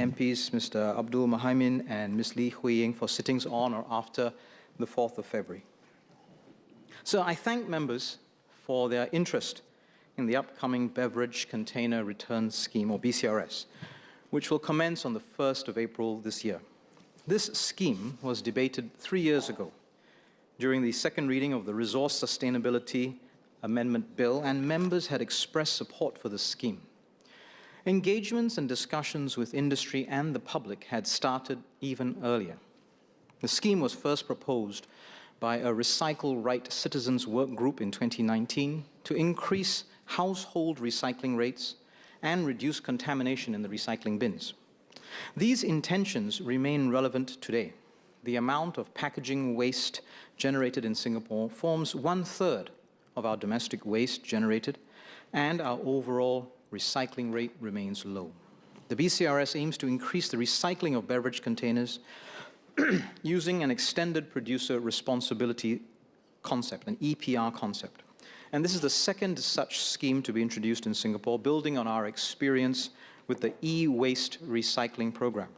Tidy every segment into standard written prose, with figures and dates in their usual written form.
MPs Mr. Abdul Mahaimin and Ms. Lee Hui Ying for sittings on or after the 4th of February. So I thank members for their interest in the upcoming Beverage Container Return Scheme, or BCRS, which will commence on the 1st of April this year. This scheme was debated 3 years ago during the second reading of the Resource Sustainability Amendment Bill, and members had expressed support for the scheme. Engagements and discussions with industry and the public had started even earlier. The scheme was first proposed by a Recycle Right Citizens Work Group in 2019 to increase household recycling rates and reduce contamination in the recycling bins. These intentions remain relevant today. The amount of packaging waste generated in Singapore forms 1/3 of our domestic waste generated, and our overall recycling rate remains low. The BCRS aims to increase the recycling of beverage containers using an extended producer responsibility concept, an EPR concept. And this is the second such scheme to be introduced in Singapore, building on our experience with the e-waste recycling program.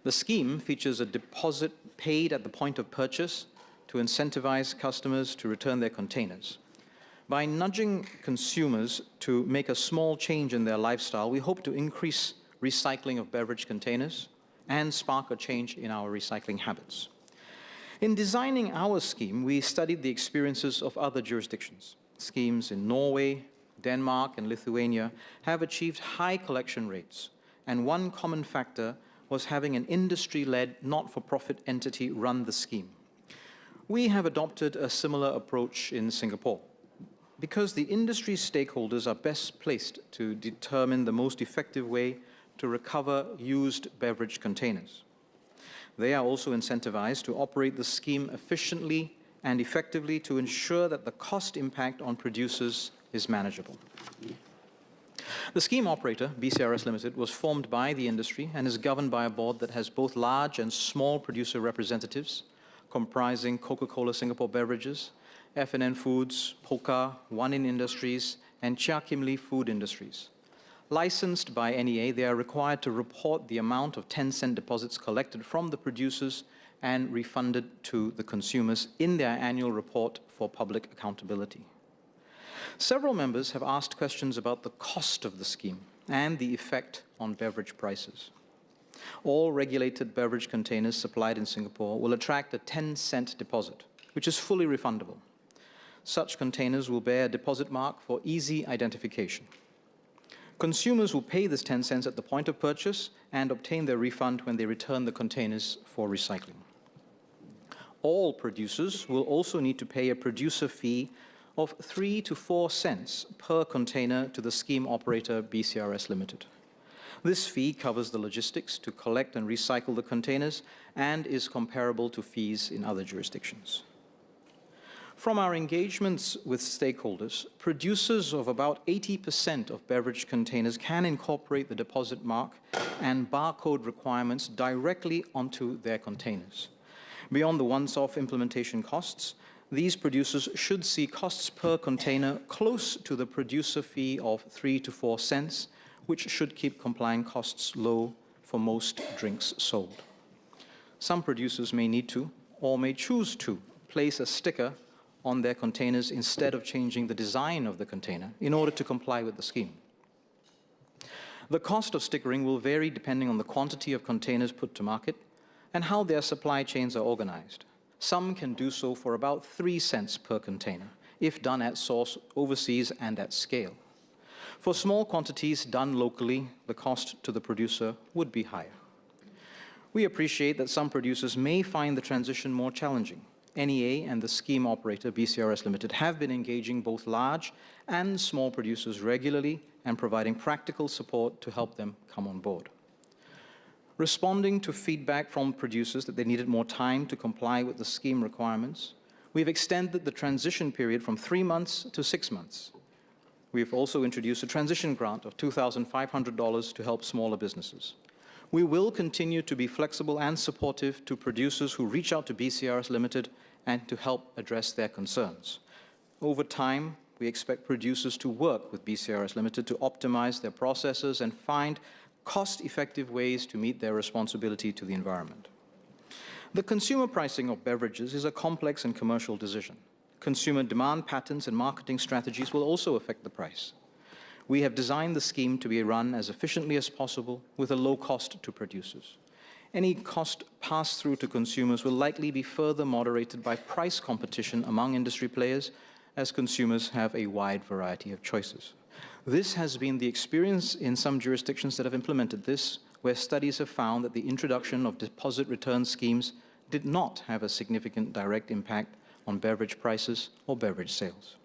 The scheme features a deposit paid at the point of purchase to incentivize customers to return their containers. By nudging consumers to make a small change in their lifestyle, we hope to increase recycling of beverage containers and spark a change in our recycling habits. In designing our scheme, we studied the experiences of other jurisdictions. Schemes in Norway, Denmark, and Lithuania have achieved high collection rates, and one common factor was having an industry-led, not-for-profit entity run the scheme. We have adopted a similar approach in Singapore, because the industry stakeholders are best placed to determine the most effective way to recover used beverage containers. They are also incentivized to operate the scheme efficiently and effectively to ensure that the cost impact on producers is manageable. The scheme operator, BCRS Limited, was formed by the industry and is governed by a board that has both large and small producer representatives, comprising Coca-Cola Singapore Beverages, F&N Foods, Pokka, One In Industries, and Chia Kim Lee Food Industries. Licensed by NEA, they are required to report the amount of 10-cent deposits collected from the producers and refunded to the consumers in their annual report for public accountability. Several members have asked questions about the cost of the scheme and the effect on beverage prices. All regulated beverage containers supplied in Singapore will attract a 10-cent deposit, which is fully refundable. Such containers will bear a deposit mark for easy identification. Consumers will pay this 10 cents at the point of purchase and obtain their refund when they return the containers for recycling. All producers will also need to pay a producer fee of 3 to 4 cents per container to the scheme operator BCRS Limited. This fee covers the logistics to collect and recycle the containers and is comparable to fees in other jurisdictions. From our engagements with stakeholders, producers of about 80% of beverage containers can incorporate the deposit mark and barcode requirements directly onto their containers. Beyond the once-off implementation costs, these producers should see costs per container close to the producer fee of 3 to 4 cents, which should keep compliant costs low for most drinks sold. Some producers may need to, or may choose to, place a sticker on their containers instead of changing the design of the container in order to comply with the scheme. The cost of stickering will vary depending on the quantity of containers put to market and how their supply chains are organized. Some can do so for about 3 cents per container, if done at source overseas and at scale. For small quantities done locally, the cost to the producer would be higher. We appreciate that some producers may find the transition more challenging. NEA and the scheme operator, BCRS Limited, have been engaging both large and small producers regularly and providing practical support to help them come on board. Responding to feedback from producers that they needed more time to comply with the scheme requirements, we've extended the transition period from 3 months to 6 months. We've also introduced a transition grant of $2,500 to help smaller businesses. We will continue to be flexible and supportive to producers who reach out to BCRS Limited and to help address their concerns. Over time, we expect producers to work with BCRS Limited to optimize their processes and find cost-effective ways to meet their responsibility to the environment. The consumer pricing of beverages is a complex and commercial decision. Consumer demand patterns and marketing strategies will also affect the price. We have designed the scheme to be run as efficiently as possible with a low cost to producers. Any cost passed through to consumers will likely be further moderated by price competition among industry players, as consumers have a wide variety of choices. This has been the experience in some jurisdictions that have implemented this, where studies have found that the introduction of deposit return schemes did not have a significant direct impact on beverage prices or beverage sales.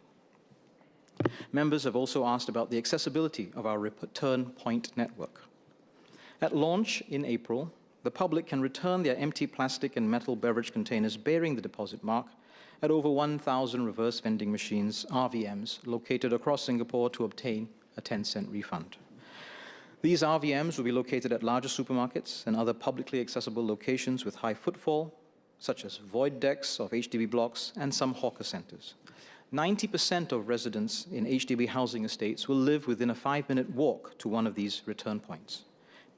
Members have also asked about the accessibility of our return point network. At launch in April, the public can return their empty plastic and metal beverage containers bearing the deposit mark at over 1,000 reverse vending machines, RVMs, located across Singapore to obtain a 10-cent refund. These RVMs will be located at larger supermarkets and other publicly accessible locations with high footfall, such as void decks of HDB blocks and some hawker centers. 90% of residents in HDB housing estates will live within a 5-minute walk to one of these return points.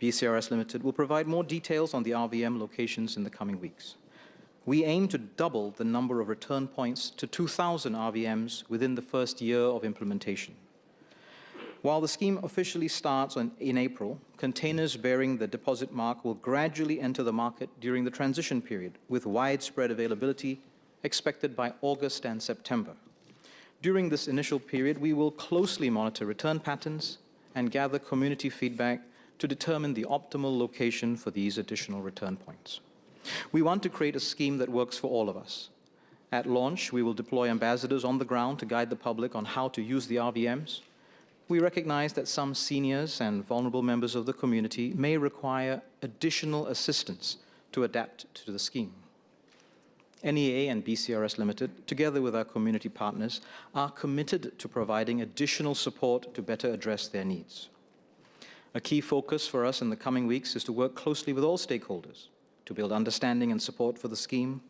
BCRS Limited will provide more details on the RVM locations in the coming weeks. We aim to double the number of return points to 2,000 RVMs within the first year of implementation. While the scheme officially starts in April, containers bearing the deposit mark will gradually enter the market during the transition period, with widespread availability expected by August and September. During this initial period, we will closely monitor return patterns and gather community feedback to determine the optimal location for these additional return points. We want to create a scheme that works for all of us. At launch, we will deploy ambassadors on the ground to guide the public on how to use the RVMs. We recognize that some seniors and vulnerable members of the community may require additional assistance to adapt to the scheme. NEA and BCRS Limited, together with our community partners, are committed to providing additional support to better address their needs. A key focus for us in the coming weeks is to work closely with all stakeholders to build understanding and support for the scheme.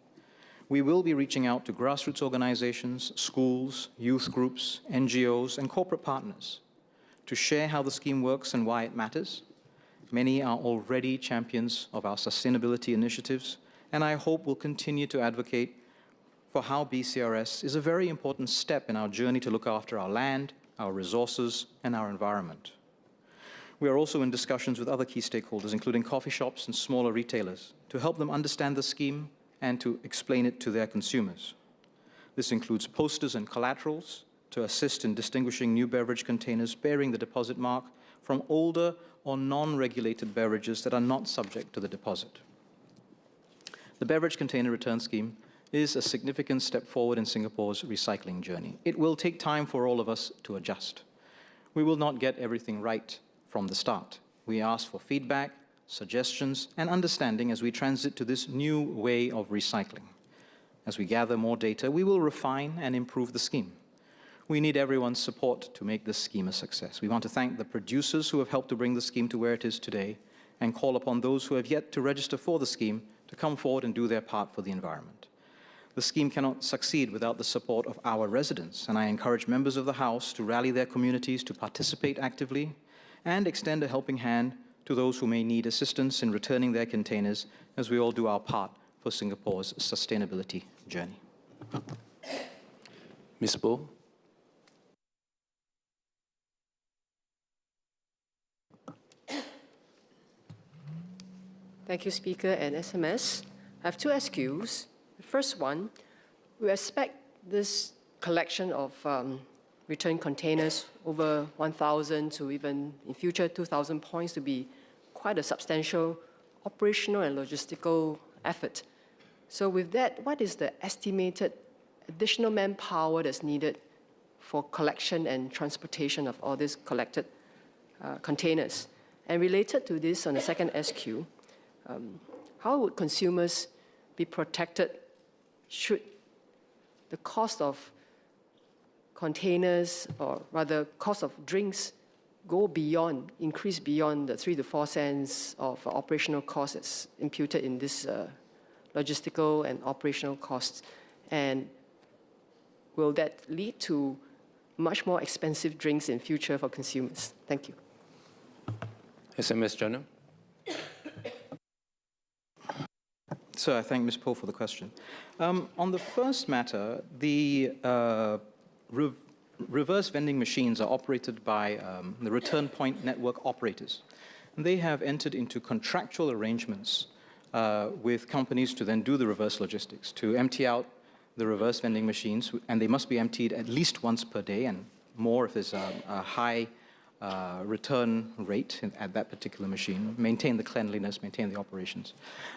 We will be reaching out to grassroots organizations, schools, youth groups, NGOs, and corporate partners to share how the scheme works and why it matters. Many are already champions of our sustainability initiatives, and I hope will continue to advocate for how BCRS is a very important step in our journey to look after our land, our resources, and our environment. We are also in discussions with other key stakeholders, including coffee shops and smaller retailers, to help them understand the scheme and to explain it to their consumers. This includes posters and collaterals to assist in distinguishing new beverage containers bearing the deposit mark from older or non-regulated beverages that are not subject to the deposit. The beverage container return scheme is a significant step forward in Singapore's recycling journey. It will take time for all of us to adjust. We will not get everything right from the start. We ask for feedback, suggestions, and understanding as we transit to this new way of recycling. As we gather more data, we will refine and improve the scheme. We need everyone's support to make this scheme a success. We want to thank the producers who have helped to bring the scheme to where it is today, and call upon those who have yet to register for the scheme to come forward and do their part for the environment. The scheme cannot succeed without the support of our residents, and I encourage members of the House to rally their communities to participate actively and extend a helping hand to those who may need assistance in returning their containers as we all do our part for Singapore's sustainability journey. Ms. Boh. Thank you, Speaker and SMS. I have two SQs. The first one, we expect this collection of return containers, over 1,000 to even in future 2,000 points, to be quite a substantial operational and logistical effort. So with that, what is the estimated additional manpower that's needed for collection and transportation of all these collected containers? And related to this, on the second SQ, how would consumers be protected should the cost of containers, or rather cost of drinks, increase beyond the 3 to 4 cents of operational costs imputed in this logistical and operational costs? And will that lead to much more expensive drinks in future for consumers? Thank you. SMS Journal. So I thank Ms. Poe for the question. On the first matter, the reverse vending machines are operated by the return point network operators. And they have entered into contractual arrangements with companies to then do the reverse logistics, to empty out the reverse vending machines, and they must be emptied at least once per day and more if there's a high return rate at that particular machine, maintain the cleanliness, maintain the operations.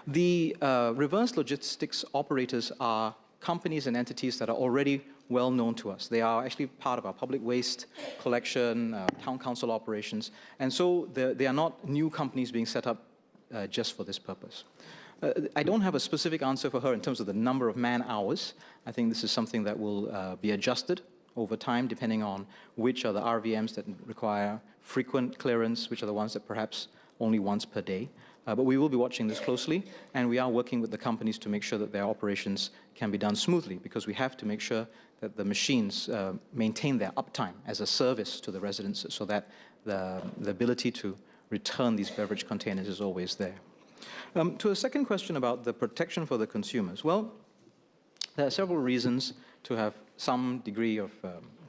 The reverse logistics operators are companies and entities that are already well known to us. They are actually part of our public waste collection, town council operations, and so they are not new companies being set up just for this purpose. I don't have a specific answer for her in terms of the number of man-hours. I think this is something that will be adjusted over time, depending on which are the RVMs that require frequent clearance, which are the ones that perhaps only once per day. But we will be watching this closely, and we are working with the companies to make sure that their operations can be done smoothly, because we have to make sure that the machines maintain their uptime as a service to the residents so that the ability to return these beverage containers is always there. To a second question about the protection for the consumers, well, there are several reasons to have some degree of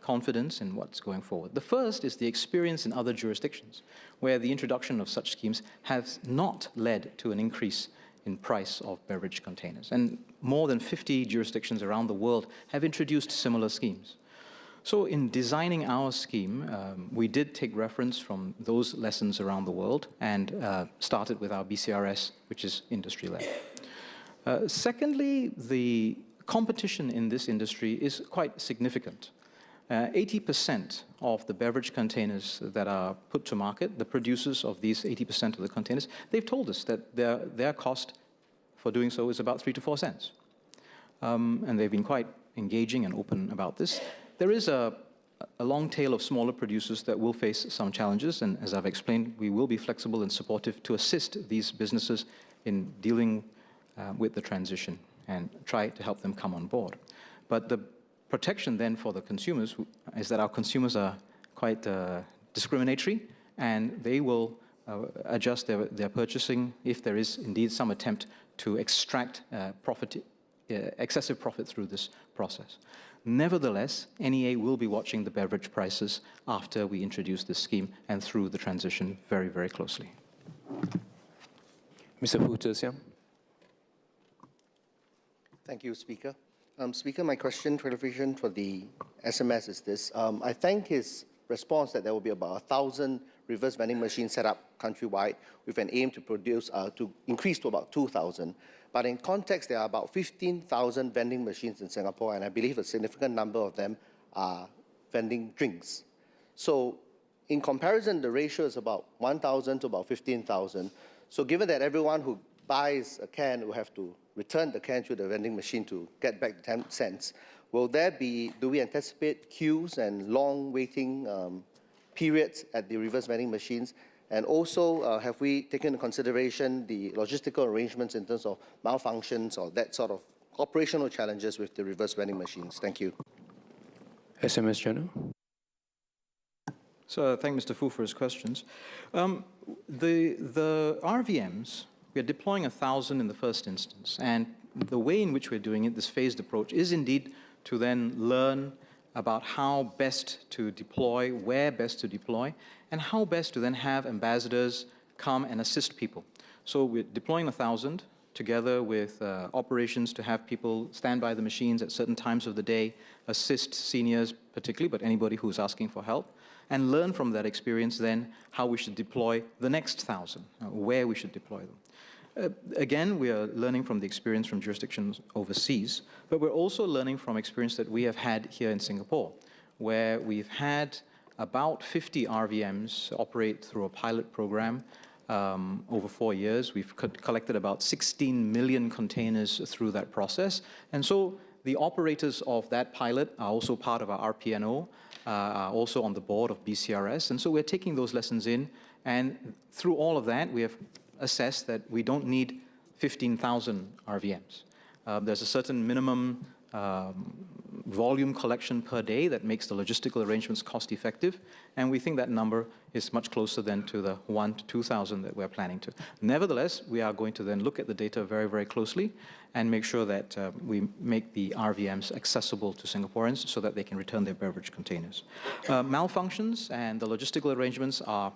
confidence in what's going forward. The first is the experience in other jurisdictions, where the introduction of such schemes has not led to an increase in price of beverage containers. And more than 50 jurisdictions around the world have introduced similar schemes. So in designing our scheme, we did take reference from those lessons around the world and started with our BCRS, which is industry-led. Secondly, the competition in this industry is quite significant. 80% of the beverage containers that are put to market, the producers of these 80% of the containers, they've told us that their cost for doing so is about 3 to 4 cents. And they've been quite engaging and open about this. There is a long tail of smaller producers that will face some challenges, and as I've explained, we will be flexible and supportive to assist these businesses in dealing with the transition and try to help them come on board. But the protection then for the consumers is that our consumers are quite discriminatory, and they will adjust their purchasing if there is indeed some attempt to extract excessive profit through this process. Nevertheless, NEA will be watching the beverage prices after we introduce this scheme and through the transition very, very closely. Mr. Hu Zhesiang. Thank you, Speaker. Speaker, my clarification for the SMS is this. I thank his response that there will be about 1,000 reverse vending machines set up countrywide with an aim to increase to about 2,000. But in context, there are about 15,000 vending machines in Singapore, and I believe a significant number of them are vending drinks. So in comparison, the ratio is about 1,000 to about 15,000. So given that everyone who buys a can will have to return the can to the vending machine to get back the 10 cents, do we anticipate queues and long waiting periods at the reverse vending machines? And also, have we taken into consideration the logistical arrangements in terms of malfunctions or that sort of operational challenges with the reverse vending machines? Thank you. SMS Journal. So thank Mr. Fu for his questions. The RVMs, we are deploying 1,000 in the first instance, and the way in which we're doing it, this phased approach, is indeed to then learn about how best to deploy, where best to deploy, and how best to then have ambassadors come and assist people. So we're deploying 1,000 together with operations to have people stand by the machines at certain times of the day, assist seniors particularly, but anybody who's asking for help, and learn from that experience then how we should deploy the next 1,000, where we should deploy them. Again, we are learning from the experience from jurisdictions overseas, but we're also learning from experience that we have had here in Singapore, where we've had about 50 RVMs operate through a pilot program over 4 years. We've collected about 16 million containers through that process. And so the operators of that pilot are also part of our RPNO, are also on the board of BCRS. And so we're taking those lessons in, and through all of that, we have assess that we don't need 15,000 RVMs. There's a certain minimum volume collection per day that makes the logistical arrangements cost effective, and we think that number is much closer than to the 1,000 to 2,000 that we're planning to. Nevertheless, we are going to then look at the data very, very closely and make sure that we make the RVMs accessible to Singaporeans so that they can return their beverage containers. Malfunctions and the logistical arrangements are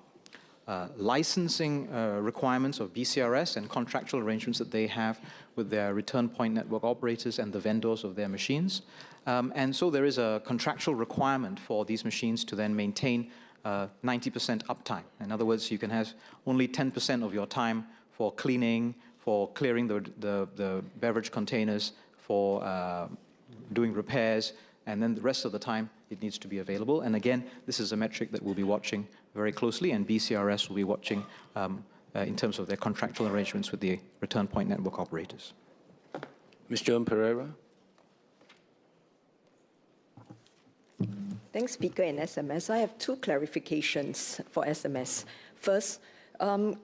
licensing requirements of BCRS and contractual arrangements that they have with their return point network operators and the vendors of their machines. And so there is a contractual requirement for these machines to then maintain 90% uptime. In other words, you can have only 10% of your time for cleaning, for clearing the beverage containers, for doing repairs, and then the rest of the time it needs to be available. And again, this is a metric that we'll be watching very closely, and BCRS will be watching in terms of their contractual arrangements with the return point network operators. Ms. Joan Pereira. Thanks, Speaker and SMS. I have two clarifications for SMS. First,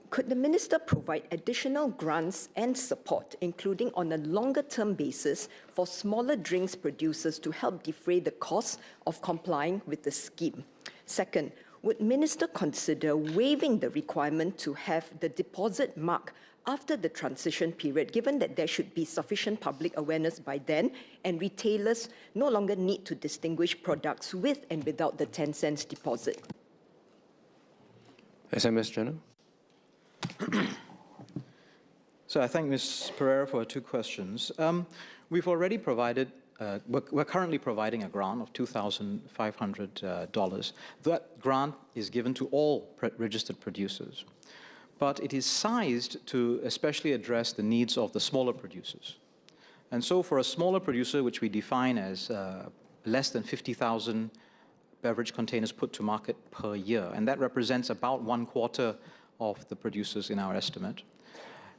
could the Minister provide additional grants and support, including on a longer-term basis, for smaller drinks producers to help defray the cost of complying with the scheme? Second, would Minister consider waiving the requirement to have the deposit mark after the transition period, given that there should be sufficient public awareness by then, and retailers no longer need to distinguish products with and without the 10 cents deposit? SMS General. So I thank Ms. Pereira for her two questions. We've already provided, we're currently providing a grant of $2,500. That grant is given to all registered producers, but it is sized to especially address the needs of the smaller producers. And so for a smaller producer, which we define as less than 50,000 beverage containers put to market per year, and that represents about 1/4 of the producers in our estimate,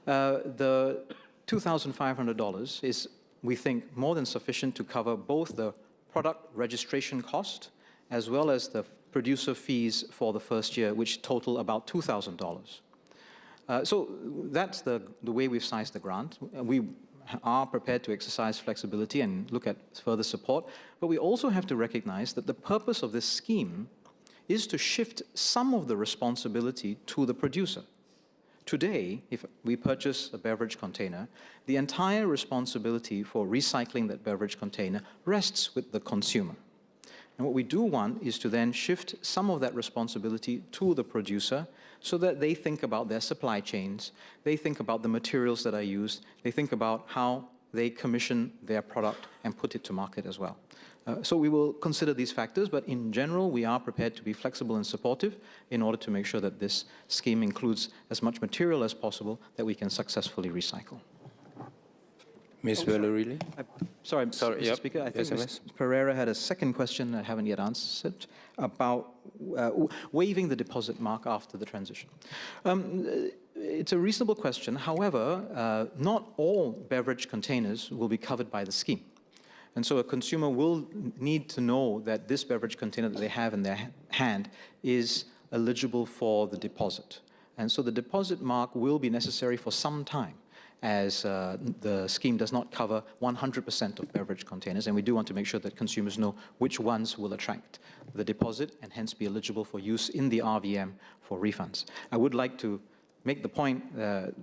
the $2,500 is, we think, more than sufficient to cover both the product registration cost as well as the producer fees for the first year, which total about $2,000. So that's the way we've sized the grant. We are prepared to exercise flexibility and look at further support, but we also have to recognize that the purpose of this scheme is to shift some of the responsibility to the producer. Today, if we purchase a beverage container, the entire responsibility for recycling that beverage container rests with the consumer. And what we do want is to then shift some of that responsibility to the producer so that they think about their supply chains, they think about the materials that are used, they think about how they commission their product and put it to market as well. So we will consider these factors, but in general, we are prepared to be flexible and supportive in order to make sure that this scheme includes as much material as possible that we can successfully recycle. Ms. Valerie. Sorry, Mr. Yep. Speaker, I think Yes, Ms. Pereira had a second question I haven't yet answered about waiving the deposit mark after the transition. It's a reasonable question. However, not all beverage containers will be covered by the scheme. And so a consumer will need to know that this beverage container that they have in their hand is eligible for the deposit. And so the deposit mark will be necessary for some time, as the scheme does not cover 100% of beverage containers, and we do want to make sure that consumers know which ones will attract the deposit and hence be eligible for use in the RVM for refunds. I would like to make the point,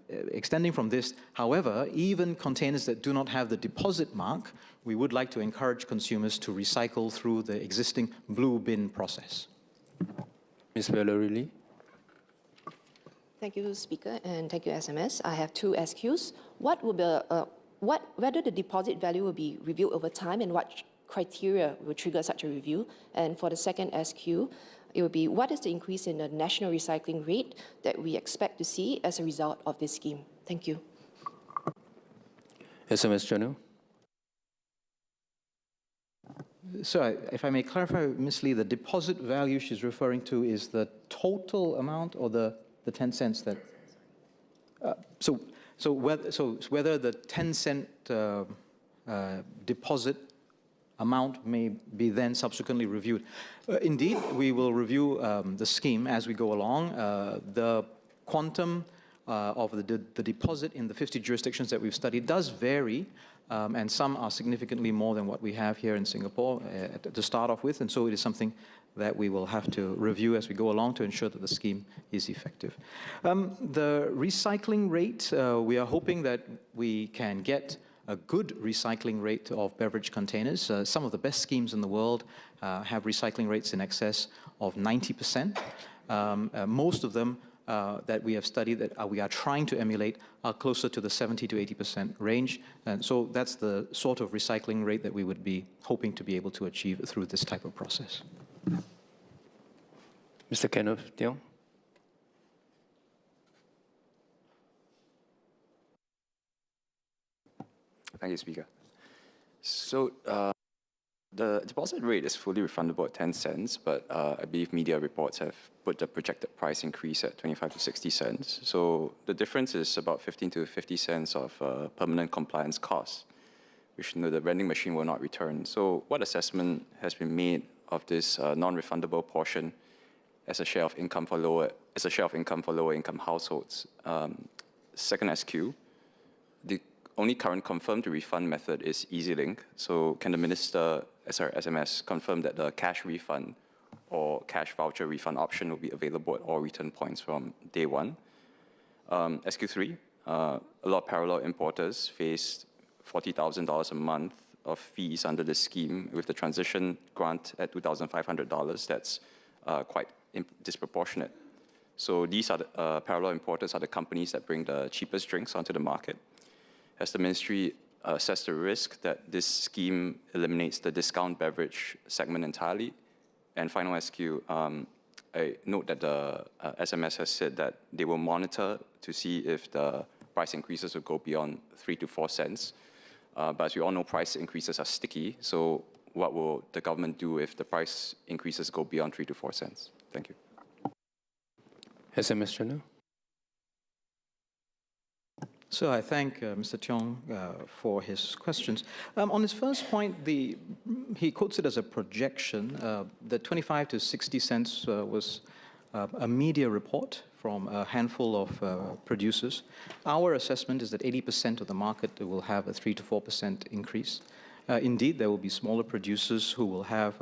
extending from this, however, even containers that do not have the deposit mark, we would like to encourage consumers to recycle through the existing blue bin process. Ms. Valerie. Thank you, Speaker, and thank you, SMS. I have two SQs. Whether the deposit value will be reviewed over time and what criteria will trigger such a review? And for the second SQ, it will be what is the increase in the national recycling rate that we expect to see as a result of this scheme? Thank you. SMS General. So if I may clarify, Ms. Lee, the deposit value she's referring to is the total amount or the 10 cents that... So whether the 10-cent deposit amount may be then subsequently reviewed. Indeed, we will review the scheme as we go along. The quantum of the deposit in the 50 jurisdictions that we've studied does vary, and some are significantly more than what we have here in Singapore to start off with, and so it is something that we will have to review as we go along to ensure that the scheme is effective. The recycling rate, we are hoping that we can get a good recycling rate of beverage containers. Some of the best schemes in the world have recycling rates in excess of 90%. Most of them that we have studied that we are trying to emulate are closer to the 70 to 80% range. And so that's the sort of recycling rate that we would be hoping to be able to achieve through this type of process. Mr. Kenneth Tiong. Thank you, Speaker. So the deposit rate is fully refundable at 10 cents, but I believe media reports have put the projected price increase at 25 to 60 cents. So the difference is about 15 to 50 cents of permanent compliance costs, which the vending machine will not return. So what assessment has been made of this non-refundable portion as a share of income for lower income households? Second SQ, the only current confirmed refund method is EasyLink. So can the Minister, SMS, confirm that the cash refund or cash voucher refund option will be available at all return points from day one? SQ3, a lot of parallel importers face $40,000 a month of fees under the scheme. With the transition grant at $2,500, that's quite disproportionate. So these are the parallel importers are the companies that bring the cheapest drinks onto the market. Has the Ministry assessed the risk that this scheme eliminates the discount beverage segment entirely? And final SQ, I note that the SMS has said that they will monitor to see if the price increases will go beyond 3 to 4 cents. But as we all know, price increases are sticky. So what will the government do if the price increases go beyond 3 to 4 cents? Thank you. SMS Channel. So I thank Mr. Tiong for his questions. On his first point, he quotes it as a projection. The 25 to 60 cents was a media report from a handful of producers. Our assessment is that 80% of the market will have a 3 to 4% increase. Indeed, there will be smaller producers who will have,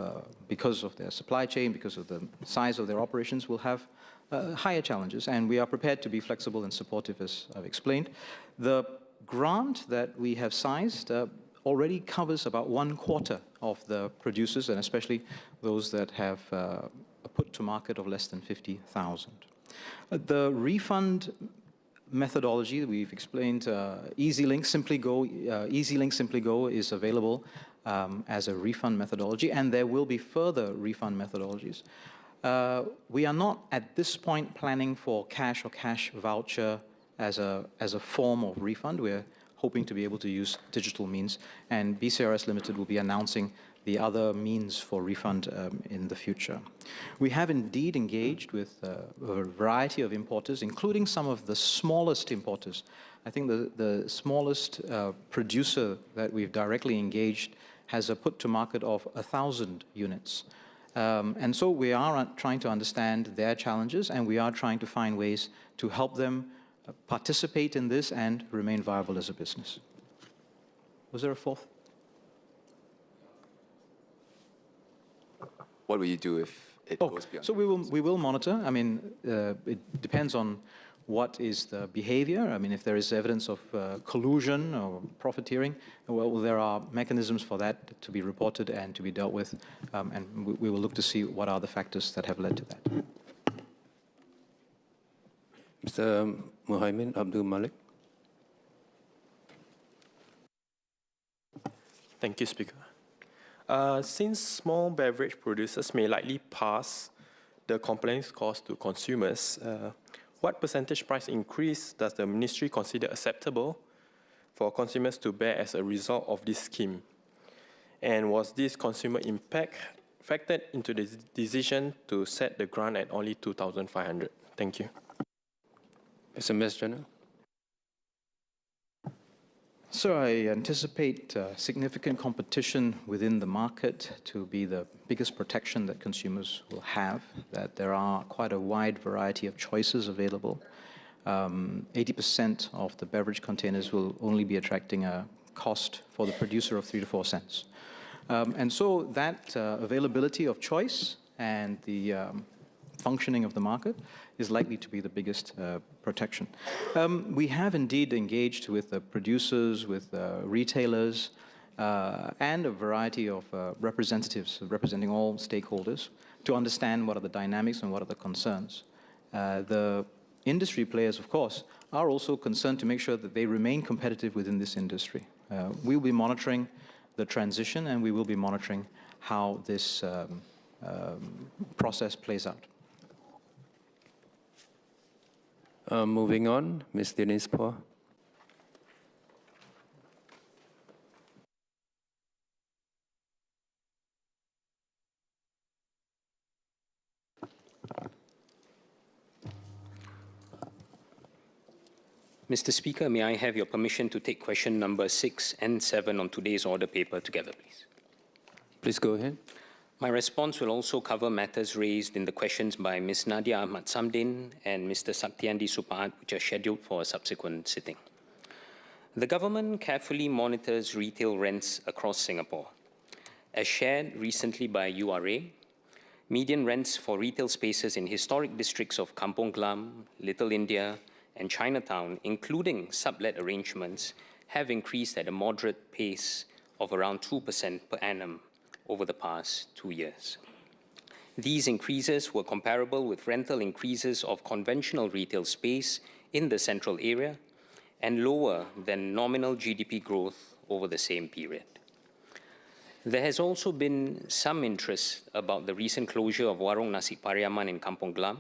because of their supply chain, because of the size of their operations, will have higher challenges, and we are prepared to be flexible and supportive, as I've explained. The grant that we have sized already covers about 1/4 of the producers, and especially those that have a put to market of less than 50,000. The refund methodology that we've explained, EasyLink Simply Go is available as a refund methodology, and there will be further refund methodologies. We are not at this point planning for cash or cash voucher as a form of refund. We're hoping to be able to use digital means, and BCRS Limited will be announcing the other means for refund in the future. We have indeed engaged with a variety of importers, including some of the smallest importers. I think the smallest producer that we've directly engaged has a put to market of 1,000 units. And so we are trying to understand their challenges, and we are trying to find ways to help them participate in this and remain viable as a business. Was there a fourth? What will you do if it goes beyond? So we will monitor. I mean, it depends on what is the behavior. I mean, if there is evidence of collusion or profiteering, well, there are mechanisms for that to be reported and to be dealt with, and we will look to see what are the factors that have led to that. Mr. Muhaimin Abdul Malik. Thank you, Speaker. Since small beverage producers may likely pass the complaints cost to consumers, what percentage price increase does the Ministry consider acceptable for consumers to bear as a result of this scheme? And was this consumer impact factored into the decision to set the grant at only 2,500? Thank you. SMS Channel. So I anticipate significant competition within the market to be the biggest protection that consumers will have, that there are quite a wide variety of choices available. 80% of the beverage containers will only be attracting a cost for the producer of 3 to 4 cents. And so that availability of choice and the functioning of the market is likely to be the biggest protection. We have indeed engaged with the producers, with retailers, and a variety of representatives representing all stakeholders to understand what are the dynamics and what are the concerns. The industry players, of course, are also concerned to make sure that they remain competitive within this industry. We will be monitoring the transition, and we will be monitoring how this process plays out. Moving on, Ms. Denise Poor. Mr. Speaker, may I have your permission to take question number 6 and 7 on today's order paper together, please? Please go ahead. My response will also cover matters raised in the questions by Ms. Nadia Ahmad Samdin and Mr. Saktiandi Supaat, which are scheduled for a subsequent sitting. The government carefully monitors retail rents across Singapore. As shared recently by URA, median rents for retail spaces in historic districts of Kampong Glam, Little India, and Chinatown, including sublet arrangements, have increased at a moderate pace of around 2% per annum over the past 2 years. These increases were comparable with rental increases of conventional retail space in the central area and lower than nominal GDP growth over the same period. There has also been some interest about the recent closure of Warung Nasi Pariaman in Kampong Glam.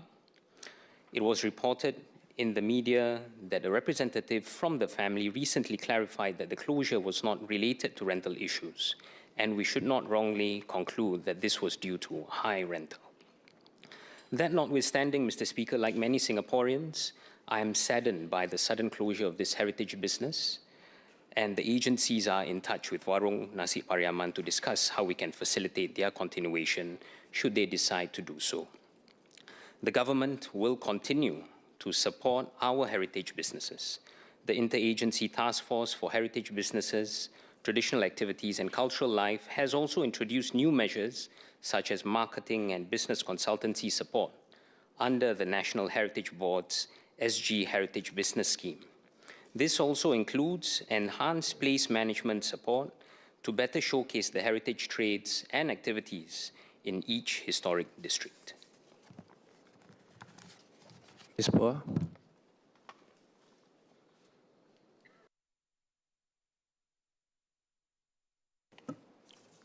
It was reported in the media that a representative from the family recently clarified that the closure was not related to rental issues, and we should not wrongly conclude that this was due to high rental. That notwithstanding, Mr. Speaker, like many Singaporeans, I am saddened by the sudden closure of this heritage business, and the agencies are in touch with Warung Nasi Pariaman to discuss how we can facilitate their continuation should they decide to do so. The government will continue to support our heritage businesses. The Interagency Task Force for Heritage Businesses, Traditional Activities and Cultural Life has also introduced new measures such as marketing and business consultancy support under the National Heritage Board's SG Heritage Business Scheme. This also includes enhanced place management support to better showcase the heritage trades and activities in each historic district. Ms. Poor.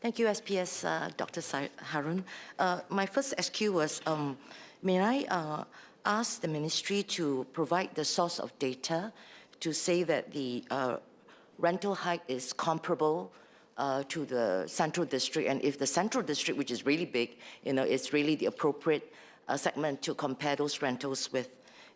Thank you, SPS Dr. Harun. My first SQ was, may I ask the ministry to provide the source of data to say that the rental hike is comparable to the Central District, and if the Central District, which is really big, it's really the appropriate segment to compare those rentals with,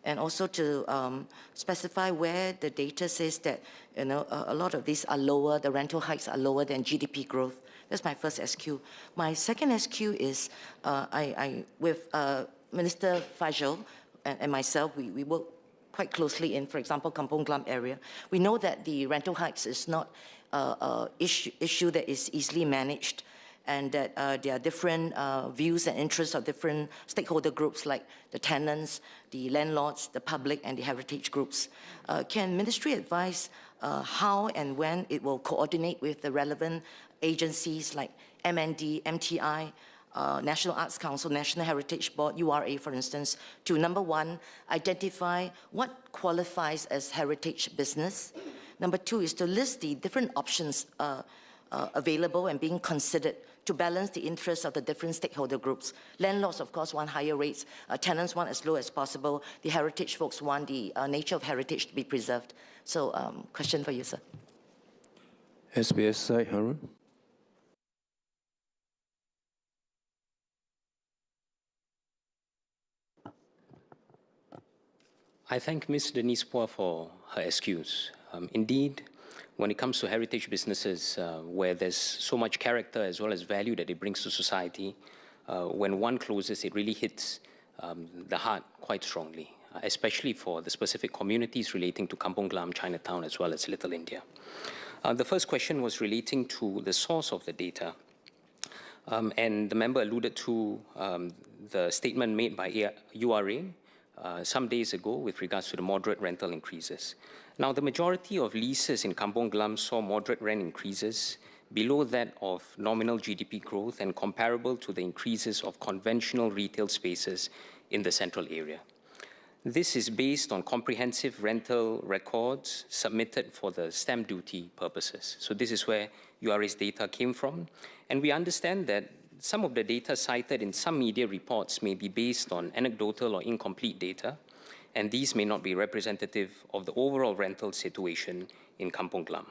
and also to specify where the data says that a lot of these are lower, the rental hikes are lower than GDP growth. That's my first SQ. My second SQ is with Minister Fajal and myself, we work quite closely in, for example, Kampong Glam area. We know that the rental hikes is not an issue that is easily managed, and that there are different views and interests of different stakeholder groups like the tenants, the landlords, the public, and the heritage groups. Can Ministry advise how and when it will coordinate with the relevant agencies like MND, MTI, National Arts Council, National Heritage Board, URA, for instance, to, number one, identify what qualifies as heritage business. Number two is to list the different options available and being considered to balance the interests of the different stakeholder groups. Landlords, of course, want higher rates. Tenants want as low as possible. The heritage folks want the nature of heritage to be preserved. So, question for you, sir. SBS Harun. I thank Ms. Denise Poor for her SQs. Indeed, when it comes to heritage businesses where there's so much character as well as value that it brings to society, when one closes, it really hits the heart quite strongly. especially for the specific communities relating to Kampong Glam, Chinatown, as well as Little India. The first question was relating to the source of the data. And the member alluded to the statement made by URA some days ago with regards to the moderate rental increases. Now, the majority of leases in Kampong Glam saw moderate rent increases below that of nominal GDP growth and comparable to the increases of conventional retail spaces in the central area. This is based on comprehensive rental records submitted for the stamp duty purposes. So this is where URA's data came from. And we understand that some of the data cited in some media reports may be based on anecdotal or incomplete data, and these may not be representative of the overall rental situation in Kampong Glam.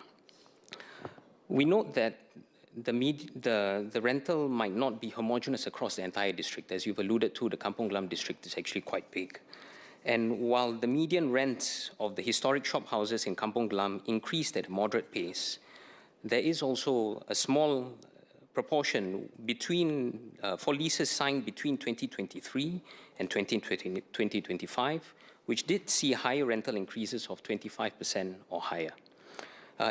We note that the rental might not be homogeneous across the entire district. As you've alluded to, the Kampong Glam district is actually quite big. And while the median rents of the historic shop houses in Kampong Glam increased at a moderate pace, there is also a small proportion between, for leases signed between 2023 and 2025, which did see higher rental increases of 25% or higher.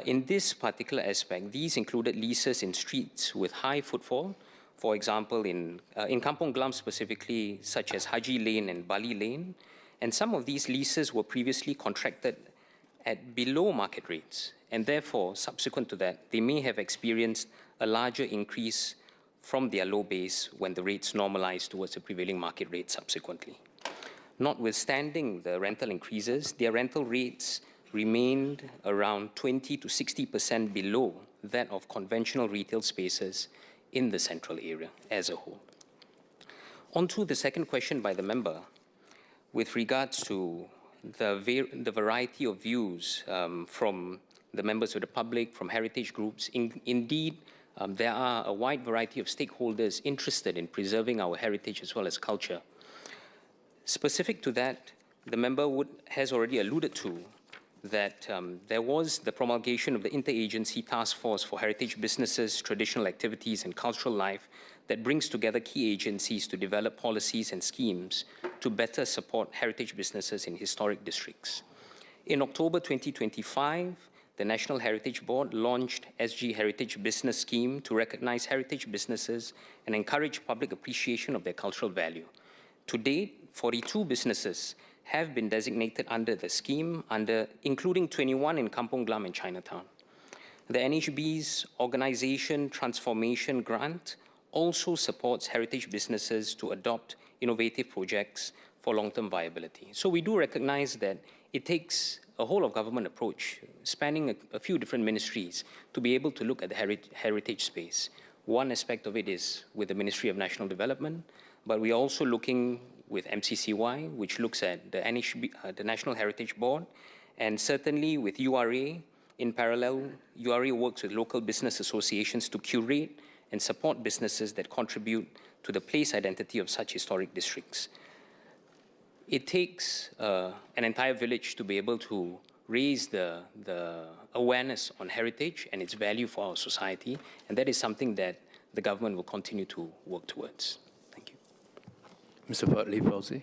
In this particular aspect, these included leases in streets with high footfall, for example, in Kampong Glam specifically, such as Haji Lane and Bali Lane, and some of these leases were previously contracted at below market rates, and therefore, subsequent to that, they may have experienced a larger increase from their low base when the rates normalized towards the prevailing market rate subsequently. Notwithstanding the rental increases, their rental rates remained around 20 to 60% below that of conventional retail spaces in the central area as a whole. On to the second question by the member, with regards to the variety of views from the members of the public, from heritage groups. Indeed, there are a wide variety of stakeholders interested in preserving our heritage as well as culture. Specific to that, the member has already alluded to that there was the promulgation of the Interagency Task Force for Heritage Businesses, Traditional Activities and Cultural Life that brings together key agencies to develop policies and schemes to better support heritage businesses in historic districts. In October 2025, the National Heritage Board launched SG Heritage Business Scheme to recognize heritage businesses and encourage public appreciation of their cultural value. To date, 42 businesses have been designated under the scheme, including 21 in Kampong Glam and Chinatown. The NHB's Organization Transformation Grant also supports heritage businesses to adopt innovative projects for long-term viability. So we do recognize that it takes a whole-of-government approach spanning a few different ministries to be able to look at the heritage space. One aspect of it is with the Ministry of National Development, but we're also looking with MCCY, which looks at the NHB, the National Heritage Board, and certainly with URA. In parallel, URA works with local business associations to curate and support businesses that contribute to the place identity of such historic districts. It takes an entire village to be able to raise the awareness on heritage and its value for our society, and that is something that the government will continue to work towards. Thank you. Mr. Bartley Fawzi.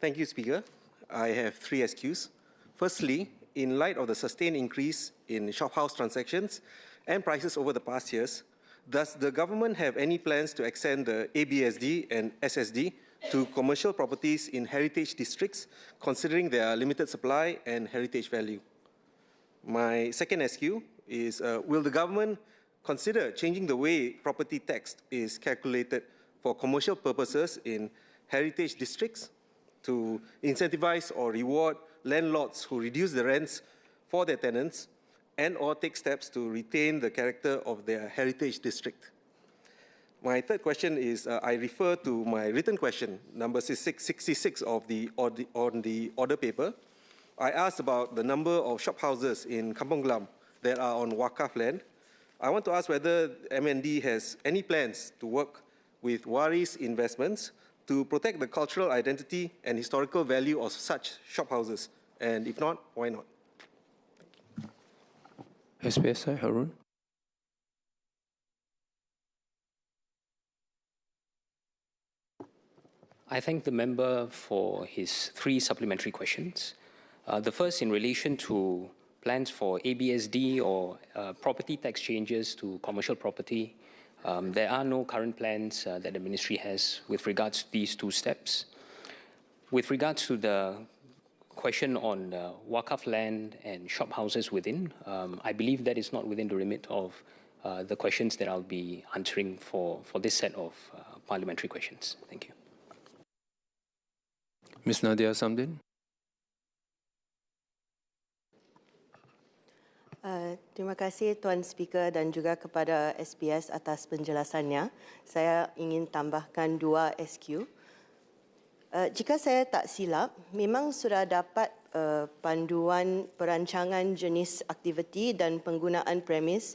Thank you, Speaker. I have 3 SQs. Firstly, in light of the sustained increase in shophouse transactions and prices over the past years, does the government have any plans to extend the ABSD and SSD to commercial properties in heritage districts, considering their limited supply and heritage value? My second SQ is, will the government consider changing the way property tax is calculated for commercial purposes in heritage districts to incentivize or reward landlords who reduce the rents for their tenants and or take steps to retain the character of their heritage district? My third question is, I refer to my written question, number 66 of on the order paper. I asked about the number of shophouses in Kampong Glam that are on Wakaf land. I want to ask whether MND has any plans to work with Waris Investments to protect the cultural identity and historical value of such shophouses, and if not, why not? SPS Harun. I thank the member for his 3 supplementary questions. The first in relation to plans for ABSD or property tax changes to commercial property. There are no current plans that the ministry has with regards to these 2 steps. With regards to the question on Wakaf land and shop houses within, I believe that is not within the remit of the questions that I'll be answering for this set of parliamentary questions. Thank you. Ms. Nadia Samdin. Terima kasih Tuan Speaker dan juga kepada SPS atas penjelasannya. Saya ingin tambahkan 2 SQ. Jika saya tak silap, memang sudah dapat panduan perancangan jenis aktiviti dan penggunaan premis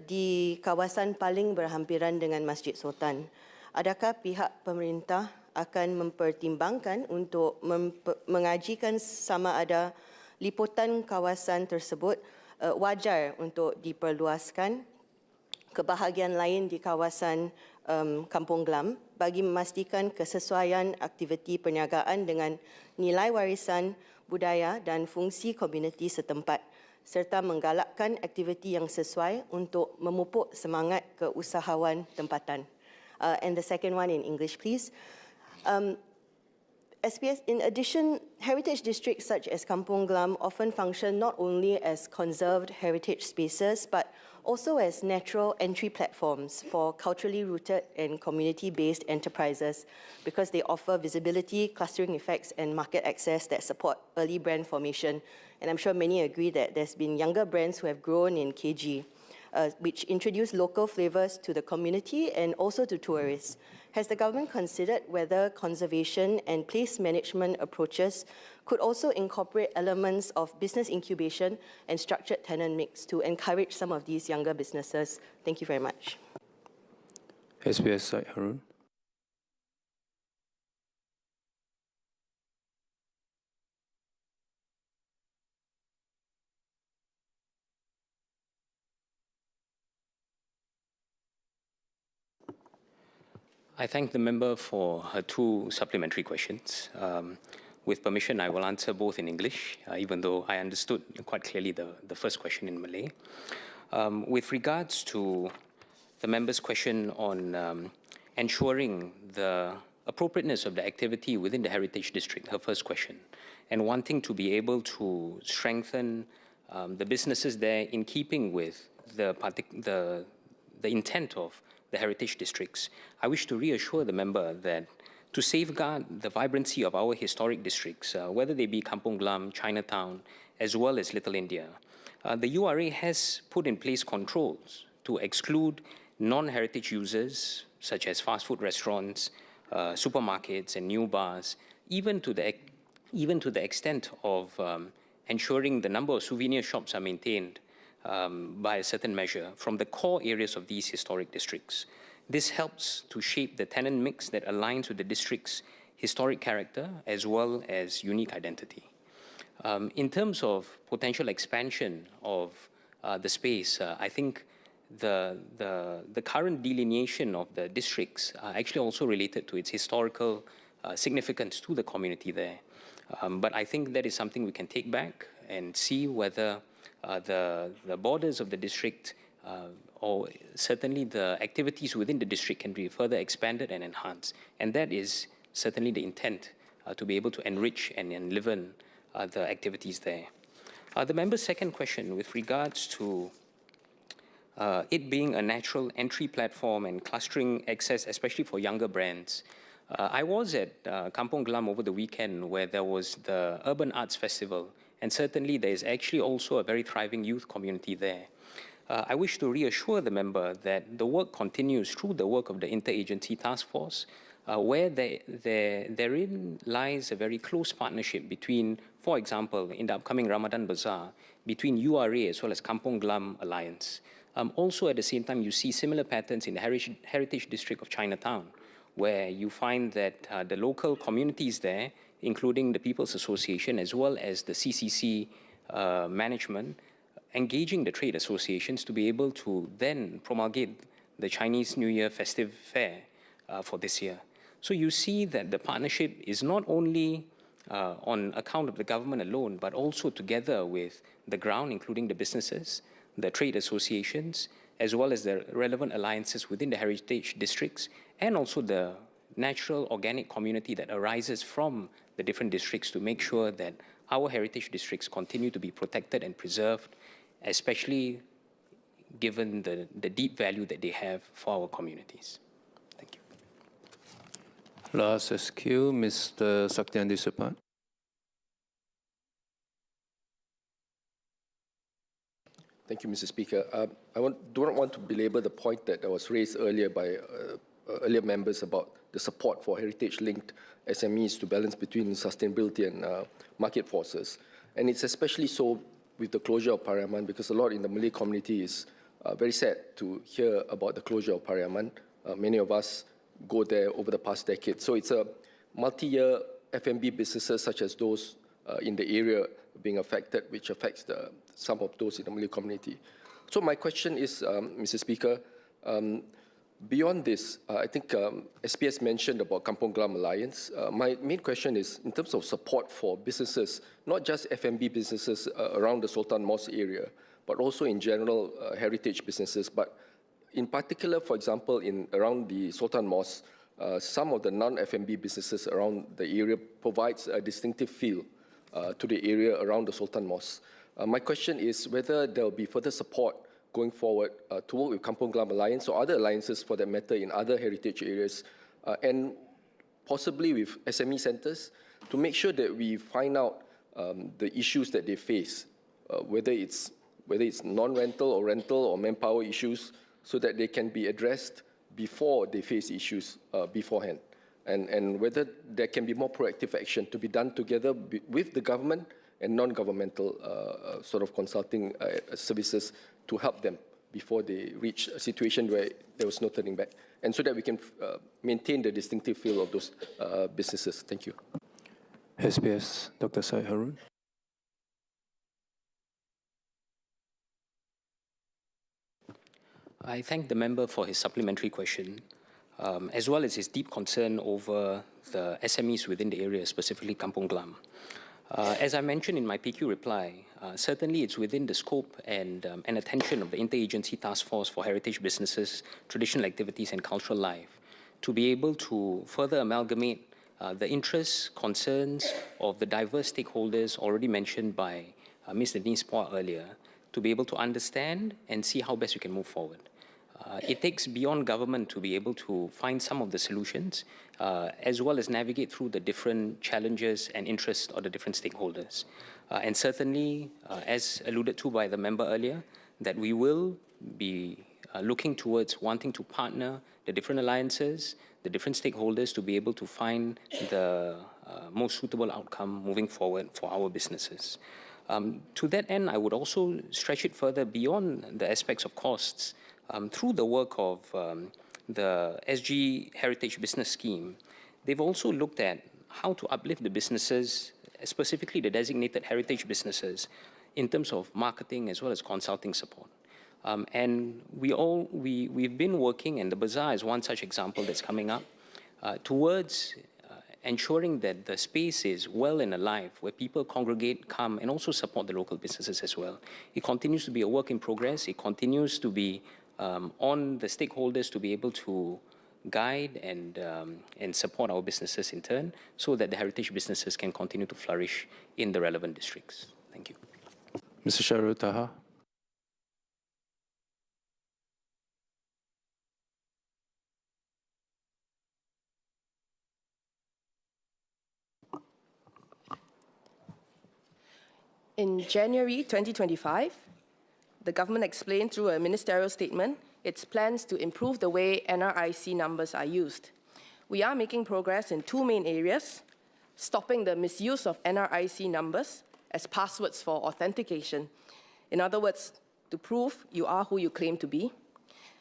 di kawasan paling berhampiran dengan Masjid Sultan. Adakah pihak pemerintah akan mempertimbangkan untuk mengajikan sama ada liputan kawasan tersebut wajar untuk diperluaskan ke bahagian lain di kawasan Kampung Glam bagi memastikan kesesuaian aktiviti perniagaan dengan nilai warisan budaya dan fungsi komuniti setempat serta menggalakkan aktiviti yang sesuai untuk memupuk semangat keusahawan tempatan. And the second one in English, please. SPS, in addition, heritage districts such as Kampung Glam often function not only as conserved heritage spaces, but also as natural entry platforms for culturally rooted and community-based enterprises because they offer visibility, clustering effects, and market access that support early brand formation. And I'm sure many agree that there's been younger brands who have grown in KG, which introduce local flavors to the community and also to tourists. Has the government considered whether conservation and place management approaches could also incorporate elements of business incubation and structured tenant mix to encourage some of these younger businesses? Thank you very much. SPS Harun. I thank the member for her 2 supplementary questions. With permission, I will answer both in English, even though I understood quite clearly the first question in Malay. With regards to the member's question on ensuring the appropriateness of the activity within the heritage district, her first question, and wanting to be able to strengthen the businesses there in keeping with the intent of the heritage districts, I wish to reassure the member that to safeguard the vibrancy of our historic districts, whether they be Kampung Glam, Chinatown, as well as Little India, the URA has put in place controls to exclude non-heritage users, such as fast food restaurants, supermarkets, and new bars, even to the extent of ensuring the number of souvenir shops are maintained by a certain measure from the core areas of these historic districts. This helps to shape the tenant mix that aligns with the district's historic character as well as unique identity. In terms of potential expansion of the space, I think the current delineation of the districts are actually also related to its historical significance to the community there. But I think that is something we can take back and see whether the borders of the district or certainly the activities within the district can be further expanded and enhanced. And that is certainly the intent, to be able to enrich and enliven the activities there. The member's second question with regards to it being a natural entry platform and clustering access, especially for younger brands. I was at Kampung Glam over the weekend where there was the Urban Arts Festival, and certainly there is actually also a very thriving youth community there. I wish to reassure the member that the work continues through the work of the Interagency Task Force, where therein lies a very close partnership between, for example, in the upcoming Ramadan Bazaar, between URA as well as Kampung Glam Alliance. Also, at the same time, you see similar patterns in the Heritage District of Chinatown, where you find that the local communities there, including the People's Association as well as the CCC management, engaging the trade associations to be able to then promulgate the Chinese New Year festive fair for this year. So you see that the partnership is not only on account of the government alone, but also together with the ground, including the businesses, the trade associations, as well as the relevant alliances within the heritage districts, and also the natural organic community that arises from the different districts to make sure that our heritage districts continue to be protected and preserved, especially given the deep value that they have for our communities. Thank you. Last SQ, Mr. Satyandi Supat. Thank you, Mr. Speaker. I do not want to belabor the point that was raised earlier by earlier members about the support for heritage-linked SMEs to balance between sustainability and market forces. And it's especially so with the closure of Pariaman, because a lot in the Malay community is very sad to hear about the closure of Pariaman. Many of us go there over the past decade. So it's a multi-year F&B businesses such as those in the area being affected, which affects some of those in the Malay community. So my question is, Mr. Speaker, beyond this, I think SPS mentioned about Kampong Glam Alliance. My main question is, in terms of support for businesses, not just F&B businesses around the Sultan Mosque area, but also in general heritage businesses. But in particular, for example, around the Sultan Mosque, some of the non-F&B businesses around the area provides a distinctive feel to the area around the Sultan Mosque. My question is whether there will be further support going forward to work with Kampong Glam Alliance or other alliances for that matter in other heritage areas, and possibly with SME centers to make sure that we find out the issues that they face, whether it's non-rental or rental or manpower issues, so that they can be addressed before they face issues beforehand, and whether there can be more proactive action to be done together with the government and non-governmental sort of consulting services to help them before they reach a situation where there was no turning back, and so that we can maintain the distinctive feel of those businesses. Thank you. SPS, Dr. Syed Harun. I thank the member for his supplementary question, as well as his deep concern over the SMEs within the area, specifically Kampong Glam. As I mentioned in my PQ reply, certainly it's within the scope and attention of the Interagency Task Force for Heritage Businesses, Traditional Activities and Cultural Life to be able to further amalgamate the interests, concerns of the diverse stakeholders already mentioned by Ms. Denise Poa earlier, to be able to understand and see how best we can move forward. It takes beyond government to be able to find some of the solutions, as well as navigate through the different challenges and interests of the different stakeholders. And certainly, as alluded to by the member earlier, that we will be looking towards wanting to partner the different alliances, the different stakeholders to be able to find the most suitable outcome moving forward for our businesses. To that end, I would also stretch it further beyond the aspects of costs. Through the work of the SG Heritage Business Scheme, they've also looked at how to uplift the businesses, specifically the designated heritage businesses, in terms of marketing as well as consulting support. And we've been working, and the bazaar is one such example that's coming up, towards ensuring that the space is well and alive, where people congregate, come, and also support the local businesses as well. It continues to be a work in progress. It continues to be on the stakeholders to be able to guide and support our businesses in turn, so that the heritage businesses can continue to flourish in the relevant districts. Thank you. Mr. Sharul Taha. In January 2025, the government explained through a ministerial statement its plans to improve the way NRIC numbers are used. We are making progress in two main areas: stopping the misuse of NRIC numbers as passwords for authentication, in other words, to prove you are who you claim to be,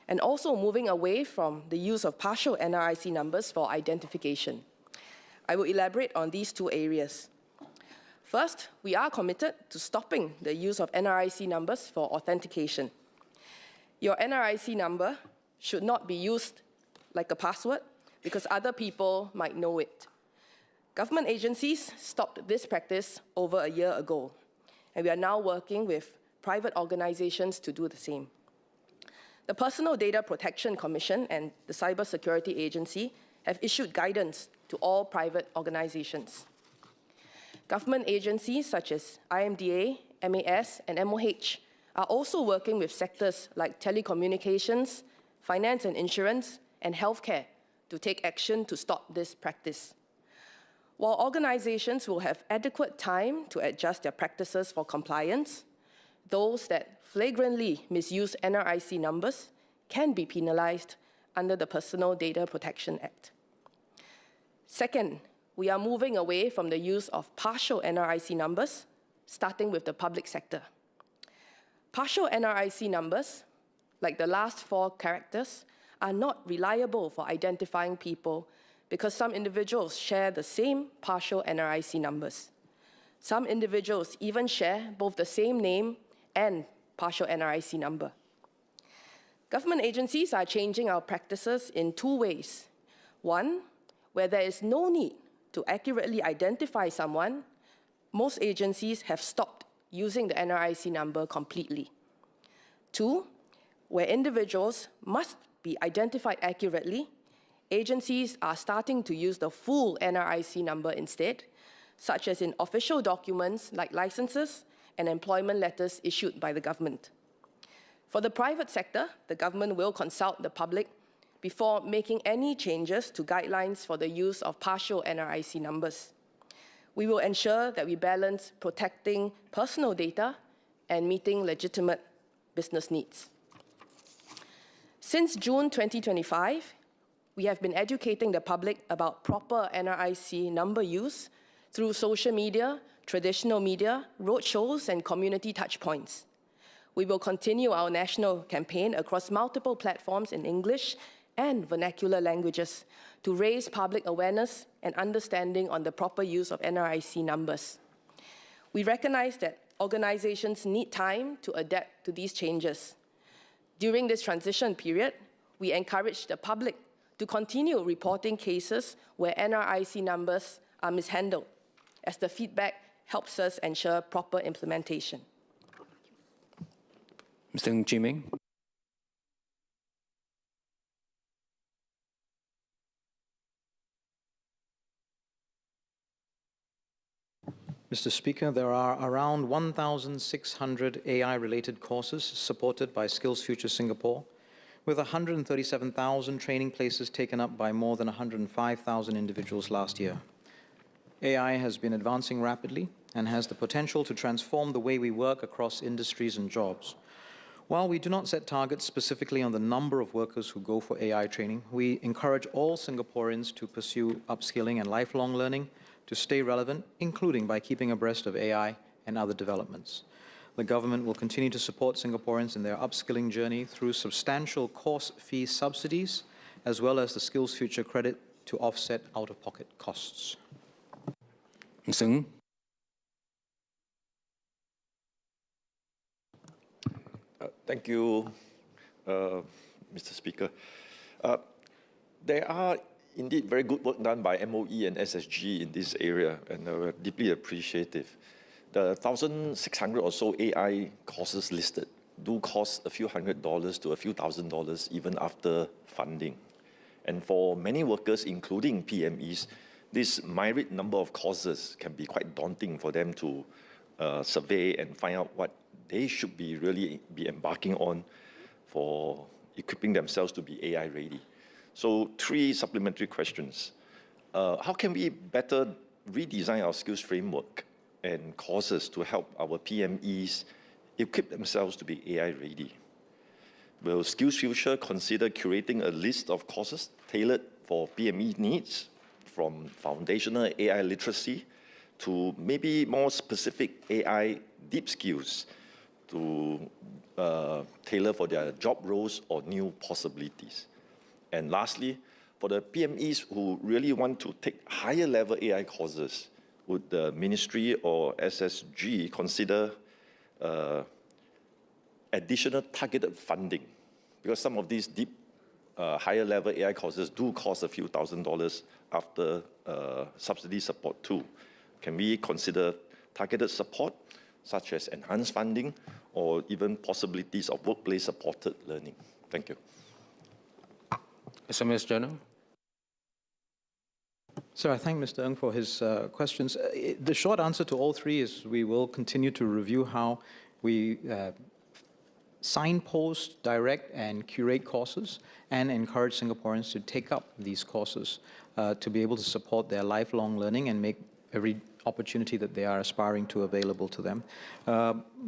and also moving away from the use of partial NRIC numbers for identification. I will elaborate on these two areas. First, we are committed to stopping the use of NRIC numbers for authentication. Your NRIC number should not be used like a password because other people might know it. Government agencies stopped this practice over a year ago, and we are now working with private organizations to do the same. The Personal Data Protection Commission and the Cybersecurity Agency have issued guidance to all private organizations. Government agencies such as IMDA, MAS, and MOH are also working with sectors like telecommunications, finance and insurance, and healthcare to take action to stop this practice. While organizations will have adequate time to adjust their practices for compliance, those that flagrantly misuse NRIC numbers can be penalized under the Personal Data Protection Act. Second, we are moving away from the use of partial NRIC numbers, starting with the public sector. Partial NRIC numbers, like the last 4 characters, are not reliable for identifying people because some individuals share the same partial NRIC numbers. Some individuals even share both the same name and partial NRIC number. Government agencies are changing our practices in 2 ways. One, where there is no need to accurately identify someone, most agencies have stopped using the NRIC number completely. 2, where individuals must be identified accurately, agencies are starting to use the full NRIC number instead, such as in official documents like licenses and employment letters issued by the government. For the private sector, the government will consult the public before making any changes to guidelines for the use of partial NRIC numbers. We will ensure that we balance protecting personal data and meeting legitimate business needs. Since June 2025, we have been educating the public about proper NRIC number use through social media, traditional media, roadshows, and community touchpoints. We will continue our national campaign across multiple platforms in English and vernacular languages to raise public awareness and understanding on the proper use of NRIC numbers. We recognize that organizations need time to adapt to these changes. During this transition period, we encourage the public to continue reporting cases where NRIC numbers are mishandled, as the feedback helps us ensure proper implementation. Mr. Ng Chee Meng. Mr. Speaker, there are around 1,600 AI-related courses supported by SkillsFuture Singapore, with 137,000 training places taken up by more than 105,000 individuals last year. AI has been advancing rapidly and has the potential to transform the way we work across industries and jobs. While we do not set targets specifically on the number of workers who go for AI training, we encourage all Singaporeans to pursue upskilling and lifelong learning to stay relevant, including by keeping abreast of AI and other developments. The government will continue to support Singaporeans in their upskilling journey through substantial course fee subsidies, as well as the SkillsFuture credit to offset out-of-pocket costs. Mr. Ng. Thank you, Mr. Speaker. There are indeed very good work done by MOE and SSG in this area, and we're deeply appreciative. The 1,600 or so AI courses listed do cost a few $100s to a few $1,000s even after funding. And for many workers, including PMEs, this myriad number of courses can be quite daunting for them to survey and find out what they should be really be embarking on for equipping themselves to be AI ready. So 3 supplementary questions. How can we better redesign our skills framework and courses to help our PMEs equip themselves to be AI ready? Will SkillsFuture consider curating a list of courses tailored for PME needs, from foundational AI literacy to maybe more specific AI deep skills to tailor for their job roles or new possibilities? And lastly, for the PMEs who really want to take higher level AI courses, would the ministry or SSG consider additional targeted funding? Because some of these deep, higher level AI courses do cost a few $1,000s after subsidy support too. Can we consider targeted support, such as enhanced funding, or even possibilities of workplace-supported learning? Thank you. SMS General. So I thank Mr. Ng for his questions. The short answer to all three is we will continue to review how we signpost, direct, and curate courses and encourage Singaporeans to take up these courses to be able to support their lifelong learning and make every opportunity that they are aspiring to available to them.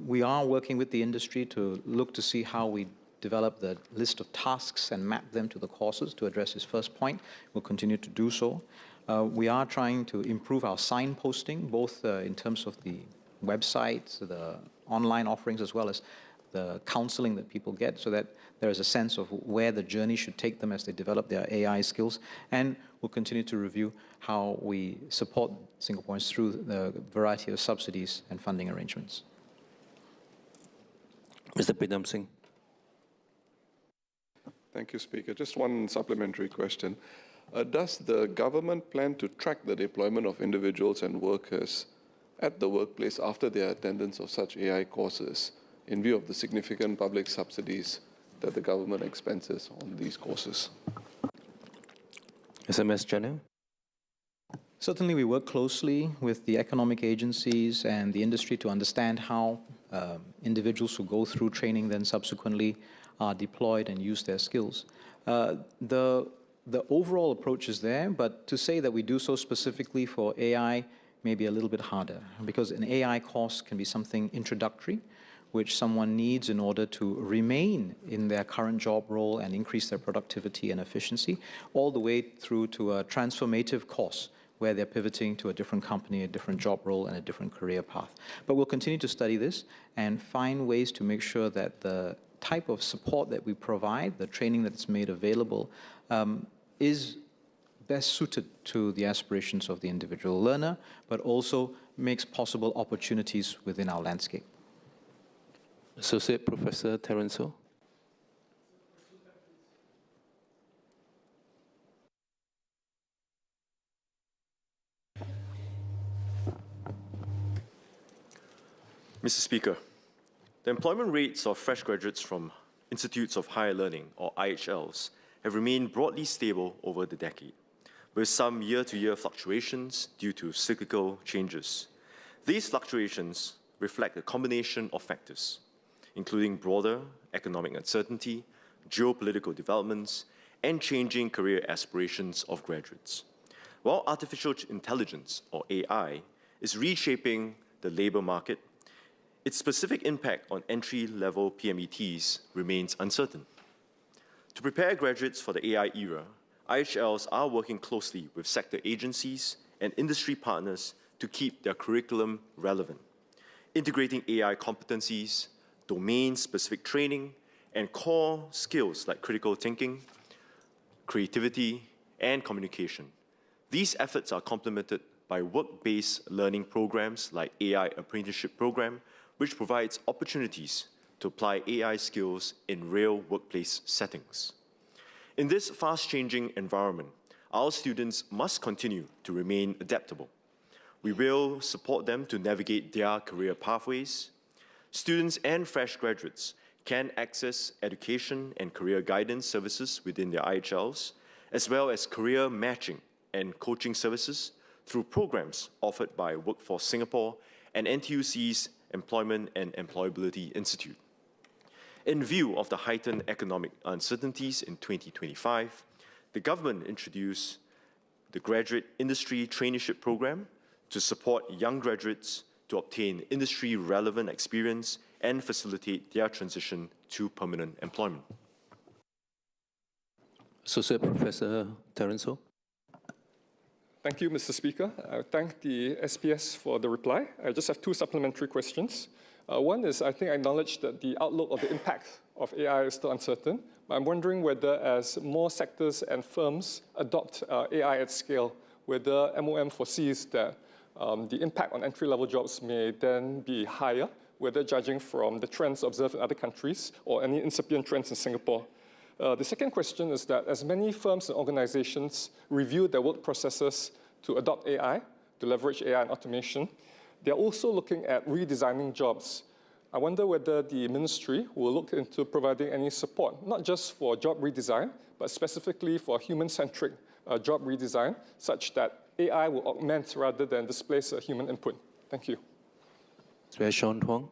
We are working with the industry to look to see how we develop the list of tasks and map them to the courses to address his first point. We'll continue to do so. We are trying to improve our signposting, both in terms of the websites, the online offerings, as well as the counseling that people get, so that there is a sense of where the journey should take them as they develop their AI skills. And we'll continue to review how we support Singaporeans through the variety of subsidies and funding arrangements. Mr. Pidam Singh. Thank you, Speaker. Just one supplementary question. Does the government plan to track the deployment of individuals and workers at the workplace after their attendance of such AI courses in view of the significant public subsidies that the government expenses on these courses? SMS Channel. Certainly, we work closely with the economic agencies and the industry to understand how individuals who go through training then subsequently are deployed and use their skills. The overall approach is there, but to say that we do so specifically for AI may be a little bit harder, because an AI course can be something introductory, which someone needs in order to remain in their current job role and increase their productivity and efficiency, all the way through to a transformative course where they're pivoting to a different company, a different job role, and a different career path. But we'll continue to study this and find ways to make sure that the type of support that we provide, the training that's made available, is best suited to the aspirations of the individual learner, but also makes possible opportunities within our landscape. Associate Professor Terence Ho. Mr. Speaker, the employment rates of fresh graduates from Institutes of Higher Learning, or IHLs, have remained broadly stable over the decade, with some year-to-year fluctuations due to cyclical changes. These fluctuations reflect a combination of factors, including broader economic uncertainty, geopolitical developments, and changing career aspirations of graduates. While artificial intelligence, or AI, is reshaping the labor market, its specific impact on entry-level PMETs remains uncertain. To prepare graduates for the AI era, IHLs are working closely with sector agencies and industry partners to keep their curriculum relevant, integrating AI competencies, domain-specific training, and core skills like critical thinking, creativity, and communication. These efforts are complemented by work-based learning programs like AI Apprenticeship Program, which provides opportunities to apply AI skills in real workplace settings. In this fast-changing environment, our students must continue to remain adaptable. We will support them to navigate their career pathways. Students and fresh graduates can access education and career guidance services within their IHLs, as well as career matching and coaching services through programs offered by Workforce Singapore and NTUC's Employment and Employability Institute. In view of the heightened economic uncertainties in 2025, the government introduced the Graduate Industry Traineeship Program to support young graduates to obtain industry-relevant experience and facilitate their transition to permanent employment. Associate Professor Terence Ho. Thank you, Mr. Speaker. I thank the SPS for the reply. I just have two supplementary questions. One is, I think I acknowledge that the outlook of the impact of AI is still uncertain, but I'm wondering whether as more sectors and firms adopt AI at scale, whether MOM foresees that the impact on entry-level jobs may then be higher, whether judging from the trends observed in other countries or any incipient trends in Singapore. The second question is that as many firms and organizations review their work processes to adopt AI, to leverage AI and automation, they're also looking at redesigning jobs. I wonder whether the ministry will look into providing any support, not just for job redesign, but specifically for human-centric job redesign, such that AI will augment rather than displace human input. Thank you. Sean Huang.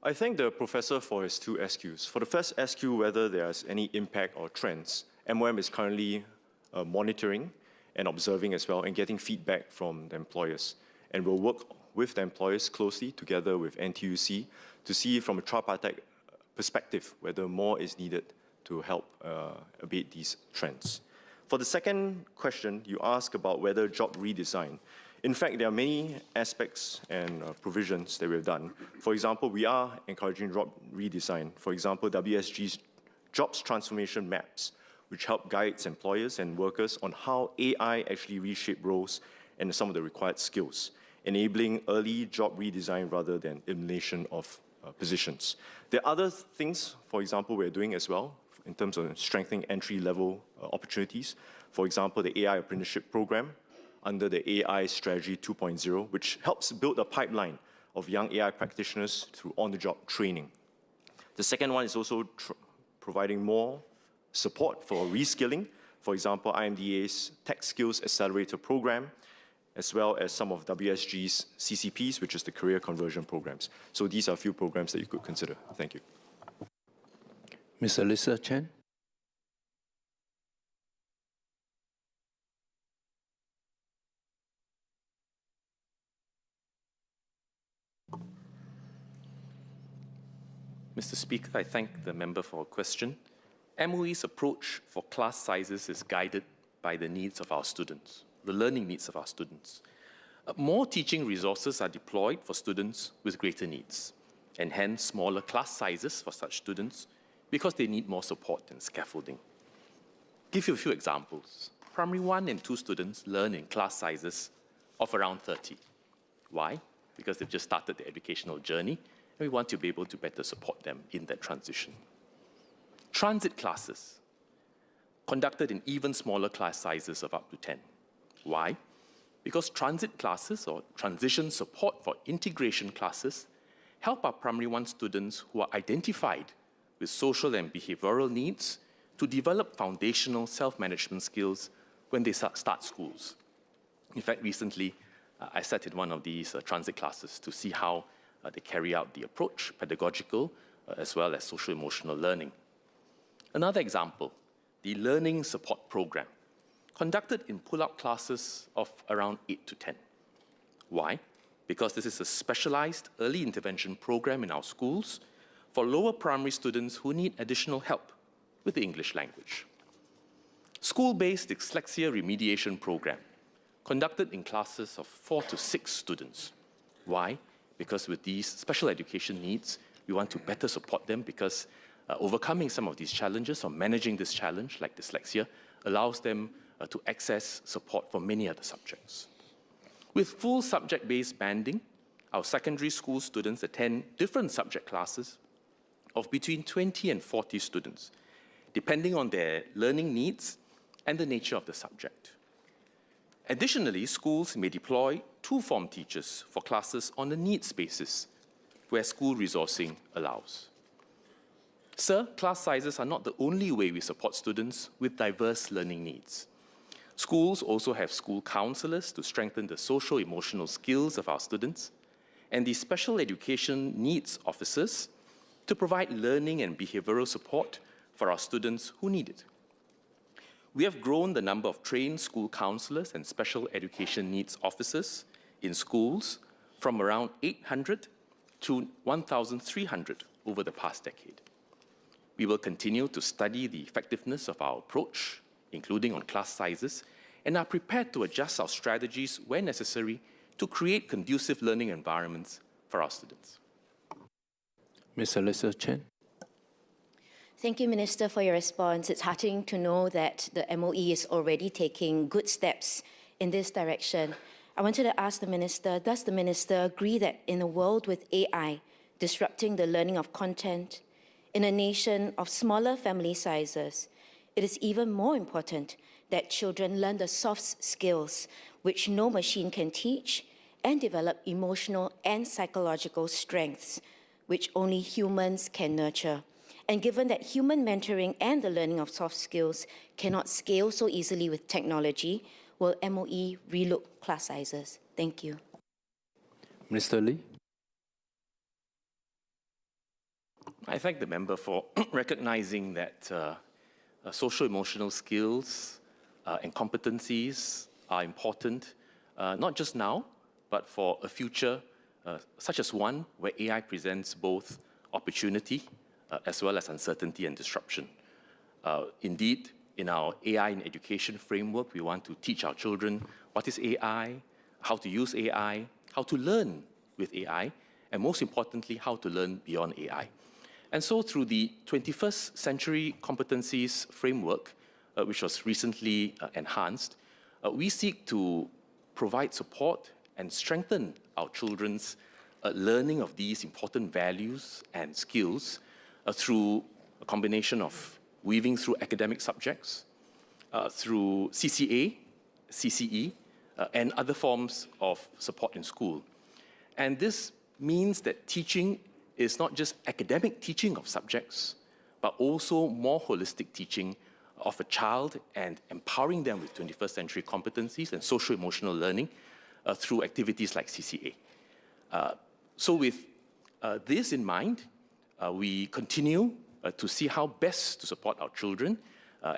I thank the professor for his two SQs. For the first SQ, whether there's any impact or trends, MOM is currently monitoring and observing as well and getting feedback from the employers. And we'll work with the employers closely together with NTUC to see from a tripartite perspective whether more is needed to help abate these trends. For the second question, you ask about whether job redesign. In fact, there are many aspects and provisions that we've done. For example, we are encouraging job redesign. For example, WSG's jobs transformation maps, which help guide employers and workers on how AI actually reshape roles and some of the required skills, enabling early job redesign rather than elimination of positions. There are other things, for example, we're doing as well in terms of strengthening entry-level opportunities. For example, the AI apprenticeship program under the AI Strategy 2.0, which helps build a pipeline of young AI practitioners through on-the-job training. The second one is also providing more support for reskilling, for example, IMDA's Tech Skills Accelerator program, as well as some of WSG's CCPs, which is the career conversion programs. So these are a few programs that you could consider. Thank you. Ms. Alyssa Chen. Mr. Speaker, I thank the member for a question. MOE's approach for class sizes is guided by the needs of our students, the learning needs of our students. More teaching resources are deployed for students with greater needs, and hence smaller class sizes for such students because they need more support and scaffolding. Give you a few examples. Primary 1 and 2 students learn in class sizes of around 30. Why? Because they've just started their educational journey, and we want to be able to better support them in that transition. Transit classes, conducted in even smaller class sizes of up to 10. Why? Because transit classes or transition support for integration classes help our primary 1 students who are identified with social and behavioral needs to develop foundational self-management skills when they start schools. In fact, recently, I sat in one of these transit classes to see how they carry out the approach, pedagogical, as well as social-emotional learning. Another example, the Learning Support Program, conducted in pull-out classes of around 8 to 10. Why? Because this is a specialized early intervention program in our schools for lower primary students who need additional help with the English language. School-based dyslexia remediation program, conducted in classes of 4 to 6 students. Why? Because with these special education needs, we want to better support them because overcoming some of these challenges or managing this challenge, like dyslexia, allows them to access support for many other subjects. With full subject-based banding, our secondary school students attend different subject classes of between 20 and 40 students, depending on their learning needs and the nature of the subject. Additionally, schools may deploy two-form teachers for classes on a needs basis, where school resourcing allows. Sir, class sizes are not the only way we support students with diverse learning needs. Schools also have school counselors to strengthen the social-emotional skills of our students, and the special education needs officers to provide learning and behavioral support for our students who need it. We have grown the number of trained school counselors and special education needs officers in schools from around 800 to 1,300 over the past decade. We will continue to study the effectiveness of our approach, including on class sizes, and are prepared to adjust our strategies where necessary to create conducive learning environments for our students. Ms. Alyssa Chen. Thank you, Minister, for your response. It's heartening to know that the MOE is already taking good steps in this direction. I wanted to ask the Minister, does the Minister agree that in a world with AI disrupting the learning of content, in a nation of smaller family sizes, it is even more important that children learn the soft skills which no machine can teach and develop emotional and psychological strengths which only humans can nurture? And given that human mentoring and the learning of soft skills cannot scale so easily with technology, will MOE relook class sizes? Thank you. Minister Lee. I thank the member for recognizing that social-emotional skills and competencies are important, not just now, but for a future such as one where AI presents both opportunity as well as uncertainty and disruption. Indeed, in our AI in education framework, we want to teach our children what is AI, how to use AI, how to learn with AI, and most importantly, how to learn beyond AI. And so through the 21st Century Competencies Framework, which was recently enhanced, we seek to provide support and strengthen our children's learning of these important values and skills through a combination of weaving through academic subjects, through CCA, CCE, and other forms of support in school. And this means that teaching is not just academic teaching of subjects, but also more holistic teaching of a child and empowering them with 21st century competencies and social-emotional learning through activities like CCA. So with this in mind, we continue to see how best to support our children,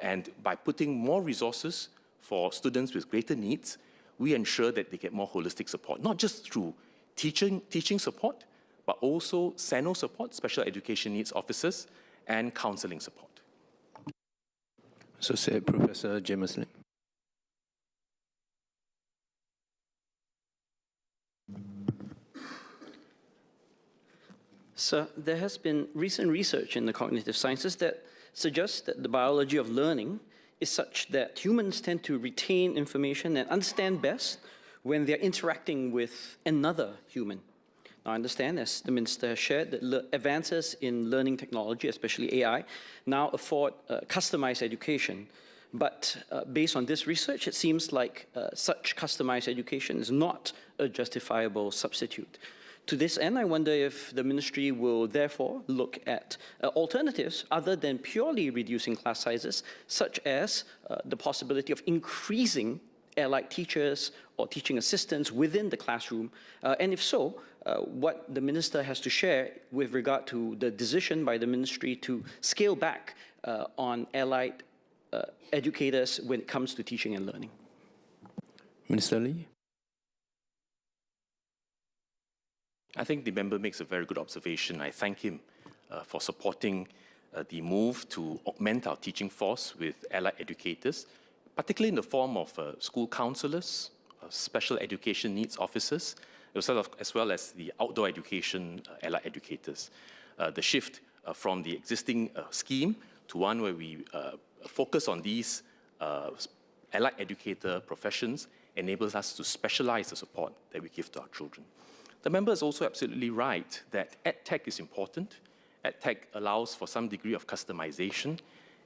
and by putting more resources for students with greater needs, we ensure that they get more holistic support, not just through teaching support, but also SENO support, special education needs officers, and counseling support. Associate Professor James Lim. Sir, there has been recent research in the cognitive sciences that suggests that the biology of learning is such that humans tend to retain information and understand best when they're interacting with another human. Now, I understand, as the Minister has shared, that advances in learning technology, especially AI, now afford customized education. But based on this research, it seems like such customized education is not a justifiable substitute. To this end, I wonder if the Ministry will therefore look at alternatives other than purely reducing class sizes, such as the possibility of increasing allied teachers or teaching assistants within the classroom, and if so, what the Minister has to share with regard to the decision by the Ministry to scale back on allied educators when it comes to teaching and learning. Minister Lee. I think the member makes a very good observation. I thank him for supporting the move to augment our teaching force with allied educators, particularly in the form of school counselors, special education needs officers, as well as the outdoor education allied educators. The shift from the existing scheme to one where we focus on these allied educator professions enables us to specialize the support that we give to our children. The member is also absolutely right that EdTech is important. EdTech allows for some degree of customization.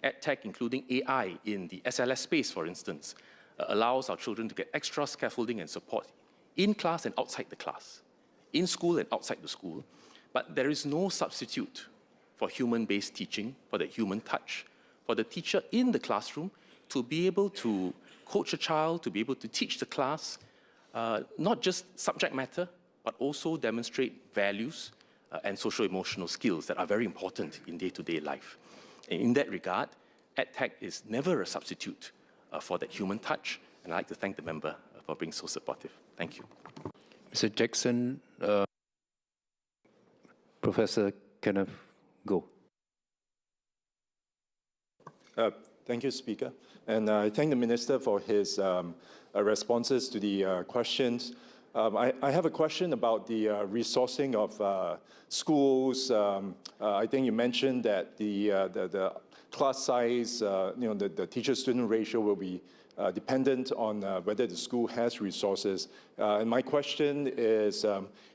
EdTech, including AI in the SLS space, for instance, allows our children to get extra scaffolding and support in class and outside the class, in school and outside the school. But there is no substitute for human-based teaching, for the human touch, for the teacher in the classroom to be able to coach a child, to be able to teach the class, not just subject matter, but also demonstrate values and social-emotional skills that are very important in day-to-day life. And in that regard, EdTech is never a substitute for that human touch, and I'd like to thank the member for being so supportive. Thank you. Mr. Jackson, Professor Kenneth Goh. Thank you, Speaker. And I thank the Minister for his responses to the questions. I have a question about the resourcing of schools. I think you mentioned that the class size, the teacher-student ratio will be dependent on whether the school has resources. And my question is,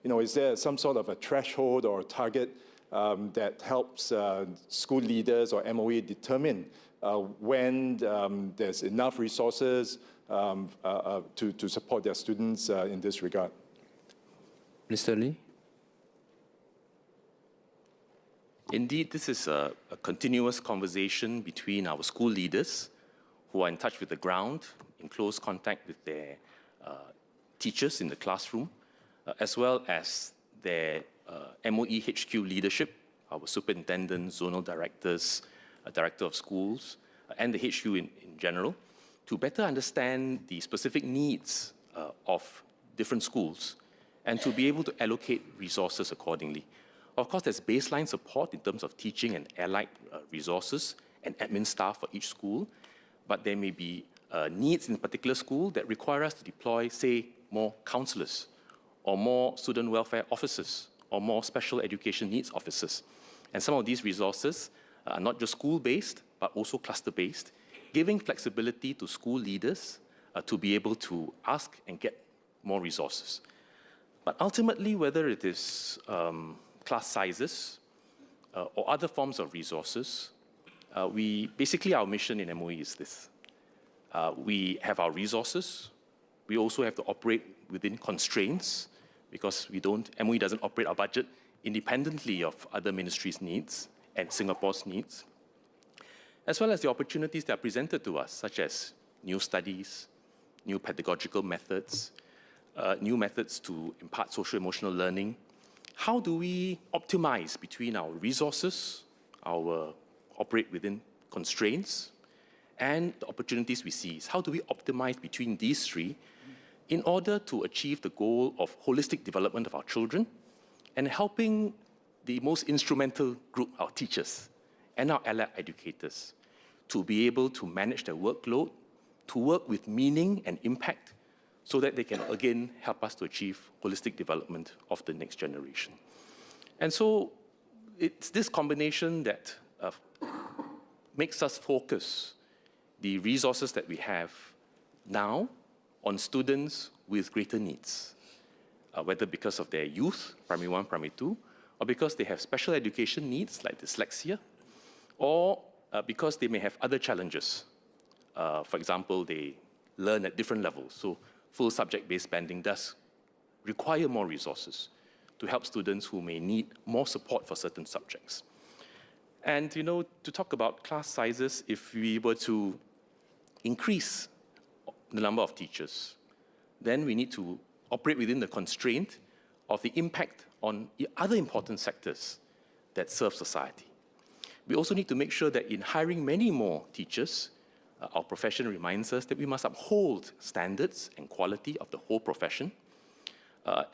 is there some sort of a threshold or target that helps school leaders or MOE determine when there's enough resources to support their students in this regard? Mr. Lee? Indeed, this is a continuous conversation between our school leaders who are in touch with the ground, in close contact with their teachers in the classroom, as well as their MOE HQ leadership, our superintendents, zonal directors, director of schools, and the HQ in general, to better understand the specific needs of different schools and to be able to allocate resources accordingly. Of course, there's baseline support in terms of teaching and allied resources and admin staff for each school, but there may be needs in a particular school that require us to deploy, say, more counselors, or more student welfare officers, or more special education needs officers. And some of these resources are not just school-based, but also cluster-based, giving flexibility to school leaders to be able to ask and get more resources. But ultimately, whether it is class sizes or other forms of resources, basically our mission in MOE is this. We have our resources. We also have to operate within constraints because MOE doesn't operate our budget independently of other ministries' needs and Singapore's needs, as well as the opportunities that are presented to us, such as new studies, new pedagogical methods, new methods to impart social-emotional learning. How do we optimize between our resources, our operate within constraints, and the opportunities we seize? How do we optimize between these three in order to achieve the goal of holistic development of our children and helping the most instrumental group, our teachers and our allied educators, to be able to manage their workload, to work with meaning and impact so that they can again help us to achieve holistic development of the next generation. And so it's this combination that makes us focus the resources that we have now on students with greater needs, whether because of their youth, primary 1, primary 2, or because they have special education needs like dyslexia, or because they may have other challenges. For example, they learn at different levels. So full subject-based banding does require more resources to help students who may need more support for certain subjects. And, to talk about class sizes, if we were to increase the number of teachers, then we need to operate within the constraint of the impact on other important sectors that serve society. We also need to make sure that in hiring many more teachers, our profession reminds us that we must uphold standards and quality of the whole profession.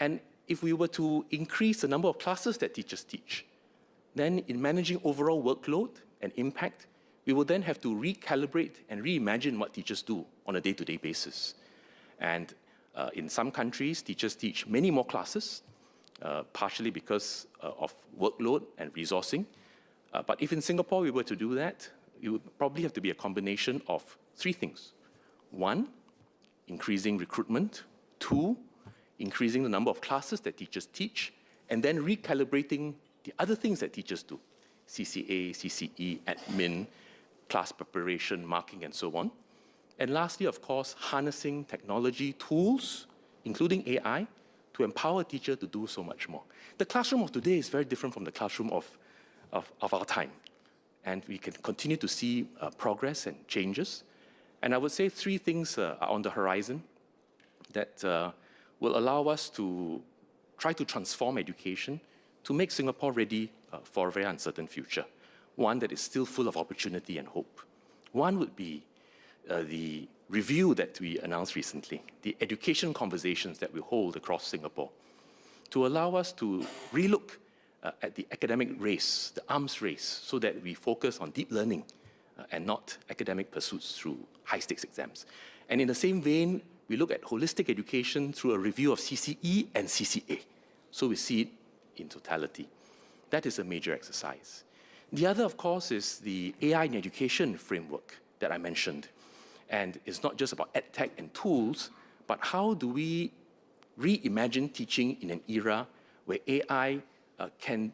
And if we were to increase the number of classes that teachers teach, then in managing overall workload and impact, we will then have to recalibrate and reimagine what teachers do on a day-to-day basis. And in some countries, teachers teach many more classes, partially because of workload and resourcing. But if in Singapore we were to do that, it would probably have to be a combination of three things. One, increasing recruitment. Two, increasing the number of classes that teachers teach, and then recalibrating the other things that teachers do, CCA, CCE, admin, class preparation, marking, and so on. And lastly, of course, harnessing technology tools, including AI, to empower a teacher to do so much more. The classroom of today is very different from the classroom of our time. And we can continue to see progress and changes. And I would say three things are on the horizon that will allow us to try to transform education to make Singapore ready for a very uncertain future, one that is still full of opportunity and hope. One would be the review that we announced recently, the education conversations that we hold across Singapore, to allow us to relook at the academic race, the arms race, so that we focus on deep learning and not academic pursuits through high-stakes exams. And in the same vein, we look at holistic education through a review of CCE and CCA. So we see it in totality. That is a major exercise. The other, of course, is the AI in education framework that I mentioned. And it's not just about edtech and tools, but how do we reimagine teaching in an era where AI can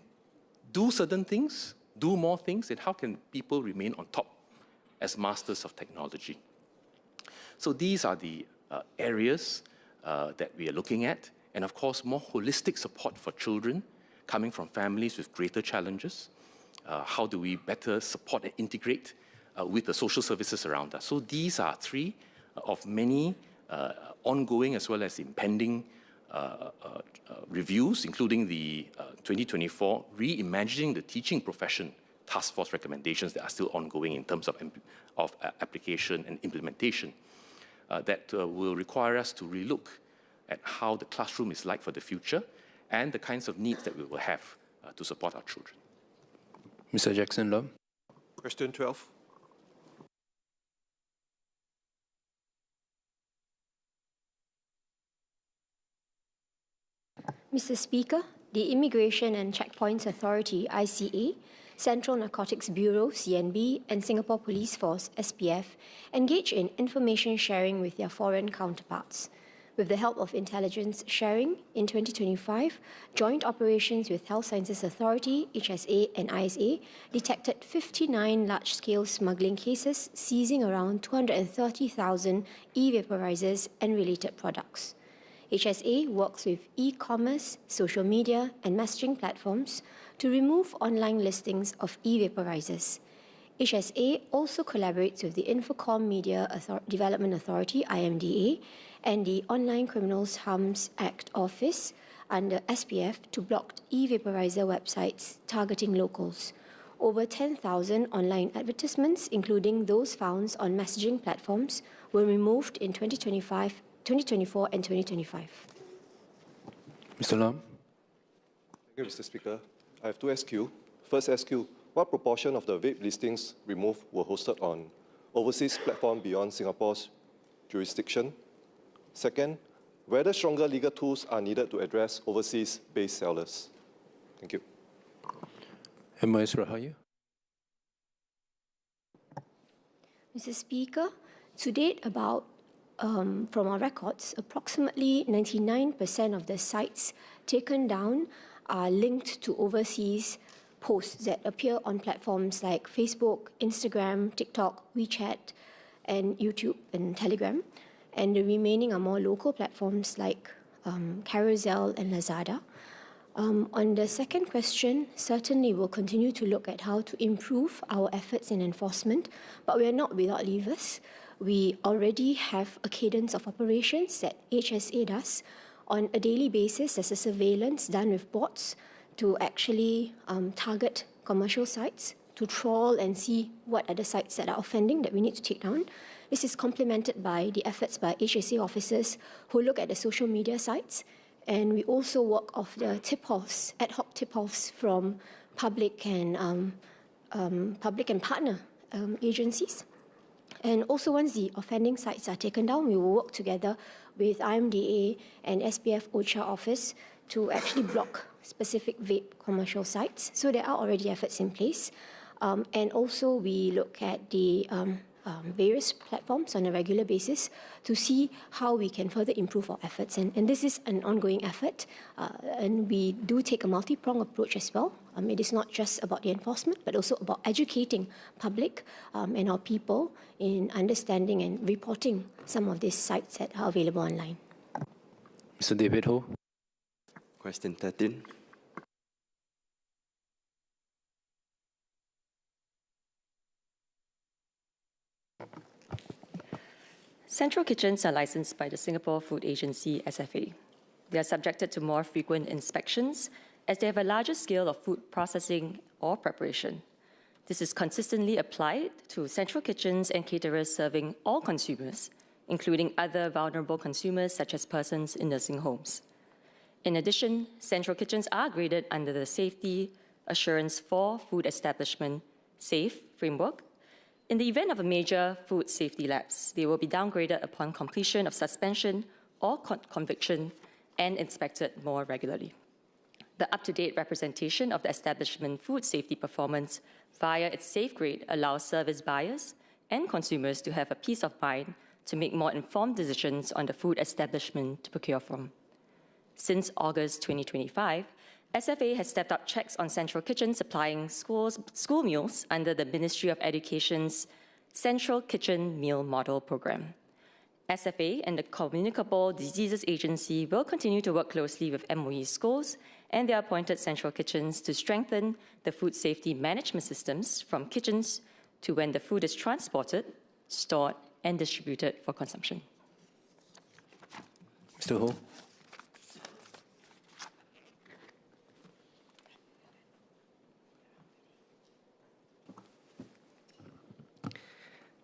do certain things, do more things, and how can people remain on top as masters of technology? So these are the areas that we are looking at. And of course, more holistic support for children coming from families with greater challenges. How do we better support and integrate with the social services around us? So these are three of many ongoing as well as impending reviews, including the 2024 Reimagining the Teaching Profession Task Force recommendations that are still ongoing in terms of application and implementation that will require us to relook at how the classroom is like for the future and the kinds of needs that we will have to support our children. Mr. Jackson Lam. Question 12. Mr. Speaker, the Immigration and Checkpoints Authority, ICA, Central Narcotics Bureau, CNB, and Singapore Police Force, SPF, engage in information sharing with their foreign counterparts. With the help of intelligence sharing, in 2025, joint operations with Health Sciences Authority, HSA, and ISA detected 59 large-scale smuggling cases, seizing around 230,000 e-vaporizers and related products. HSA works with e-commerce, social media, and messaging platforms to remove online listings of e-vaporizers. HSA also collaborates with the Infocom Media Development Authority, IMDA, and the Online Criminals Harms Act Office under SPF to block e-vaporizer websites targeting locals. Over 10,000 online advertisements, including those found on messaging platforms, were removed in 2024 and 2025. Mr. Lam. Thank you, Mr. Speaker. I have two SQ. First SQ, what proportion of the vape listings removed were hosted on overseas platform beyond Singapore's jurisdiction? Second, whether stronger legal tools are needed to address overseas-based sellers. Thank you. M.S. Rahayu. Mr. Speaker, to date, from our records, approximately 99% of the sites taken down are linked to overseas posts that appear on platforms like Facebook, Instagram, TikTok, WeChat, and YouTube and Telegram. And the remaining are more local platforms like Carousel and Lazada. On the second question, certainly we'll continue to look at how to improve our efforts in enforcement, but we are not without levers. We already have a cadence of operations that HSA does. On a daily basis, there's a surveillance done with bots to actually target commercial sites, to trawl and see what are the sites that are offending that we need to take down. This is complemented by the efforts by HSA officers who look at the social media sites. And we also work off the tip-offs, ad hoc tip-offs from public and partner agencies. And also, once the offending sites are taken down, we will work together with IMDA and SPF OCHA office to actually block specific vape commercial sites. So there are already efforts in place. And also, we look at the various platforms on a regular basis to see how we can further improve our efforts. And this is an ongoing effort, and we do take a multi-pronged approach as well. It is not just about the enforcement, but also about educating public and our people in understanding and reporting some of these sites that are available online. Mr. David Ho. Question 13. Central kitchens are licensed by the Singapore Food Agency, SFA. They are subjected to more frequent inspections as they have a larger scale of food processing or preparation. This is consistently applied to central kitchens and caterers serving all consumers, including other vulnerable consumers such as persons in nursing homes. In addition, central kitchens are graded under the Safety Assurance for Food Establishment, SAFE framework, In the event of a major food safety lapse, they will be downgraded upon completion of suspension or conviction and inspected more regularly. The up-to-date representation of the establishment food safety performance via its safe grade allows service buyers and consumers to have a peace of mind to make more informed decisions on the food establishment to procure from. Since August 2025, SFA has stepped up checks on central kitchens supplying school meals under the Ministry of Education's Central Kitchen Meal Model Program. SFA and the Communicable Diseases Agency will continue to work closely with MOE schools and their appointed central kitchens to strengthen the food safety management systems from kitchens to when the food is transported, stored, and distributed for consumption. Mr. Ho.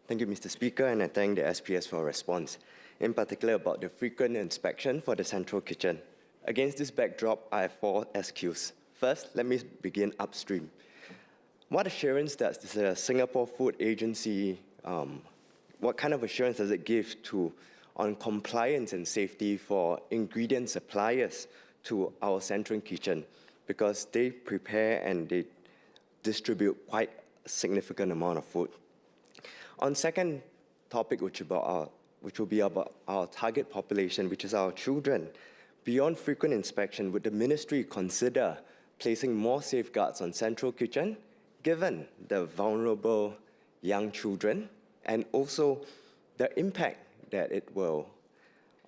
Thank you, Mr. Speaker, and I thank the SPS for a response, in particular about the frequent inspection for the central kitchen. Against this backdrop, I have 4 SQs. First, let me begin upstream. What assurance does the Singapore Food Agency, what kind of assurance does it give on compliance and safety for ingredient suppliers to our central kitchen? Because they prepare and they distribute quite a significant amount of food. On second topic, which will be about our target population, which is our children, beyond frequent inspection, would the ministry consider placing more safeguards on central kitchen, given the vulnerable young children, and also the impact that it will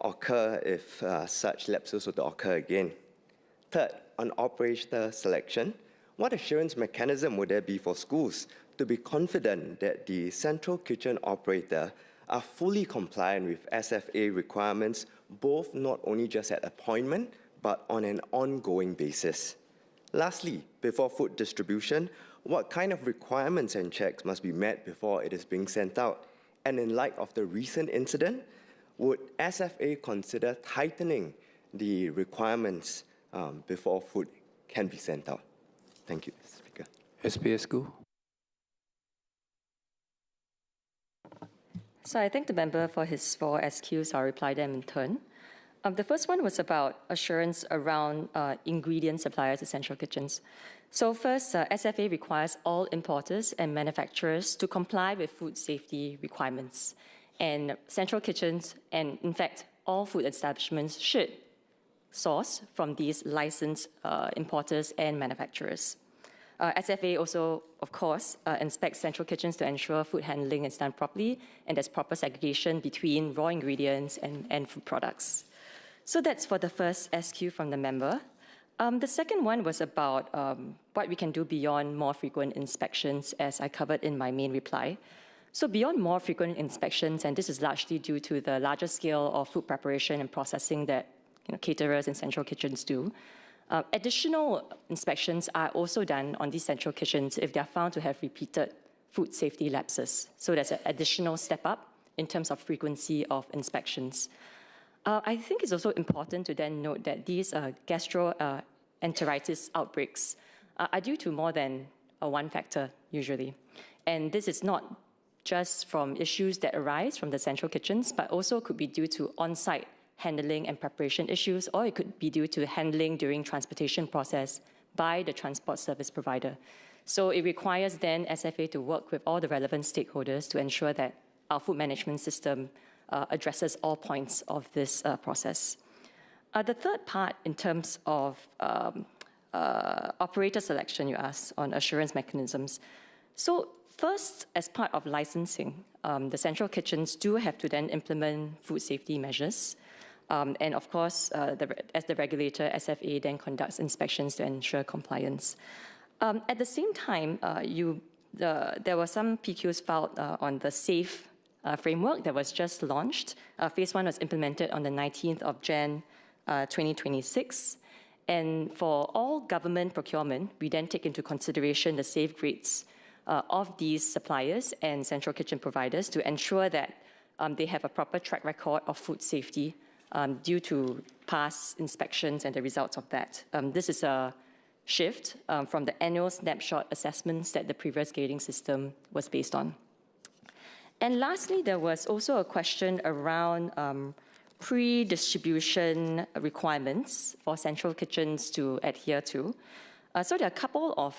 occur if such lapses were to occur again? Third, on operator selection, what assurance mechanism would there be for schools to be confident that the central kitchen operator are fully compliant with SFA requirements, both not only just at appointment, but on an ongoing basis? Lastly, before food distribution, what kind of requirements and checks must be met before it is being sent out? And in light of the recent incident, would SFA consider tightening the requirements before food can be sent out? Thank you, Mr. Speaker. SPS School. So I thank the member for his 4 SQs. I'll reply them in turn. The first one was about assurance around ingredient suppliers to central kitchens. So first, SFA requires all importers and manufacturers to comply with food safety requirements. And central kitchens, and in fact, all food establishments should source from these licensed importers and manufacturers. SFA also, of course, inspects central kitchens to ensure food handling is done properly and there's proper segregation between raw ingredients and food products. So that's for the first SQ from the member. The second one was about what we can do beyond more frequent inspections, as I covered in my main reply. So beyond more frequent inspections, and this is largely due to the larger scale of food preparation and processing that caterers and central kitchens do, additional inspections are also done on these central kitchens if they are found to have repeated food safety lapses. So there's an additional step up in terms of frequency of inspections. I think it's also important to then note that these gastroenteritis outbreaks are due to more than one factor, usually. And this is not just from issues that arise from the central kitchens, but also could be due to on-site handling and preparation issues, or it could be due to handling during transportation process by the transport service provider. So it requires then SFA to work with all the relevant stakeholders to ensure that our food management system addresses all points of this process. The third part, in terms of operator selection, you asked on assurance mechanisms. So first, as part of licensing, the central kitchens do have to then implement food safety measures. And of course, as the regulator, SFA then conducts inspections to ensure compliance. At the same time, there were some PQs filed on the SAFE framework that was just launched. Phase 1 was implemented on the 19th of Jan 2026. And for all government procurement, we then take into consideration the safe grades of these suppliers and central kitchen providers to ensure that they have a proper track record of food safety due to past inspections and the results of that. This is a shift from the annual snapshot assessments that the previous grading system was based on. And lastly, there was also a question around pre-distribution requirements for central kitchens to adhere to. So there are a couple of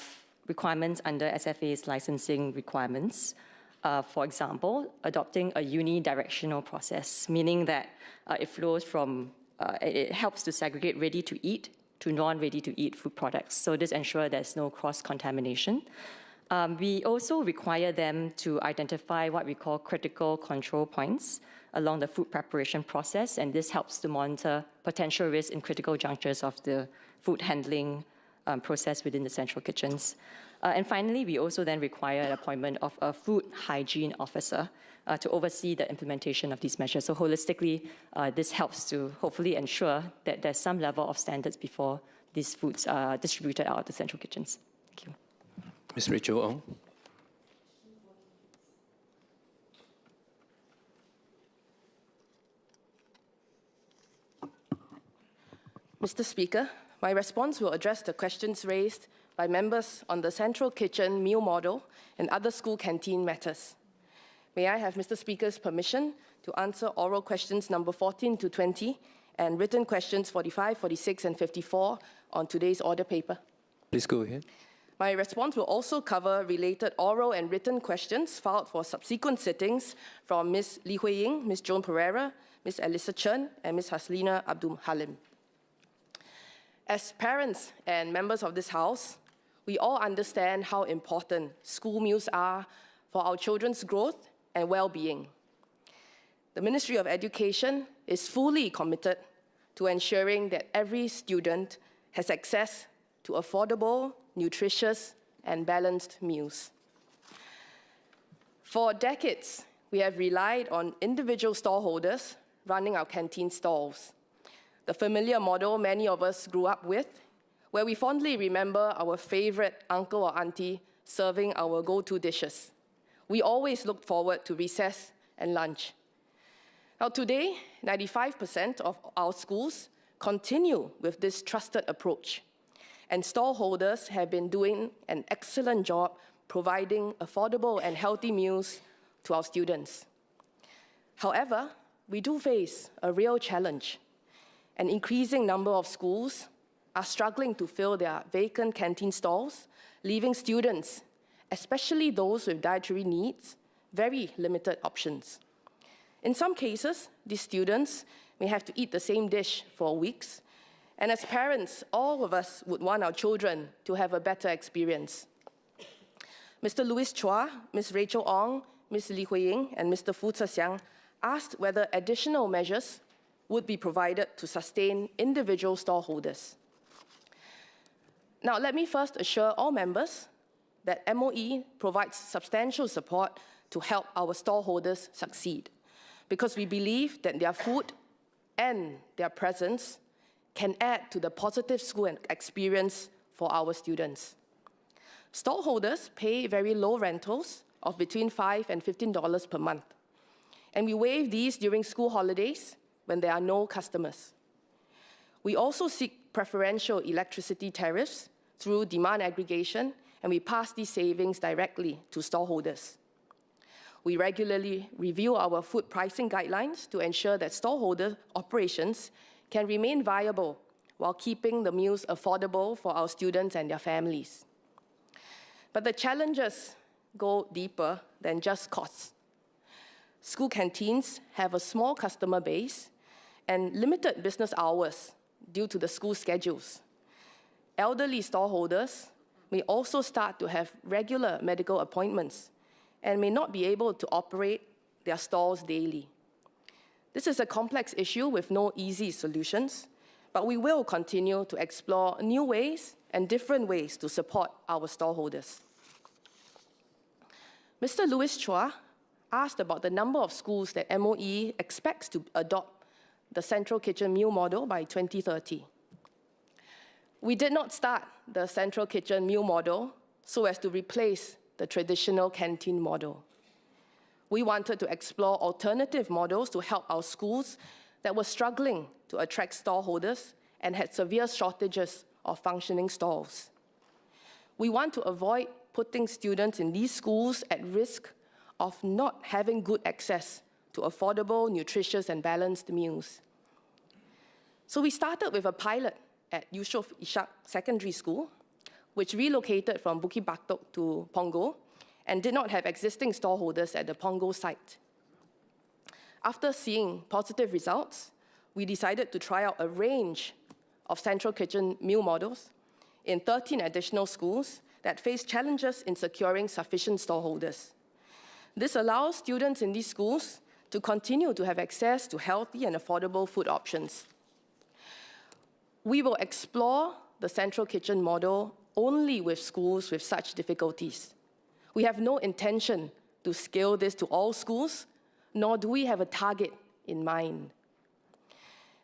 requirements under SFA's licensing requirements. For example, adopting a unidirectional process, meaning that it flows from, it helps to segregate ready-to-eat to non-ready-to-eat food products. So this ensures there's no cross-contamination. We also require them to identify what we call critical control points along the food preparation process, and this helps to monitor potential risks in critical junctures of the food handling process within the central kitchens. And finally, we also then require an appointment of a food hygiene officer to oversee the implementation of these measures. So holistically, this helps to hopefully ensure that there's some level of standards before these foods are distributed out of the central kitchens. Thank you. Ms. Rachel Ong. Mr. Speaker, my response will address the questions raised by members on the central kitchen meal model and other school canteen matters. May I have Mr. Speaker's permission to answer oral questions number 14 to 20 and written questions 45, 46, and 54 on today's order paper? Please go ahead. My response will also cover related oral and written questions filed for subsequent sittings from Ms. Lee Hui-ying, Ms. Joan Pereira, Ms. Elissa Chen, and Ms. Haslina Abdul Halim. As parents and members of this House, we all understand how important school meals are for our children's growth and well-being. The Ministry of Education is fully committed to ensuring that every student has access to affordable, nutritious, and balanced meals. For decades, we have relied on individual stallholders running our canteen stalls, the familiar model many of us grew up with, where we fondly remember our favorite uncle or auntie serving our go-to dishes. We always looked forward to recess and lunch. Now today, 95% of our schools continue with this trusted approach, and stallholders have been doing an excellent job providing affordable and healthy meals to our students. However, we do face a real challenge. An increasing number of schools are struggling to fill their vacant canteen stalls, leaving students, especially those with dietary needs, very limited options. In some cases, these students may have to eat the same dish for weeks, and as parents, all of us would want our children to have a better experience. Mr. Louis Chua, Ms. Rachel Ong, Ms. Lee Hui-ying, and Mr. Fu Zhexiang asked whether additional measures would be provided to sustain individual stallholders. Now, let me first assure all members that MOE provides substantial support to help our stallholders succeed, because we believe that their food and their presence can add to the positive school experience for our students. Stallholders pay very low rentals of between $5 and $15 per month, and we waive these during school holidays when there are no customers. We also seek preferential electricity tariffs through demand aggregation, and we pass these savings directly to stallholders. We regularly review our food pricing guidelines to ensure that stallholder operations can remain viable while keeping the meals affordable for our students and their families. But the challenges go deeper than just costs. School canteens have a small customer base and limited business hours due to the school schedules. Elderly stallholders may also start to have regular medical appointments and may not be able to operate their stalls daily. This is a complex issue with no easy solutions, but we will continue to explore new ways and different ways to support our stallholders. Mr. Louis Chua asked about the number of schools that MOE expects to adopt the central kitchen meal model by 2030. We did not start the central kitchen meal model so as to replace the traditional canteen model. We wanted to explore alternative models to help our schools that were struggling to attract stallholders and had severe shortages of functioning stalls. We want to avoid putting students in these schools at risk of not having good access to affordable, nutritious, and balanced meals. So we started with a pilot at Yusof Ishak Secondary School, which relocated from Bukit Batok to Punggol and did not have existing stallholders at the Punggol site. After seeing positive results, we decided to try out a range of central kitchen meal models in 13 additional schools that face challenges in securing sufficient stallholders. This allows students in these schools to continue to have access to healthy and affordable food options. We will explore the central kitchen model only with schools with such difficulties. We have no intention to scale this to all schools, nor do we have a target in mind.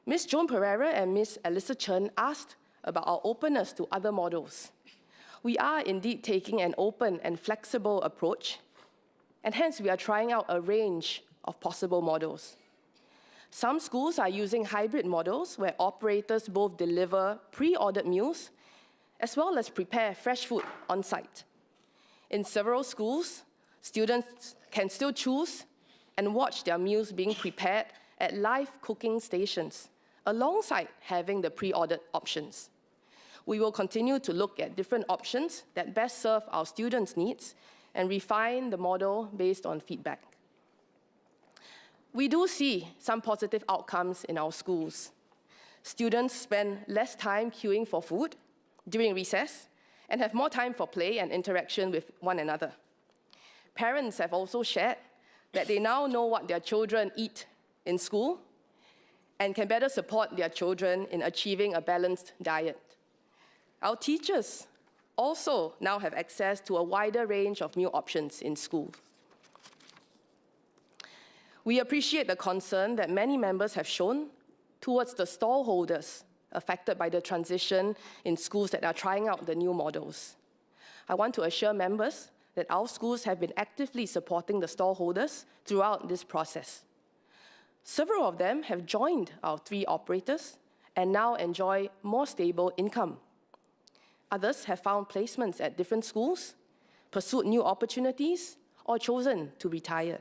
Ms. Joan Pereira and Ms. Alyssa Chen asked about our openness to other models. We are indeed taking an open and flexible approach, and hence we are trying out a range of possible models. Some schools are using hybrid models where operators both deliver pre-ordered meals as well as prepare fresh food on site. In several schools, students can still choose and watch their meals being prepared at live cooking stations, alongside having the pre-ordered options. We will continue to look at different options that best serve our students' needs and refine the model based on feedback. We do see some positive outcomes in our schools. Students spend less time queuing for food during recess and have more time for play and interaction with one another. Parents have also shared that they now know what their children eat in school and can better support their children in achieving a balanced diet. Our teachers also now have access to a wider range of meal options in school. We appreciate the concern that many members have shown towards the stallholders affected by the transition in schools that are trying out the new models. I want to assure members that our schools have been actively supporting the stallholders throughout this process. Several of them have joined our 3 operators and now enjoy more stable income. Others have found placements at different schools, pursued new opportunities, or chosen to retire.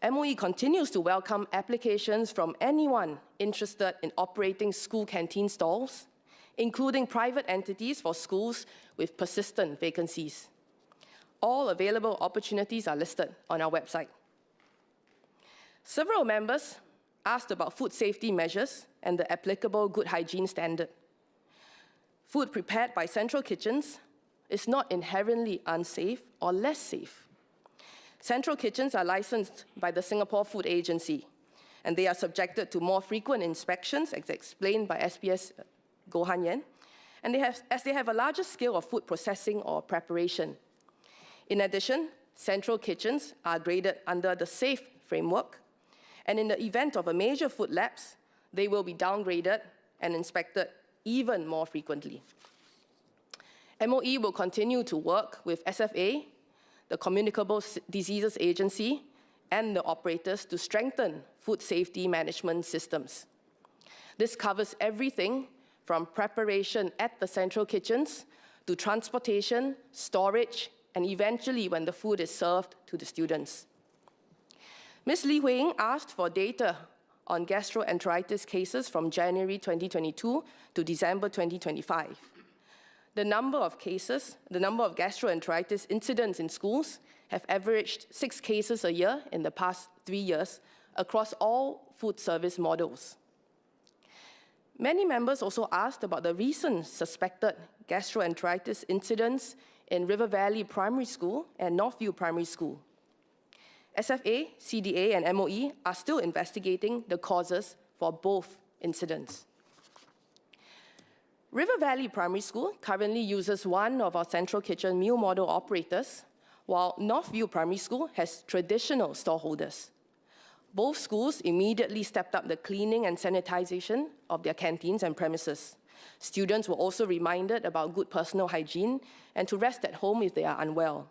MOE continues to welcome applications from anyone interested in operating school canteen stalls, including private entities for schools with persistent vacancies. All available opportunities are listed on our website. Several members asked about food safety measures and the applicable good hygiene standard. Food prepared by central kitchens is not inherently unsafe or less safe. Central kitchens are licensed by the Singapore Food Agency, and they are subjected to more frequent inspections, as explained by SPS Goh Han Yen, and as they have a larger scale of food processing or preparation. In addition, central kitchens are graded under the SAFE framework, and in the event of a major food lapse, they will be downgraded and inspected even more frequently. MOE will continue to work with SFA, the Communicable Diseases Agency, and the operators to strengthen food safety management systems. This covers everything from preparation at the central kitchens to transportation, storage, and eventually when the food is served to the students. Ms. Lee Hui-ying asked for data on gastroenteritis cases from January 2022 to December 2025. The number of gastroenteritis incidents in schools have averaged 6 cases a year in the past 3 years across all food service models. Many members also asked about the recent suspected gastroenteritis incidents in River Valley Primary School and Northview Primary School. SFA, CDA, and MOE are still investigating the causes for both incidents. River Valley Primary School currently uses one of our central kitchen meal model operators, while Northview Primary School has traditional stallholders. Both schools immediately stepped up the cleaning and sanitization of their canteens and premises. Students were also reminded about good personal hygiene and to rest at home if they are unwell.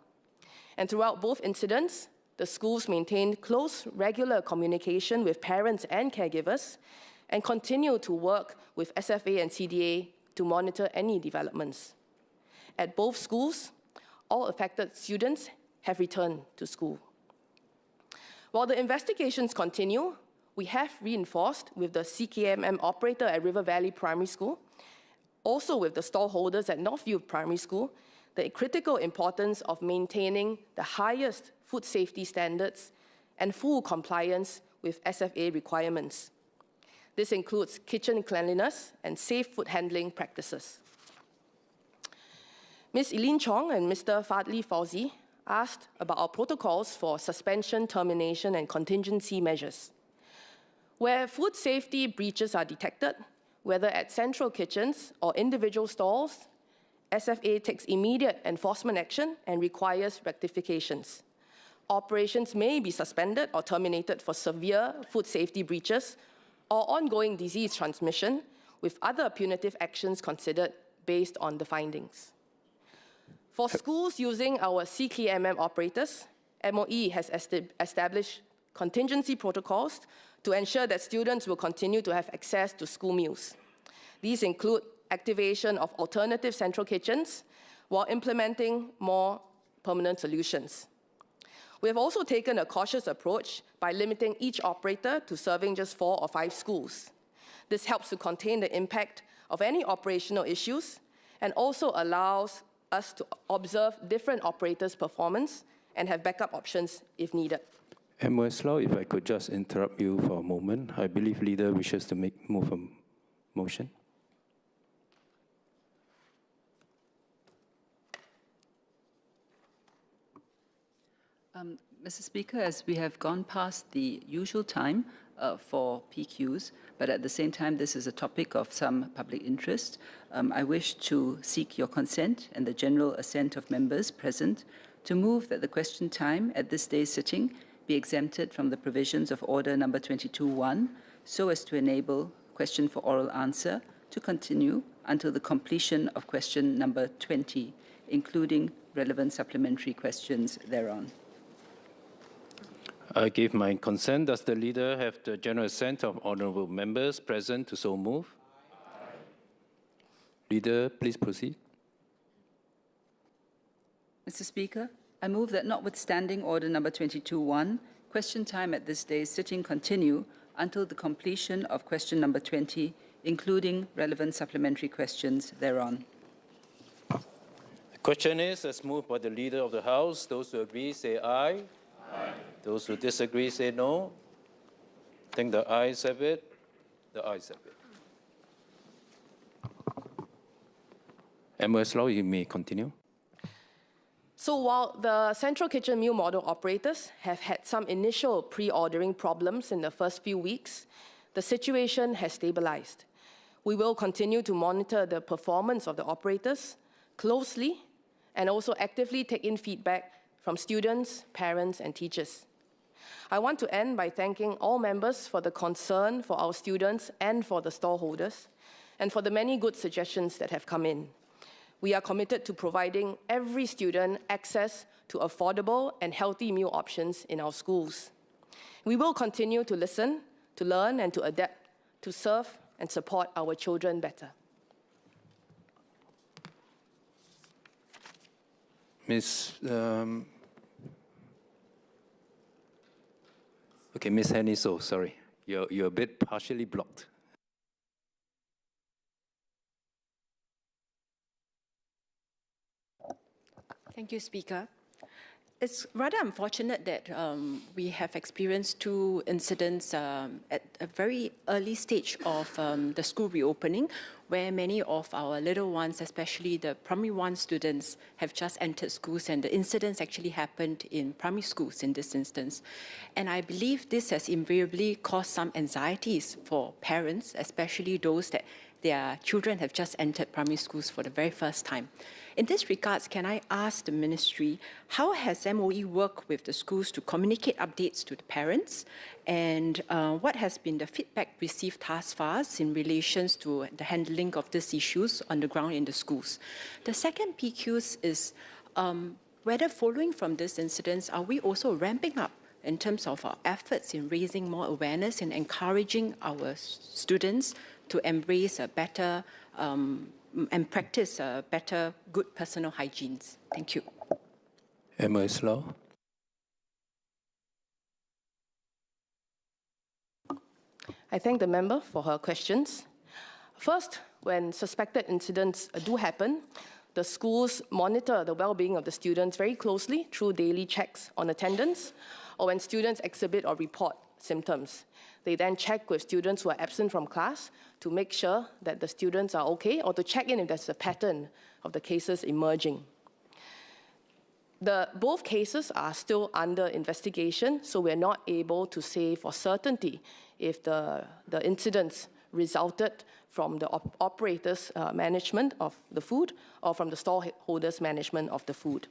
And throughout both incidents, the schools maintained close, regular communication with parents and caregivers and continue to work with SFA and CDA to monitor any developments. At both schools, all affected students have returned to school. While the investigations continue, we have reinforced with the CKMM operator at River Valley Primary School, also with the stallholders at Northview Primary School, the critical importance of maintaining the highest food safety standards and full compliance with SFA requirements. This includes kitchen cleanliness and safe food handling practices. Ms. Eileen Chong and Mr. Fadli Fauzi asked about our protocols for suspension, termination, and contingency measures. Where food safety breaches are detected, whether at central kitchens or individual stalls, SFA takes immediate enforcement action and requires rectifications. Operations may be suspended or terminated for severe food safety breaches or ongoing disease transmission, with other punitive actions considered based on the findings. For schools using our CKMM operators, MOE has established contingency protocols to ensure that students will continue to have access to school meals. These include activation of alternative central kitchens while implementing more permanent solutions. We have also taken a cautious approach by limiting each operator to serving just 4 or 5 schools. This helps to contain the impact of any operational issues and also allows us to observe different operators' performance and have backup options if needed. MOS Law, if I could just interrupt you for a moment. I believe leader wishes to move a motion. Mr. Speaker, as we have gone past the usual time for PQs, but at the same time this is a topic of some public interest, I wish to seek your consent and the general assent of members present to move that the question time at this day's sitting be exempted from the provisions of Order Number 22.1 so as to enable question for oral answer to continue until the completion of question number 20, including relevant supplementary questions thereon. I give my consent. Does the leader have the general assent of honourable members present to so move? Aye. Leader, please proceed. Mr. Speaker, I move that notwithstanding Order Number 22.1, question time at this day's sitting continue until the completion of question number 20, including relevant supplementary questions thereon. The question is, as moved by the Leader of the House. Those who agree say aye. Aye. Those who disagree say no. I think the ayes have it. The ayes have it. MOS Law, you may continue. So while the central kitchen meal model operators have had some initial pre-ordering problems in the first few weeks, the situation has stabilized. We will continue to monitor the performance of the operators closely and also actively take in feedback from students, parents, and teachers. I want to end by thanking all members for the concern for our students and for the stallholders, and for the many good suggestions that have come in. We are committed to providing every student access to affordable and healthy meal options in our schools. We will continue to listen, to learn, and to adapt to serve and support our children better. Ms. Okay, Ms. Heniso, sorry. You're a bit partially blocked. Thank you, Speaker. It's rather unfortunate that we have experienced 2 incidents at a very early stage of the school reopening, where many of our little ones, especially the primary 1 students, have just entered schools, and the incidents actually happened in primary schools in this instance. And I believe this has invariably caused some anxieties for parents, especially those that their children have just entered primary schools for the very first time. In this regards, can I ask the Ministry, how has MOE worked with the schools to communicate updates to the parents? And what has been the feedback received thus far in relation to the handling of these issues on the ground in the schools? The second PQ is whether following from this incident, are we also ramping up in terms of our efforts in raising more awareness and encouraging our students to embrace a better and practice better, good personal hygiene? Thank you. MOS Law. I thank the member for her questions. First, when suspected incidents do happen, the schools monitor the well-being of the students very closely through daily checks on attendance, or when students exhibit or report symptoms. They then check with students who are absent from class to make sure that the students are okay, or to check in if there's a pattern of the cases emerging. Both cases are still under investigation, so we're not able to say for certainty if the incidents resulted from the operator's management of the food or from the stallholders' management of the food.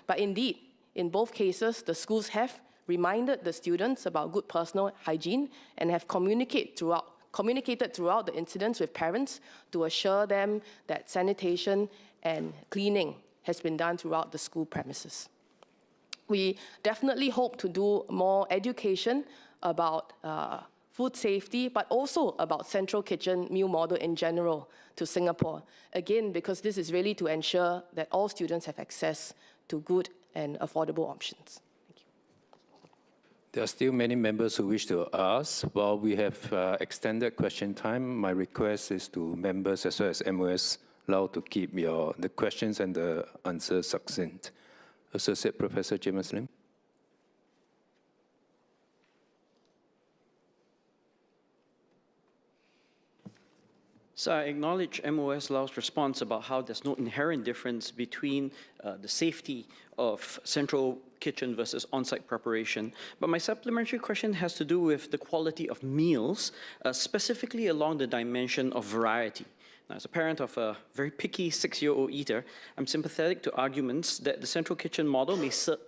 But indeed, in both cases, the schools have reminded the students about good personal hygiene and have communicated throughout the incidents with parents to assure them that sanitation and cleaning has been done throughout the school premises. We definitely hope to do more education about food safety, but also about central kitchen meal model in general to Singapore. Again, because this is really to ensure that all students have access to good and affordable options. Thank you. There are still many members who wish to ask. While we have extended question time, my request is to members as well as MOS Lau to keep the questions and the answers succinct. Associate Professor James Lim. So I acknowledge MOS Lau's response about how there's no inherent difference between the safety of central kitchen versus on-site preparation. But my supplementary question has to do with the quality of meals, specifically along the dimension of variety. Now, as a parent of a very picky 6-year-old eater, I'm sympathetic to arguments that the central kitchen model may serve.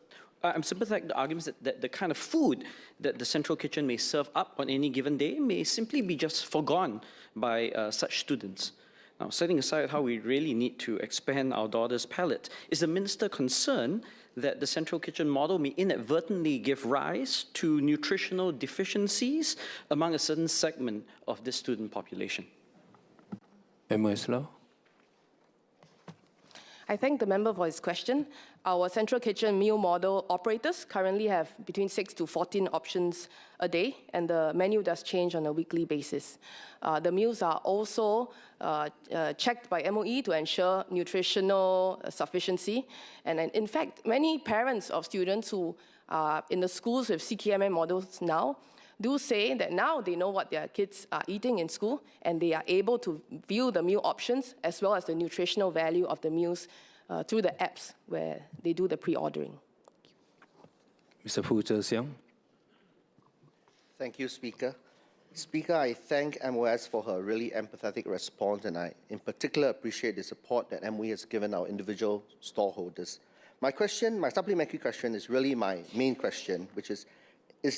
I'm sympathetic to arguments that the kind of food that the central kitchen may serve up on any given day may simply be just forgone by such students. Now, setting aside how we really need to expand our daughter's palate, is the minister concerned that the central kitchen model may inadvertently give rise to nutritional deficiencies among a certain segment of the student population? MOS Lau. I thank the member for his question. Our central kitchen meal model operators currently have between 6 to 14 options a day, and the menu does change on a weekly basis. The meals are also checked by MOE to ensure nutritional sufficiency. And in fact, many parents of students who are in the schools with CKMM models now do say that now they know what their kids are eating in school, and they are able to view the meal options as well as the nutritional value of the meals through the apps where they do the pre-ordering. Mr. Fu Zhesiang. Thank you, Speaker. Speaker, I thank MOS for her really empathetic response, and I in particular appreciate the support that MOE has given our individual stallholders. My supplementary question is really my main question, which is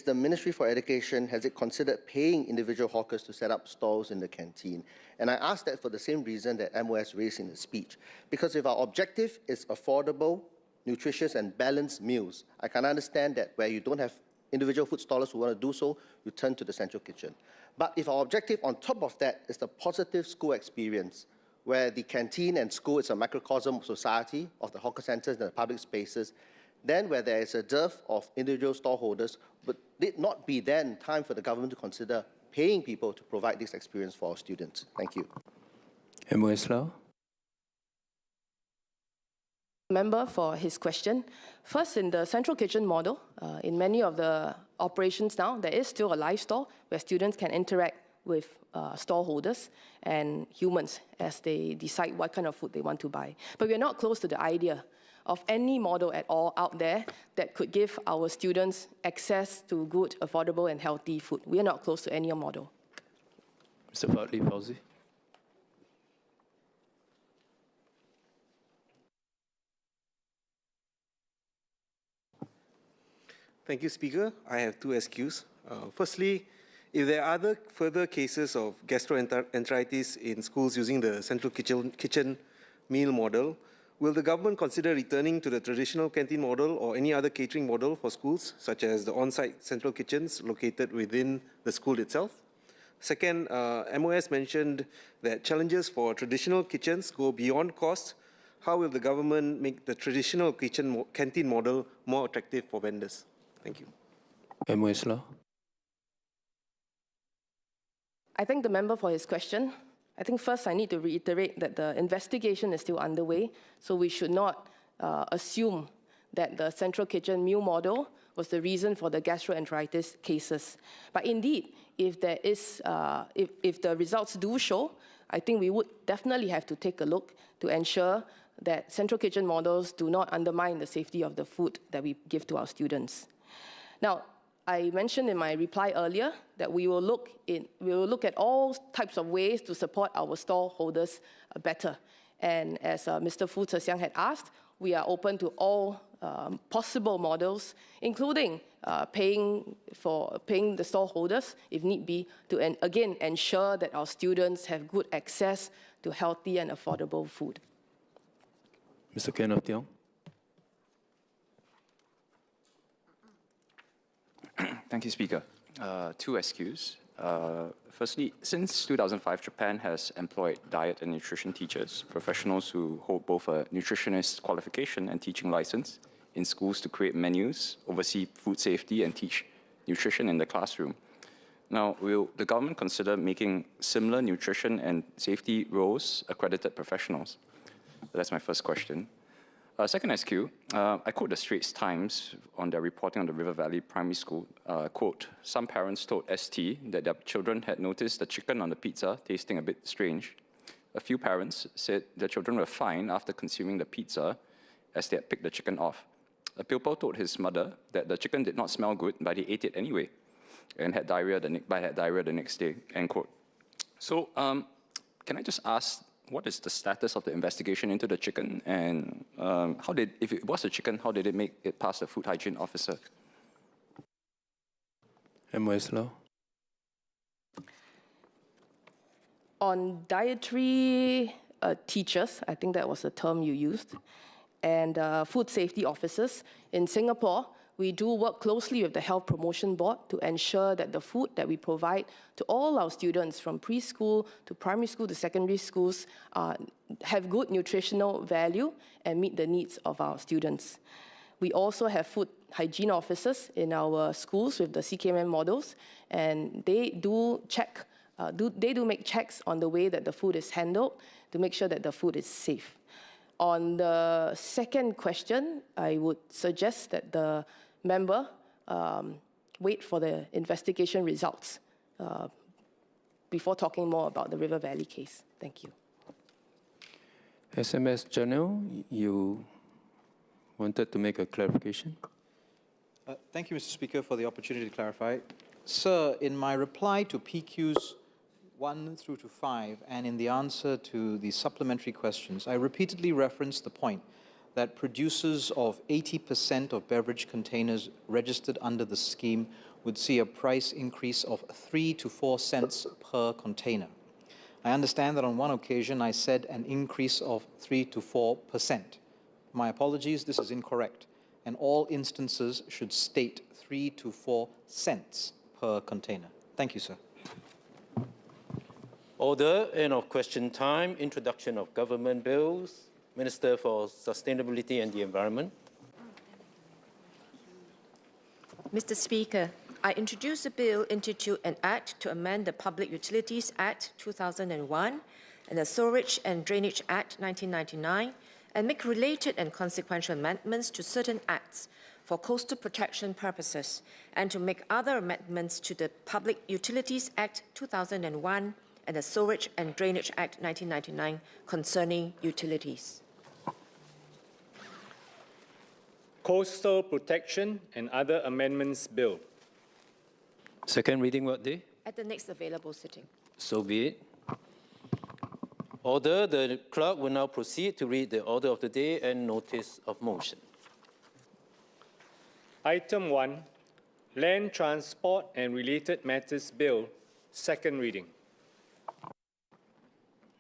the Ministry for Education, has it considered paying individual hawkers to set up stalls in the canteen? And I ask that for the same reason that MOS raised in the speech. Because if our objective is affordable, nutritious and balanced meals, I can understand that where you don't have individual food stallers who want to do so, you turn to the central kitchen. But if our objective on top of that is the positive school experience, where the canteen and school is a microcosm of society, of the hawker centers and the public spaces, then where there is a dearth of individual stallholders, would it not be then time for the government to consider paying people to provide this experience for our students? Thank you. MOS Lau. Member for his question. First, in the central kitchen model, in many of the operations now, there is still a live stall where students can interact with stallholders and humans as they decide what kind of food they want to buy. But we're not close to the idea of any model at all out there that could give our students access to good, affordable, and healthy food. We are not close to any model. Mr. Fadli Fauzi. Thank you, Speaker. I have two SQs. Firstly, if there are other further cases of gastroenteritis in schools using the central kitchen meal model, will the government consider returning to the traditional canteen model or any other catering model for schools, such as the on-site central kitchens located within the school itself? Second, MOS mentioned that challenges for traditional kitchens go beyond cost. How will the government make the traditional canteen model more attractive for vendors? Thank you. MOS Lau. I thank the member for his question. I think first I need to reiterate that the investigation is still underway, so we should not assume that the central kitchen meal model was the reason for the gastroenteritis cases. But indeed, if there is, if the results do show, I think we would definitely have to take a look to ensure that central kitchen models do not undermine the safety of the food that we give to our students. Now, I mentioned in my reply earlier that we will look at all types of ways to support our stallholders better. And as Mr. Fu Zhexiang had asked, we are open to all possible models, including paying the stallholders, if need be, to again ensure that our students have good access to healthy and affordable food. Mr. Kenneth Tiong. Thank you, Speaker. Two SQs. Firstly, since 2005, Japan has employed diet and nutrition teachers, professionals who hold both a nutritionist qualification and teaching license in schools to create menus, oversee food safety, and teach nutrition in the classroom. Now, will the government consider making similar nutrition and safety roles accredited professionals? That's my first question. Second SQ, I quote the Straits Times on their reporting on the River Valley Primary School. Quote, some parents told ST that their children had noticed the chicken on the pizza tasting a bit strange. A few parents said their children were fine after consuming the pizza as they had picked the chicken off. A pupil told his mother that the chicken did not smell good, but he ate it anyway and had diarrhea the next day, end quote. So can I just ask, what is the status of the investigation into the chicken, and if it was a chicken, how did it make it past the food hygiene officer? M.S. Law. On dietary teachers, I think that was the term you used, and food safety officers, in Singapore, we do work closely with the Health Promotion Board to ensure that the food that we provide to all our students from preschool to primary school to secondary schools have good nutritional value and meet the needs of our students. We also have food hygiene officers in our schools with the CKMM models, and they do make checks on the way that the food is handled to make sure that the food is safe. On the second question, I would suggest that the member wait for the investigation results before talking more about the River Valley case. Thank you. SMS Journal, you wanted to make a clarification? Thank you, Mr. Speaker, for the opportunity to clarify. Sir, in my reply to PQs 1 through to 5, and in the answer to the supplementary questions, I repeatedly referenced the point that producers of 80% of beverage containers registered under the scheme would see a price increase of 3 to 4 cents per container. I understand that on one occasion I said an increase of 3 to 4%. My apologies, this is incorrect, and all instances should state 3 to 4 cents per container. Thank you, sir. Order, end of question time. Introduction of government bills. Minister for Sustainability and the Environment. Mr. Speaker, I introduce a bill entitled An Act to Amend the Public Utilities Act 2001 and the Sewerage and Drainage Act 1999 and make related and consequential amendments to certain acts for coastal protection purposes and to make other amendments to the Public Utilities Act 2001 and the Sewerage and Drainage Act 1999 concerning utilities. Coastal Protection and Other Amendments Bill. Second reading what day? At the next available sitting. So be it. Order, the clerk will now proceed to read the order of the day and notice of motion. Item 1, Land Transport and Related Matters Bill, second reading.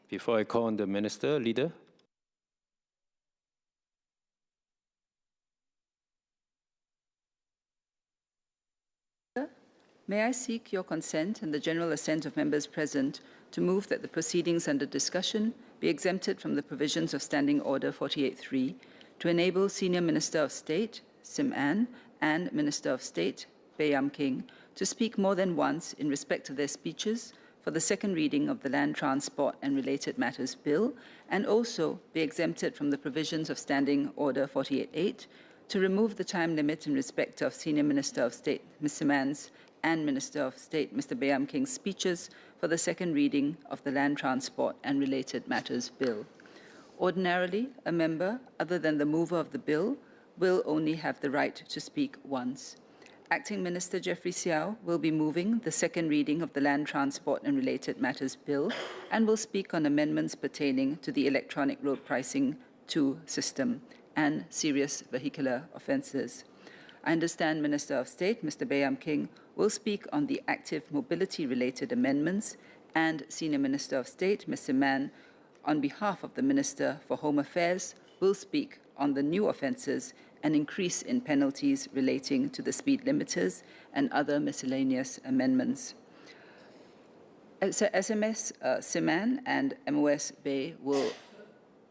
Before I call on the Minister, Leader. May I seek your consent and the general assent of members present to move that the proceedings under discussion be exempted from the provisions of Standing Order 48.3 to enable Senior Minister of State, Sim Ann, and Minister of State, Baey Yam Keng, to speak more than once in respect of their speeches for the second reading of the Land Transport and Related Matters Bill, and also be exempted from the provisions of Standing Order 48.8 to remove the time limit in respect of Senior Minister of State Mr. Man's and Minister of State Mr. Bayam King's speeches for the second reading of the Land Transport and Related Matters Bill. Ordinarily, a member, other than the mover of the bill, will only have the right to speak once. Acting Minister Geoffrey Seow will be moving the second reading of the Land Transport and Related Matters Bill and will speak on amendments pertaining to the Electronic Road Pricing 2 system and serious vehicular offences. I understand Minister of State Mr. Bayam King will speak on the active mobility-related amendments, and Senior Minister of State Mr. Mann, on behalf of the Minister for Home Affairs, will speak on the new offences, an increase in penalties relating to the speed limiters and other miscellaneous amendments. SMS Siman and MOS Bay will,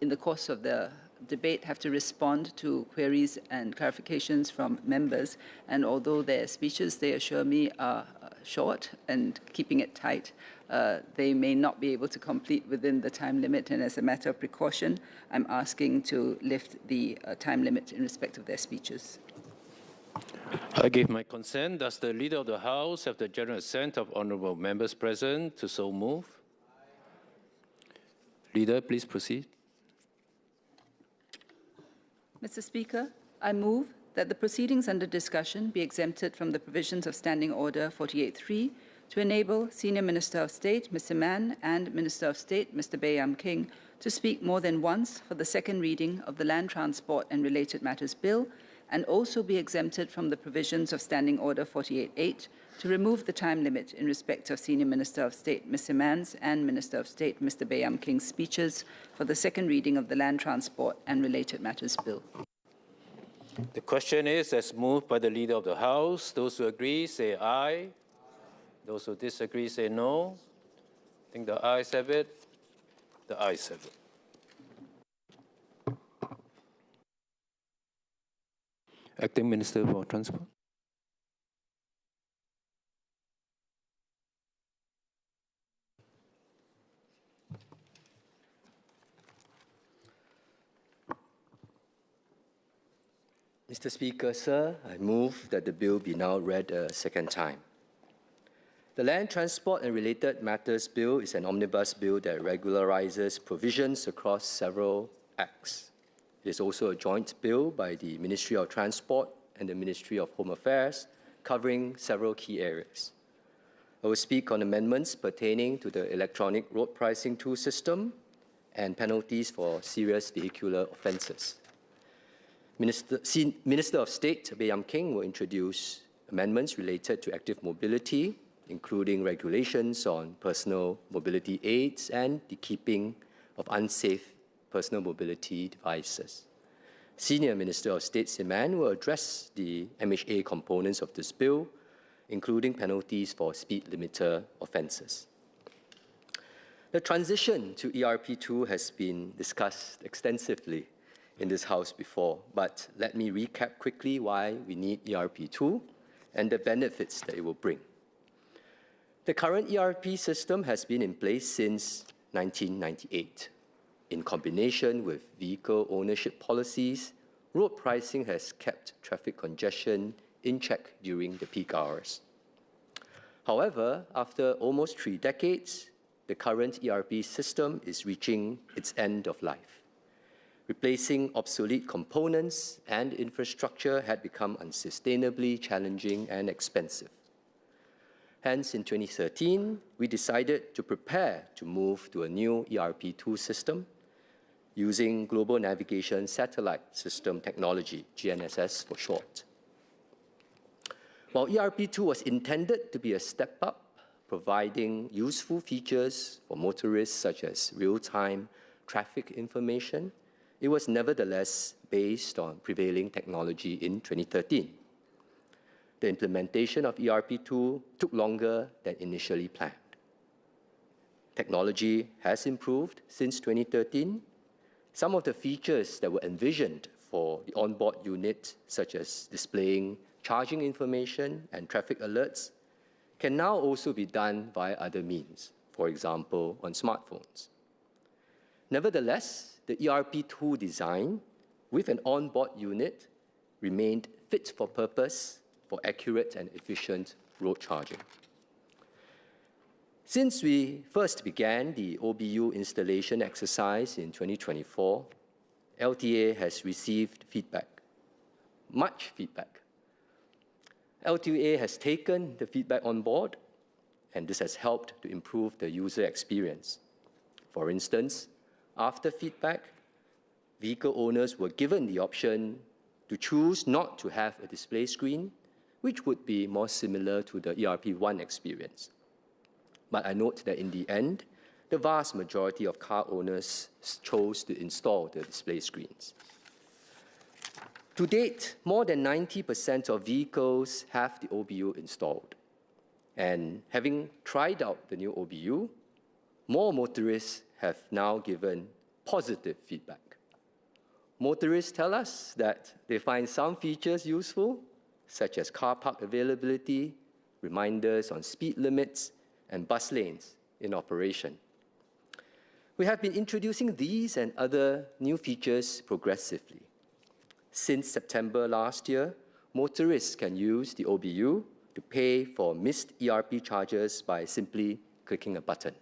in the course of the debate, have to respond to queries and clarifications from members, and although their speeches, they assure me, are short and keeping it tight, they may not be able to complete within the time limit, and as a matter of precaution, I'm asking to lift the time limit in respect of their speeches. I give my consent. Does the Leader of the House have the general assent of honourable members present to so move? Leader, please proceed. Mr. Speaker, I move that the proceedings under discussion be exempted from the provisions of Standing Order 48.3 to enable Senior Minister of State Mr. Mann and Minister of State Mr. Bayam King to speak more than once for the second reading of the Land Transport and Related Matters Bill, and also be exempted from the provisions of Standing Order 48.8 to remove the time limit in respect of Senior Minister of State Mr. Mann's and Minister of State Mr. Bayam King's speeches for the second reading of the Land Transport and Related Matters Bill. The question is, as moved by the Leader of the House. Those who agree, say aye. Those who disagree, say no. I think the ayes have it. The ayes have it. Acting Minister for Transport. Mr. Speaker, sir, I move that the bill be now read a second time. The Land Transport and Related Matters Bill is an omnibus bill that regularizes provisions across several acts. It is also a joint bill by the Ministry of Transport and the Ministry of Home Affairs, covering several key areas. I will speak on amendments pertaining to the Electronic Road Pricing 2 system and penalties for serious vehicular offences. Minister of State Bayam King will introduce amendments related to active mobility, including regulations on personal mobility aids and the keeping of unsafe personal mobility devices. Senior Minister of State Siman will address the MHA components of this bill, including penalties for speed limiter offences. The transition to ERP2 has been discussed extensively in this House before, but let me recap quickly why we need ERP2 and the benefits that it will bring. The current ERP system has been in place since 1998. In combination with vehicle ownership policies, road pricing has kept traffic congestion in check during the peak hours. However, after almost 3 decades, the current ERP system is reaching its end of life. Replacing obsolete components and infrastructure had become unsustainably challenging and expensive. Hence, in 2013, we decided to prepare to move to a new ERP2 system using Global Navigation Satellite System Technology, GNSS for short. While ERP2 was intended to be a step up, providing useful features for motorists such as real-time traffic information, it was nevertheless based on prevailing technology in 2013. The implementation of ERP2 took longer than initially planned. Technology has improved since 2013. Some of the features that were envisioned for the onboard unit, such as displaying charging information and traffic alerts, can now also be done via other means. for example, on smartphones. Nevertheless, the ERP2 design with an onboard unit remained fit for purpose for accurate and efficient road charging. Since we first began the OBU installation exercise in 2024, LTA has received feedback, much feedback. LTA has taken the feedback on board, and this has helped to improve the user experience. For instance, after feedback, vehicle owners were given the option to choose not to have a display screen, which would be more similar to the ERP1 experience. But I note that in the end, the vast majority of car owners chose to install the display screens. To date, more than 90% of vehicles have the OBU installed. And having tried out the new OBU, more motorists have now given positive feedback. Motorists tell us that they find some features useful, such as car park availability, reminders on speed limits, and bus lanes in operation. We have been introducing these and other new features progressively. Since September last year, motorists can use the OBU to pay for missed ERP charges by simply clicking a button.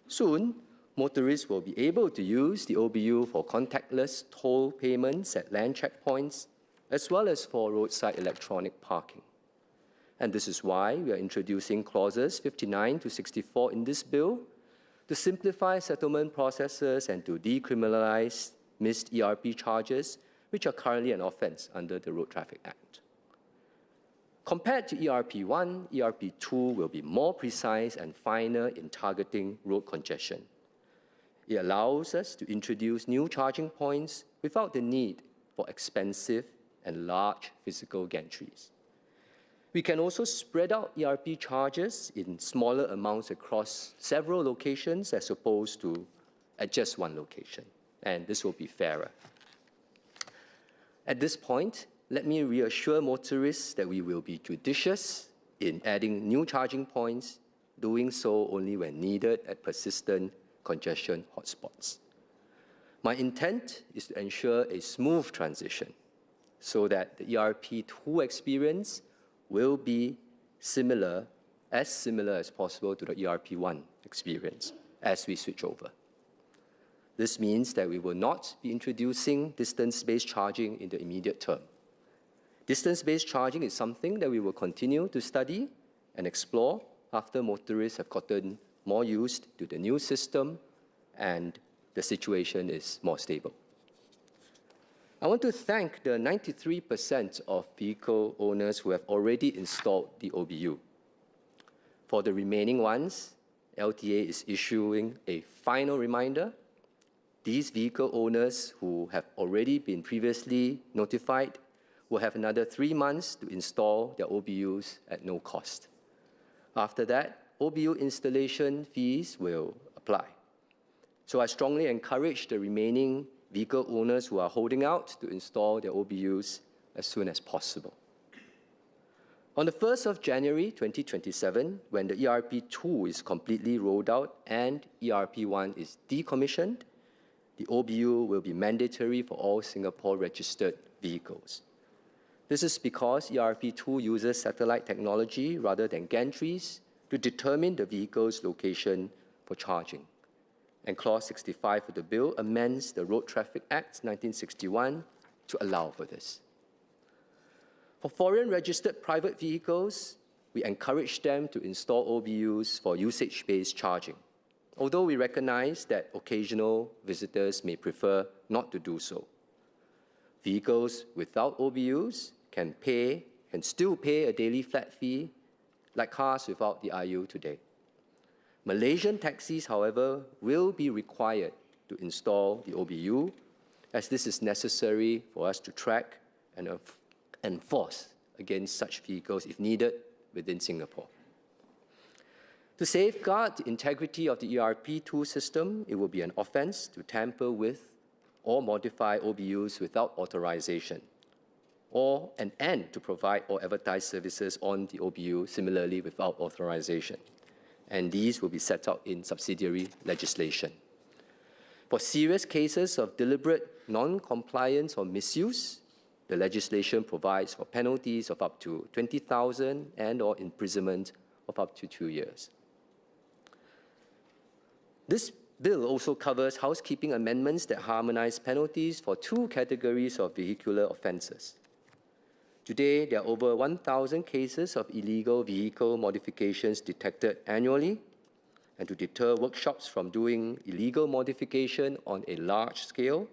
Soon, motorists will be able to use the OBU for contactless toll payments at land checkpoints, as well as for roadside electronic parking. And this is why we are introducing clauses 59 to 64 in this bill to simplify settlement processes and to decriminalize missed ERP charges, which are currently an offense under the Road Traffic Act. Compared to ERP1, ERP2 will be more precise and finer in targeting road congestion. It allows us to introduce new charging points without the need for expensive and large physical gantries. We can also spread out ERP charges in smaller amounts across several locations as opposed to at just one location, and this will be fairer. At this point, let me reassure motorists that we will be judicious in adding new charging points, doing so only when needed at persistent congestion hotspots. My intent is to ensure a smooth transition so that the ERP2 experience will be similar as possible to the ERP1 experience as we switch over. This means that we will not be introducing distance-based charging in the immediate term. Distance-based charging is something that we will continue to study and explore after motorists have gotten more used to the new system and the situation is more stable. I want to thank the 93% of vehicle owners who have already installed the OBU. For the remaining ones, LTA is issuing a final reminder. These vehicle owners who have already been previously notified will have another 3 months to install their OBUs at no cost. After that, OBU installation fees will apply. So I strongly encourage the remaining vehicle owners who are holding out to install their OBUs as soon as possible. On the 1st of January 2027, when the ERP2 is completely rolled out and ERP1 is decommissioned, the OBU will be mandatory for all Singapore-registered vehicles. This is because ERP2 uses satellite technology rather than gantries to determine the vehicle's location for charging. And Clause 65 of the bill amends the Road Traffic Act 1961 to allow for this. For foreign-registered private vehicles, we encourage them to install OBUs for usage-based charging, although we recognize that occasional visitors may prefer not to do so. Vehicles without OBUs can still pay a daily flat fee like cars without the IU today. Malaysian taxis, however, will be required to install the OBU, as this is necessary for us to track and enforce against such vehicles if needed within Singapore. To safeguard the integrity of the ERP2 system, it will be an offense to tamper with or modify OBUs without authorization, and to provide or advertise services on the OBU similarly without authorization. and these will be set out in subsidiary legislation. For serious cases of deliberate non-compliance or misuse, the legislation provides for penalties of up to 20,000 and/or imprisonment of up to 2 years. This bill also covers housekeeping amendments that harmonize penalties for 2 categories of vehicular offences. Today, there are over 1,000 cases of illegal vehicle modifications detected annually, and to deter workshops from doing illegal modification on a large scale,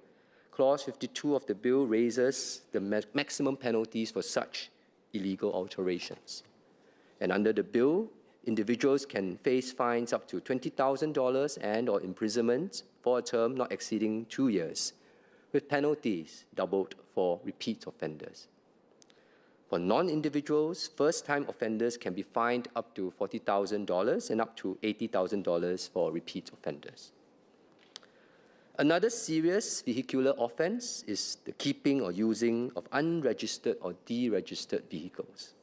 Clause 52 of the bill raises the maximum penalties for such illegal alterations. And under the bill, individuals can face fines up to $20,000 and/or imprisonment for a term not exceeding 2 years, with penalties doubled for repeat offenders. For non-individuals, first-time offenders can be fined up to $40,000 and up to $80,000 for repeat offenders. Another serious vehicular offence is the keeping or using of unregistered or deregistered vehicles.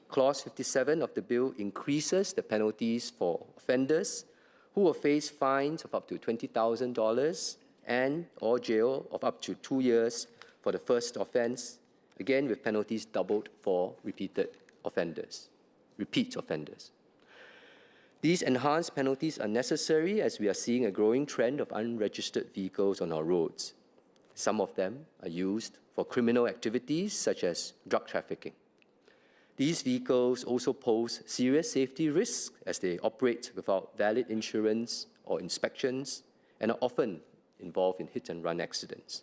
Clause 57 of the bill increases the penalties for offenders who will face fines of up to $20,000 and/or jail of up to 2 years for the first offence, again with penalties doubled for repeat offenders. These enhanced penalties are necessary as we are seeing a growing trend of unregistered vehicles on our roads. Some of them are used for criminal activities such as drug trafficking. These vehicles also pose serious safety risks as they operate without valid insurance or inspections and are often involved in hit-and-run accidents.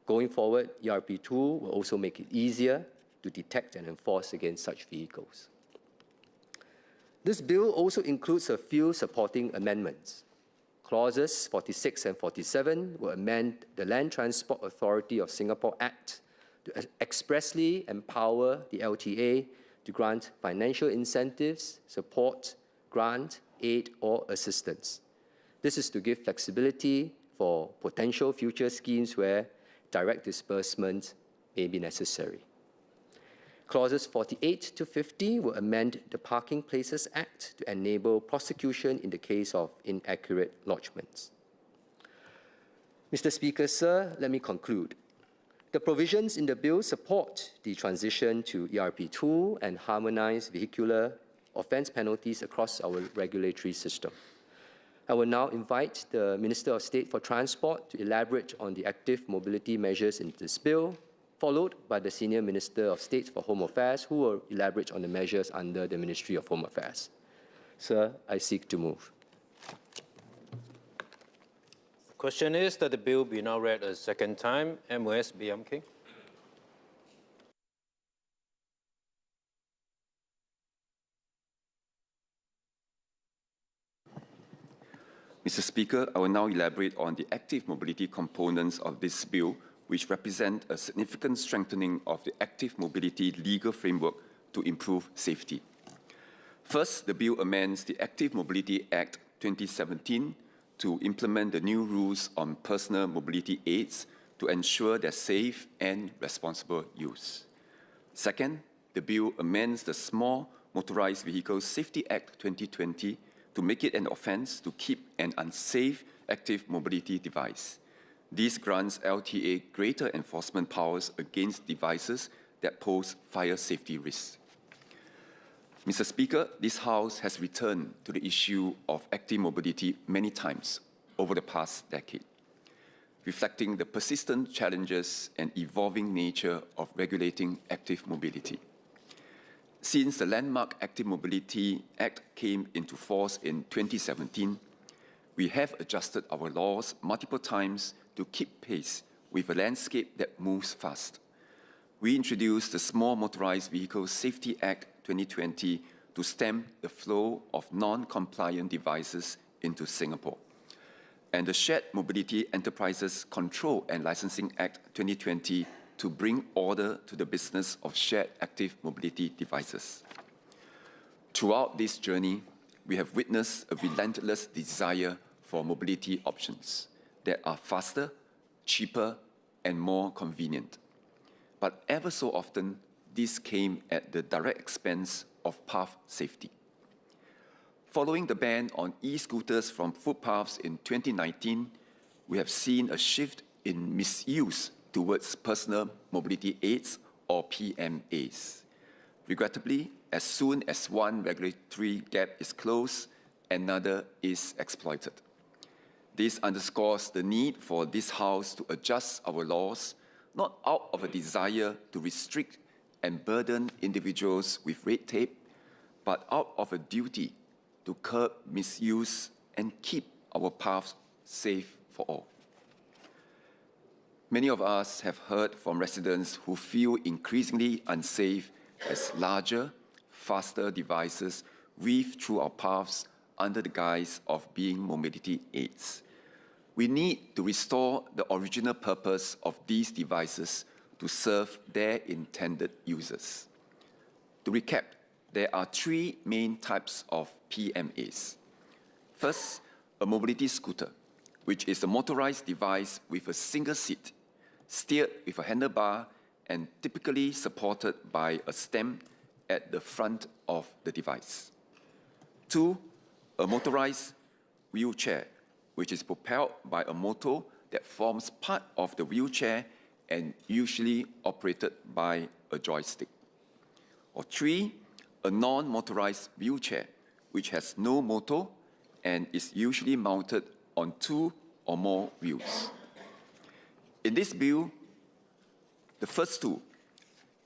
Going forward, ERP2 will also make it easier to detect and enforce against such vehicles. This bill also includes a few supporting amendments. Clauses 46 and 47 will amend the Land Transport Authority of Singapore Act to expressly empower the LTA to grant financial incentives, support, grant, aid, or assistance. This is to give flexibility for potential future schemes where direct disbursement may be necessary. Clauses 48 to 50 will amend the Parking Places Act to enable prosecution in the case of inaccurate lodgements. Mr. Speaker, sir, let me conclude. The provisions in the bill support the transition to ERP2 and harmonize vehicular offence penalties across our regulatory system. I will now invite the Minister of State for Transport to elaborate on the active mobility measures in this bill, followed by the Senior Minister of State for Home Affairs, who will elaborate on the measures under the Ministry of Home Affairs. Sir, I seek to move. The question is that the bill be now read a second time. MOS BM King. Mr. Speaker, I will now elaborate on the active mobility components of this bill, which represent a significant strengthening of the active mobility legal framework to improve safety. First, the bill amends the Active Mobility Act 2017 to implement the new rules on personal mobility aids to ensure their safe and responsible use. Second, the bill amends the Small Motorized Vehicles Safety Act 2020 to make it an offence to keep an unsafe active mobility device. This grants LTA greater enforcement powers against devices that pose fire safety risks. Mr. Speaker, this House has returned to the issue of active mobility many times over the past decade, reflecting the persistent challenges and evolving nature of regulating active mobility. Since the landmark Active Mobility Act came into force in 2017, we have adjusted our laws multiple times to keep pace with a landscape that moves fast. We introduced the Small Motorized Vehicles Safety Act 2020 to stem the flow of non-compliant devices into Singapore, and the Shared Mobility Enterprises Control and Licensing Act 2020 to bring order to the business of shared active mobility devices. Throughout this journey, we have witnessed a relentless desire for mobility options that are faster, cheaper, and more convenient. But ever so often, this came at the direct expense of path safety. Following the ban on e-scooters from footpaths in 2019, we have seen a shift in misuse towards personal mobility aids, or PMAs. Regrettably, as soon as one regulatory gap is closed, another is exploited. This underscores the need for this House to adjust our laws, not out of a desire to restrict and burden individuals with red tape, but out of a duty to curb misuse and keep our paths safe for all. Many of us have heard from residents who feel increasingly unsafe as larger, faster devices weave through our paths under the guise of being mobility aids. We need to restore the original purpose of these devices to serve their intended users. To recap, there are three main types of PMAs. First, a mobility scooter, which is a motorized device with a single seat, steered with a handlebar and typically supported by a stem at the front of the device. Two, a motorized wheelchair, which is propelled by a motor that forms part of the wheelchair and usually operated by a joystick. Or three, a non-motorized wheelchair, which has no motor and is usually mounted on two or more wheels. In this bill, the first two,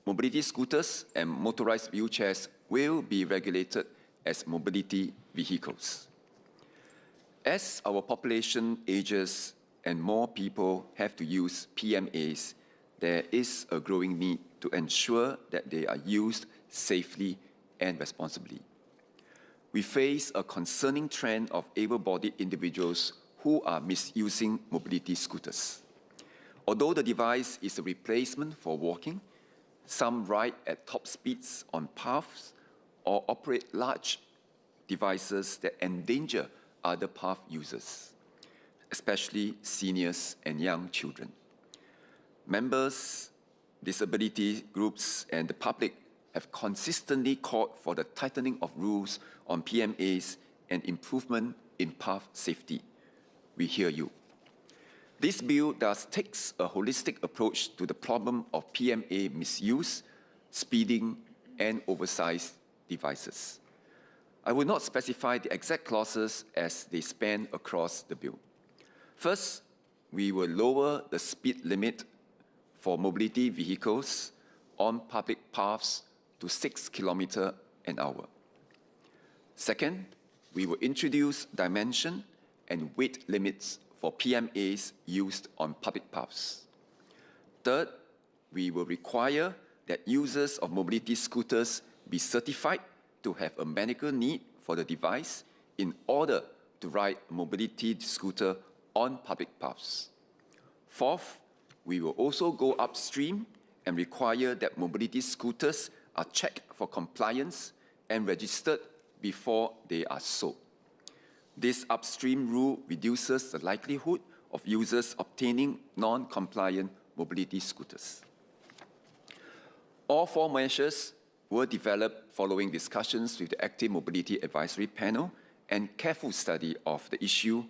mobility scooters and motorized wheelchairs, will be regulated as mobility vehicles. As our population ages and more people have to use PMAs, there is a growing need to ensure that they are used safely and responsibly. We face a concerning trend of able-bodied individuals who are misusing mobility scooters. Although the device is a replacement for walking, some ride at top speeds on paths or operate large devices that endanger other path users, especially seniors and young children. Members, disability groups, and the public have consistently called for the tightening of rules on PMAs and improvement in path safety. We hear you. This bill thus takes a holistic approach to the problem of PMA misuse, speeding, and oversized devices. I will not specify the exact clauses as they span across the bill. First, we will lower the speed limit for mobility vehicles on public paths to 6 km an hour. Second, we will introduce dimension and weight limits for PMAs used on public paths. Third, we will require that users of mobility scooters be certified to have a medical need for the device in order to ride a mobility scooter on public paths. Fourth, we will also go upstream and require that mobility scooters are checked for compliance and registered before they are sold. This upstream rule reduces the likelihood of users obtaining non-compliant mobility scooters. All four measures were developed following discussions with the Active Mobility Advisory Panel and careful study of the issue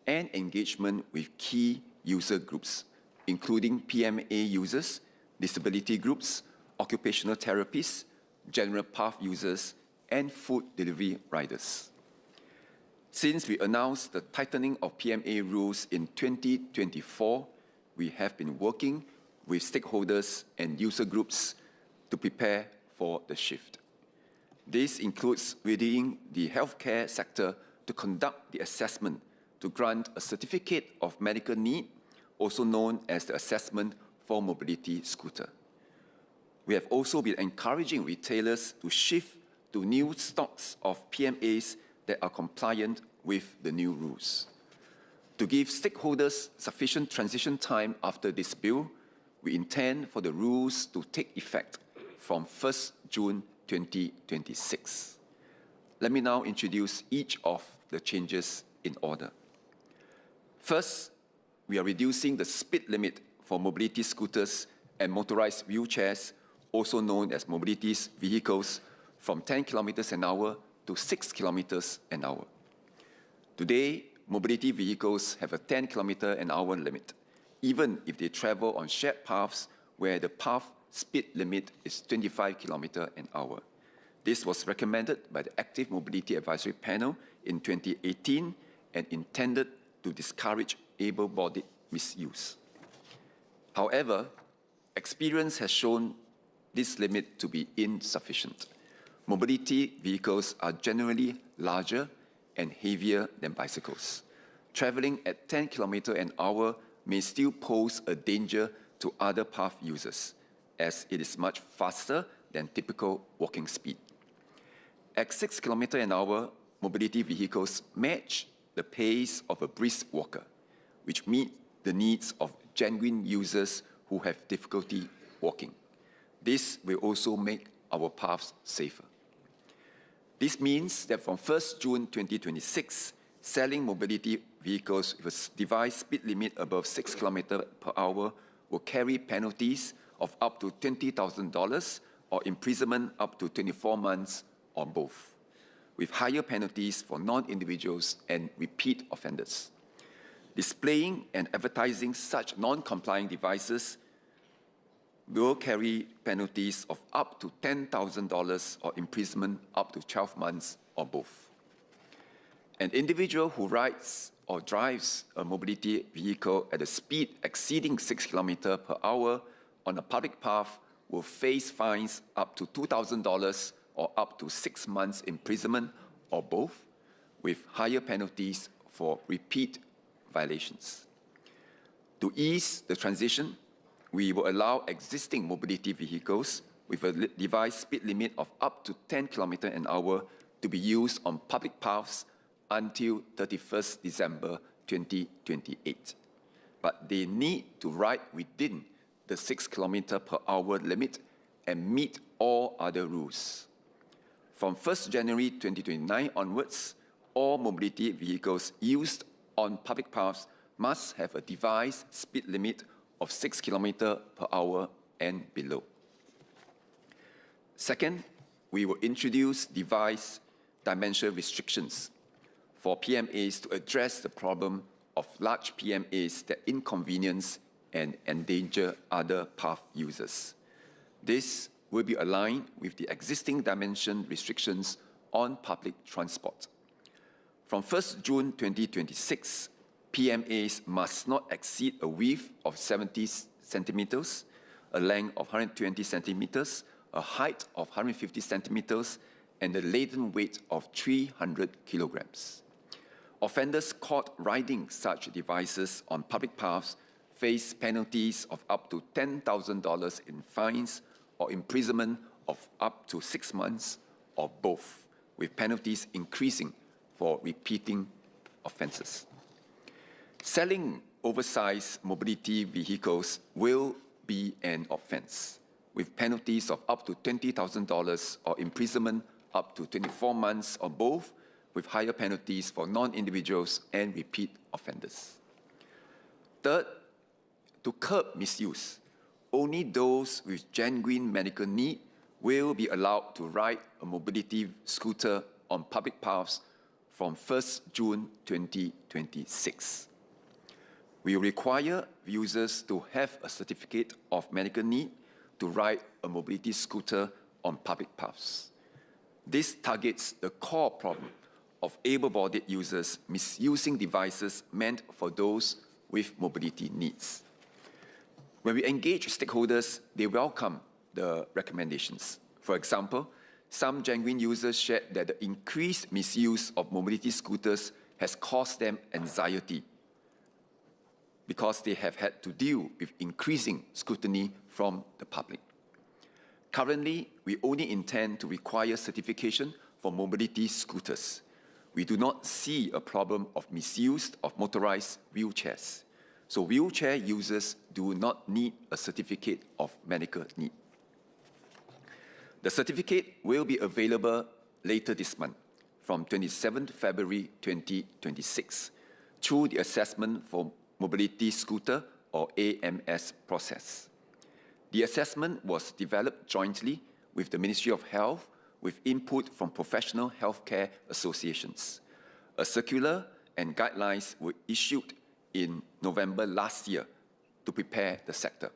and engagement with key user groups, including PMA users, disability groups, occupational therapists, general path users, and food delivery riders. Since we announced the tightening of PMA rules in 2024, we have been working with stakeholders and user groups to prepare for the shift. This includes within the healthcare sector to conduct the assessment to grant a certificate of medical need, also known as the assessment for mobility scooter. We have also been encouraging retailers to shift to new stocks of PMAs that are compliant with the new rules. To give stakeholders sufficient transition time after this bill, we intend for the rules to take effect from 1st June 2026. Let me now introduce each of the changes in order. First, we are reducing the speed limit for mobility scooters and motorized wheelchairs, also known as mobility vehicles, from 10 km an hour to 6 kilometers an hour. Today, mobility vehicles have a 10 kilometer an hour limit, even if they travel on shared paths where the path speed limit is 25 kilometers an hour. This was recommended by the Active Mobility Advisory Panel in 2018 and intended to discourage able-bodied misuse. However, experience has shown this limit to be insufficient. Mobility vehicles are generally larger and heavier than bicycles. Traveling at 10 kilometers an hour may still pose a danger to other path users, as it is much faster than typical walking speed. At 6 kilometers an hour, mobility vehicles match the pace of a brisk walker, which meet the needs of genuine users who have difficulty walking. This will also make our paths safer. This means that from 1st June 2026, selling mobility vehicles with a device speed limit above 6 kilometers per hour will carry penalties of up to $20,000 or imprisonment up to 24 months or both, with higher penalties for non-individuals and repeat offenders. Displaying and advertising such non-compliant devices will carry penalties of up to $10,000 or imprisonment up to 12 months or both. An individual who rides or drives a mobility vehicle at a speed exceeding 6 kilometers per hour on a public path will face fines up to $2,000 or up to 6 months imprisonment or both, with higher penalties for repeat violations. To ease the transition, we will allow existing mobility vehicles with a device speed limit of up to 10 kilometers an hour to be used on public paths until 31st December 2028. But they need to ride within the 6 kilometers per hour limit and meet all other rules. From 1st January 2029 onwards, all mobility vehicles used on public paths must have a device speed limit of 6 kilometers per hour and below. Second, we will introduce device dimension restrictions for PMAs to address the problem of large PMAs that inconvenience and endanger other path users. This will be aligned with the existing dimension restrictions on public transport. From 1st June 2026, PMAs must not exceed a width of 70 centimeters, a length of 120 centimeters, a height of 150 centimeters, and a laden weight of 300 kilograms. Offenders caught riding such devices on public paths face penalties of up to $10,000 in fines or imprisonment of up to 6 months or both, with penalties increasing for repeating offenses. Selling oversized mobility vehicles will be an offense, with penalties of up to $20,000 or imprisonment up to 24 months or both, with higher penalties for non-individuals and repeat offenders. Third, to curb misuse, only those with genuine medical need will be allowed to ride a mobility scooter on public paths from 1st June 2026. We require users to have a certificate of medical need to ride a mobility scooter on public paths. This targets the core problem of able-bodied users misusing devices meant for those with mobility needs. When we engage stakeholders, they welcome the recommendations. For example, some genuine users shared that the increased misuse of mobility scooters has caused them anxiety because they have had to deal with increasing scrutiny from the public. Currently, we only intend to require certification for mobility scooters. We do not see a problem of misuse of motorized wheelchairs. So wheelchair users do not need a certificate of medical need. The certificate will be available later this month, from 27th February 2026, through the Assessment for Mobility Scooter, or AMS process. The assessment was developed jointly with the Ministry of Health, with input from professional healthcare associations. A circular and guidelines were issued in November last year to prepare the sector.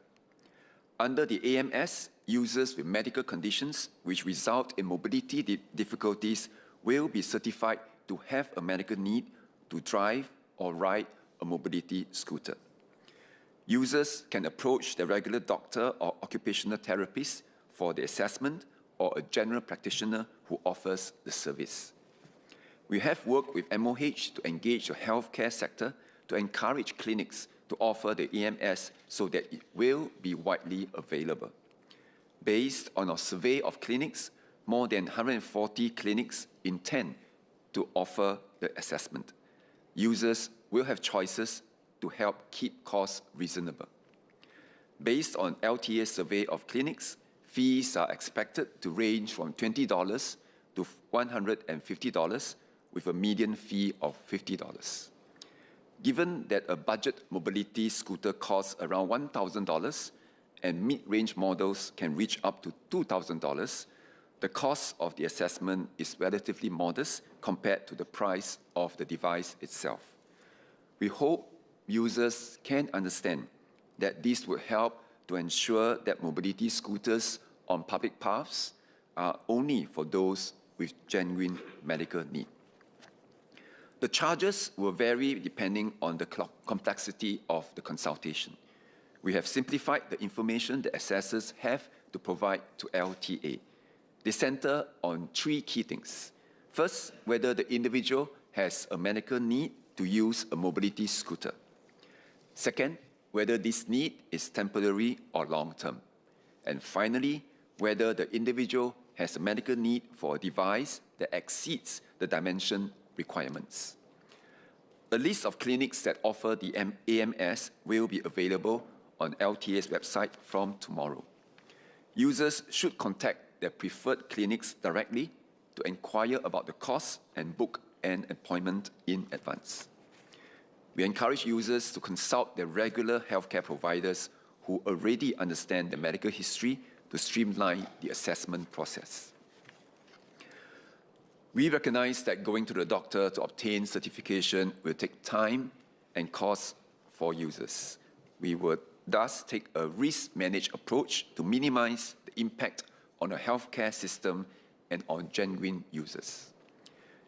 Under the AMS, users with medical conditions which result in mobility difficulties will be certified to have a medical need to drive or ride a mobility scooter. Users can approach their regular doctor or occupational therapist for the assessment or a general practitioner who offers the service. We have worked with MOH to engage the healthcare sector to encourage clinics to offer the AMS so that it will be widely available. Based on our survey of clinics, more than 140 clinics intend to offer the assessment. Users will have choices to help keep costs reasonable. Based on LTA's survey of clinics, fees are expected to range from $20 to $150, with a median fee of $50. Given that a budget mobility scooter costs around $1,000 and mid-range models can reach up to $2,000, the cost of the assessment is relatively modest compared to the price of the device itself. We hope users can understand that this will help to ensure that mobility scooters on public paths are only for those with genuine medical need. The charges will vary depending on the complexity of the consultation. We have simplified the information that assessors have to provide to LTA. They center on three key things. First, whether the individual has a medical need to use a mobility scooter. Second, whether this need is temporary or long-term. And finally, whether the individual has a medical need for a device that exceeds the dimension requirements. A list of clinics that offer the AMS will be available on LTA's website from tomorrow. Users should contact their preferred clinics directly to inquire about the cost and book an appointment in advance. We encourage users to consult their regular healthcare providers who already understand the medical history to streamline the assessment process. We recognize that going to the doctor to obtain certification will take time and cost for users. We would thus take a risk-managed approach to minimize the impact on the healthcare system and on genuine users.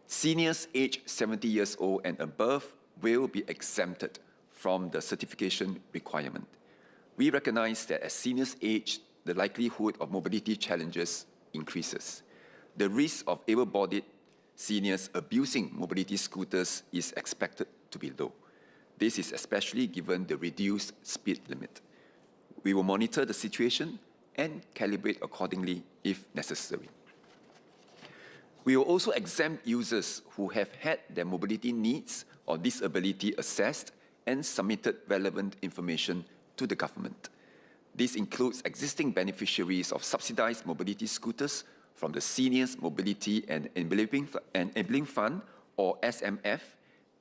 Seniors aged 70 years old and above will be exempted from the certification requirement. We recognize that as seniors age, the likelihood of mobility challenges increases. The risk of able-bodied seniors abusing mobility scooters is expected to be low. This is especially given the reduced speed limit. We will monitor the situation and calibrate accordingly if necessary. We will also exempt users who have had their mobility needs or disability assessed and submitted relevant information to the government. This includes existing beneficiaries of subsidized mobility scooters from the Seniors Mobility and Enabling Fund, or SMF,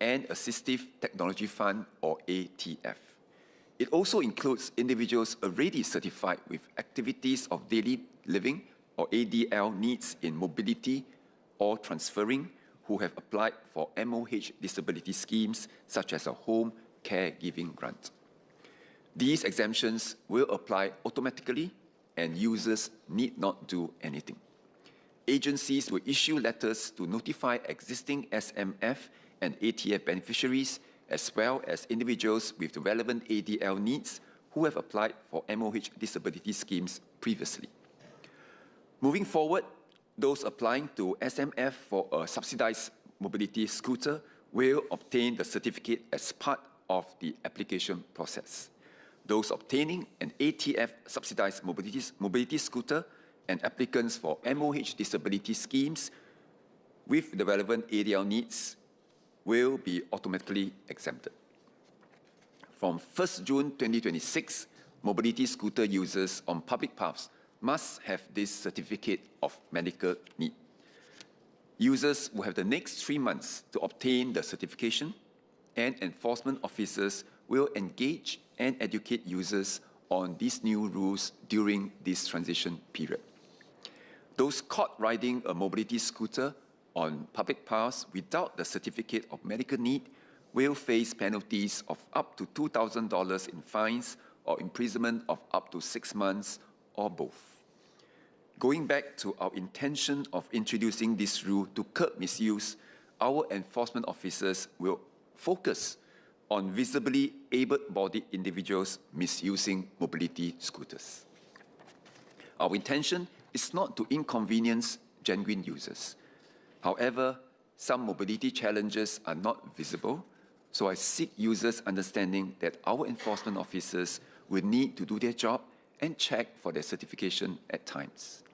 and Assistive Technology Fund, or ATF. It also includes individuals already certified with activities of daily living, or ADL, needs in mobility or transferring, who have applied for MOH disability schemes, such as a home caregiving grant. These exemptions will apply automatically, and users need not do anything. Agencies will issue letters to notify existing SMF and ATF beneficiaries, as well as individuals with the relevant ADL needs who have applied for MOH disability schemes previously. Moving forward, those applying to SMF for a subsidized mobility scooter will obtain the certificate as part of the application process. Those obtaining an ATF subsidized mobility scooter and applicants for MOH disability schemes with the relevant ADL needs will be automatically exempted. From 1st June 2026, mobility scooter users on public paths must have this certificate of medical need. Users will have the next 3 months to obtain the certification, and enforcement officers will engage and educate users on these new rules during this transition period. Those caught riding a mobility scooter on public paths without the certificate of medical need will face penalties of up to $2,000 in fines or imprisonment of up to 6 months or both. Going back to our intention of introducing this rule to curb misuse, our enforcement officers will focus on visibly able-bodied individuals misusing mobility scooters. Our intention is not to inconvenience genuine users. However, some mobility challenges are not visible, so I seek users' understanding that our enforcement officers will need to do their job and check for their certification at times.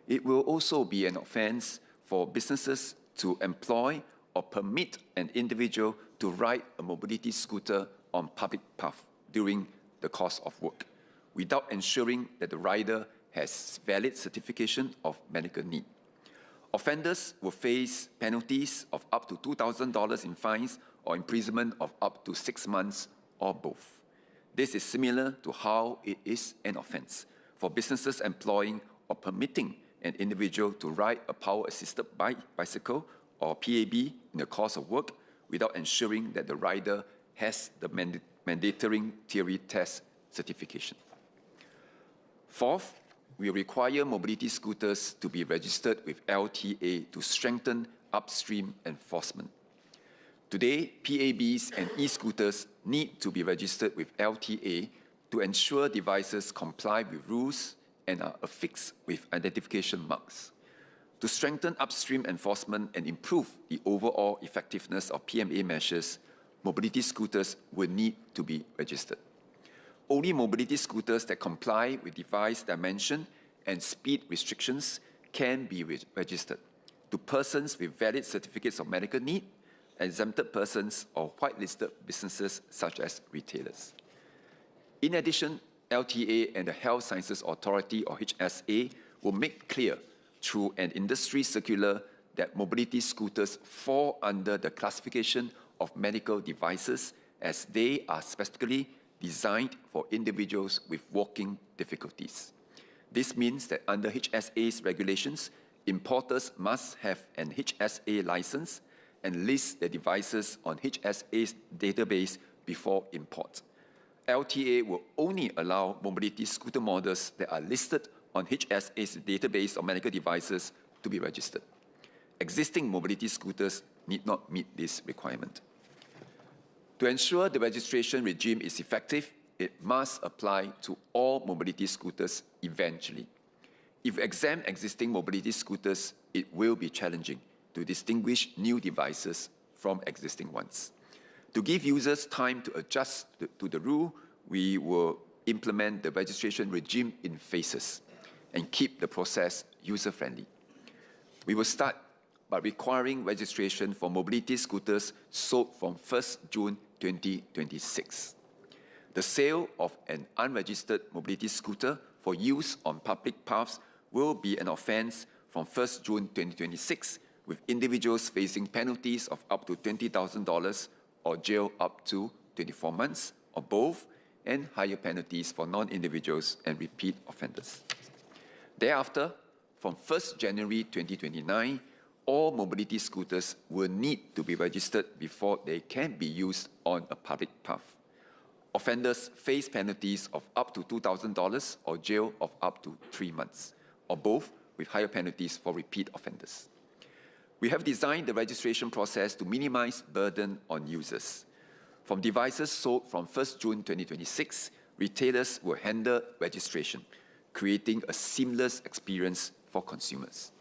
It will also be an offense for businesses to employ or permit an individual to ride a mobility scooter on public path during the course of work, without ensuring that the rider has valid certification of medical need. Offenders will face penalties of up to $2,000 in fines or imprisonment of up to 6 months or both. This is similar to how it is an offense for businesses employing or permitting an individual to ride a power-assisted bicycle or PAB in the course of work without ensuring that the rider has the mandatory theory test certification. Fourth, we require mobility scooters to be registered with LTA to strengthen upstream enforcement. Today, PABs and e-scooters need to be registered with LTA to ensure devices comply with rules and are affixed with identification marks. To strengthen upstream enforcement and improve the overall effectiveness of PMA measures, mobility scooters will need to be registered. Only mobility scooters that comply with device dimension and speed restrictions can be registered to persons with valid certificates of medical need, exempted persons, or whitelisted businesses such as retailers. In addition, LTA and the Health Sciences Authority, or HSA, will make clear through an industry circular that mobility scooters fall under the classification of medical devices as they are specifically designed for individuals with walking difficulties. This means that under HSA's regulations, importers must have an HSA license and list their devices on HSA's database before import. LTA will only allow mobility scooter models that are listed on HSA's database of medical devices to be registered. Existing mobility scooters need not meet this requirement. To ensure the registration regime is effective, it must apply to all mobility scooters eventually. If we examine existing mobility scooters, it will be challenging to distinguish new devices from existing ones. To give users time to adjust to the rule, we will implement the registration regime in phases and keep the process user-friendly. We will start by requiring registration for mobility scooters sold from 1st June 2026. The sale of an unregistered mobility scooter for use on public paths will be an offense from 1st June 2026, with individuals facing penalties of up to $20,000 or jail up to 24 months, or both, and higher penalties for non-individuals and repeat offenders. Thereafter, from 1st January 2029, all mobility scooters will need to be registered before they can be used on a public path. Offenders face penalties of up to $2,000 or jail of up to 3 months, or both, with higher penalties for repeat offenders. We have designed the registration process to minimize burden on users. From devices sold from 1st June 2026, retailers will handle registration, creating a seamless experience for consumers.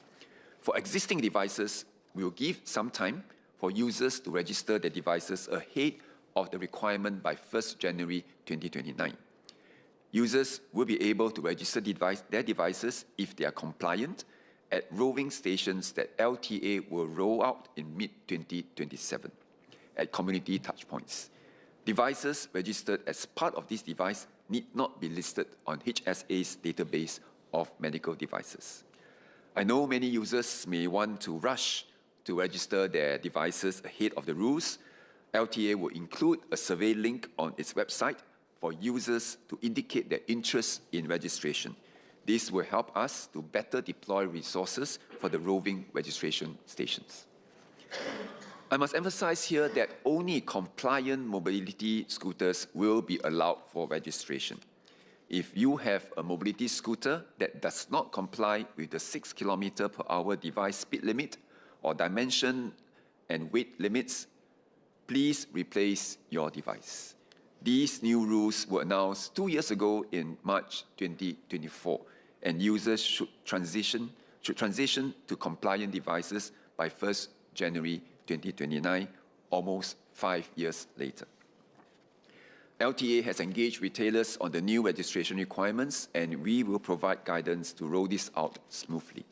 For existing devices, we will give some time for users to register their devices ahead of the requirement by 1st January 2029. Users will be able to register their devices if they are compliant at roving stations that LTA will roll out in mid-2027 at community touchpoints. Devices registered as part of this device need not be listed on HSA's database of medical devices. I know many users may want to rush to register their devices ahead of the rules. LTA will include a survey link on its website for users to indicate their interest in registration. This will help us to better deploy resources for the roving registration stations. I must emphasize here that only compliant mobility scooters will be allowed for registration. If you have a mobility scooter that does not comply with the 6 km/h device speed limit or dimension and weight limits, please replace your device. These new rules were announced 2 years ago in March 2024, and users should transition to compliant devices by 1st January 2029, almost 5 years later. LTA has engaged retailers on the new registration requirements, and we will provide guidance to roll this out smoothly.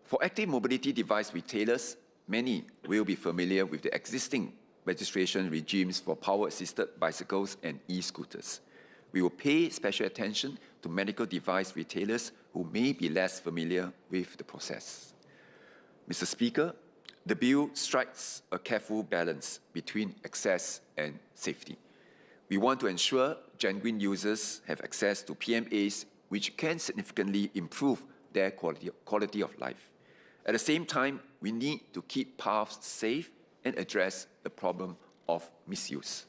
For active mobility device retailers, many will be familiar with the existing registration regimes for power-assisted bicycles and e-scooters. We will pay special attention to medical device retailers who may be less familiar with the process. Mr. Speaker, the bill strikes a careful balance between access and safety. We want to ensure genuine users have access to PMAs which can significantly improve their quality of life. At the same time, we need to keep paths safe and address the problem of misuse.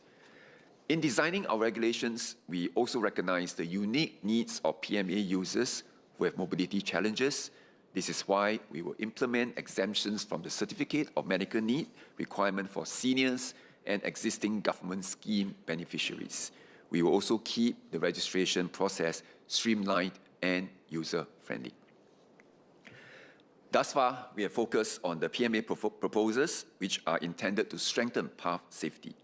In designing our regulations, we also recognize the unique needs of PMA users who have mobility challenges. This is why we will implement exemptions from the Certificate of Medical Need requirement for seniors and existing government scheme beneficiaries. We will also keep the registration process streamlined and user-friendly. Thus far, we have focused on the PMA proposals, which are intended to strengthen path safety.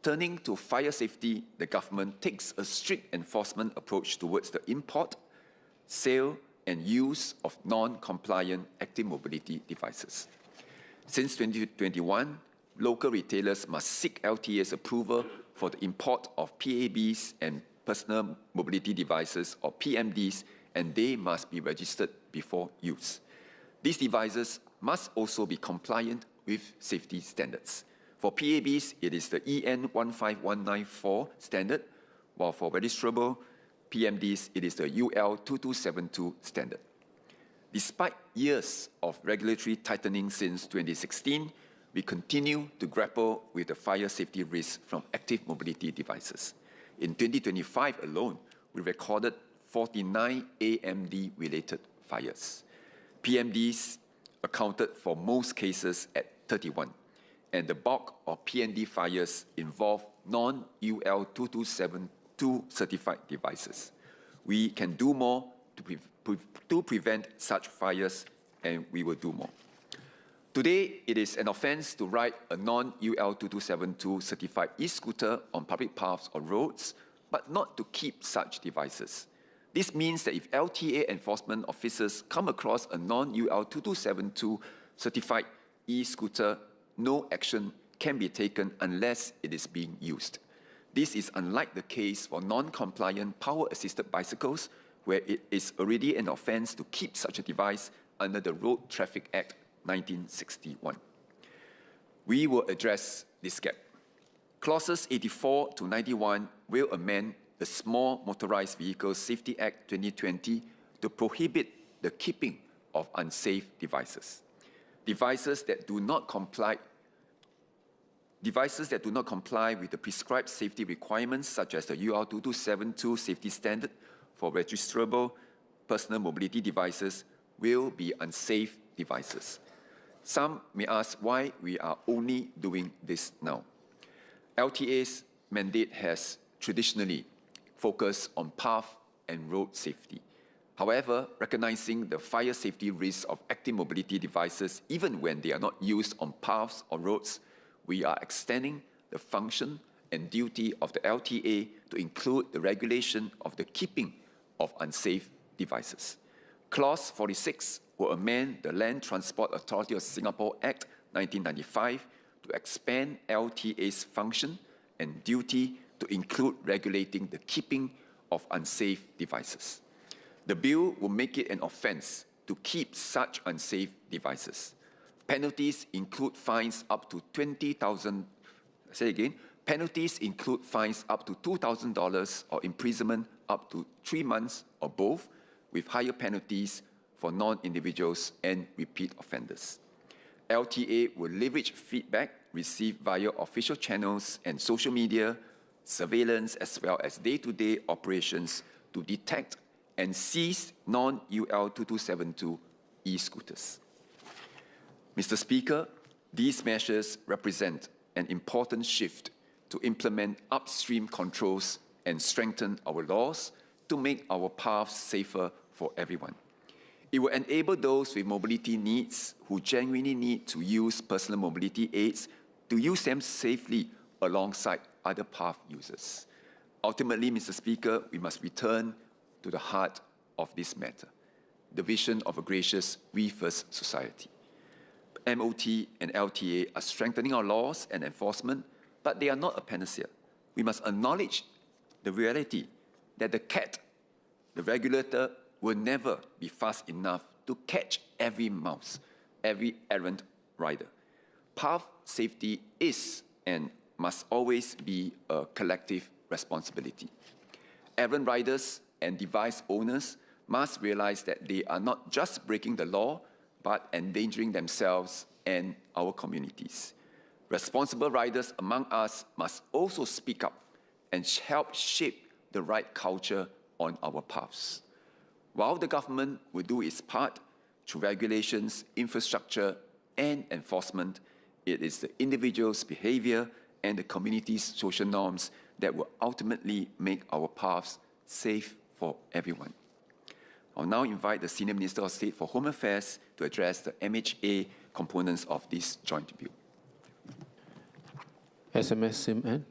Turning to fire safety, the government takes a strict enforcement approach towards the import, sale, and use of non-compliant active mobility devices. Since 2021, local retailers must seek LTA's approval for the import of PABs and personal mobility devices, or PMDs, and they must be registered before use. These devices must also be compliant with safety standards. For PABs, it is the EN 15194 standard, while for registrable PMDs, it is the UL 2272 standard. Despite years of regulatory tightening since 2016, we continue to grapple with the fire safety risks from active mobility devices. In 2025 alone, we recorded 49 AMD-related fires. PMDs accounted for most cases at 31, and the bulk of PMD fires involve non-UL 2272 certified devices. We can do more to prevent such fires, and we will do more. Today, it is an offense to ride a non-UL 2272 certified e-scooter on public paths or roads, but not to keep such devices. This means that if LTA enforcement officers come across a non-UL 2272 certified e-scooter, no action can be taken unless it is being used. This is unlike the case for non-compliant power-assisted bicycles, where it is already an offense to keep such a device under the Road Traffic Act 1961. We will address this gap. Clauses 84 to 91 will amend the Small Motorized Vehicles Safety Act 2020 to prohibit the keeping of unsafe devices. Devices that do not comply with the prescribed safety requirements, such as the UL 2272 safety standard for registrable personal mobility devices, will be unsafe devices. Some may ask why we are only doing this now. LTA's mandate has traditionally focused on path and road safety. However, recognizing the fire safety risks of active mobility devices, even when they are not used on paths or roads, we are extending the function and duty of the LTA to include the regulation of the keeping of unsafe devices. Clause 46 will amend the Land Transport Authority of Singapore Act 1995 to expand LTA's function and duty to include regulating the keeping of unsafe devices. The bill will make it an offense to keep such unsafe devices. Penalties include fines up to $20,000. Say again. Penalties include fines up to $2,000 or imprisonment up to 3 months or both, with higher penalties for non-individuals and repeat offenders. LTA will leverage feedback received via official channels and social media, surveillance, as well as day-to-day operations to detect and seize non-UL 2272 e-scooters. Mr. Speaker, these measures represent an important shift to implement upstream controls and strengthen our laws to make our paths safer for everyone. It will enable those with mobility needs who genuinely need to use personal mobility aids to use them safely alongside other path users. Ultimately, Mr. Speaker, we must return to the heart of this matter, the vision of a gracious We First society. MOT and LTA are strengthening our laws and enforcement, but they are not a panacea. We must acknowledge the reality that the CAT, the regulator, will never be fast enough to catch every mouse, every errant rider. Path safety is and must always be a collective responsibility. Errant riders and device owners must realize that they are not just breaking the law, but endangering themselves and our communities. Responsible riders among us must also speak up and help shape the right culture on our paths. While the government will do its part through regulations, infrastructure, and enforcement, it is the individual's behavior and the community's social norms that will ultimately make our paths safe for everyone. I'll now invite the Senior Minister of State for Home Affairs to address the MHA components of this joint bill. SMS Sim Ann.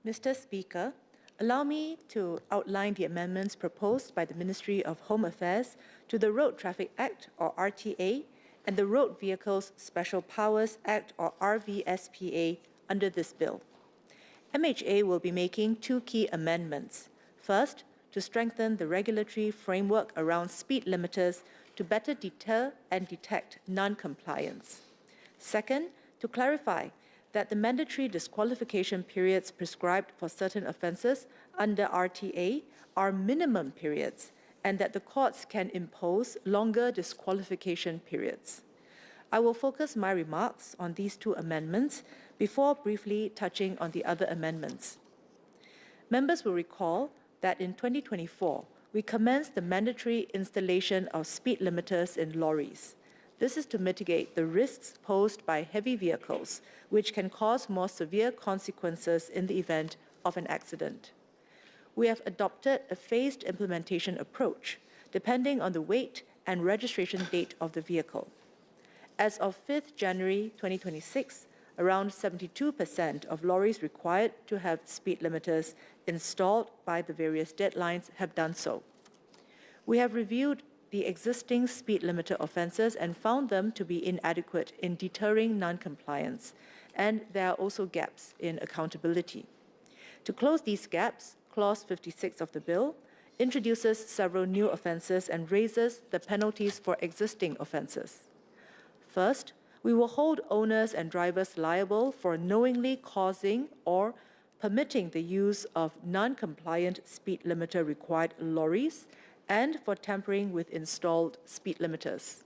Mr. Speaker, allow me to outline the amendments proposed by the Ministry of Home Affairs to the Road Traffic Act, or RTA, and the Road Vehicles Special Powers Act, or RVSPA, under this bill. MHA will be making two key amendments. First, to strengthen the regulatory framework around speed limiters to better deter and detect non-compliance. Second, to clarify that the mandatory disqualification periods prescribed for certain offences under RTA are minimum periods and that the courts can impose longer disqualification periods. I will focus my remarks on these two amendments before briefly touching on the other amendments. Members will recall that in 2024, we commenced the mandatory installation of speed limiters in lorries. This is to mitigate the risks posed by heavy vehicles, which can cause more severe consequences in the event of an accident. We have adopted a phased implementation approach, depending on the weight and registration date of the vehicle. As of 5th January 2026, around 72% of lorries required to have speed limiters installed by the various deadlines have done so. We have reviewed the existing speed limiter offences and found them to be inadequate in deterring non-compliance, and there are also gaps in accountability. To close these gaps, Clause 56 of the bill introduces several new offences and raises the penalties for existing offences. First, we will hold owners and drivers liable for knowingly causing or permitting the use of non-compliant speed limiter required lorries and for tampering with installed speed limiters.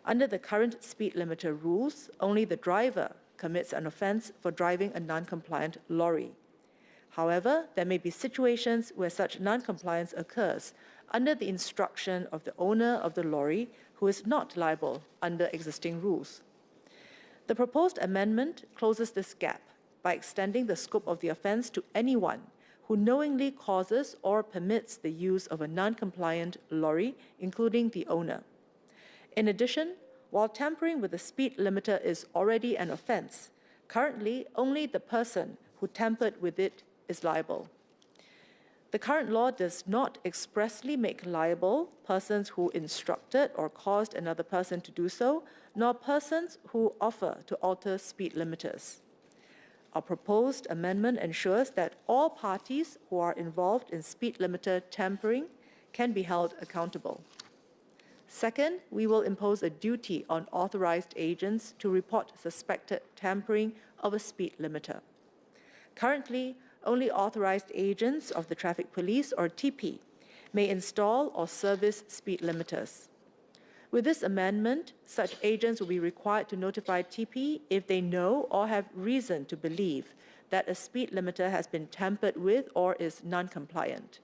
Under the current speed limiter rules, only the driver commits an offence for driving a non-compliant lorry. However, there may be situations where such non-compliance occurs under the instruction of the owner of the lorry who is not liable under existing rules. The proposed amendment closes this gap by extending the scope of the offence to anyone who knowingly causes or permits the use of a non-compliant lorry, including the owner. In addition, while tampering with the speed limiter is already an offence, currently only the person who tampered with it is liable. The current law does not expressly make liable persons who instructed or caused another person to do so, nor persons who offer to alter speed limiters. Our proposed amendment ensures that all parties who are involved in speed limiter tampering can be held accountable. Second, we will impose a duty on authorized agents to report suspected tampering of a speed limiter. Currently, only authorized agents of the traffic police, or TP, may install or service speed limiters. With this amendment, such agents will be required to notify TP if they know or have reason to believe that a speed limiter has been tampered with or is non-compliant.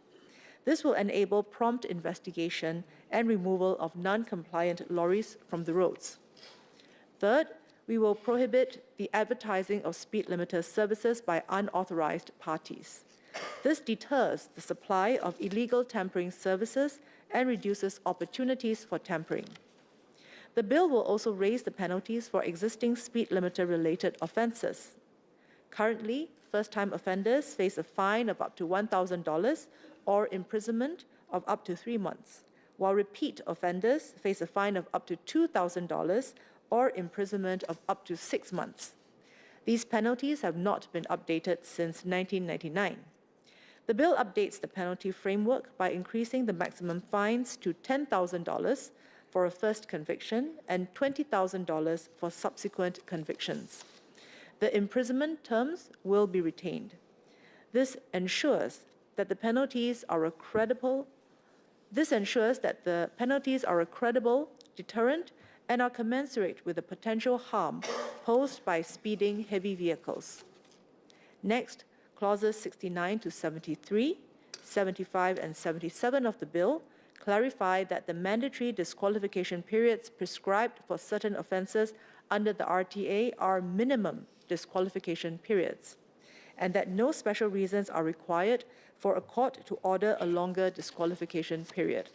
This will enable prompt investigation and removal of non-compliant lorries from the roads. Third, we will prohibit the advertising of speed limiter services by unauthorized parties. This deters the supply of illegal tampering services and reduces opportunities for tampering. The bill will also raise the penalties for existing speed limiter-related offences. Currently, first-time offenders face a fine of up to $1,000 or imprisonment of up to 3 months, while repeat offenders face a fine of up to $2,000 or imprisonment of up to 6 months. These penalties have not been updated since 1999. The bill updates the penalty framework by increasing the maximum fines to $10,000 for a first conviction and $20,000 for subsequent convictions. The imprisonment terms will be retained. This ensures that the penalties are a credible deterrent, and are commensurate with the potential harm posed by speeding heavy vehicles. Next, clauses 69 to 73, 75, and 77 of the bill clarify that the mandatory disqualification periods prescribed for certain offences under the RTA are minimum disqualification periods, and that no special reasons are required for a court to order a longer disqualification period.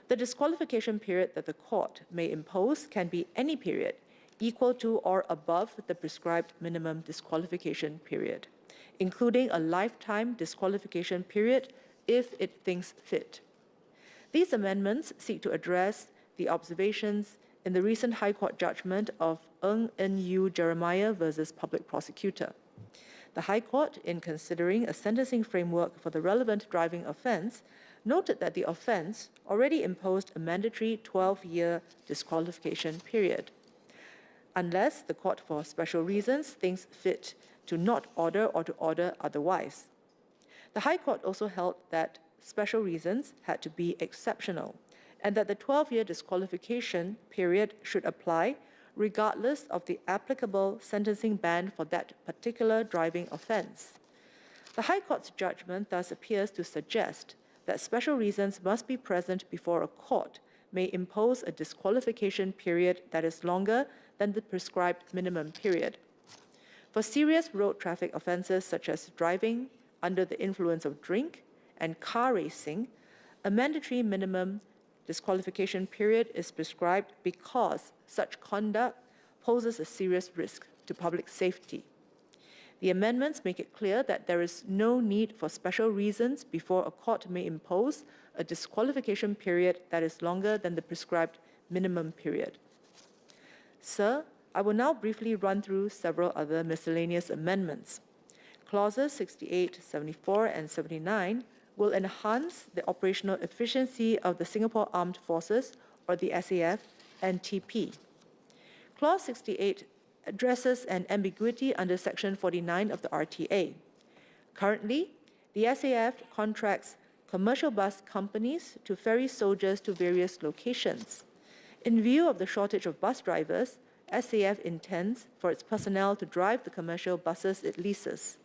The disqualification period that the court may impose can be any period equal to or above the prescribed minimum disqualification period, including a lifetime disqualification period if it thinks fit. These amendments seek to address the observations in the recent High Court judgment of Ng N.U. Jeremiah versus Public Prosecutor. The High Court, in considering a sentencing framework for the relevant driving offence, noted that the offence already imposed a mandatory 12-year disqualification period, unless the court for special reasons thinks fit to not order or to order otherwise. The High Court also held that special reasons had to be exceptional, and that the 12-year disqualification period should apply regardless of the applicable sentencing band for that particular driving offence. The High Court's judgment thus appears to suggest that special reasons must be present before a court may impose a disqualification period that is longer than the prescribed minimum period. For serious road traffic offences such as driving under the influence of drink and car racing, a mandatory minimum disqualification period is prescribed because such conduct poses a serious risk to public safety. The amendments make it clear that there is no need for special reasons before a court may impose a disqualification period that is longer than the prescribed minimum period. Sir, I will now briefly run through several other miscellaneous amendments. Clauses 68, 74, and 79 will enhance the operational efficiency of the Singapore Armed Forces, or the SAF, and TP. Clause 68 addresses an ambiguity under Section 49 of the RTA. Currently, the SAF contracts commercial bus companies to ferry soldiers to various locations. In view of the shortage of bus drivers, SAF intends for its personnel to drive the commercial buses it leases.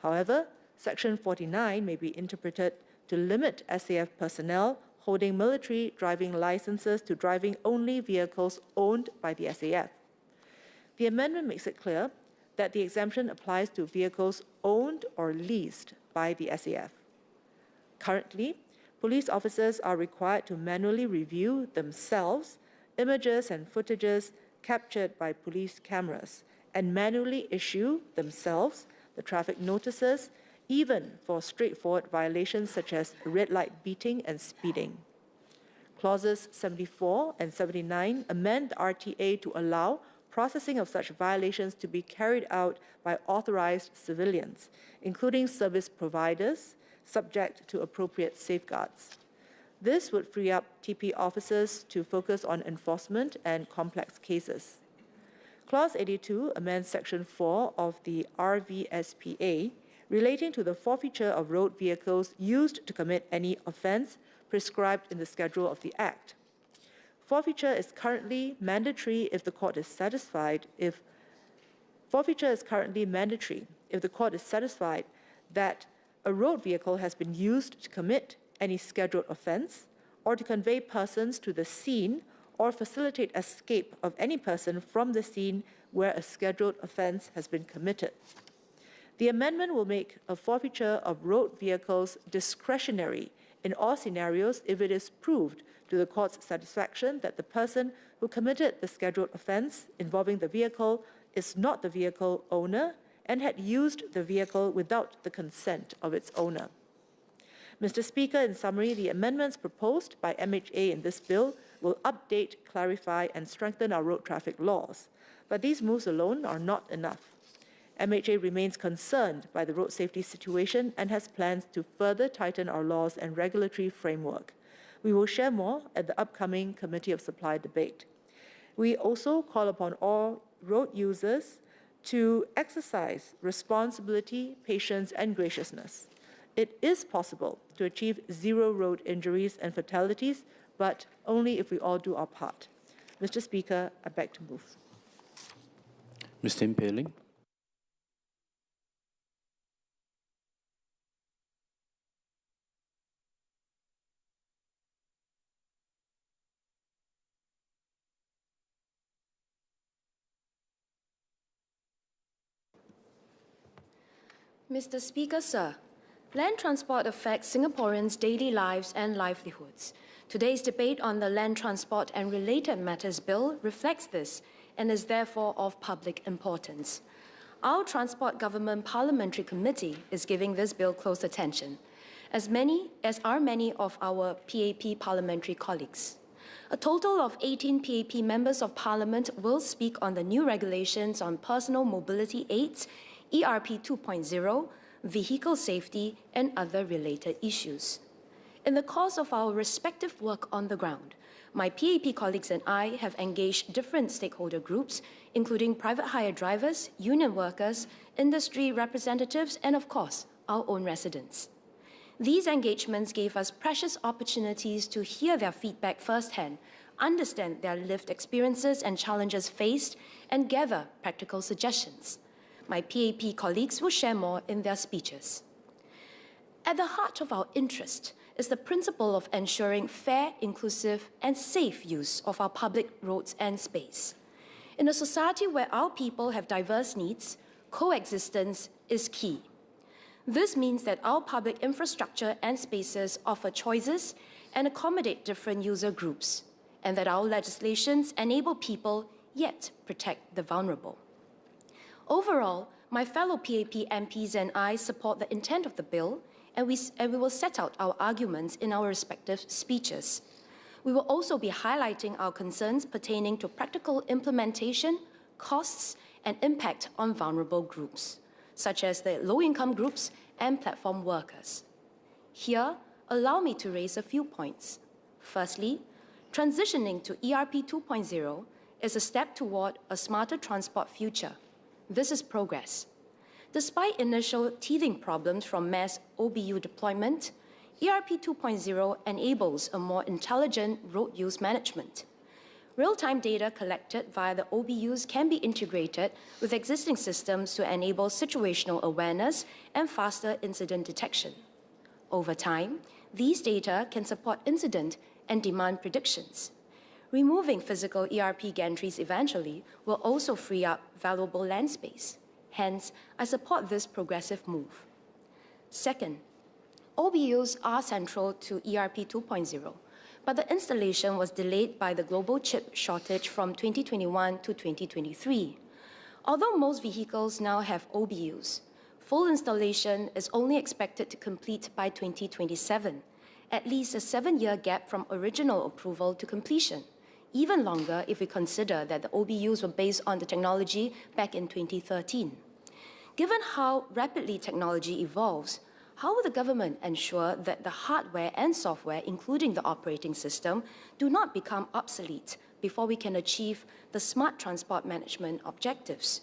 However, Section 49 may be interpreted to limit SAF personnel holding military driving licenses to driving only vehicles owned by the SAF. The amendment makes it clear that the exemption applies to vehicles owned or leased by the SAF. Currently, police officers are required to manually review themselves images and footages captured by police cameras and manually issue themselves the traffic notices, even for straightforward violations such as red light beating and speeding. Clauses 74 and 79 amend the RTA to allow processing of such violations to be carried out by authorized civilians, including service providers, subject to appropriate safeguards. This would free up TP officers to focus on enforcement and complex cases. Clause 82 amends Section 4 of the RVSPA relating to the forfeiture of road vehicles used to commit any offence prescribed in the schedule of the Act. Forfeiture is currently mandatory if the court is satisfied that a road vehicle has been used to commit any scheduled offence or to convey persons to the scene or facilitate escape of any person from the scene where a scheduled offence has been committed. The amendment will make a forfeiture of road vehicles discretionary in all scenarios if it is proved to the court's satisfaction that the person who committed the scheduled offence involving the vehicle is not the vehicle owner and had used the vehicle without the consent of its owner. Mr. Speaker, in summary, the amendments proposed by MHA in this bill will update, clarify, and strengthen our road traffic laws. But these moves alone are not enough. MHA remains concerned by the road safety situation and has plans to further tighten our laws and regulatory framework. We will share more at the upcoming Committee of Supply debate. We also call upon all road users to exercise responsibility, patience, and graciousness. It is possible to achieve zero road injuries and fatalities, but only if we all do our part. Mr. Speaker, I beg to move. Mr. Impaling. Mr. Speaker, sir, land transport affects Singaporeans' daily lives and livelihoods. Today's debate on the Land Transport and Related Matters Bill reflects this and is therefore of public importance. Our Transport Government Parliamentary Committee is giving this bill close attention, as are many of our PAP parliamentary colleagues. A total of 18 PAP members of Parliament will speak on the new regulations on personal mobility aids, ERP 2.0, vehicle safety, and other related issues. In the course of our respective work on the ground, my PAP colleagues and I have engaged different stakeholder groups, including private hire drivers, union workers, industry representatives, and of course, our own residents. These engagements gave us precious opportunities to hear their feedback firsthand, understand their lived experiences and challenges faced, and gather practical suggestions. My PAP colleagues will share more in their speeches. At the heart of our interest is the principle of ensuring fair, inclusive, and safe use of our public roads and space. In a society where our people have diverse needs, coexistence is key. This means that our public infrastructure and spaces offer choices and accommodate different user groups, and that our legislations enable people yet protect the vulnerable. Overall, my fellow PAP MPs and I support the intent of the bill, and we will set out our arguments in our respective speeches. We will also be highlighting our concerns pertaining to practical implementation, costs, and impact on vulnerable groups, such as the low-income groups and platform workers. Here, allow me to raise a few points. Firstly, transitioning to ERP 2.0 is a step toward a smarter transport future. This is progress. Despite initial teething problems from mass OBU deployment, ERP 2.0 enables a more intelligent road use management. Real-time data collected via the OBUs can be integrated with existing systems to enable situational awareness and faster incident detection. Over time, these data can support incident and demand predictions. Removing physical ERP gantries eventually will also free up valuable land space. Hence, I support this progressive move. Second, OBUs are central to ERP 2.0, but the installation was delayed by the global chip shortage from 2021 to 2023. Although most vehicles now have OBUs, full installation is only expected to complete by 2027, at least a 7-year gap from original approval to completion. Even longer if we consider that the OBUs were based on the technology back in 2013. Given how rapidly technology evolves, how will the government ensure that the hardware and software, including the operating system, do not become obsolete before we can achieve the smart transport management objectives.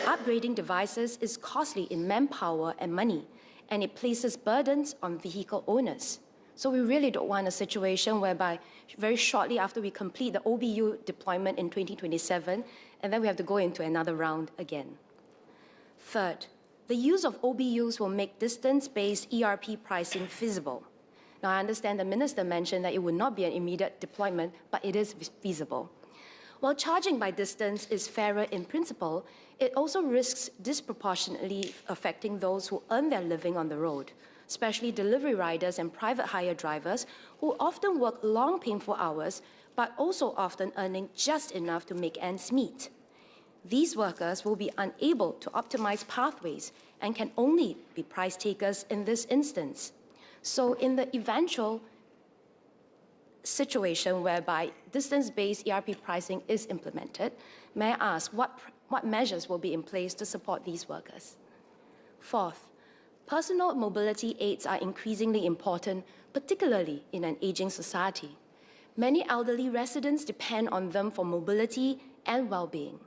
Upgrading devices is costly in manpower and money, and it places burdens on vehicle owners. So we really don't want a situation whereby very shortly after we complete the OBU deployment in 2027, and then we have to go into another round again. Third, the use of OBUs will make distance-based ERP pricing feasible. Now, I understand the Minister mentioned that it would not be an immediate deployment, but it is feasible. While charging by distance is fairer in principle, it also risks disproportionately affecting those who earn their living on the road, especially delivery riders and private hire drivers who often work long, painful hours, but also often earning just enough to make ends meet. These workers will be unable to optimize pathways and can only be price takers in this instance. So in the eventual situation whereby distance-based ERP pricing is implemented, may I ask what measures will be in place to support these workers? Fourth, personal mobility aids are increasingly important, particularly in an aging society. Many elderly residents depend on them for mobility and well-being.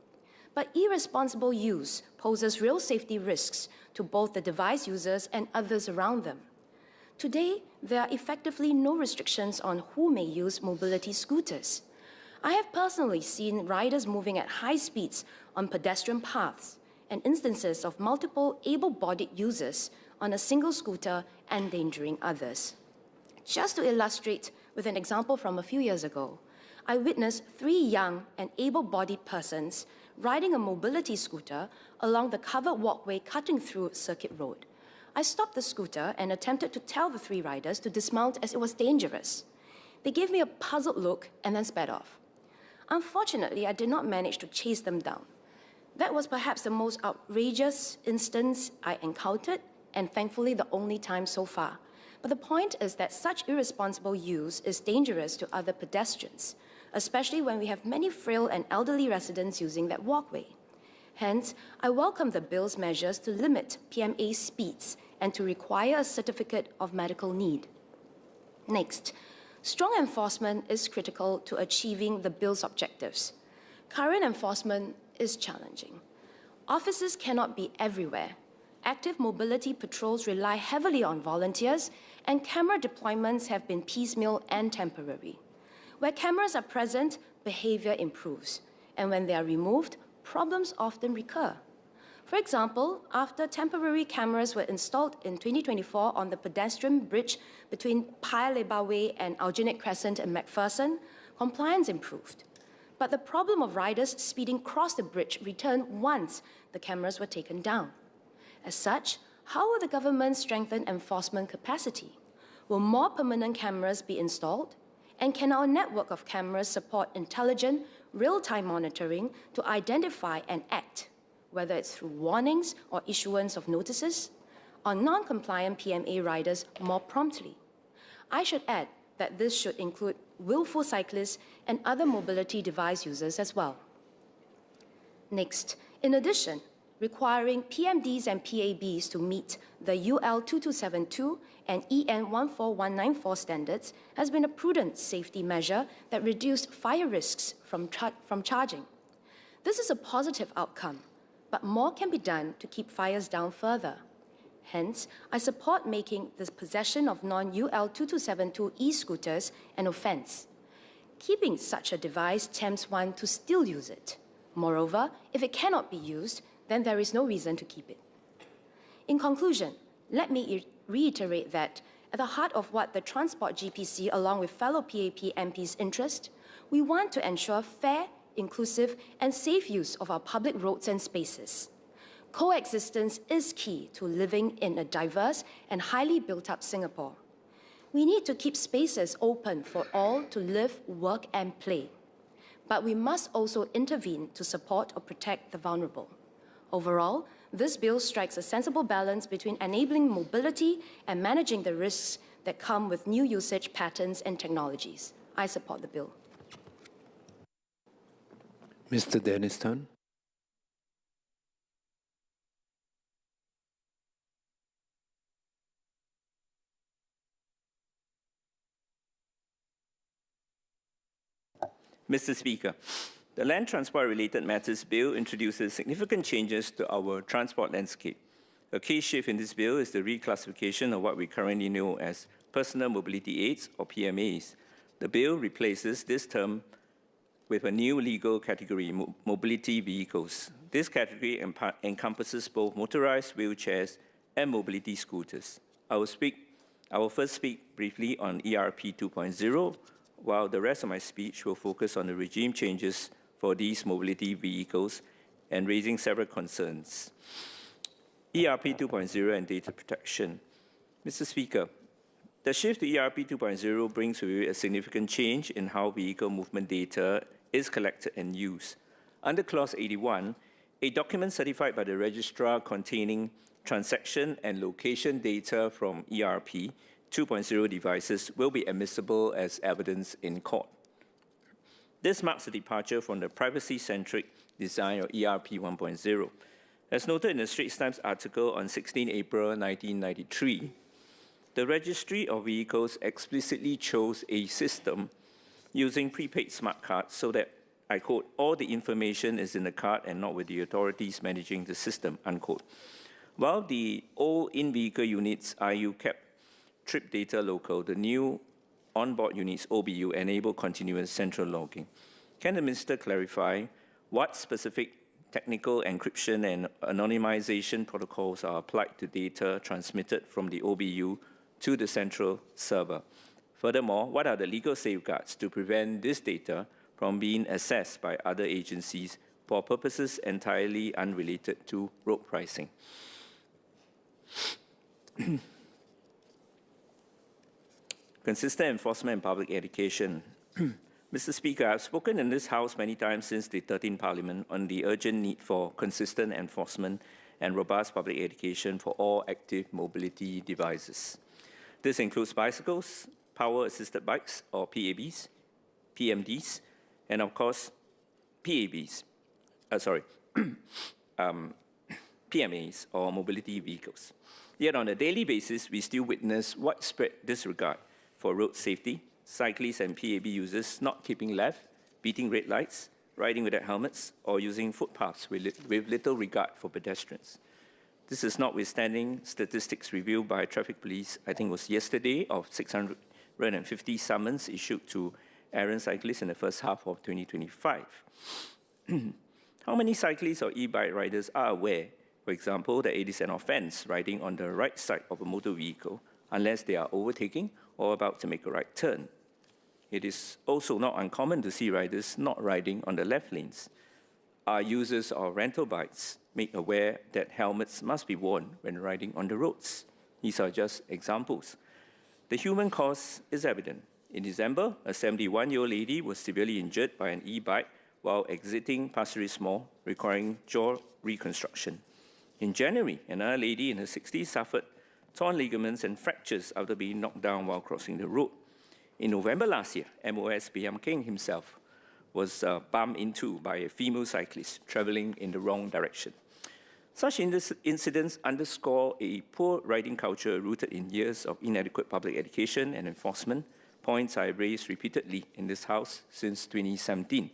But irresponsible use poses real safety risks to both the device users and others around them. Today, there are effectively no restrictions on who may use mobility scooters. I have personally seen riders moving at high speeds on pedestrian paths and instances of multiple able-bodied users on a single scooter endangering others. Just to illustrate with an example from a few years ago, I witnessed 3 young and able-bodied persons riding a mobility scooter along the covered walkway cutting through Circuit Road. I stopped the scooter and attempted to tell the 3 riders to dismount as it was dangerous. They gave me a puzzled look and then sped off. Unfortunately, I did not manage to chase them down. That was perhaps the most outrageous instance I encountered, and thankfully the only time so far. But the point is that such irresponsible use is dangerous to other pedestrians, especially when we have many frail and elderly residents using that walkway. Hence, I welcome the bill's measures to limit PMA speeds and to require a certificate of medical need. Next, strong enforcement is critical to achieving the bill's objectives. Current enforcement is challenging. Officers cannot be everywhere. Active mobility patrols rely heavily on volunteers, and camera deployments have been piecemeal and temporary. Where cameras are present, behavior improves, and when they are removed, problems often recur. For example, after temporary cameras were installed in 2024 on the pedestrian bridge between Paya Lebar Way and Aljunied Crescent and McPherson, compliance improved. But the problem of riders speeding across the bridge returned once the cameras were taken down. As such, how will the government strengthen enforcement capacity? Will more permanent cameras be installed? And can our network of cameras support intelligent, real-time monitoring to identify and act, whether it's through warnings or issuance of notices, on non-compliant PMA riders more promptly? I should add that this should include willful cyclists and other mobility device users as well. Next, in addition, requiring PMDs and PABs to meet the UL 2272 and EN 14194 standards has been a prudent safety measure that reduced fire risks from charging. This is a positive outcome, but more can be done to keep fires down further. Hence, I support making the possession of non-UL 2272 e-scooters an offence. Keeping such a device tempts one to still use it. Moreover, if it cannot be used, then there is no reason to keep it. In conclusion, let me reiterate that at the heart of what the Transport GPC, along with fellow PAP MPs' interest, we want to ensure fair, inclusive, and safe use of our public roads and spaces. Coexistence is key to living in a diverse and highly built-up Singapore. We need to keep spaces open for all to live, work, and play. But we must also intervene to support or protect the vulnerable. Overall, this bill strikes a sensible balance between enabling mobility and managing the risks that come with new usage patterns and technologies. I support the bill. Mr. Dennis Tan. Mr. Speaker, the Land Transport Related Matters Bill introduces significant changes to our transport landscape. A key shift in this bill is the reclassification of what we currently know as Personal Mobility Aids, or PMAs. The bill replaces this term with a new legal category, mobility vehicles. This category encompasses both motorized wheelchairs and mobility scooters. I will first speak briefly on ERP 2.0, while the rest of my speech will focus on the regime changes for these mobility vehicles and raising several concerns. ERP 2.0 and data protection. Mr. Speaker, the shift to ERP 2.0 brings with it a significant change in how vehicle movement data is collected and used. Under Clause 81, a document certified by the registrar containing transaction and location data from ERP 2.0 devices will be admissible as evidence in court. This marks a departure from the privacy-centric design of ERP 1.0. As noted in the Straits Times article on 16 April 1993, the Registry of Vehicles explicitly chose a system using prepaid smart cards so that, I quote, all the information is in the card and not with the authorities managing the system, unquote. While the old in-vehicle units IU kept trip data local, the new onboard units OBU enable continuous central logging. Can the Minister clarify what specific technical encryption and anonymization protocols are applied to data transmitted from the OBU to the central server? Furthermore, what are the legal safeguards to prevent this data from being accessed by other agencies for purposes entirely unrelated to road pricing? Consistent enforcement and public education. Mr. Speaker, I've spoken in this House many times since the 13th Parliament on the urgent need for consistent enforcement and robust public education for all active mobility devices. This includes bicycles, power-assisted bikes, or PABs, PMDs, and of course, PMAs, or mobility vehicles. Yet on a daily basis, we still witness widespread disregard for road safety, cyclists and PAB users not keeping left, beating red lights, riding without helmets, or using footpaths with little regard for pedestrians. This is notwithstanding statistics revealed by traffic police, I think it was yesterday, of 650 summons issued to errant cyclists in the first half of 2025. How many cyclists or e-bike riders are aware, for example, that it is an offense riding on the right side of a motor vehicle unless they are overtaking or about to make a right turn? It is also not uncommon to see riders not riding on the left lanes. Are users of rental bikes made aware that helmets must be worn when riding on the roads? These are just examples. The human cost is evident. In December, a 71-year-old lady was severely injured by an e-bike while exiting Pasir Ris Mall, requiring jaw reconstruction. In January, another lady in her 60s suffered torn ligaments and fractures after being knocked down while crossing the road. In November last year, MOS Biam King himself was bumped into by a female cyclist traveling in the wrong direction. Such incidents underscore a poor riding culture rooted in years of inadequate public education and enforcement, points I have raised repeatedly in this House since 2017.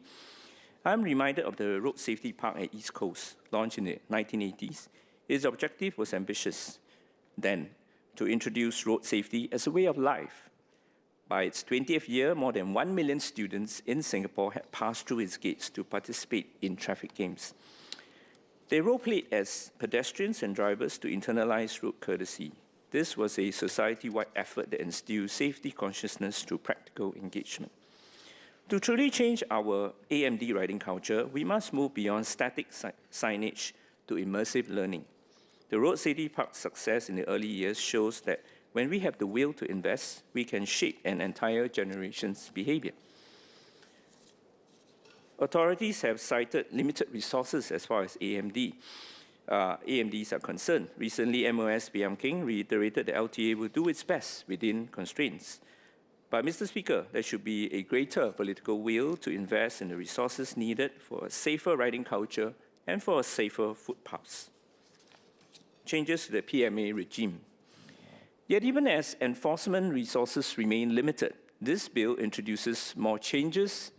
I'm reminded of the Road Safety Park at East Coast, launched in the 1980s. Its objective was ambitious then, to introduce road safety as a way of life. By its 20th year, more than 1 million students in Singapore had passed through its gates to participate in traffic games. They role-played as pedestrians and drivers to internalize road courtesy. This was a society-wide effort that instilled safety consciousness through practical engagement. To truly change our AMD riding culture, we must move beyond static signage to immersive learning. The Road Safety Park's success in the early years shows that when we have the will to invest, we can shape an entire generation's behavior. Authorities have cited limited resources as far as AMDs are concerned. Recently, MOS Biam King reiterated that LTA will do its best within constraints. But, Mr. Speaker, there should be a greater political will to invest in the resources needed for a safer riding culture and for a safer footpaths. Changes to the PMA regime. Yet even as enforcement resources remain limited, this bill introduces more changes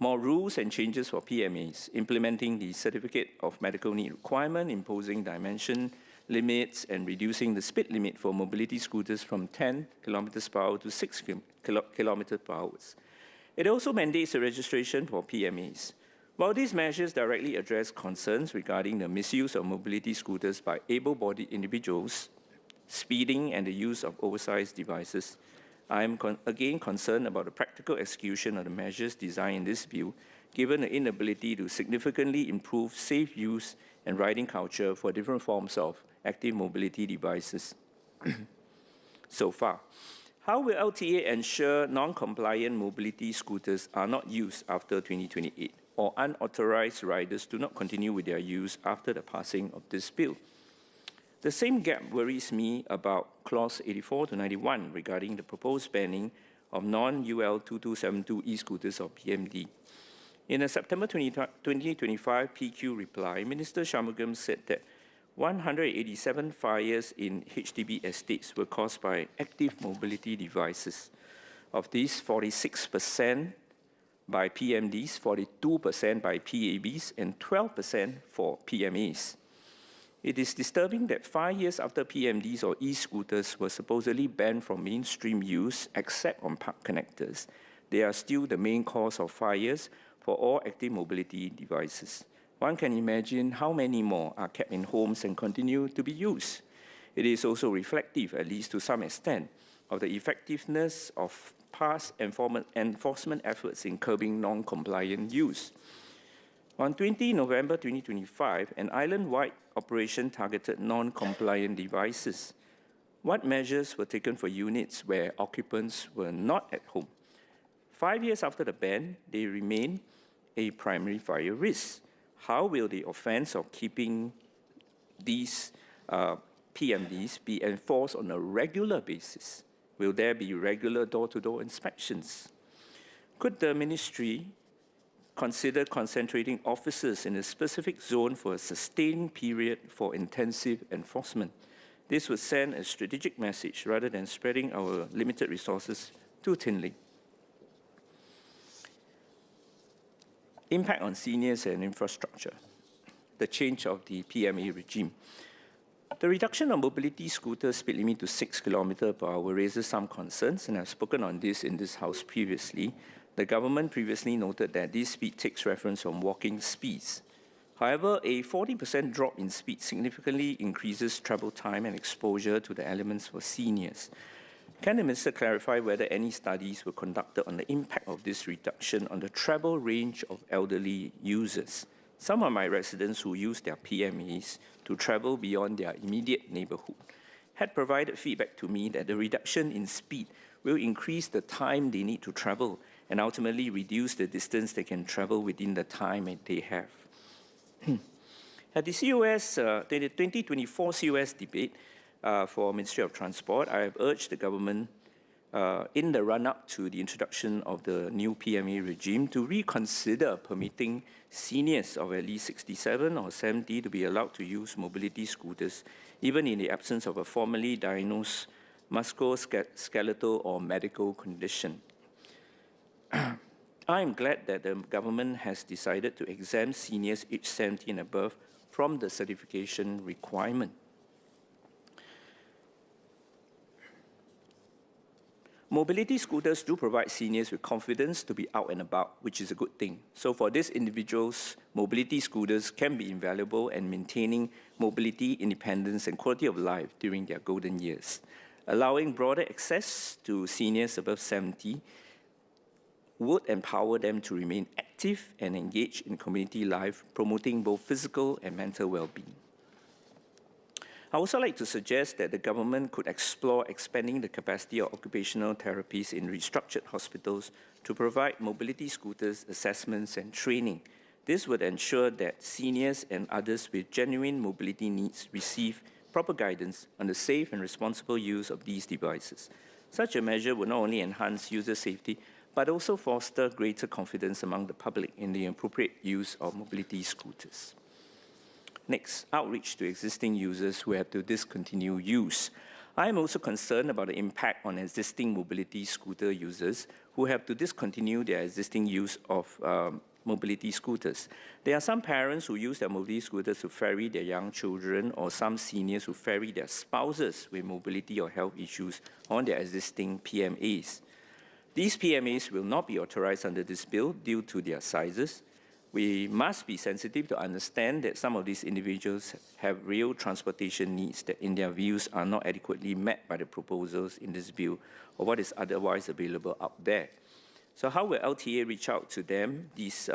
more rules and changes for PMAs, implementing the Certificate of Medical Need requirement, imposing dimension limits, and reducing the speed limit for mobility scooters from 10 kilometers per hour to 6 kilometers per hour. It also mandates a registration for PMAs. While these measures directly address concerns regarding the misuse of mobility scooters by able-bodied individuals, speeding, and the use of oversized devices, I am again concerned about the practical execution of the measures designed in this bill, given the inability to significantly improve safe use and riding culture for different forms of active mobility devices. So far, how will LTA ensure non-compliant mobility scooters are not used after 2028, or unauthorized riders do not continue with their use after the passing of this bill? The same gap worries me about Clause 84 to 91 regarding the proposed banning of non-UL 2272 e-scooters or PMD. In a September 2025 PQ reply, Minister Shanmugam said that 187 fires in HDB estates were caused by active mobility devices. Of these, 46% by PMDs, 42% by PABs, and 12% for PMAs. It is disturbing that 5 years after PMDs or e-scooters were supposedly banned from mainstream use, except on park connectors, they are still the main cause of fires for all active mobility devices. One can imagine how many more are kept in homes and continue to be used. It is also reflective, at least to some extent, of the effectiveness of past enforcement efforts in curbing non-compliant use. On 20 November 2025, an island-wide operation targeted non-compliant devices. What measures were taken for units where occupants were not at home? 5 years after the ban, they remain a primary fire risk. How will the offense of keeping these PMDs be enforced on a regular basis? Will there be regular door-to-door inspections? Could the ministry consider concentrating officers in a specific zone for a sustained period for intensive enforcement? This would send a strategic message rather than spreading our limited resources too thinly. Impact on seniors and infrastructure. The change of the PMA regime. The reduction of mobility scooter speed limit to 6 km per hour raises some concerns, and I've spoken on this in this House previously. The government previously noted that this speed takes reference from walking speeds. However, a 40% drop in speed significantly increases travel time and exposure to the elements for seniors. Can the Minister clarify whether any studies were conducted on the impact of this reduction on the travel range of elderly users? Some of my residents who use their PMAs to travel beyond their immediate neighborhood had provided feedback to me that the reduction in speed will increase the time they need to travel and ultimately reduce the distance they can travel within the time that they have. At the 2024 COS debate for Ministry of Transport, I have urged the government in the run-up to the introduction of the new PMA regime to reconsider permitting seniors of at least 67 or 70 to be allowed to use mobility scooters, even in the absence of a formally diagnosed musculoskeletal or medical condition. I am glad that the government has decided to exempt seniors aged 70 and above from the certification requirement. Mobility scooters do provide seniors with confidence to be out and about, which is a good thing. So for these individuals, mobility scooters can be invaluable in maintaining mobility, independence, and quality of life during their golden years. Allowing broader access to seniors above 70 would empower them to remain active and engaged in community life, promoting both physical and mental well-being. I also like to suggest that the government could explore expanding the capacity of occupational therapies in restructured hospitals to provide mobility scooters, assessments, and training. This would ensure that seniors and others with genuine mobility needs receive proper guidance on the safe and responsible use of these devices. Such a measure would not only enhance user safety, but also foster greater confidence among the public in the appropriate use of mobility scooters. Next, outreach to existing users who have to discontinue use. I am also concerned about the impact on existing mobility scooter users who have to discontinue their existing use of mobility scooters. There are some parents who use their mobility scooters to ferry their young children, or some seniors who ferry their spouses with mobility or health issues on their existing PMAs. These PMAs will not be authorized under this bill due to their sizes. We must be sensitive to understand that some of these individuals have real transportation needs that, in their views, are not adequately met by the proposals in this bill or what is otherwise available out there. So how will LTA reach out to them, these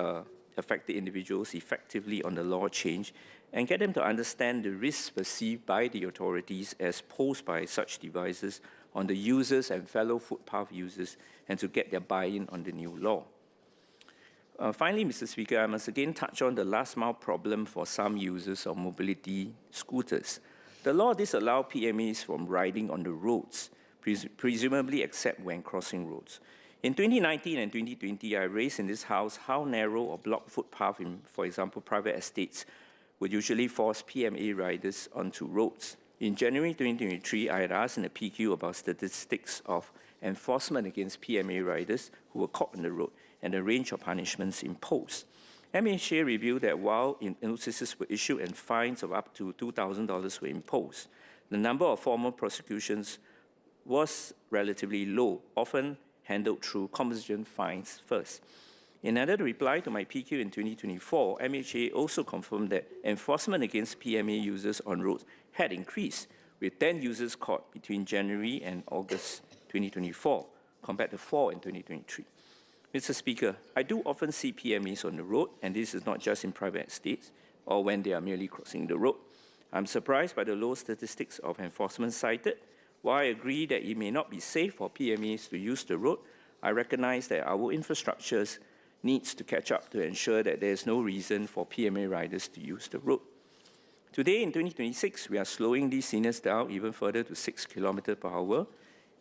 affected individuals, effectively on the law change and get them to understand the risks perceived by the authorities as posed by such devices on the users and fellow footpath users, and to get their buy-in on the new law? Finally, Mr. Speaker, I must again touch on the last-mile problem for some users of mobility scooters. The law disallows PMAs from riding on the roads, presumably except when crossing roads. In 2019 and 2020, I raised in this House how narrow or blocked footpath in, for example, private estates would usually force PMA riders onto roads. In January 2023, I had asked in a PQ about statistics of enforcement against PMA riders who were caught on the road and the range of punishments imposed. MHA revealed that while notices were issued and fines of up to $2,000 were imposed, the number of formal prosecutions was relatively low, often handled through composition fines first. In another reply to my PQ in 2024, MHA also confirmed that enforcement against PMA users on roads had increased, with 10 users caught between January and August 2024, compared to 4 in 2023. Mr. Speaker, I do often see PMAs on the road, and this is not just in private estates or when they are merely crossing the road. I'm surprised by the low statistics of enforcement cited. While I agree that it may not be safe for PMAs to use the road, I recognize that our infrastructures needs to catch up to ensure that there is no reason for PMA riders to use the road. Today, in 2026, we are slowing these seniors down even further to 6 km per hour.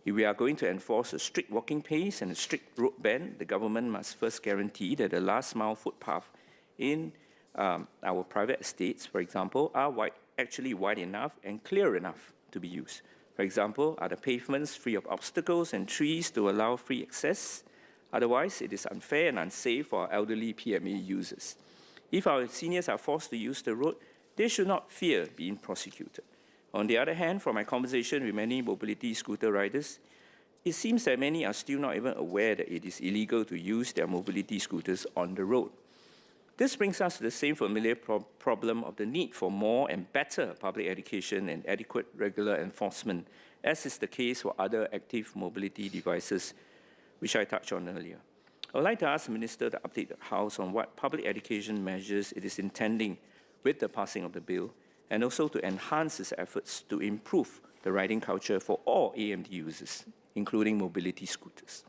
If we are going to enforce a strict walking pace and a strict road ban, the government must first guarantee that the last-mile footpath in our private estates, for example, are actually wide enough and clear enough to be used. For example, are the pavements free of obstacles and trees to allow free access? Otherwise, it is unfair and unsafe for our elderly PMA users. If our seniors are forced to use the road, they should not fear being prosecuted. On the other hand, from my conversation with many mobility scooter riders, it seems that many are still not even aware that it is illegal to use their mobility scooters on the road. This brings us to the same familiar problem of the need for more and better public education and adequate regular enforcement, as is the case for other active mobility devices, which I touched on earlier. I would like to ask the Minister to update the House on what public education measures it is intending with the passing of the bill, and also to enhance its efforts to improve the riding culture for all AMD users, including mobility scooters.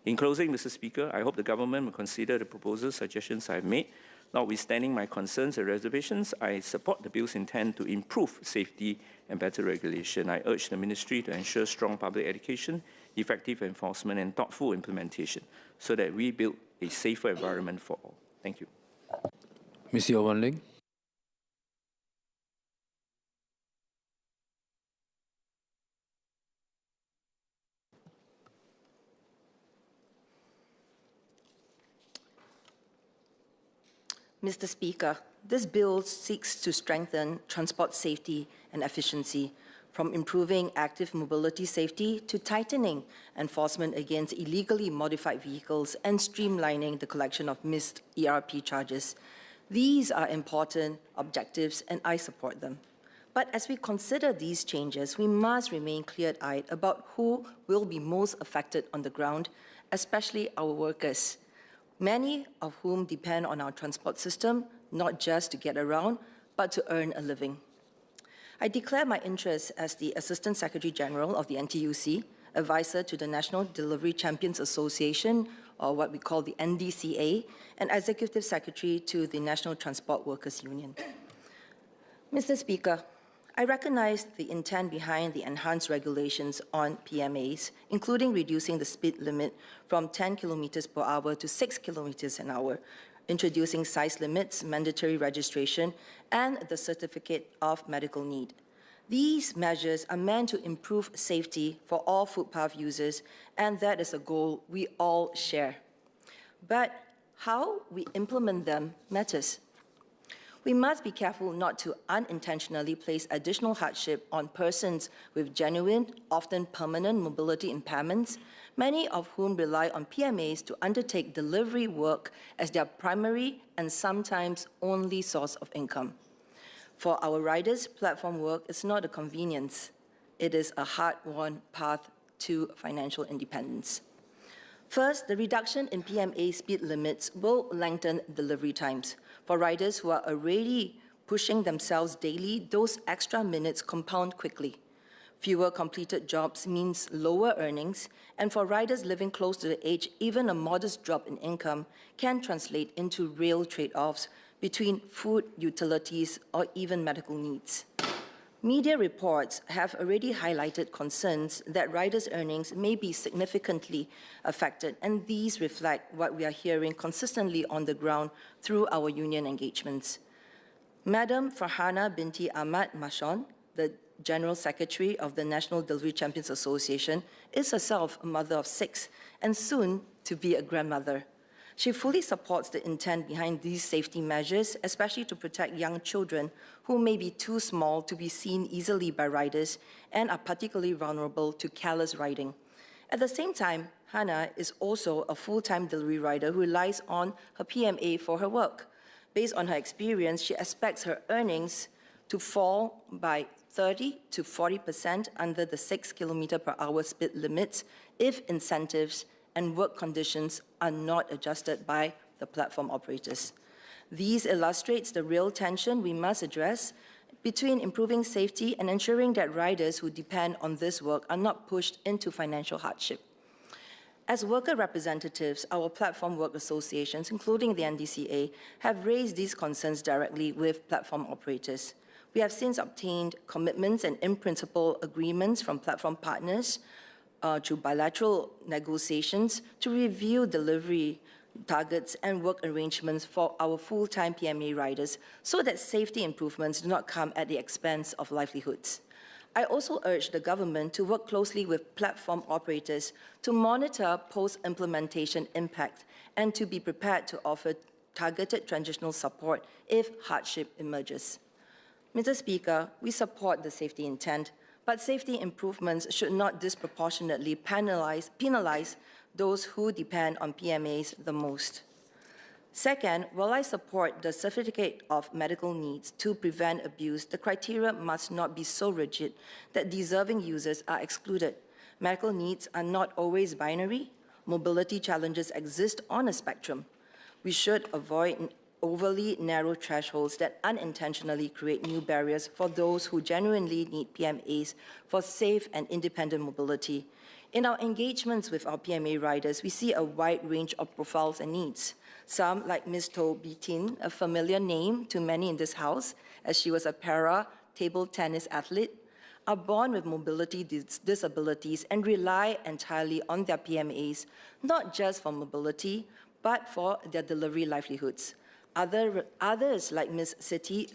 In closing, Mr. Speaker, I hope the government will consider the proposals, suggestions I have made. Notwithstanding my concerns and reservations, I support the bill's intent to improve safety and better regulation. I urge the Ministry to ensure strong public education, effective enforcement, and thoughtful implementation so that we build a safer environment for all. Thank you. Ms. Yeo Wan Ling. Mr. Speaker, this bill seeks to strengthen transport safety and efficiency, from improving active mobility safety to tightening enforcement against illegally modified vehicles and streamlining the collection of missed ERP charges. These are important objectives, and I support them. But as we consider these changes, we must remain clear-eyed about who will be most affected on the ground, especially our workers, many of whom depend on our transport system, not just to get around, but to earn a living. I declare my interest as the Assistant Secretary General of the NTUC, advisor to the National Delivery Champions Association, or what we call the NDCA, and Executive Secretary to the National Transport Workers Union. Mr. Speaker, I recognize the intent behind the enhanced regulations on PMAs, including reducing the speed limit from 10 kilometers per hour to 6 kilometers an hour, introducing size limits, mandatory registration, and the certificate of medical need. These measures are meant to improve safety for all footpath users, and that is a goal we all share. But how we implement them matters. We must be careful not to unintentionally place additional hardship on persons with genuine, often permanent mobility impairments, many of whom rely on PMAs to undertake delivery work as their primary and sometimes only source of income. For our riders, platform work is not a convenience. It is a hard-won path to financial independence. First, the reduction in PMA speed limits will lengthen delivery times. For riders who are already pushing themselves daily, those extra minutes compound quickly. Fewer completed jobs means lower earnings, and for riders living close to the age, even a modest drop in income can translate into real trade-offs between food, utilities, or even medical needs. Media reports have already highlighted concerns that riders' earnings may be significantly affected, and these reflect what we are hearing consistently on the ground through our union engagements. Madam Farhana Binti Ahmad Mashon, the General Secretary of the National Delivery Champions Association, is herself a mother of 6 and soon to be a grandmother. She fully supports the intent behind these safety measures, especially to protect young children who may be too small to be seen easily by riders and are particularly vulnerable to careless riding. At the same time, Hannah is also a full-time delivery rider who relies on her PMA for her work. Based on her experience, she expects her earnings to fall by 30 to 40% under the 6 km/h speed limits if incentives and work conditions are not adjusted by the platform operators. These illustrates the real tension we must address between improving safety and ensuring that riders who depend on this work are not pushed into financial hardship. As worker representatives, our platform work associations, including the NDCA, have raised these concerns directly with platform operators. We have since obtained commitments and in-principle agreements from platform partners through bilateral negotiations to review delivery targets and work arrangements for our full-time PMA riders so that safety improvements do not come at the expense of livelihoods. I also urge the government to work closely with platform operators to monitor post-implementation impact and to be prepared to offer targeted transitional support if hardship emerges. Mr. Speaker, we support the safety intent, but safety improvements should not disproportionately penalize those who depend on PMAs the most. Second, while I support the certificate of medical needs to prevent abuse, the criteria must not be so rigid that deserving users are excluded. Medical needs are not always binary. Mobility challenges exist on a spectrum. We should avoid overly narrow thresholds that unintentionally create new barriers for those who genuinely need PMAs for safe and independent mobility. In our engagements with our PMA riders, we see a wide range of profiles and needs. Some, like Ms. To Bitin, a familiar name to many in this House, as she was a para-table tennis athlete, are born with mobility disabilities and rely entirely on their PMAs, not just for mobility, but for their delivery livelihoods. Others, like Ms. Siti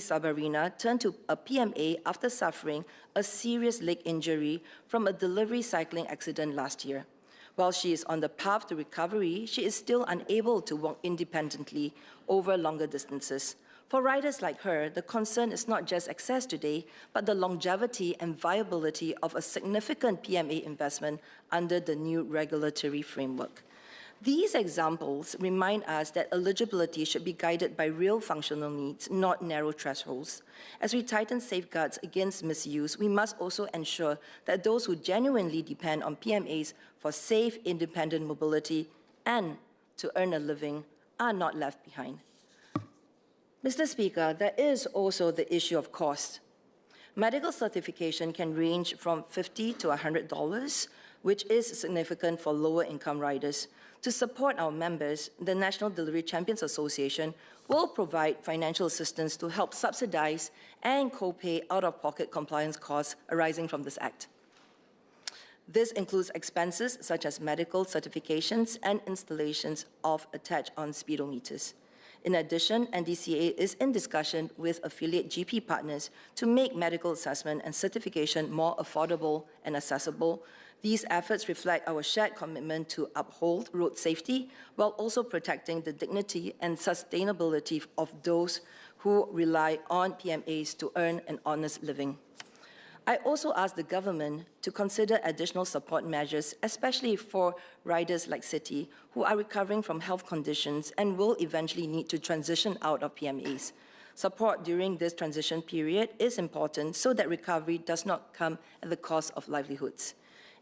Sabarina, turned to a PMA after suffering a serious leg injury from a delivery cycling accident last year. While she is on the path to recovery, she is still unable to walk independently over longer distances. For riders like her, the concern is not just access today, but the longevity and viability of a significant PMA investment under the new regulatory framework. These examples remind us that eligibility should be guided by real functional needs, not narrow thresholds. As we tighten safeguards against misuse, we must also ensure that those who genuinely depend on PMAs for safe, independent mobility and to earn a living are not left behind. Mr. Speaker, there is also the issue of cost. Medical certification can range from $50 to $100, which is significant for lower-income riders. To support our members, the National Delivery Champions Association will provide financial assistance to help subsidize and co-pay out-of-pocket compliance costs arising from this act. This includes expenses such as medical certifications and installations of attached-on speedometers. In addition, NDCA is in discussion with affiliate GP partners to make medical assessment and certification more affordable and accessible. These efforts reflect our shared commitment to uphold road safety while also protecting the dignity and sustainability of those who rely on PMAs to earn an honest living. I also ask the government to consider additional support measures, especially for riders like City, who are recovering from health conditions and will eventually need to transition out of PMAs. Support during this transition period is important so that recovery does not come at the cost of livelihoods.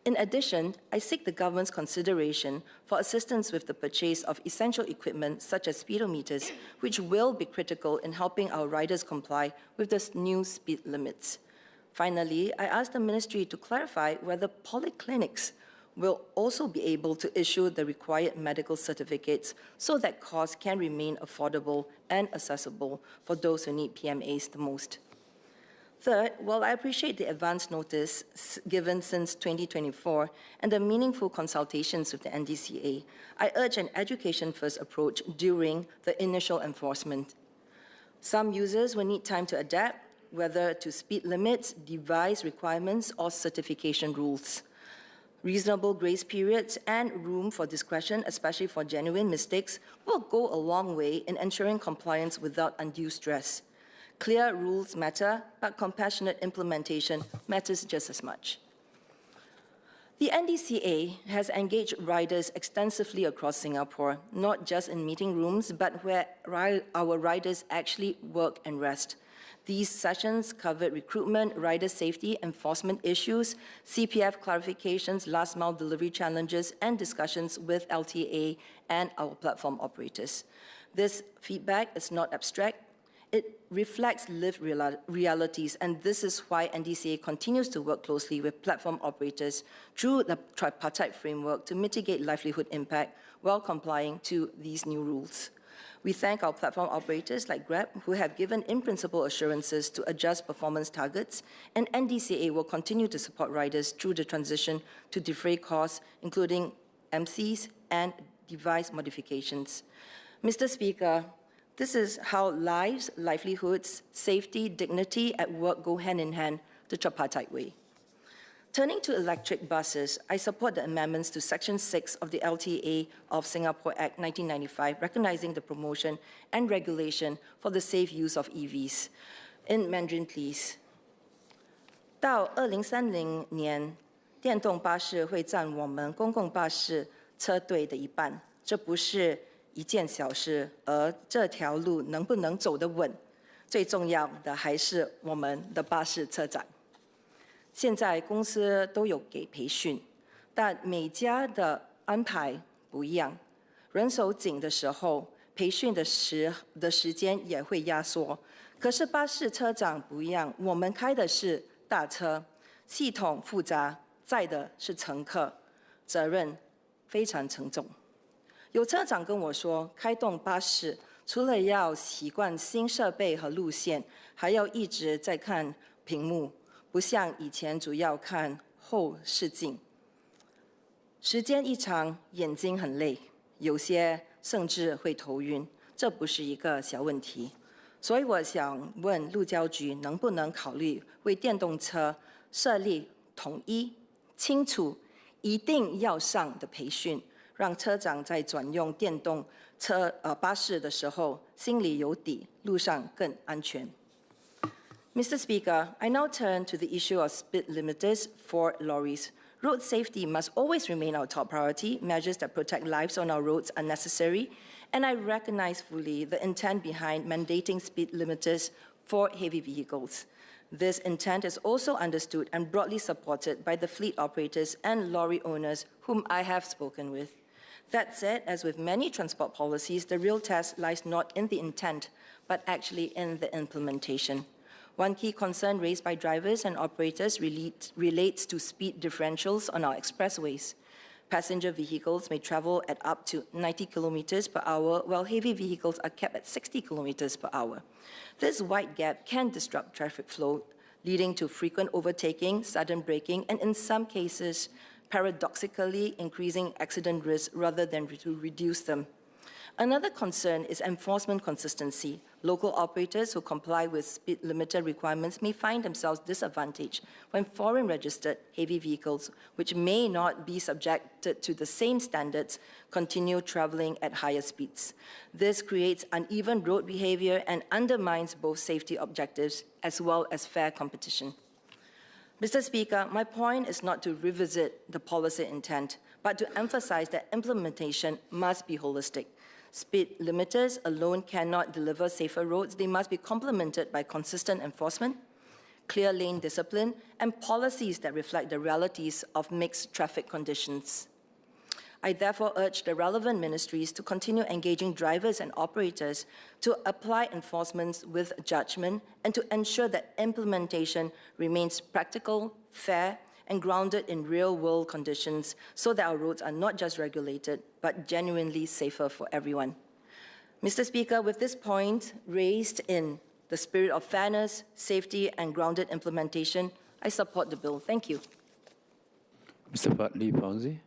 In addition, I seek the government's consideration for assistance with the purchase of essential equipment such as speedometers, which will be critical in helping our riders comply with the new speed limits. Finally, I ask the ministry to clarify whether polyclinics will also be able to issue the required medical certificates so that costs can remain affordable and accessible for those who need PMAs the most. Third, while I appreciate the advance notice given since 2024 and the meaningful consultations with the NDCA, I urge an education-first approach during the initial enforcement. Some users will need time to adapt, whether to speed limits, device requirements, or certification rules. Reasonable grace periods and room for discretion, especially for genuine mistakes, will go a long way in ensuring compliance without undue stress. Clear rules matter, but compassionate implementation matters just as much. The NDCA has engaged riders extensively across Singapore, not just in meeting rooms, but where our riders actually work and rest. These sessions covered recruitment, rider safety, enforcement issues, CPF clarifications, last-mile delivery challenges, and discussions with LTA and our platform operators. This feedback is not abstract. It reflects lived realities, and this is why NDCA continues to work closely with platform operators through the tripartite framework to mitigate livelihood impact while complying to these new rules. We thank our platform operators like Grab, who have given in-principle assurances to adjust performance targets, and NDCA will continue to support riders through the transition to defray costs, including MCs and device modifications. Mr. Speaker, this is how lives, livelihoods, safety, dignity at work go hand in hand the tripartite way. Turning to electric buses, I support the amendments to Section 6 of the LTA of Singapore Act 1995, recognizing the promotion and regulation for the safe use of EVs. In Mandarin, please. 到2030年，电动巴士会占我们公共巴士车队的一半，这不是一件小事，而这条路能不能走得稳，最重要的还是我们的巴士车长。现在公司都有给培训，但每家的安排不一样。人手紧的时候，培训的时间也会压缩。可是巴士车长不一样，我们开的是大车，系统复杂，载的是乘客，责任非常沉重。有车长跟我说，开动巴士除了要习惯新设备和路线，还要一直在看屏幕，不像以前主要看后视镜。时间一长，眼睛很累，有些甚至会头晕，这不是一个小问题。所以我想问路交局能不能考虑为电动车设立统一、清楚、一定要上的培训，让车长在转用电动巴士的时候心里有底，路上更安全。Mr. Speaker, I now turn to the issue of speed limiters for lorries. Road safety must always remain our top priority. Measures that protect lives on our roads are necessary, and I recognize fully the intent behind mandating speed limiters for heavy vehicles. This intent is also understood and broadly supported by the fleet operators and lorry owners whom I have spoken with. That said, as with many transport policies, the real test lies not in the intent, but actually in the implementation. One key concern raised by drivers and operators relates to speed differentials on our expressways. Passenger vehicles may travel at up to 90 kilometers per hour, while heavy vehicles are capped at 60 kilometers per hour. This wide gap can disrupt traffic flow, leading to frequent overtaking, sudden braking, and in some cases, paradoxically increasing accident risk rather than to reduce them. Another concern is enforcement consistency. Local operators who comply with speed limiter requirements may find themselves disadvantaged when foreign-registered heavy vehicles, which may not be subjected to the same standards, continue traveling at higher speeds. This creates uneven road behavior and undermines both safety objectives as well as fair competition. Mr. Speaker, my point is not to revisit the policy intent, but to emphasize that implementation must be holistic. Speed limiters alone cannot deliver safer roads. They must be complemented by consistent enforcement, clear lane discipline, and policies that reflect the realities of mixed traffic conditions. I therefore urge the relevant ministries to continue engaging drivers and operators to apply enforcements with judgment and to ensure that implementation remains practical, fair, and grounded in real-world conditions so that our roads are not just regulated, but genuinely safer for everyone. Mr. Speaker, with this point raised in the spirit of fairness, safety, and grounded implementation, I support the bill. Thank you. Mr. Fadli Fauzi.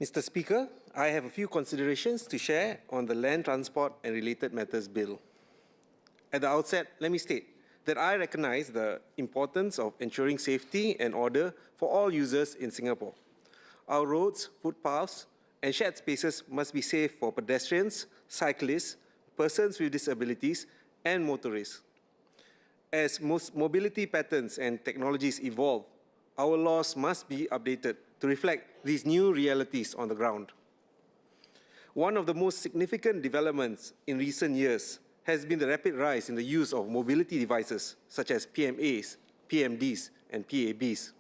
Mr. Speaker, I have a few considerations to share on the Land Transport and Related Matters Bill. At the outset, let me state that I recognize the importance of ensuring safety and order for all users in Singapore. Our roads, footpaths, and shared spaces must be safe for pedestrians, cyclists, persons with disabilities, and motorists. As most mobility patterns and technologies evolve, our laws must be updated to reflect these new realities on the ground. One of the most significant developments in recent years has been the rapid rise in the use of mobility devices such as PMAs, PMDs, and PABs.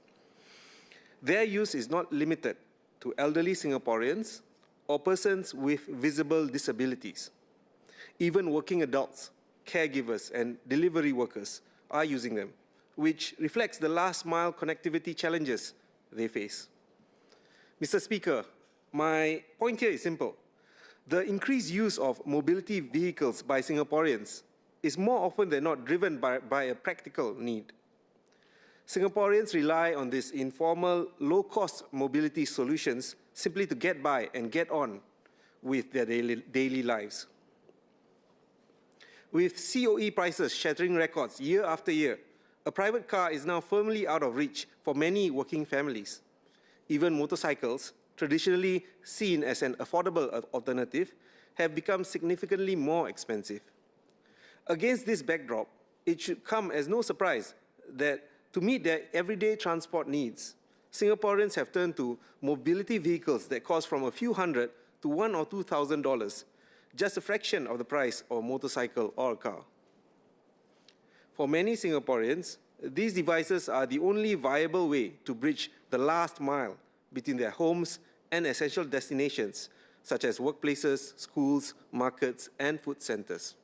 Their use is not limited to elderly Singaporeans or persons with visible disabilities. Even working adults, caregivers, and delivery workers are using them, which reflects the last-mile connectivity challenges they face. Mr. Speaker, my point here is simple. The increased use of mobility vehicles by Singaporeans is more often than not driven by a practical need. Singaporeans rely on these informal, low-cost mobility solutions simply to get by and get on with their daily lives. With COE prices shattering records year after year, a private car is now firmly out of reach for many working families. Even motorcycles, traditionally seen as an affordable alternative, have become significantly more expensive. Against this backdrop, it should come as no surprise that to meet their everyday transport needs, Singaporeans have turned to mobility vehicles that cost from a few hundred to $1,000 or $2,000, just a fraction of the price of a motorcycle or a car. For many Singaporeans, these devices are the only viable way to bridge the last mile between their homes and essential destinations, such as workplaces, schools, markets, and food centers.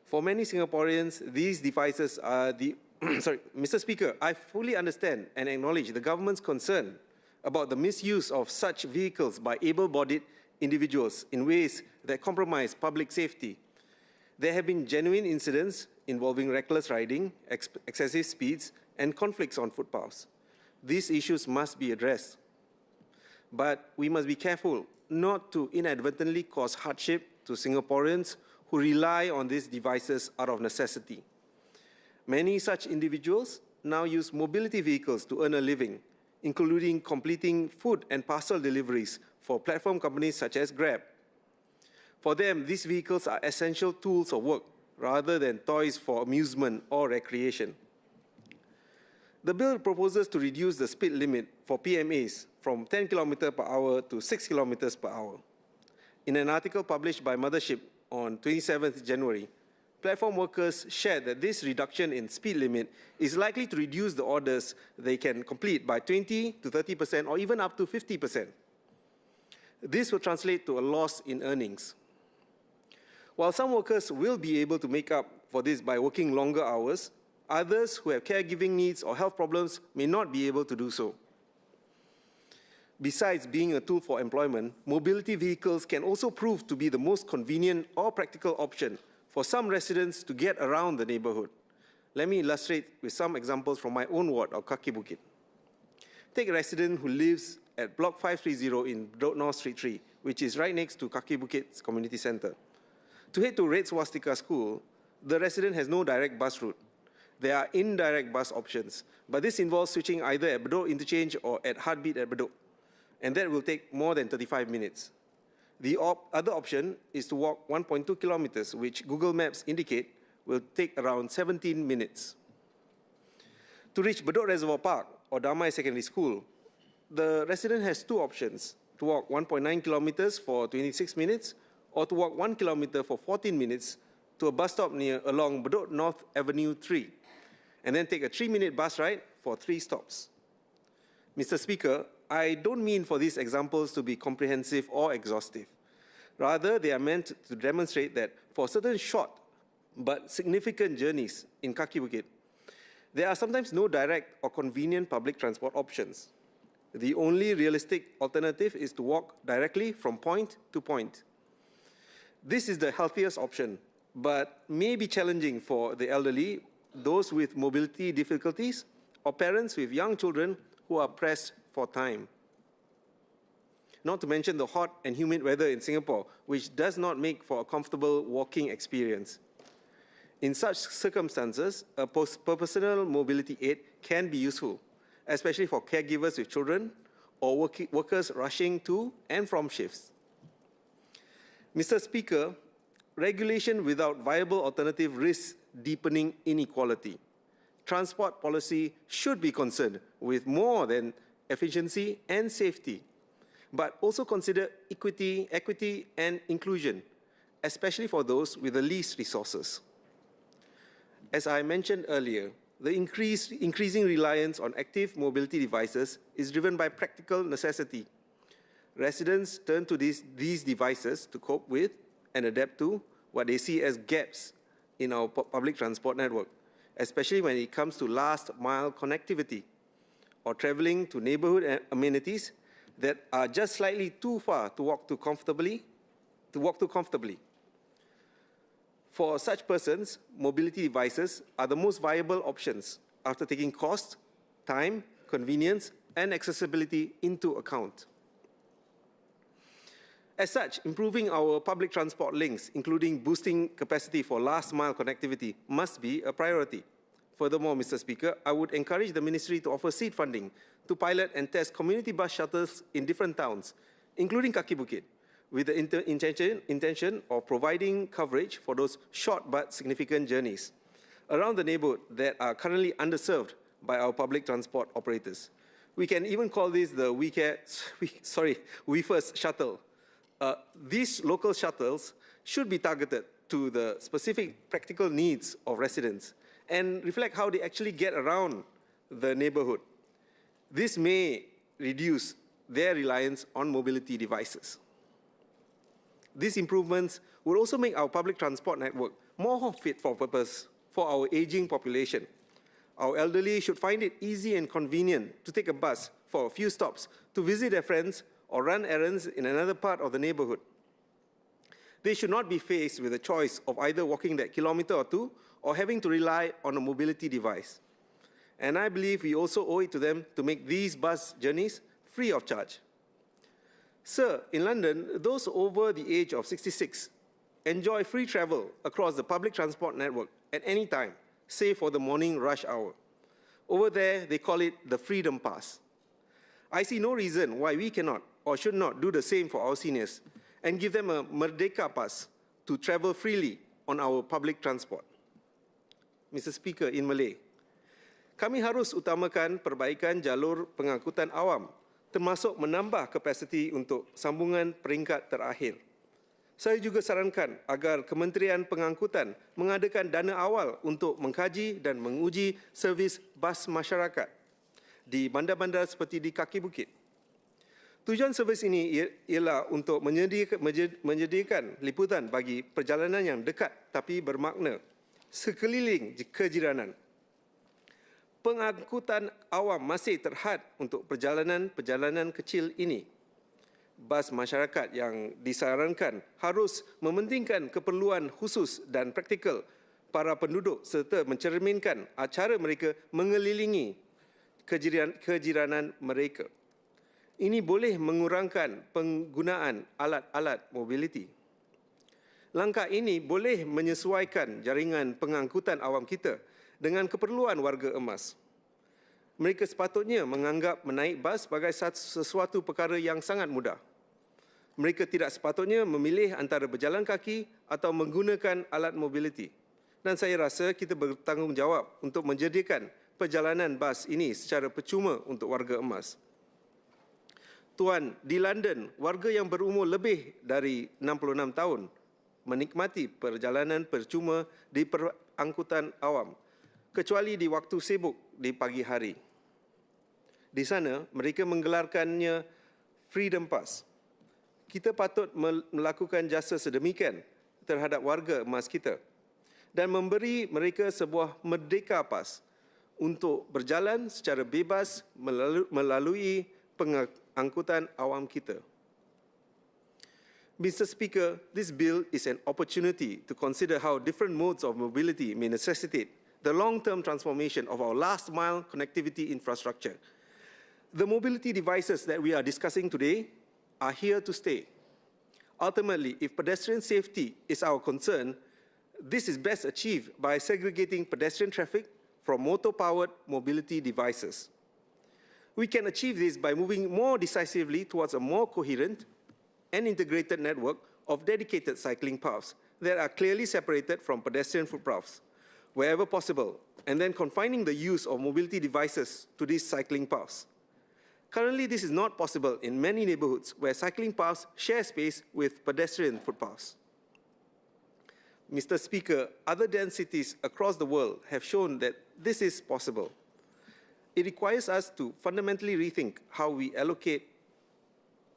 For many Singaporeans, these devices are the Mr. Speaker, I fully understand and acknowledge the government's concern about the misuse of such vehicles by able-bodied individuals in ways that compromise public safety. There have been genuine incidents involving reckless riding, excessive speeds, and conflicts on footpaths. These issues must be addressed. But we must be careful not to inadvertently cause hardship to Singaporeans who rely on these devices out of necessity. Many such individuals now use mobility vehicles to earn a living, including completing food and parcel deliveries for platform companies such as Grab. For them, these vehicles are essential tools of work rather than toys for amusement or recreation. The bill proposes to reduce the speed limit for PMAs from 10 km per hour to 6 km per hour. In an article published by Mothership on 27th January, platform workers shared that this reduction in speed limit is likely to reduce the orders they can complete by 20 to 30% or even up to 50%. This will translate to a loss in earnings. While some workers will be able to make up for this by working longer hours, others who have caregiving needs or health problems may not be able to do so. Besides being a tool for employment, mobility vehicles can also prove to be the most convenient or practical option for some residents to get around the neighborhood. Let me illustrate with some examples from my own ward of Kaki Bukit. Take a resident who lives at Block 530 in Bedok North Street 3, which is right next to Kaki Bukit's community center. To head to Red Swastika School, the resident has no direct bus route. There are indirect bus options, but this involves switching either at Bedok Interchange or at Heartbeat at Bedok, and that will take more than 35 minutes. The other option is to walk 1.2 kilometers, which Google Maps indicate will take around 17 minutes. To reach Bedok Reservoir Park or Damai Secondary School, the resident has two options: to walk 1.9 kilometers for 26 minutes or to walk 1 kilometer for 14 minutes to a bus stop along Bedok North Avenue 3, and then take a 3-minute bus ride for 3 stops. Mr. Speaker, I don't mean for these examples to be comprehensive or exhaustive. Rather, they are meant to demonstrate that for certain short but significant journeys in Kaki Bukit, there are sometimes no direct or convenient public transport options. The only realistic alternative is to walk directly from point to point. This is the healthiest option, but may be challenging for the elderly, those with mobility difficulties, or parents with young children who are pressed for time. Not to mention the hot and humid weather in Singapore, which does not make for a comfortable walking experience. In such circumstances, a personal mobility aid can be useful, especially for caregivers with children or workers rushing to and from shifts. Mr. Speaker, regulation without viable alternative risks deepening inequality. Transport policy should be concerned with more than efficiency and safety, but also consider equity and inclusion, especially for those with the least resources. As I mentioned earlier, the increasing reliance on active mobility devices is driven by practical necessity. Residents turn to these devices to cope with and adapt to what they see as gaps in our public transport network, especially when it comes to last-mile connectivity or traveling to neighborhood amenities that are just slightly too far to walk too comfortably. For such persons, mobility devices are the most viable options after taking cost, time, convenience, and accessibility into account. As such, improving our public transport links, including boosting capacity for last-mile connectivity, must be a priority. Furthermore, Mr. Speaker, I would encourage the Ministry to offer seed funding to pilot and test community bus shuttles in different towns, including Kaki Bukit, with the intention of providing coverage for those short but significant journeys around the neighborhood that are currently underserved by our public transport operators. We can even call this the We First shuttle. These local shuttles should be targeted to the specific practical needs of residents and reflect how they actually get around the neighborhood. This may reduce their reliance on mobility devices. These improvements will also make our public transport network more fit for purpose for our aging population. Our elderly should find it easy and convenient to take a bus for a few stops to visit their friends or run errands in another part of the neighborhood. They should not be faced with a choice of either walking that kilometer or two or having to rely on a mobility device. And I believe we also owe it to them to make these bus journeys free of charge. Sir, in London, those over the age of 66 enjoy free travel across the public transport network at any time, save for the morning rush hour. Over there, they call it the Freedom Pass. I see no reason why we cannot or should not do the same for our seniors and give them a Merdeka Pass to travel freely on our public transport. Mr. Speaker, in Malay, kami harus utamakan perbaikan jalur pengangkutan awam, termasuk menambah kapasiti untuk sambungan peringkat terakhir. Saya juga sarankan agar Kementerian Pengangkutan mengadakan dana awal untuk mengkaji dan menguji servis bas masyarakat di bandar-bandar seperti di Kaki Bukit. Tujuan servis ini ialah untuk menyediakan liputan bagi perjalanan yang dekat tapi bermakna sekeliling kejiranan. Pengangkutan awam masih terhad untuk perjalanan-perjalanan kecil ini. bas masyarakat yang disarankan harus mementingkan keperluan khusus dan praktikal para penduduk serta mencerminkan cara mereka mengelilingi kejiranan mereka. Ini boleh mengurangkan penggunaan alat-alat mobiliti. Langkah ini boleh menyesuaikan jaringan pengangkutan awam kita dengan keperluan warga emas. Mereka sepatutnya menganggap menaik bas sebagai sesuatu perkara yang sangat mudah. Mereka tidak sepatutnya memilih antara berjalan kaki atau menggunakan alat mobiliti. Dan saya rasa kita bertanggungjawab untuk menjadikan perjalanan bas ini secara percuma untuk warga emas. Tuan, di London, warga yang berumur lebih dari 66 tahun menikmati perjalanan percuma di perangkutan awam, kecuali di waktu sibuk di pagi hari. Di sana, mereka menggelarkannya Freedom Pass. Kita patut melakukan jasa sedemikian terhadap warga emas kita dan memberi mereka sebuah Merdeka Pass untuk berjalan secara bebas melalui pengangkutan awam kita. Mr. Speaker, this bill is an opportunity to consider how different modes of mobility may necessitate the long-term transformation of our last-mile connectivity infrastructure. The mobility devices that we are discussing today are here to stay. Ultimately, if pedestrian safety is our concern, this is best achieved by segregating pedestrian traffic from motor-powered mobility devices. We can achieve this by moving more decisively towards a more coherent and integrated network of dedicated cycling paths that are clearly separated from pedestrian footpaths, wherever possible, and then confining the use of mobility devices to these cycling paths. Currently, this is not possible in many neighborhoods where cycling paths share space with pedestrian footpaths. Mr. Speaker, other dense cities across the world have shown that this is possible. It requires us to fundamentally rethink how we allocate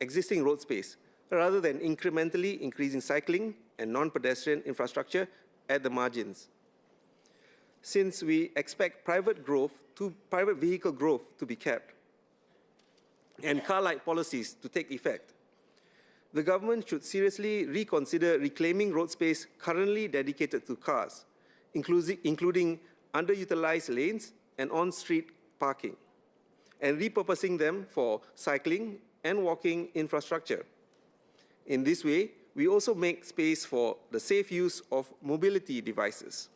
existing road space, rather than incrementally increasing cycling and non-pedestrian infrastructure at the margins. Since we expect private vehicle growth to be capped and car-light policies to take effect, the government should seriously reconsider reclaiming road space currently dedicated to cars, including underutilized lanes and on-street parking, and repurposing them for cycling and walking infrastructure. In this way, we also make space for the safe use of mobility devices.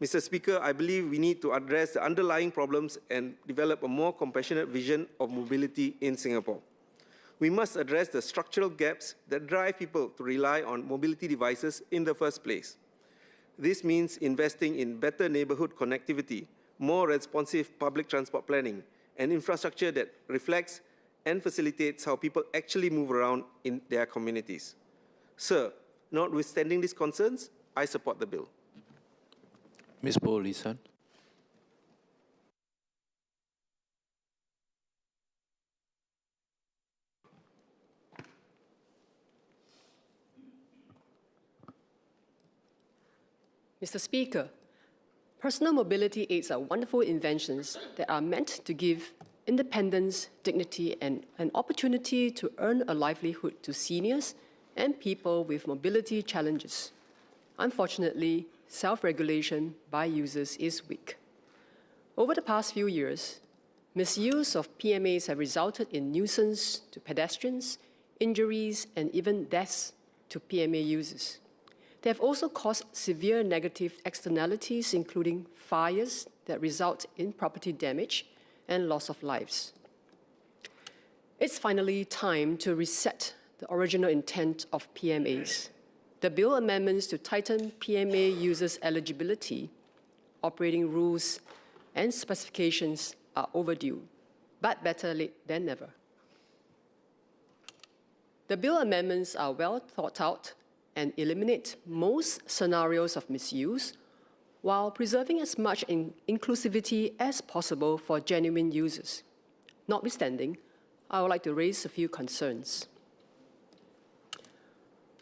Mr. Speaker, I believe we need to address the underlying problems and develop a more compassionate vision of mobility in Singapore. We must address the structural gaps that drive people to rely on mobility devices in the first place. This means investing in better neighborhood connectivity, more responsive public transport planning, and infrastructure that reflects and facilitates how people actually move around in their communities. Sir, notwithstanding these concerns, I support the bill. Ms. Paul-Lisan. Mr. Speaker, personal mobility aids are wonderful inventions that are meant to give independence, dignity, and an opportunity to earn a livelihood to seniors and people with mobility challenges. Unfortunately, self-regulation by users is weak. Over the past few years, misuse of PMAs have resulted in nuisance to pedestrians, injuries, and even deaths to PMA users. They have also caused severe negative externalities, including fires that result in property damage and loss of lives. It's finally time to reset the original intent of PMAs. The bill amendments to tighten PMA users' eligibility, operating rules, and specifications are overdue, but better late than never. The bill amendments are well thought out and eliminate most scenarios of misuse while preserving as much inclusivity as possible for genuine users. Notwithstanding, I would like to raise a few concerns.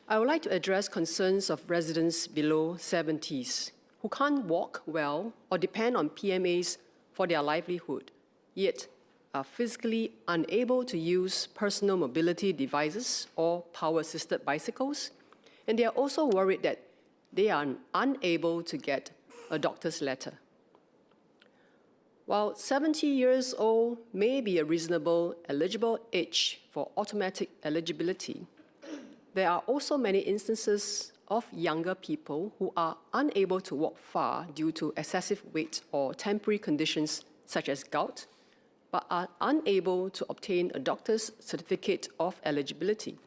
I would like to address concerns of residents below 70s who can't walk well or depend on PMAs for their livelihood, yet are physically unable to use personal mobility devices or power-assisted bicycles, and they are also worried that they are unable to get a doctor's letter. While 70 years old may be a reasonable eligible age for automatic eligibility, there are also many instances of younger people who are unable to walk far due to excessive weight or temporary conditions such as gout, but are unable to obtain a doctor's certificate of eligibility.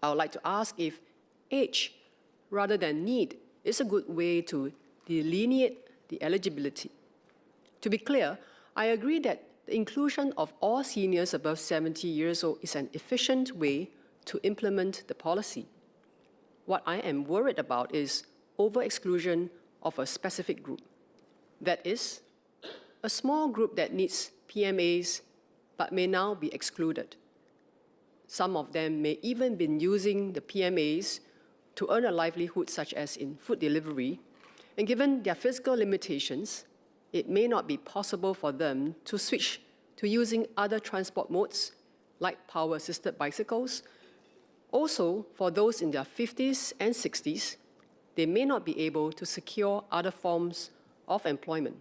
I would like to ask if age rather than need is a good way to delineate the eligibility. To be clear, I agree that the inclusion of all seniors above 70 years old is an efficient way to implement the policy. What I am worried about is over-exclusion of a specific group. That is, a small group that needs PMAs but may now be excluded. Some of them may even be using the PMAs to earn a livelihood, such as in food delivery, and given their physical limitations, it may not be possible for them to switch to using other transport modes like power-assisted bicycles. Also, for those in their 50s and 60s, they may not be able to secure other forms of employment.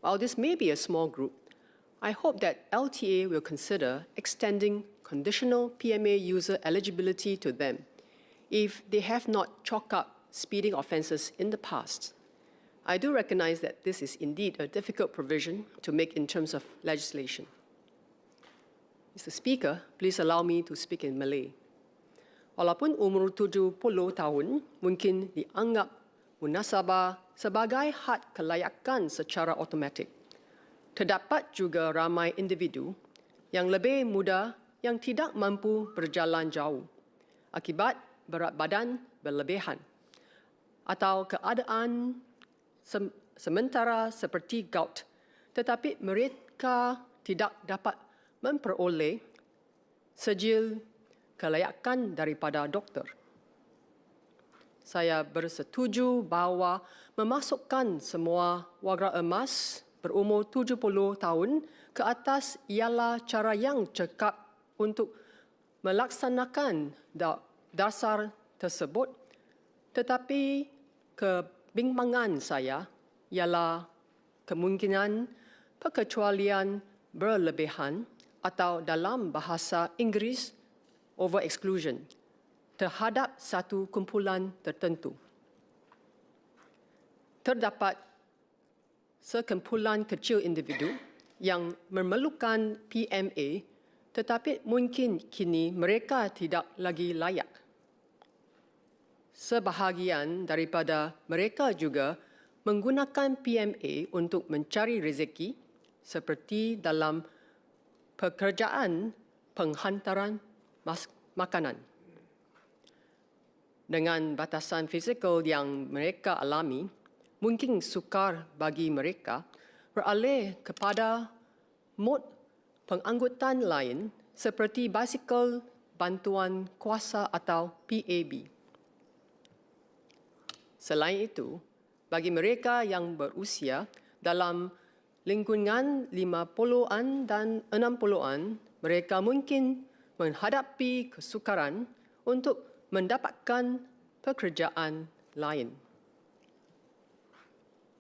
While this may be a small group, I hope that LTA will consider extending conditional PMA user eligibility to them if they have not chalked up speeding offences in the past. I do recognize that this is indeed a difficult provision to make in terms of legislation. Mr. Speaker, please allow me to speak in Malay. Walaupun umur 70 tahun mungkin dianggap munasabah sebagai had kelayakan secara otomatik, terdapat juga ramai individu yang lebih muda yang tidak mampu berjalan jauh akibat berat badan berlebihan atau keadaan sementara seperti gout, tetapi mereka tidak dapat memperoleh sijil kelayakan daripada doktor. Saya bersetuju bahawa memasukkan semua warga emas berumur 70 tahun ke atas ialah cara yang cekap untuk melaksanakan dasar tersebut, tetapi kebimbangan saya ialah kemungkinan pengecualian berlebihan atau dalam bahasa Inggeris over-exclusion terhadap satu kumpulan tertentu. Terdapat sekumpulan kecil individu yang memerlukan PMA, tetapi mungkin kini mereka tidak lagi layak. Sebahagian daripada mereka juga menggunakan PMA untuk mencari rezeki, seperti dalam pekerjaan penghantaran makanan. Dengan batasan fizikal yang mereka alami, mungkin sukar bagi mereka beralih kepada mod pengangkutan lain seperti basikal bantuan kuasa atau PAB. Selain itu, bagi mereka yang berusia dalam lingkungan 50-an dan 60-an, mereka mungkin menghadapi kesukaran untuk mendapatkan pekerjaan lain.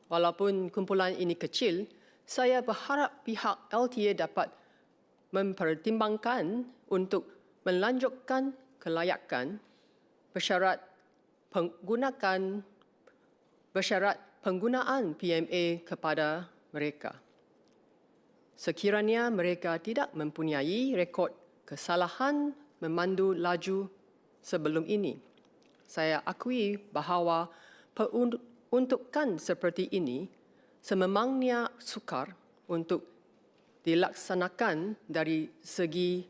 Walaupun kumpulan ini kecil, saya berharap pihak LTA dapat mempertimbangkan untuk melanjutkan kelayakan bersyarat penggunaan PMA kepada mereka. Sekiranya mereka tidak mempunyai rekod kesalahan memandu laju sebelum ini, saya akui bahawa peruntukan seperti ini sememangnya sukar untuk dilaksanakan dari segi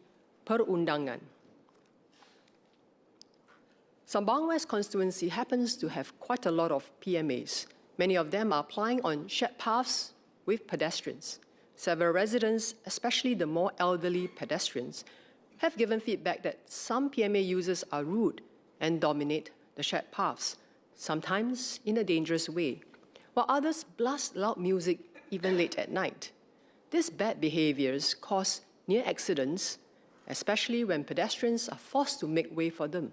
perundangan. Sembawang West constituency happens to have quite a lot of PMAs. Many of them are applying on shared paths with pedestrians. Several residents, especially the more elderly pedestrians, have given feedback that some PMA users are rude and dominate the shared paths, sometimes in a dangerous way, while others blast loud music even late at night. These bad behaviors cause near accidents, especially when pedestrians are forced to make way for them.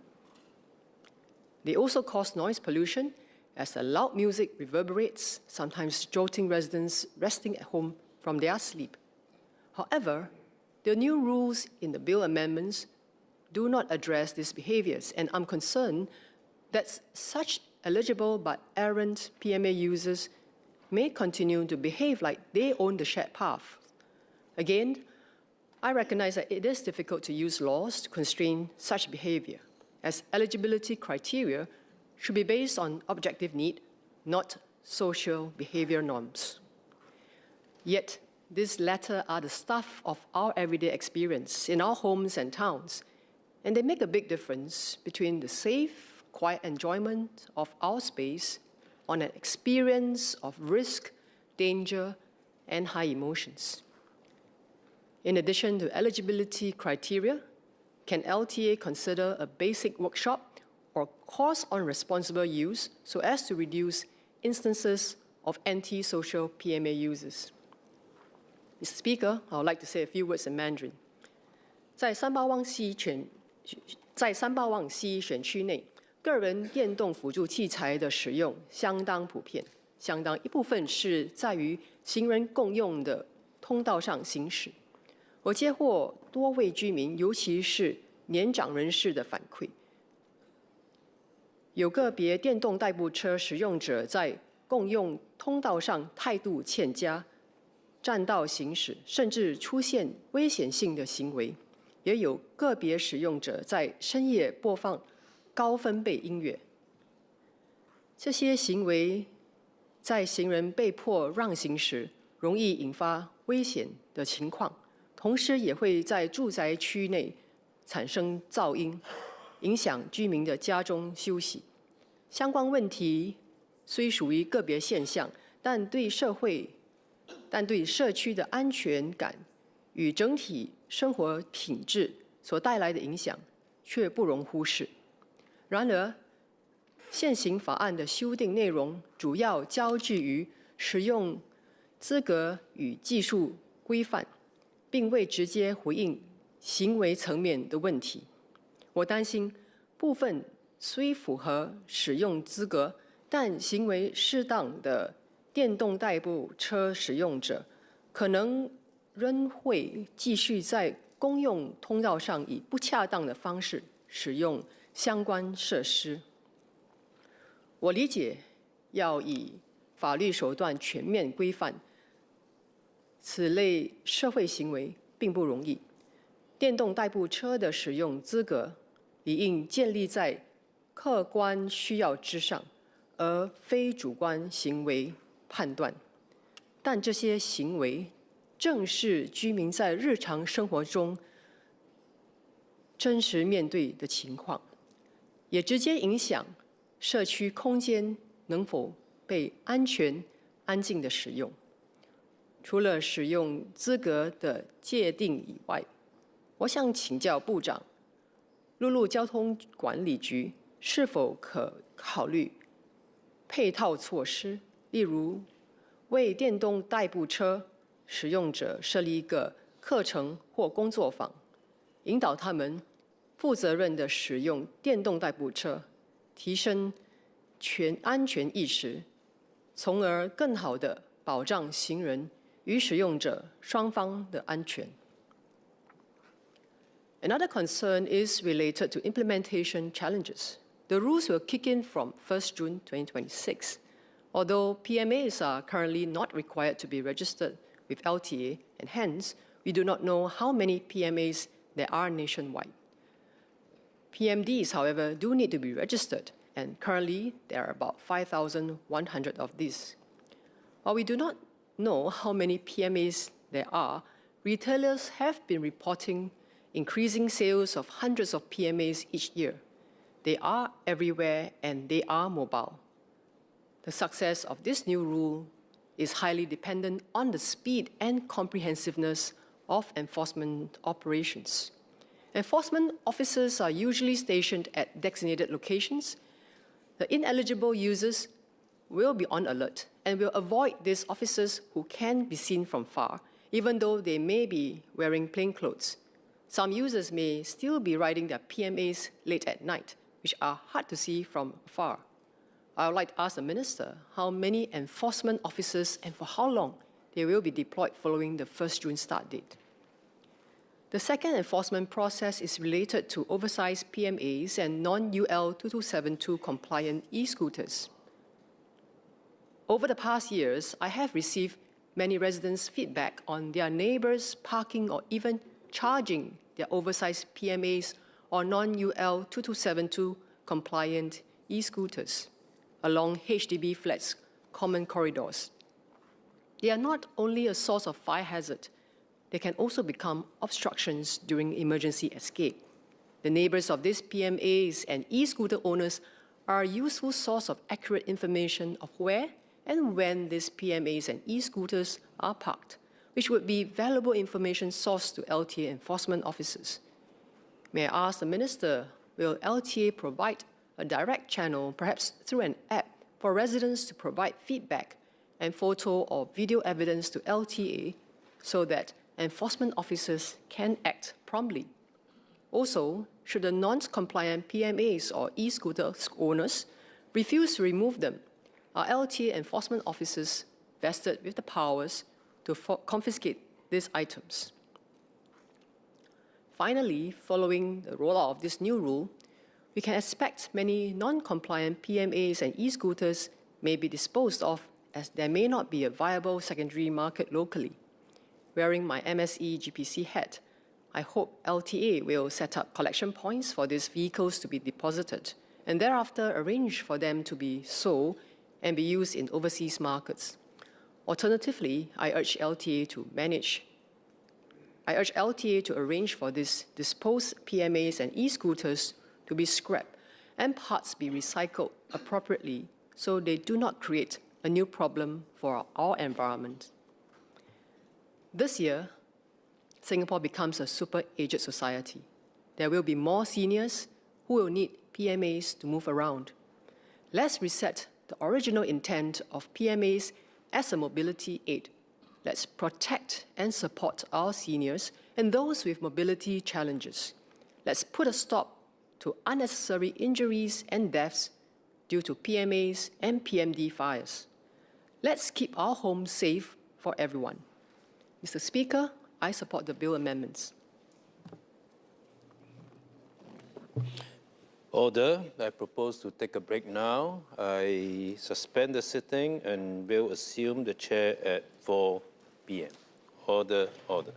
They also cause noise pollution as the loud music reverberates, sometimes jolting residents resting at home from their sleep. However, the new rules in the bill amendments do not address these behaviors, and I'm concerned that such eligible but errant PMA users may continue to behave like they own the shared path. Again, I recognize that it is difficult to use laws to constrain such behavior, as eligibility criteria should be based on objective need, not social behavior norms. Yet, these latter are the stuff of our everyday experience in our homes and towns, and they make a big difference between the safe, quiet enjoyment of our space on an experience of risk, danger, and high emotions. In addition to eligibility criteria, can LTA consider a basic workshop or course on responsible use so as to reduce instances of anti-social PMA users? Mr. Speaker, I would like to say a few words in Mandarin. 在三八旺西选区内，个人电动辅助器材的使用相当普遍，相当一部分是在于行人共用的通道上行驶。我接获多位居民，尤其是年长人士的反馈，有个别电动代步车使用者在共用通道上态度欠佳，占道行驶，甚至出现危险性的行为。也有个别使用者在深夜播放高分贝音乐。这些行为在行人被迫让行时，容易引发危险的情况，同时也会在住宅区内产生噪音，影响居民的家中休息。相关问题虽属于个别现象，但对社区的安全感与整体生活品质所带来的影响却不容忽视。然而，现行法案的修订内容主要焦聚于使用资格与技术规范，并未直接回应行为层面的问题。我担心部分虽符合使用资格，但行为适当的电动代步车使用者，可能仍会继续在公用通道上以不恰当的方式使用相关设施。我理解要以法律手段全面规范此类社会行为并不容易。电动代步车的使用资格理应建立在客观需要之上，而非主观行为判断。但这些行为正是居民在日常生活中真实面对的情况，也直接影响社区空间能否被安全、安静地使用。除了使用资格的界定以外，我想请教部长，陆路交通管理局是否可考虑配套措施，例如为电动代步车使用者设立一个课程或工作坊，引导他们负责任地使用电动代步车，提升安全意识，从而更好地保障行人与使用者双方的安全。Another concern is related to implementation challenges. The rules will kick in from 1st June 2026. Although PMAs are currently not required to be registered with LTA, and hence, we do not know how many PMAs there are nationwide. PMDs, however, do need to be registered, and currently there are about 5,100 of these. While we do not know how many PMAs there are, retailers have been reporting increasing sales of hundreds of PMAs each year. They are everywhere and they are mobile. The success of this new rule is highly dependent on the speed and comprehensiveness of enforcement operations. Enforcement officers are usually stationed at designated locations. The ineligible users will be on alert and will avoid these officers who can be seen from far even though they may be wearing plain clothes. Some users may still be writing their PMAs late at night, which are hard to see from afar. I would like to ask the Minister how many enforcement officers and for how long they will be deployed following the 1st June start date. The second enforcement process is related to oversized PMAs and non-UL 2272 compliant e-scooters. Over the past years, I have received many residents' feedback on their neighbors parking or even charging their oversized PMAs or non-UL 2272 compliant e-scooters along HDB flats' common corridors. They are not only a source of fire hazard, they can also become obstructions during emergency escape. The neighbors of these PMAs and e-scooter owners are a useful source of accurate information of where and when these PMAs and e-scooters are parked, which would be valuable information sourced to LTA enforcement officers. May I ask the Minister, will LTA provide a direct channel, perhaps through an app, for residents to provide feedback and photo or video evidence to LTA so that enforcement officers can act promptly? Also, should the non-compliant PMAs or e-scooter owners refuse to remove them, are LTA enforcement officers vested with the powers to confiscate these items? Finally, following the rollout of this new rule, we can expect many non-compliant PMAs and e-scooters may be disposed of as there may not be a viable secondary market locally. Wearing my MSE GPC hat, I hope LTA will set up collection points for these vehicles to be deposited and thereafter arrange for them to be sold and be used in overseas markets. Alternatively, I urge LTA to arrange for these disposed PMAs and e-scooters to be scrapped and parts be recycled appropriately so they do not create a new problem for our environment. This year, Singapore becomes a super-aged society. There will be more seniors who will need PMAs to move around. Let's reset the original intent of PMAs as a mobility aid. Let's protect and support our seniors and those with mobility challenges. Let's put a stop to unnecessary injuries and deaths due to PMAs and PMD fires. Let's keep our homes safe for everyone. Mr. Speaker, I support the bill amendments. Order. I propose to take a break now. I suspend the sitting and will assume the chair at 4 p.m. Order, order.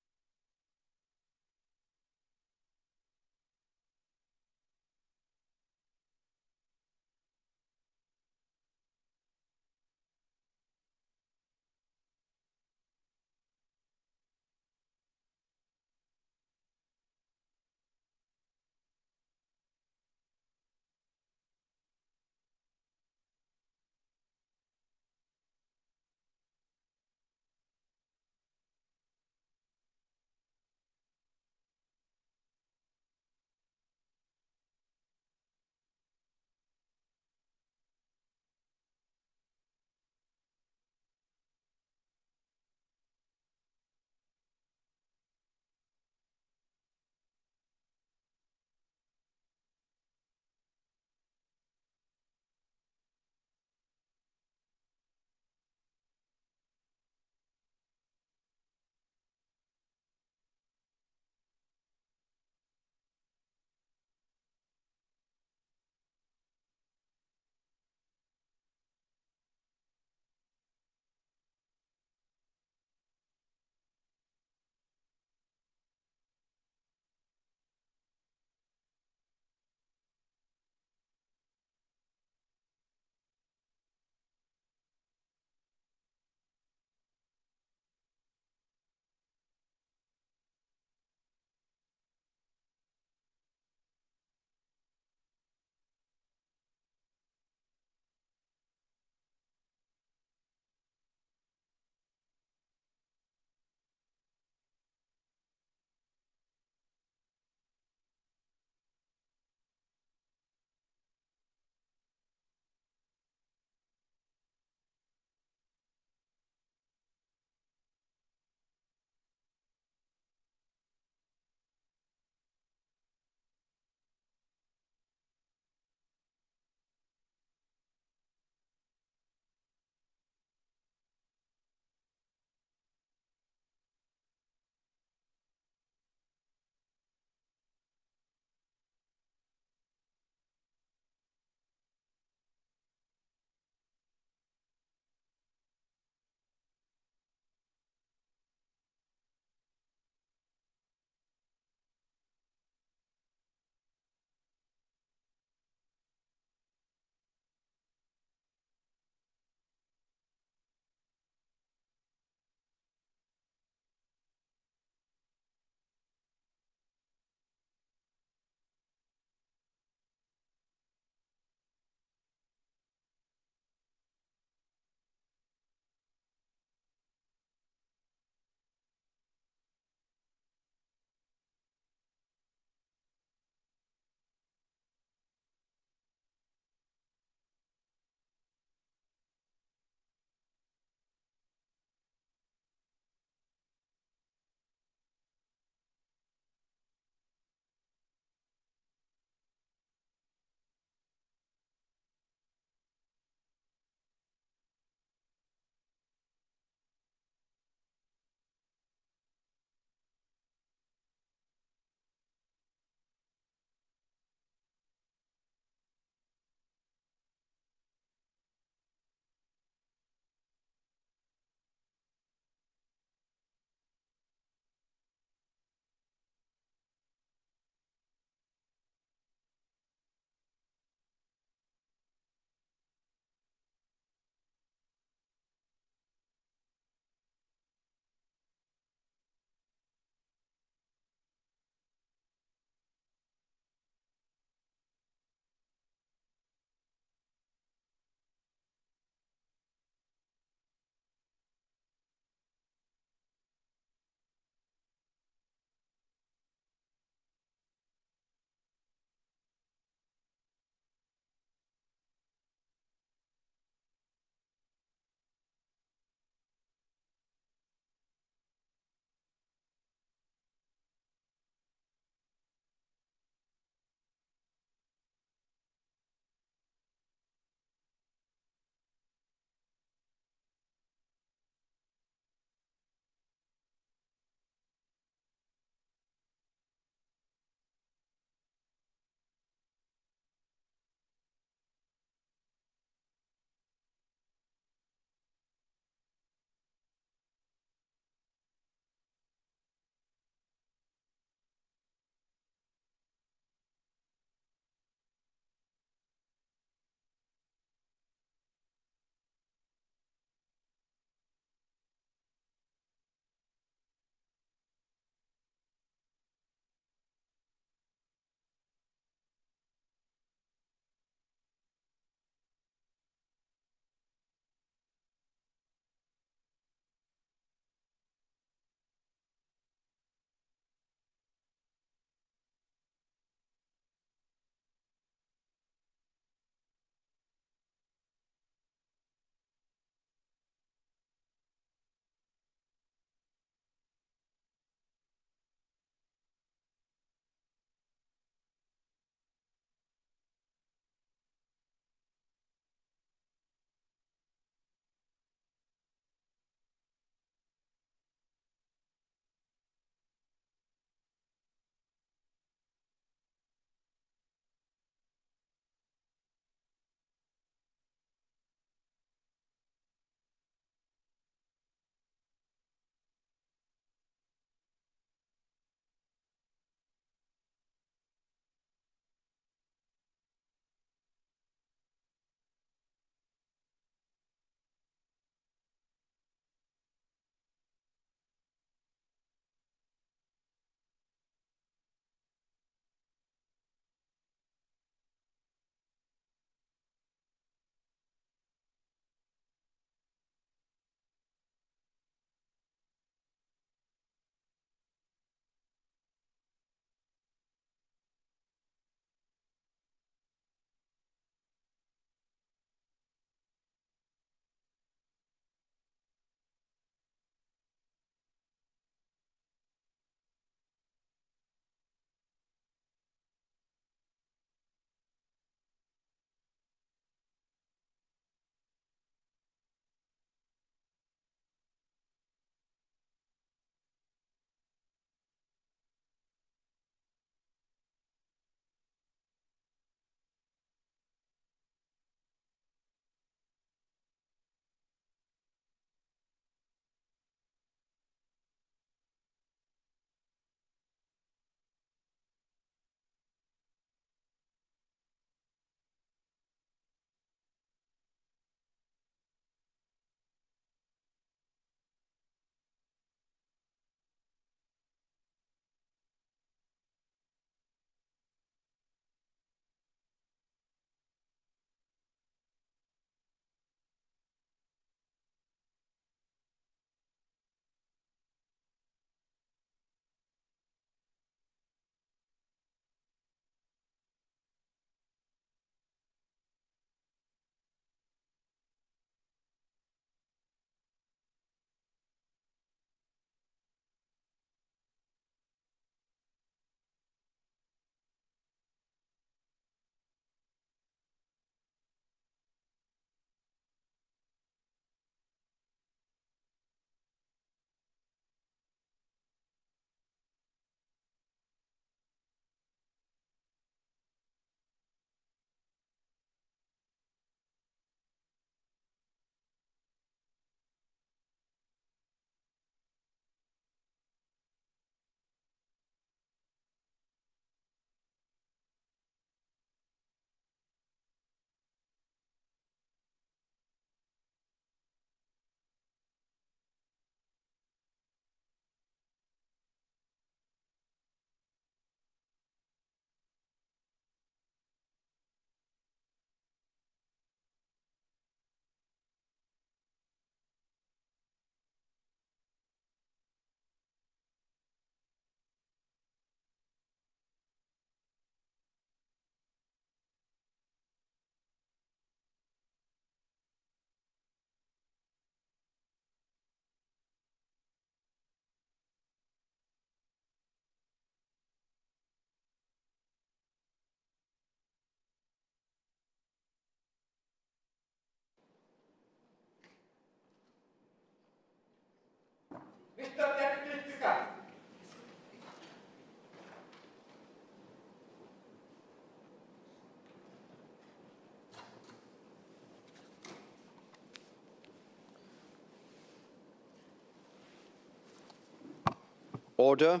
Order.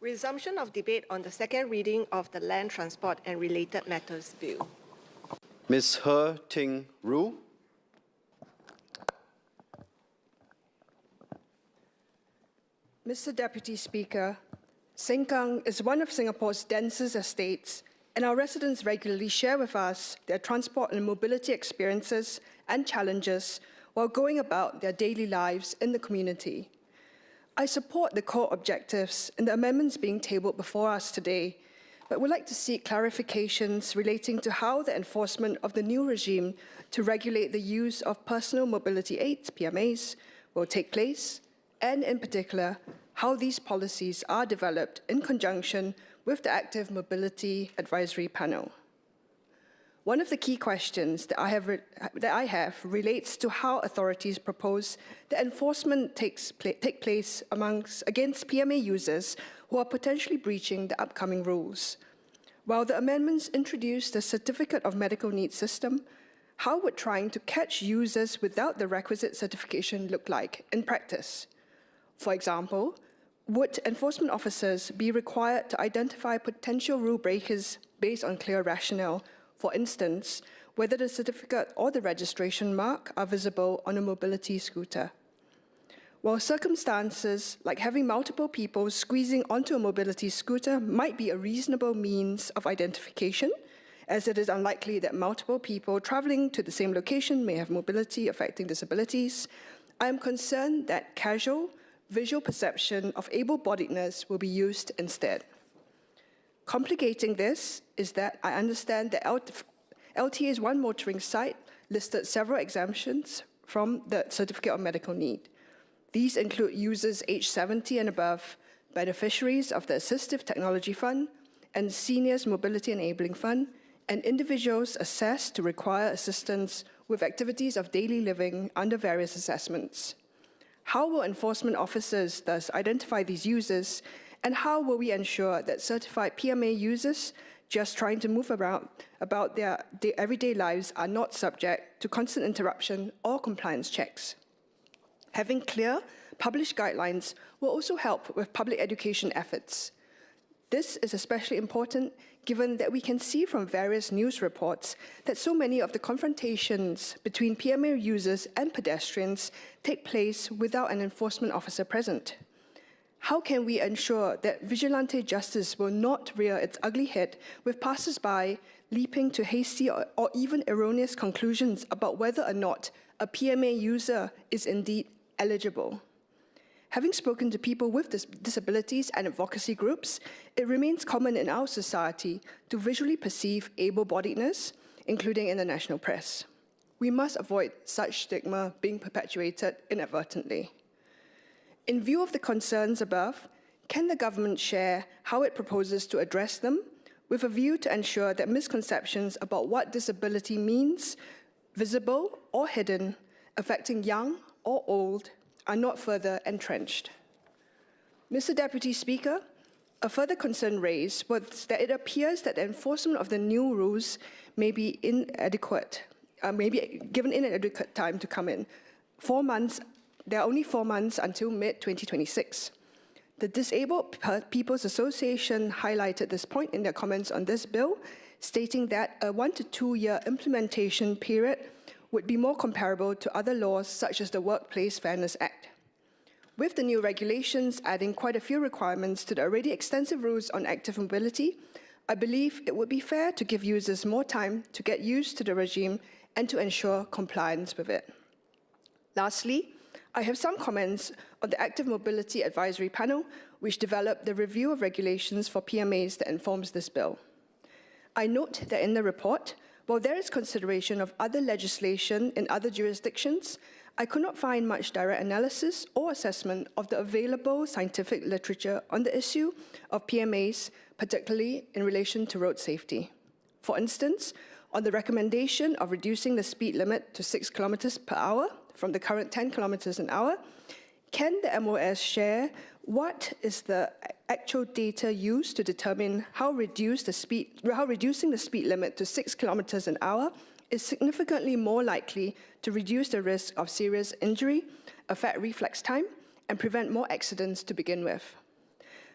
Resumption of debate on the second reading of the Land Transport and Related Matters Bill. Ms. He Ting Ru. Mr. Deputy Speaker, Sengkang is one of Singapore's densest estates, and our residents regularly share with us their transport and mobility experiences and challenges while going about their daily lives in the community. I support the core objectives in the amendments being tabled before us today, but would like to seek clarifications relating to how the enforcement of the new regime to regulate the use of personal mobility aids, PMAs, will take place, and in particular, how these policies are developed in conjunction with the Active Mobility Advisory Panel. One of the key questions that I have relates to how authorities propose that enforcement take place against PMA users who are potentially breaching the upcoming rules. While the amendments introduce the Certificate of Medical Needs system, how would trying to catch users without the requisite certification look like in practice? For example, would enforcement officers be required to identify potential rule breakers based on clear rationale? For instance, whether the certificate or the registration mark are visible on a mobility scooter. While circumstances like having multiple people squeezing onto a mobility scooter might be a reasonable means of identification, as it is unlikely that multiple people traveling to the same location may have mobility affecting disabilities, I am concerned that casual, visual perception of able-bodiedness will be used instead. Complicating this is that I understand that LTA's one motoring site listed several exemptions from the Certificate of Medical Need. These include users aged 70 and above, beneficiaries of the Assistive Technology Fund and Seniors Mobility Enabling Fund, and individuals assessed to require assistance with activities of daily living under various assessments. How will enforcement officers thus identify these users, and how will we ensure that certified PMA users just trying to move around about their everyday lives are not subject to constant interruption or compliance checks? Having clear, published guidelines will also help with public education efforts. This is especially important given that we can see from various news reports that so many of the confrontations between PMA users and pedestrians take place without an enforcement officer present. How can we ensure that vigilante justice will not rear its ugly head with passers-by leaping to hasty or even erroneous conclusions about whether or not a PMA user is indeed eligible? Having spoken to people with disabilities and advocacy groups, it remains common in our society to visually perceive able-bodiedness, including in the national press. We must avoid such stigma being perpetuated inadvertently. In view of the concerns above, can the government share how it proposes to address them with a view to ensure that misconceptions about what disability means, visible or hidden, affecting young or old, are not further entrenched? Mr. Deputy Speaker, a further concern raised was that it appears that the enforcement of the new rules may be inadequate, may be given inadequate time to come in. 4 months. There are only 4 months until mid-2026. The Disabled People's Association highlighted this point in their comments on this bill, stating that a 1 to 2 year implementation period would be more comparable to other laws such as the Workplace Fairness Act. With the new regulations adding quite a few requirements to the already extensive rules on active mobility, I believe it would be fair to give users more time to get used to the regime and to ensure compliance with it. Lastly, I have some comments on the Active Mobility Advisory Panel, which developed the review of regulations for PMAs that informs this bill. I note that in the report, while there is consideration of other legislation in other jurisdictions, I could not find much direct analysis or assessment of the available scientific literature on the issue of PMAs, particularly in relation to road safety. For instance, on the recommendation of reducing the speed limit to 6 kilometers per hour from the current 10 kilometers an hour, can the MOS share what is the actual data used to determine how reducing the speed limit to 6 kilometers an hour is significantly more likely to reduce the risk of serious injury, affect reflex time, and prevent more accidents to begin with.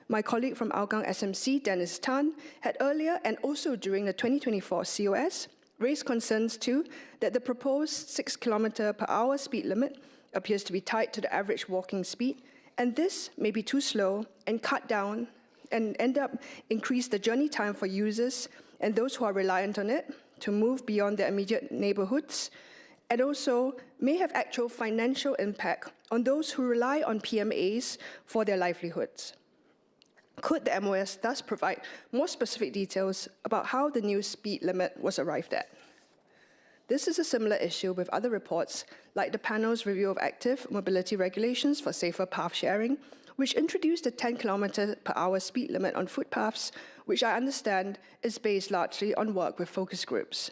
My colleague from Hougang SMC, Dennis Tan, had earlier and also during the 2024 COS raised concerns too that the proposed 6 km/h speed limit appears to be tied to the average walking speed, and this may be too slow and cut down and end up increase the journey time for users and those who are reliant on it to move beyond their immediate neighborhoods, and also may have actual financial impact on those who rely on PMAs for their livelihoods. Could the MOS thus provide more specific details about how the new speed limit was arrived at? This is a similar issue with other reports, like the panel's review of active mobility regulations for safer path sharing, which introduced a 10 km/h speed limit on footpaths, which I understand is based largely on work with focus groups.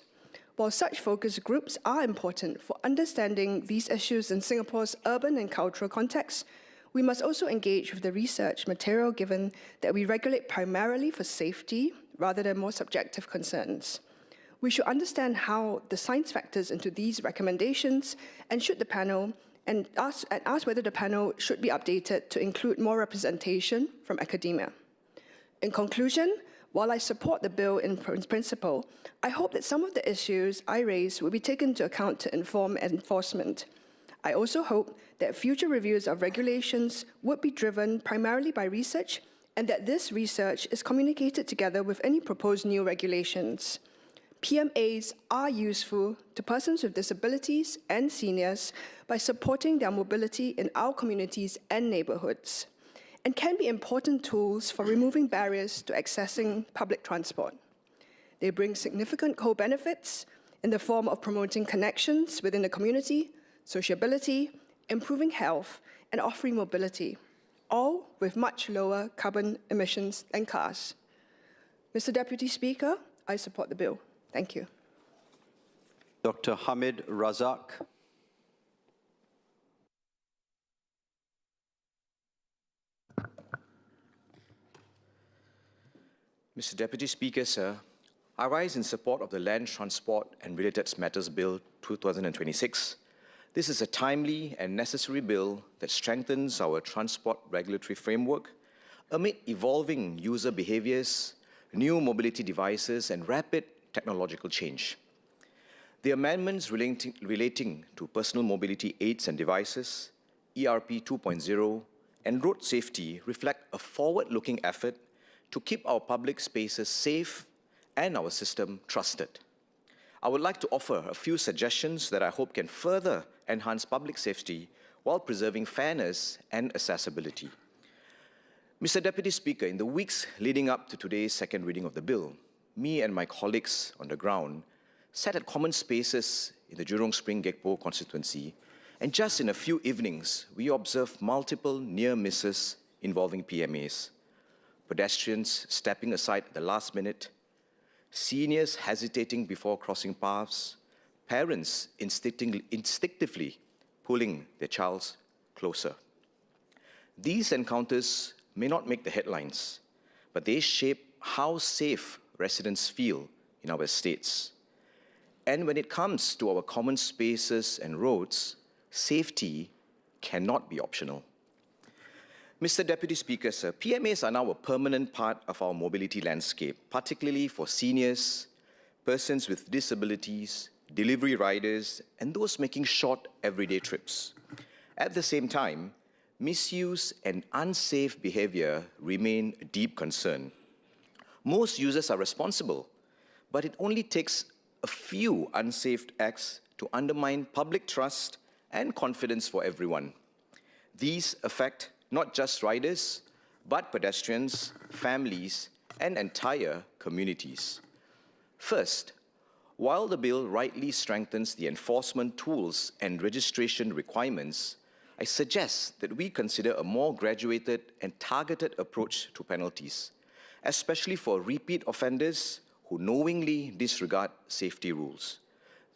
While such focus groups are important for understanding these issues in Singapore's urban and cultural context, we must also engage with the research material given that we regulate primarily for safety rather than more subjective concerns. We should understand how the science factors into these recommendations and ask whether the panel should be updated to include more representation from academia. In conclusion, while I support the bill in principle, I hope that some of the issues I raise will be taken into account to inform enforcement. I also hope that future reviews of regulations would be driven primarily by research and that this research is communicated together with any proposed new regulations. PMAs are useful to persons with disabilities and seniors by supporting their mobility in our communities and neighborhoods, and can be important tools for removing barriers to accessing public transport. They bring significant co-benefits in the form of promoting connections within the community, sociability, improving health, and offering mobility, all with much lower carbon emissions than cars. Mr. Deputy Speaker, I support the bill. Thank you. Dr. Hamid Razak. Mr. Deputy Speaker, sir, I rise in support of the Land Transport and Related Matters Bill 2026. This is a timely and necessary bill that strengthens our transport regulatory framework amid evolving user behaviors, new mobility devices, and rapid technological change. The amendments relating to personal mobility aids and devices, ERP 2.0, and road safety reflect a forward-looking effort to keep our public spaces safe and our system trusted. I would like to offer a few suggestions that I hope can further enhance public safety while preserving fairness and accessibility. Mr. Deputy Speaker, in the weeks leading up to today's second reading of the bill, me and my colleagues on the ground sat at common spaces in the Jurong Spring Gekpo constituency, and just in a few evenings, we observed multiple near misses involving PMAs. Pedestrians stepping aside at the last minute, seniors hesitating before crossing paths, parents instinctively pulling their childs closer. These encounters may not make the headlines, but they shape how safe residents feel in our estates. And when it comes to our common spaces and roads, safety cannot be optional. Mr. Deputy Speaker, sir, PMAs are now a permanent part of our mobility landscape, particularly for seniors, persons with disabilities, delivery riders, and those making short everyday trips. At the same time, misuse and unsafe behavior remain a deep concern. Most users are responsible, but it only takes a few unsafe acts to undermine public trust and confidence for everyone. These affect not just riders, but pedestrians, families, and entire communities. First, while the bill rightly strengthens the enforcement tools and registration requirements, I suggest that we consider a more graduated and targeted approach to penalties, especially for repeat offenders who knowingly disregard safety rules.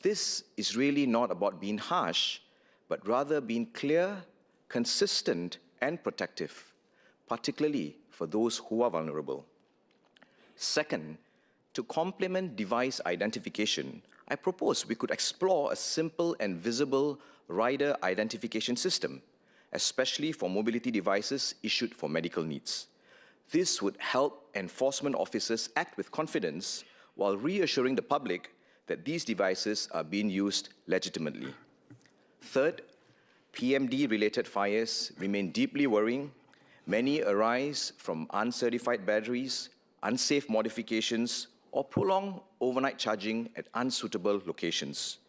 This is really not about being harsh, but rather being clear, consistent, and protective, particularly for those who are vulnerable. Second, to complement device identification, I propose we could explore a simple and visible rider identification system, especially for mobility devices issued for medical needs. This would help enforcement officers act with confidence while reassuring the public that these devices are being used legitimately. Third, PMD-related fires remain deeply worrying. Many arise from uncertified batteries, unsafe modifications, or prolonged overnight charging at unsuitable locations.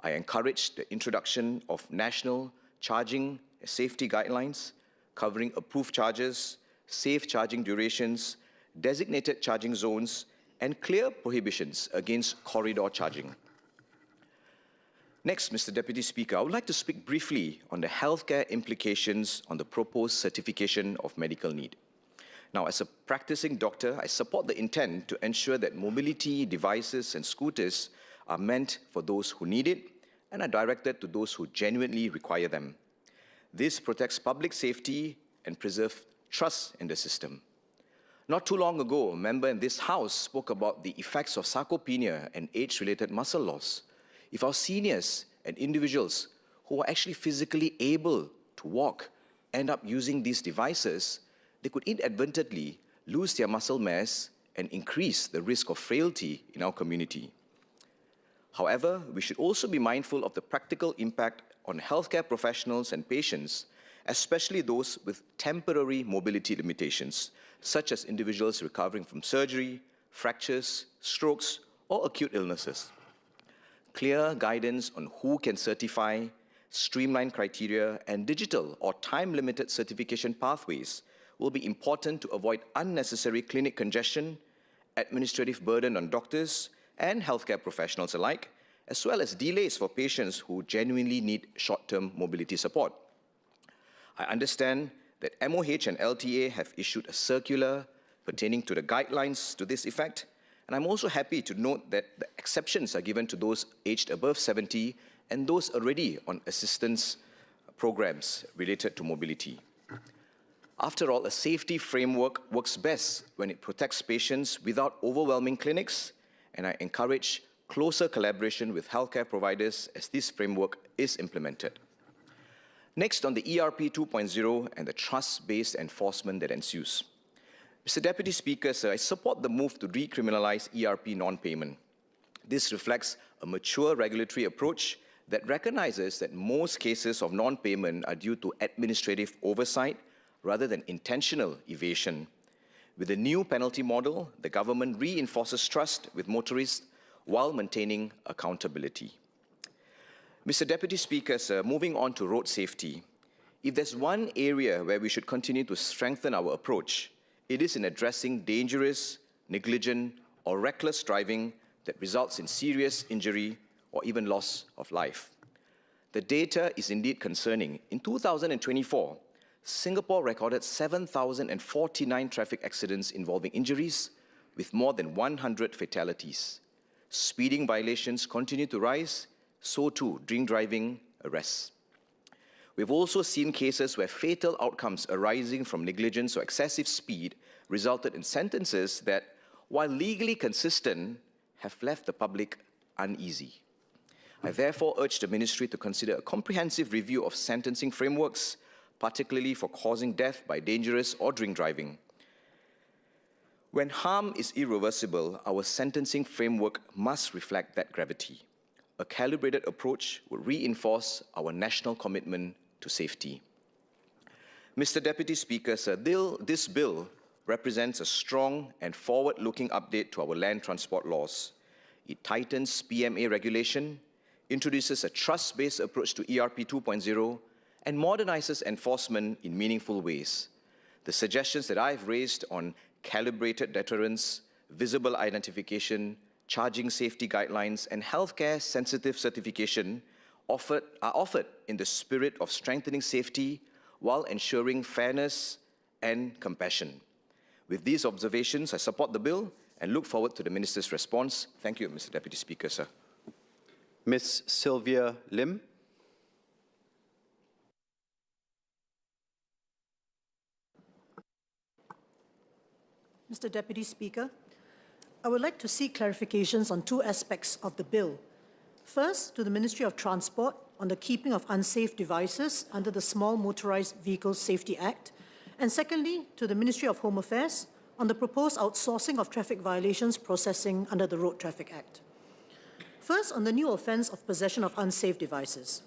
I encourage the introduction of national charging safety guidelines covering approved charges, safe charging durations, designated charging zones, and clear prohibitions against corridor charging. Next, Mr. Deputy Speaker, I would like to speak briefly on the healthcare implications on the proposed certification of medical need. Now, as a practicing doctor, I support the intent to ensure that mobility devices and scooters are meant for those who need it and are directed to those who genuinely require them. This protects public safety and preserves trust in the system. Not too long ago, a member in this House spoke about the effects of sarcopenia and age-related muscle loss. If our seniors and individuals who are actually physically able to walk end up using these devices, they could inadvertently lose their muscle mass and increase the risk of frailty in our community. However, we should also be mindful of the practical impact on healthcare professionals and patients, especially those with temporary mobility limitations, such as individuals recovering from surgery, fractures, strokes, or acute illnesses. Clear guidance on who can certify, streamlined criteria, and digital or time-limited certification pathways will be important to avoid unnecessary clinic congestion, administrative burden on doctors and healthcare professionals alike, as well as delays for patients who genuinely need short-term mobility support. I understand that MOH and LTA have issued a circular pertaining to the guidelines to this effect, and I'm also happy to note that the exceptions are given to those aged above 70 and those already on assistance programs related to mobility. After all, a safety framework works best when it protects patients without overwhelming clinics, and I encourage closer collaboration with healthcare providers as this framework is implemented. Next, on the ERP 2.0 and the trust-based enforcement that ensues. Mr. Deputy Speaker, sir, I support the move to decriminalize ERP non-payment. This reflects a mature regulatory approach that recognizes that most cases of non-payment are due to administrative oversight rather than intentional evasion. With the new penalty model, the government reinforces trust with motorists while maintaining accountability. Mr. Deputy Speaker, sir, moving on to road safety. If there's one area where we should continue to strengthen our approach, it is in addressing dangerous, negligent, or reckless driving that results in serious injury or even loss of life. The data is indeed concerning. In 2024, Singapore recorded 7,049 traffic accidents involving injuries, with more than 100 fatalities. Speeding violations continue to rise, so too drink driving arrests. We've also seen cases where fatal outcomes arising from negligence or excessive speed resulted in sentences that, while legally consistent, have left the public uneasy. I therefore urge the Ministry to consider a comprehensive review of sentencing frameworks, particularly for causing death by dangerous or drink driving. When harm is irreversible, our sentencing framework must reflect that gravity. A calibrated approach will reinforce our national commitment to safety. Mr. Deputy Speaker, sir, this bill represents a strong and forward-looking update to our land transport laws. It tightens PMA regulation, introduces a trust-based approach to ERP 2.0, and modernizes enforcement in meaningful ways. The suggestions that I've raised on calibrated deterrence, visible identification, charging safety guidelines, and healthcare-sensitive certification are offered in the spirit of strengthening safety while ensuring fairness and compassion. With these observations, I support the bill and look forward to the Minister's response. Thank you, Mr. Deputy Speaker, sir. Ms. Sylvia Lim. Mr. Deputy Speaker, I would like to seek clarifications on two aspects of the bill. First, to the Ministry of Transport, on the keeping of unsafe devices under the Small Motorized Vehicles Safety Act, and secondly, to the Ministry of Home Affairs on the proposed outsourcing of traffic violations processing under the Road Traffic Act. First, on the new offence of possession of unsafe devices.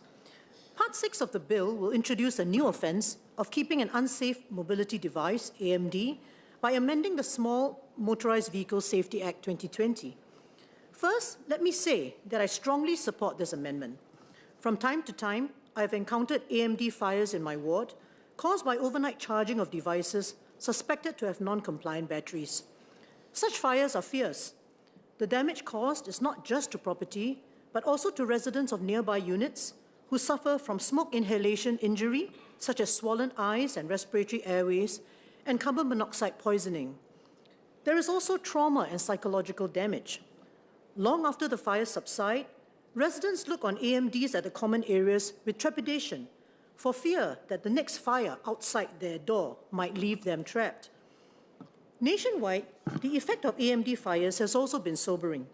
Part 6 of the bill will introduce a new offence of keeping an unsafe mobility device, AMD, by amending the Small Motorized Vehicles Safety Act 2020. First, let me say that I strongly support this amendment. From time to time, I have encountered AMD fires in my ward caused by overnight charging of devices suspected to have non-compliant batteries. Such fires are fierce. The damage caused is not just to property, but also to residents of nearby units who suffer from smoke inhalation injury, such as swollen eyes and respiratory airways, and carbon monoxide poisoning. There is also trauma and psychological damage. Long after the fires subside, residents look on AMDs at the common areas with trepidation for fear that the next fire outside their door might leave them trapped. Nationwide, the effect of AMD fires has also been sobering.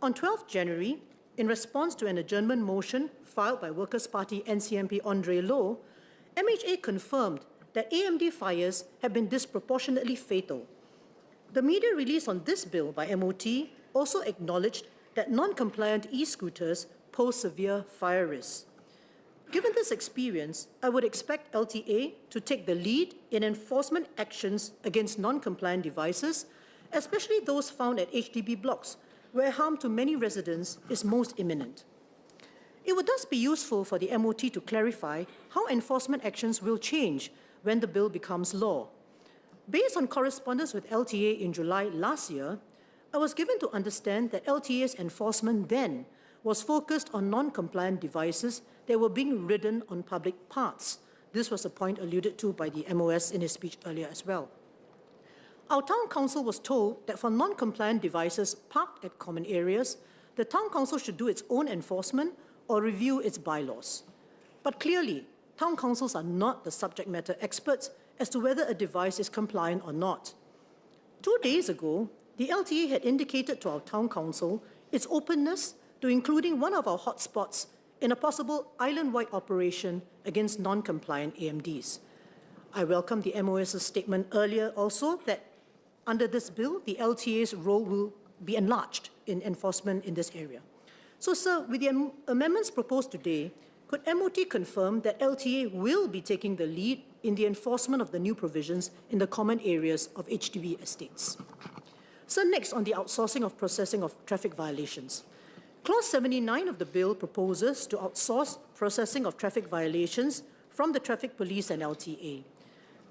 On 12 January, in response to an adjournment motion filed by Workers' Party NCMP Andre Loh, MHA confirmed that AMD fires have been disproportionately fatal. The media release on this bill by MOT also acknowledged that non-compliant e-scooters pose severe fire risks. Given this experience, I would expect LTA to take the lead in enforcement actions against non-compliant devices, especially those found at HDB blocks, where harm to many residents is most imminent. It would thus be useful for the MOT to clarify how enforcement actions will change when the bill becomes law. Based on correspondence with LTA in July last year, I was given to understand that LTA's enforcement then was focused on non-compliant devices that were being ridden on public paths. This was a point alluded to by the MOS in his speech earlier as well. Our town council was told that for non-compliant devices parked at common areas, the town council should do its own enforcement or review its bylaws. But clearly, town councils are not the subject matter experts as to whether a device is compliant or not. 2 days ago, the LTA had indicated to our town council its openness to including one of our hotspots in a possible island-wide operation against non-compliant AMDs. I welcome the MOS's statement earlier also that under this bill, the LTA's role will be enlarged in enforcement in this area. So, sir, with the amendments proposed today, could MOT confirm that LTA will be taking the lead in the enforcement of the new provisions in the common areas of HDB estates? So next, on the outsourcing of processing of traffic violations. Clause 79 of the bill proposes to outsource processing of traffic violations from the traffic police and LTA.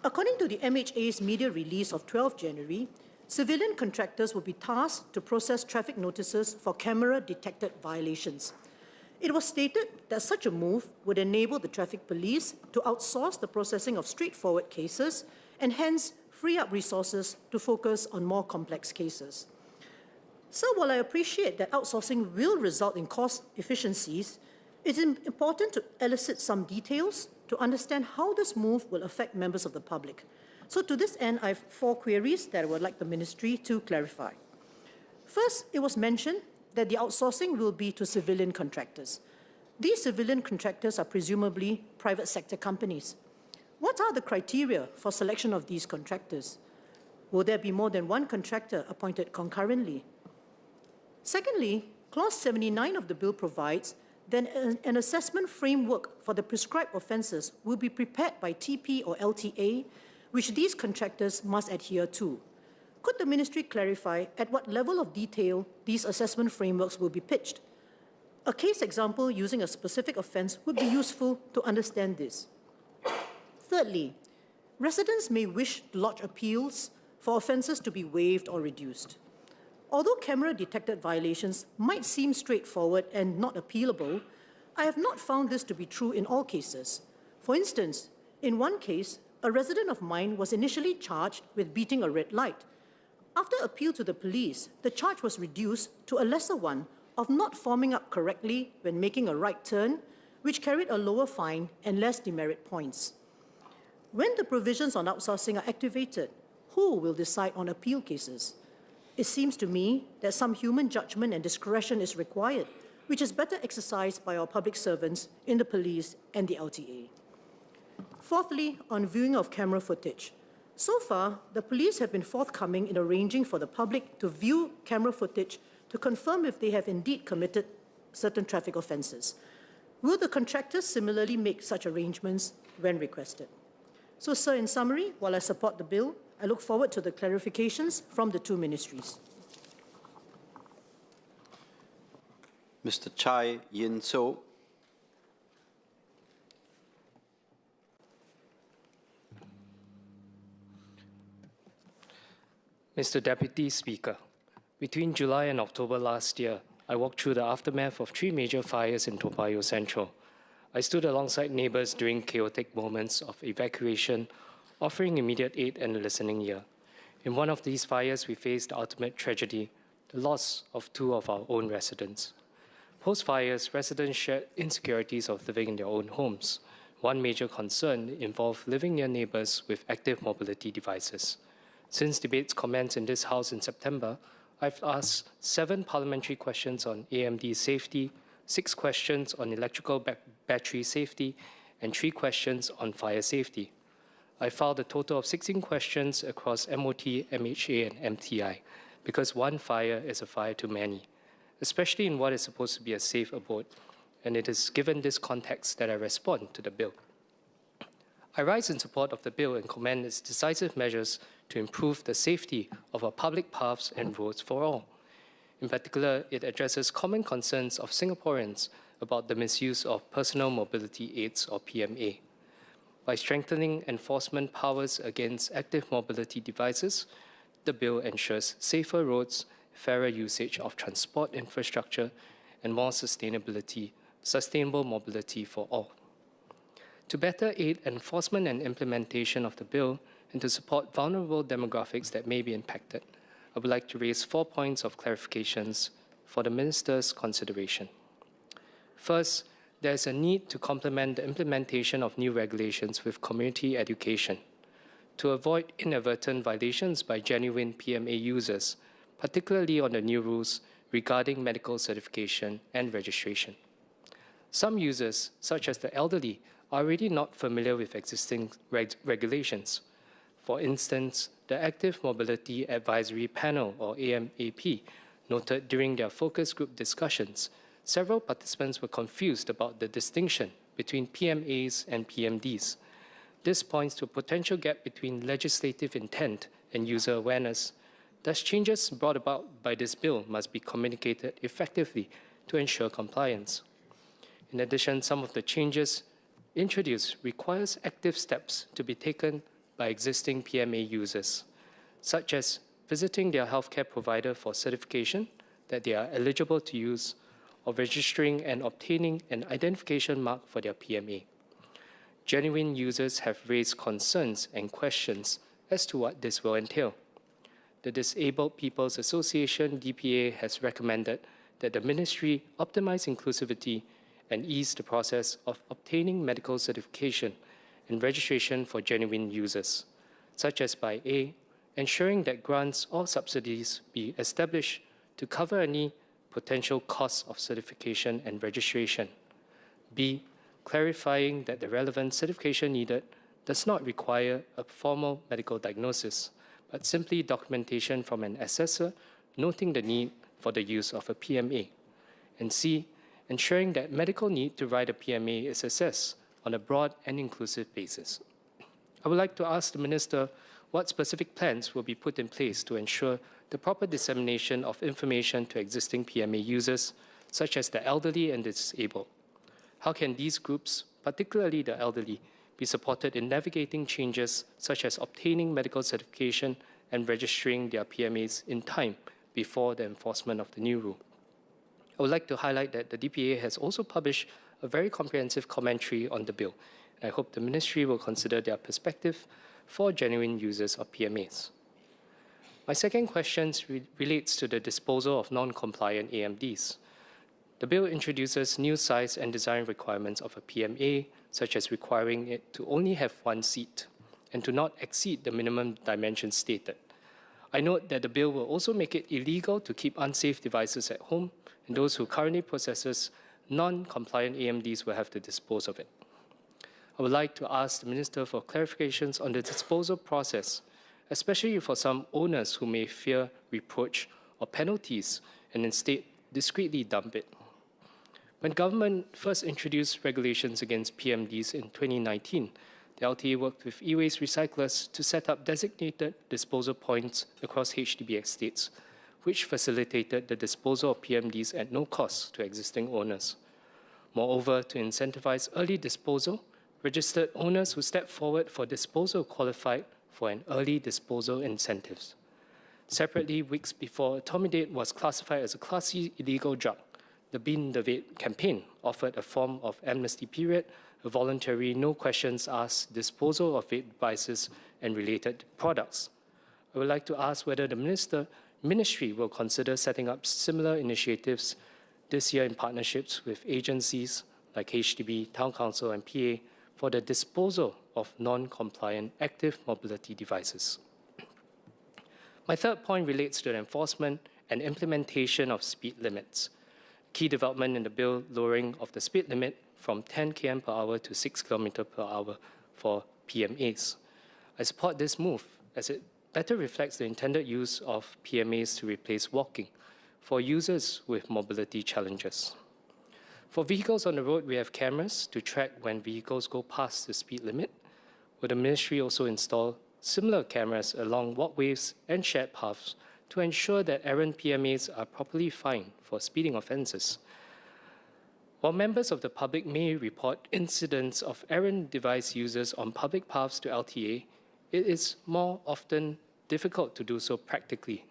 According to the MHA's media release of 12 January, civilian contractors will be tasked to process traffic notices for camera-detected violations. It was stated that such a move would enable the traffic police to outsource the processing of straightforward cases and hence free up resources to focus on more complex cases. So while I appreciate that outsourcing will result in cost efficiencies, it's important to elicit some details to understand how this move will affect members of the public. So to this end, I have 4 queries that I would like the Ministry to clarify. First, it was mentioned that the outsourcing will be to civilian contractors. These civilian contractors are presumably private sector companies. What are the criteria for selection of these contractors? Will there be more than one contractor appointed concurrently? Secondly, Clause 79 of the bill provides that an assessment framework for the prescribed offences will be prepared by TP or LTA, which these contractors must adhere to. Could the Ministry clarify at what level of detail these assessment frameworks will be pitched? A case example using a specific offence would be useful to understand this. Thirdly, residents may wish to lodge appeals for offences to be waived or reduced. Although camera-detected violations might seem straightforward and not appealable, I have not found this to be true in all cases. For instance, in one case, a resident of mine was initially charged with beating a red light. After appeal to the police, the charge was reduced to a lesser one of not forming up correctly when making a right turn, which carried a lower fine and less demerit points. When the provisions on outsourcing are activated, who will decide on appeal cases? It seems to me that some human judgment and discretion is required, which is better exercised by our public servants in the police and the LTA. Fourthly, on viewing of camera footage. So far, the police have been forthcoming in arranging for the public to view camera footage to confirm if they have indeed committed certain traffic offences. Will the contractors similarly make such arrangements when requested? So, sir, in summary, while I support the bill, I look forward to the clarifications from the two ministries. Mr. Chai Yin So. Mr. Deputy Speaker, between July and October last year, I walked through the aftermath of 3 major fires in Toa Payoh Central. I stood alongside neighbours during chaotic moments of evacuation, offering immediate aid and a listening ear. In one of these fires, we faced the ultimate tragedy, the loss of 2 of our own residents. Post-fires, residents shared insecurities of living in their own homes. One major concern involved living near neighbours with active mobility devices. Since debates commenced in this House in September, I've asked 7 parliamentary questions on AMD safety, 6 questions on electrical battery safety, and 3 questions on fire safety. I filed a total of 16 questions across MOT, MHA, and MTI, because one fire is a fire too many, especially in what is supposed to be a safe abode, and it is given this context that I respond to the bill. I rise in support of the bill and commend its decisive measures to improve the safety of our public paths and roads for all. In particular, it addresses common concerns of Singaporeans about the misuse of personal mobility aids, or PMA. By strengthening enforcement powers against active mobility devices, the bill ensures safer roads, fairer usage of transport infrastructure, and more sustainable mobility for all. To better aid enforcement and implementation of the bill and to support vulnerable demographics that may be impacted, I would like to raise 4 points of clarifications for the Minister's consideration. First, there is a need to complement the implementation of new regulations with community education to avoid inadvertent violations by genuine PMA users, particularly on the new rules regarding medical certification and registration. Some users, such as the elderly, are already not familiar with existing regulations. For instance, the Active Mobility Advisory Panel, or AMAP, noted during their focus group discussions, several participants were confused about the distinction between PMAs and PMDs. This points to a potential gap between legislative intent and user awareness. Thus, changes brought about by this bill must be communicated effectively to ensure compliance. In addition, some of the changes introduced requires active steps to be taken by existing PMA users, such as visiting their healthcare provider for certification that they are eligible to use, or registering and obtaining an identification mark for their PMA. Genuine users have raised concerns and questions as to what this will entail. The Disabled People's Association, DPA, has recommended that the Ministry optimize inclusivity and ease the process of obtaining medical certification and registration for genuine users, such as by A, ensuring that grants or subsidies be established to cover any potential costs of certification and registration. B, clarifying that the relevant certification needed does not require a formal medical diagnosis, but simply documentation from an assessor noting the need for the use of a PMA. And C, ensuring that medical need to write a PMA is assessed on a broad and inclusive basis. I would like to ask the Minister what specific plans will be put in place to ensure the proper dissemination of information to existing PMA users, such as the elderly and disabled. How can these groups, particularly the elderly, be supported in navigating changes such as obtaining medical certification and registering their PMAs in time before the enforcement of the new rule? I would like to highlight that the DPA has also published a very comprehensive commentary on the bill, and I hope the Ministry will consider their perspective for genuine users of PMAs. My second question relates to the disposal of non-compliant AMDs. The bill introduces new size and design requirements of a PMA, such as requiring it to only have 1 seat and to not exceed the minimum dimensions stated. I note that the bill will also make it illegal to keep unsafe devices at home, and those who currently possess non-compliant AMDs will have to dispose of it. I would like to ask the Minister for clarifications on the disposal process, especially for some owners who may fear reproach or penalties and instead discreetly dump it. When government first introduced regulations against PMDs in 2019, the LTA worked with e-waste recyclers to set up designated disposal points across HDB estates, which facilitated the disposal of PMDs at no cost to existing owners. Moreover, to incentivize early disposal, registered owners who stepped forward for disposal qualified for an early disposal incentives. Separately, weeks before etomidate was classified as a Class C illegal drug, the Bin the Vet campaign offered a form of amnesty period, a voluntary, no questions asked disposal of vape devices and related products. I would like to ask whether the Ministry will consider setting up similar initiatives this year in partnerships with agencies like HDB, Town Council and PA for the disposal of non-compliant active mobility devices. My third point relates to the enforcement and implementation of speed limits. Key development in the bill lowering of the speed limit from 10 km per hour to 6 km per hour for PMAs. I support this move as it better reflects the intended use of PMAs to replace walking for users with mobility challenges. For vehicles on the road, we have cameras to track when vehicles go past the speed limit. Will the Ministry also install similar cameras along walkways and shared paths to ensure that errant PMAs are properly fined for speeding offences? While members of the public may report incidents of errant device users on public paths to LTA, it is more often difficult to do so practically.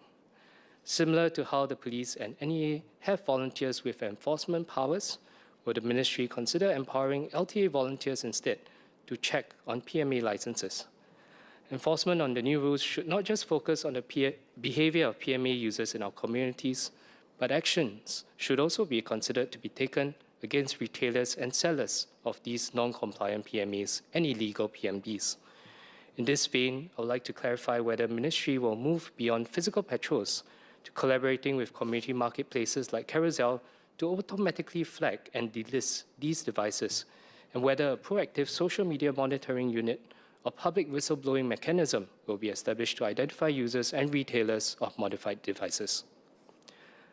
Similar to how the police and NEA have volunteers with enforcement powers, will the Ministry consider empowering LTA volunteers instead to check on PMA licenses? Enforcement on the new rules should not just focus on the behavior of PMA users in our communities, but actions should also be considered to be taken against retailers and sellers of these non-compliant PMAs and illegal PMDs. In this vein, I would like to clarify whether the Ministry will move beyond physical patrols to collaborating with community marketplaces like Carousel to automatically flag and delist these devices, and whether a proactive social media monitoring unit or public whistleblowing mechanism will be established to identify users and retailers of modified devices.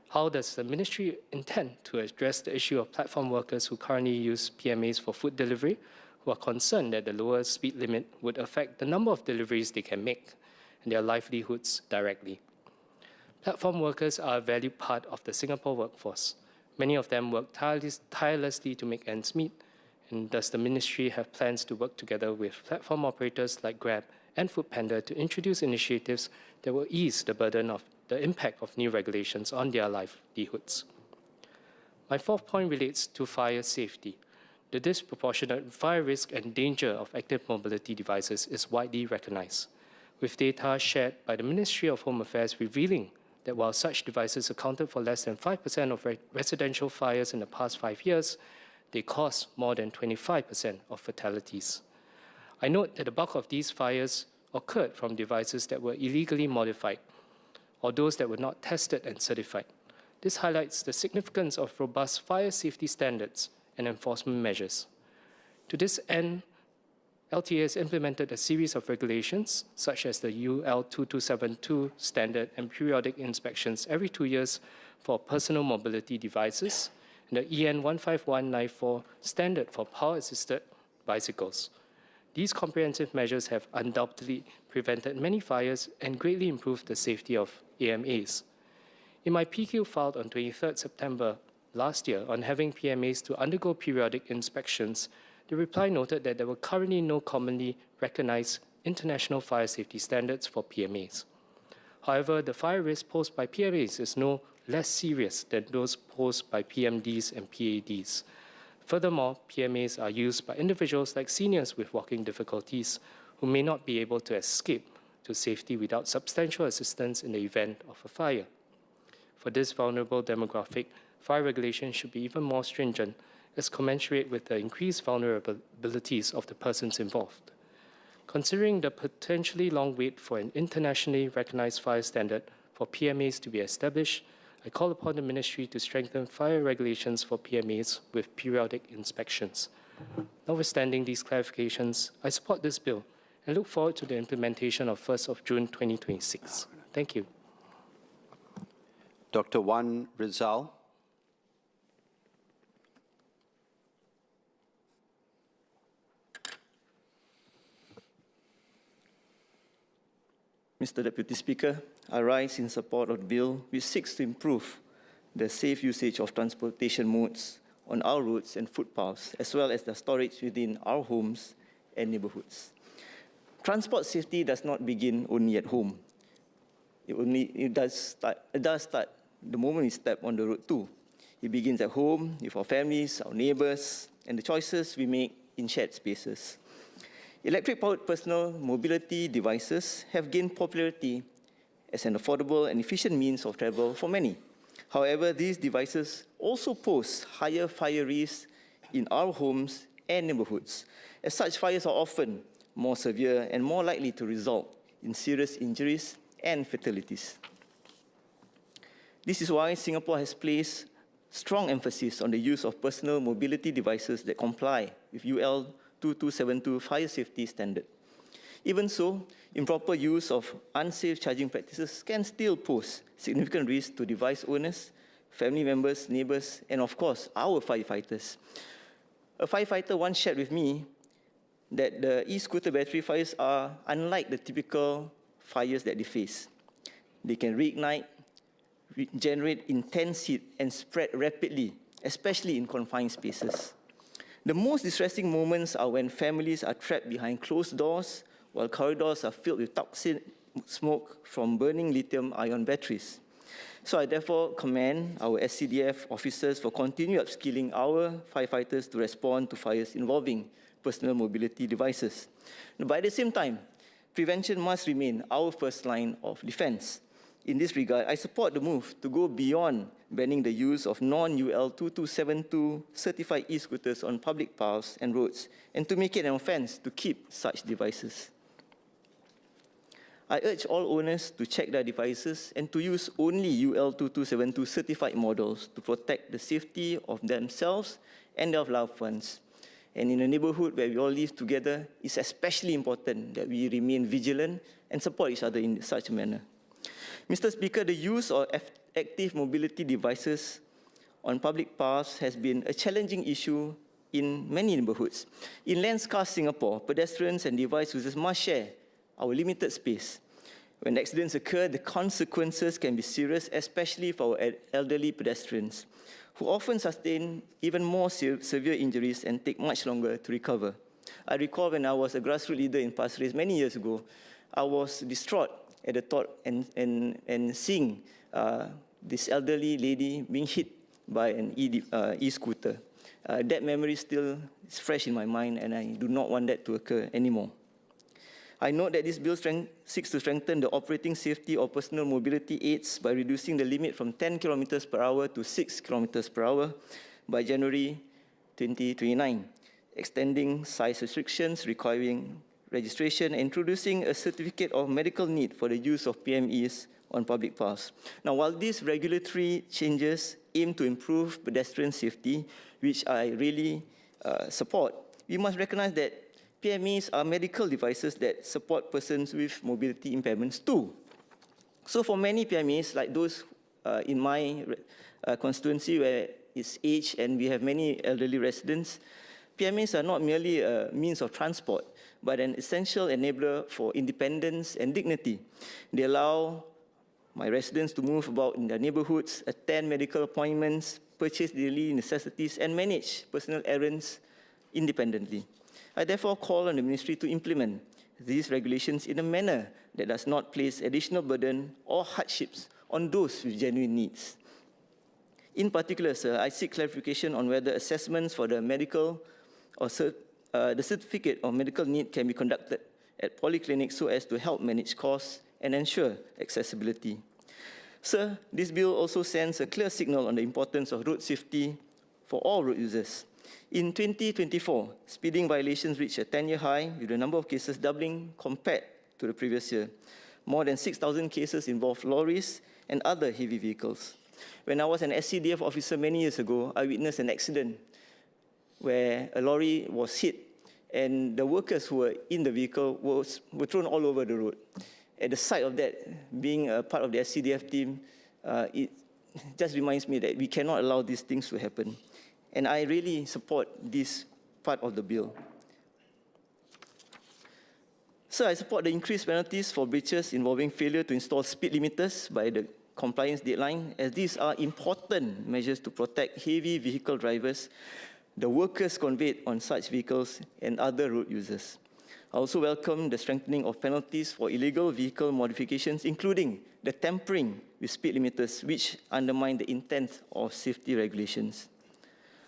How does the Ministry intend to address the issue of platform workers who currently use PMAs for food delivery, who are concerned that the lower speed limit would affect the number of deliveries they can make and their livelihoods directly? Platform workers are a valued part of the Singapore workforce. Many of them work tirelessly to make ends meet. And does the Ministry have plans to work together with platform operators like Grab and Foodpanda to introduce initiatives that will ease the burden of the impact of new regulations on their livelihoods? My fourth point relates to fire safety. The disproportionate fire risk and danger of active mobility devices is widely recognized, with data shared by the Ministry of Home Affairs revealing that while such devices accounted for less than 5% of residential fires in the past 5 years, they caused more than 25% of fatalities. I note that the bulk of these fires occurred from devices that were illegally modified or those that were not tested and certified. This highlights the significance of robust fire safety standards and enforcement measures. To this end, LTA has implemented a series of regulations, such as the UL 2272 standard and periodic inspections every 2 years for personal mobility devices, and the EN 15194 standard for power-assisted bicycles. These comprehensive measures have undoubtedly prevented many fires and greatly improved the safety of AMAs. In my PQ filed on 23rd September last year on having PMAs to undergo periodic inspections, the reply noted that there were currently no commonly recognized international fire safety standards for PMAs. However, the fire risk posed by PMAs is no less serious than those posed by PMDs and PADs. Furthermore, PMAs are used by individuals like seniors with walking difficulties who may not be able to escape to safety without substantial assistance in the event of a fire. For this vulnerable demographic, fire regulation should be even more stringent as commensurate with the increased vulnerabilities of the persons involved. Considering the potentially long wait for an internationally recognized fire standard for PMAs to be established, I call upon the Ministry to strengthen fire regulations for PMAs with periodic inspections. Notwithstanding these clarifications, I support this bill and look forward to the implementation of 1st of June 2026. Thank you. Dr. Wan Rizal. Mr. Deputy Speaker, I rise in support of the bill which seeks to improve the safe usage of transportation modes on our roads and footpaths, as well as the storage within our homes and neighborhoods. Transport safety does not begin only at home. It does start the moment we step on the road too. It begins at home, with our families, our neighbors, and the choices we make in shared spaces. Electric-powered personal mobility devices have gained popularity as an affordable and efficient means of travel for many. However, these devices also pose higher fire risks in our homes and neighborhoods, as such fires are often more severe and more likely to result in serious injuries and fatalities. This is why Singapore has placed strong emphasis on the use of personal mobility devices that comply with UL 2272 fire safety standard. Even so, improper use of unsafe charging practices can still pose significant risk to device owners, family members, neighbors, and of course, our firefighters. A firefighter once shared with me that the e-scooter battery fires are unlike the typical fires that they face. They can reignite, generate intense heat, and spread rapidly, especially in confined spaces. The most distressing moments are when families are trapped behind closed doors while corridors are filled with toxic smoke from burning lithium-ion batteries. So I therefore commend our SCDF officers for continued upskilling our firefighters to respond to fires involving personal mobility devices. But at the same time, prevention must remain our first line of defense. In this regard, I support the move to go beyond banning the use of non-UL 2272 certified e-scooters on public paths and roads, and to make it an offense to keep such devices. I urge all owners to check their devices and to use only UL 2272 certified models to protect the safety of themselves and their loved ones. And in a neighborhood where we all live together, it's especially important that we remain vigilant and support each other in such a manner. Mr. Speaker, the use of active mobility devices on public paths has been a challenging issue in many neighborhoods. In land-scarce Singapore, pedestrians and device users must share our limited space. When accidents occur, the consequences can be serious, especially for our elderly pedestrians, who often sustain even more severe injuries and take much longer to recover. I recall when I was a grassroots leader in Pasir Ris many years ago, I was distraught at the thought and seeing this elderly lady being hit by an e-scooter. That memory still is fresh in my mind, and I do not want that to occur anymore. I note that this bill seeks to strengthen the operating safety of personal mobility aids by reducing the limit from 10 kilometers per hour to 6 kilometers per hour by January 2029, extending size restrictions requiring registration, and introducing a certificate of medical need for the use of PMEs on public paths. Now, while these regulatory changes aim to improve pedestrian safety, which I really support, we must recognize that PMEs are medical devices that support persons with mobility impairments too. So for many PMEs, like those in my constituency where it's aged and we have many elderly residents, PMEs are not merely a means of transport, but an essential enabler for independence and dignity. They allow my residents to move about in their neighborhoods, attend medical appointments, purchase daily necessities, and manage personal errands independently. I therefore call on the Ministry to implement these regulations in a manner that does not place additional burden or hardships on those with genuine needs. In particular, sir, I seek clarification on whether assessments for the medical or the certificate of medical need can be conducted at polyclinics so as to help manage costs and ensure accessibility. Sir, this bill also sends a clear signal on the importance of road safety for all road users. In 2024, speeding violations reached a 10-year high, with the number of cases doubling compared to the previous year. More than 6,000 cases involved lorries and other heavy vehicles. When I was an SCDF officer many years ago, I witnessed an accident where a lorry was hit and the workers who were in the vehicle were thrown all over the road. At the sight of that, being a part of the SCDF team, it just reminds me that we cannot allow these things to happen. And I really support this part of the bill. So I support the increased penalties for breaches involving failure to install speed limiters by the compliance deadline, as these are important measures to protect heavy vehicle drivers, the workers conveyed on such vehicles, and other road users. I also welcome the strengthening of penalties for illegal vehicle modifications, including the tampering with speed limiters, which undermine the intent of safety regulations.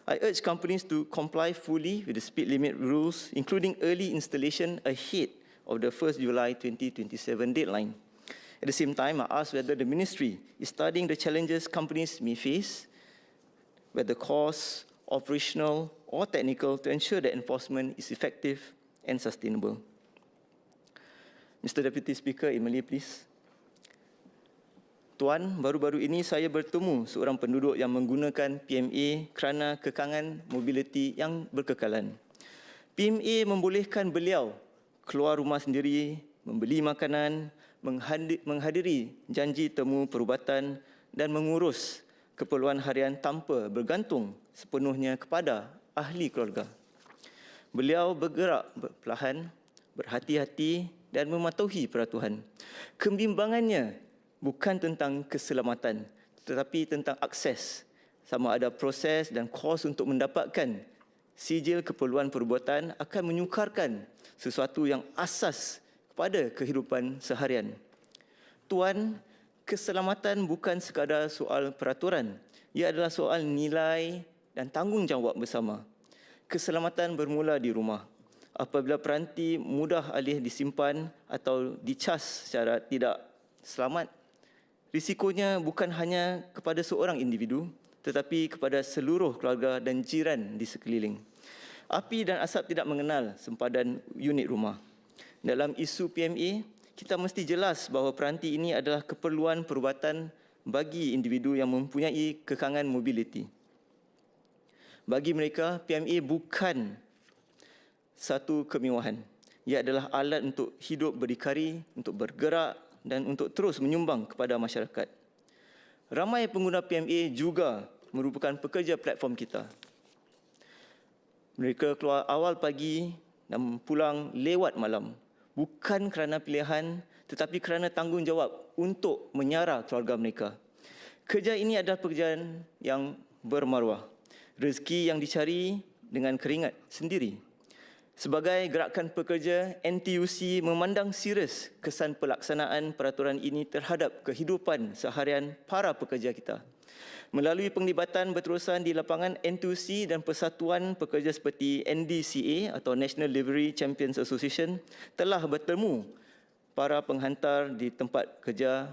I urge companies to comply fully with the speed limit rules, including early installation ahead of the 1st July 2027 deadline. At the same time, I ask whether the ministry is studying the challenges companies may face, whether cost, operational, or technical, to ensure that enforcement is effective and sustainable. Mr. Deputy Speaker, in Malay, please. Tuan, baru-baru ini saya bertemu seorang penduduk yang menggunakan PMA kerana kekangan mobiliti yang berkekalan. PMA membolehkan beliau keluar rumah sendiri, membeli makanan, menghadiri janji temu perubatan dan mengurus keperluan harian tanpa bergantung sepenuhnya kepada ahli keluarga. Beliau bergerak perlahan, berhati-hati dan mematuhi peraturan. Kebimbangannya bukan tentang keselamatan, tetapi tentang akses, sama ada proses dan kos untuk mendapatkan sijil keperluan perubatan akan menyukarkan sesuatu yang asas kepada kehidupan seharian. Tuan, keselamatan bukan sekadar soal peraturan, ia adalah soal nilai dan tanggungjawab bersama. Keselamatan bermula di rumah. Apabila peranti mudah alih disimpan atau dicas secara tidak selamat, risikonya bukan hanya kepada seorang individu, tetapi kepada seluruh keluarga dan jiran di sekeliling. Api dan asap tidak mengenal sempadan unit rumah. Dalam isu PMA, kita mesti jelas bahawa peranti ini adalah keperluan perubatan bagi individu yang mempunyai kekangan mobiliti. Bagi mereka, PMA bukan satu kemewahan. Ia adalah alat untuk hidup berdikari, untuk bergerak dan untuk terus menyumbang kepada masyarakat. Ramai pengguna PMA juga merupakan pekerja platform kita. Mereka keluar awal pagi dan pulang lewat malam, bukan kerana pilihan tetapi kerana tanggungjawab untuk menyara keluarga mereka. Kerja ini adalah pekerjaan yang bermaruah, rezeki yang dicari dengan keringat sendiri. Sebagai gerakan pekerja, NTUC memandang serius kesan pelaksanaan peraturan ini terhadap kehidupan seharian para pekerja kita. Melalui penglibatan berterusan di lapangan, NTUC dan persatuan pekerja seperti NDCA atau National Livery Champions Association telah bertemu para penghantar di tempat kerja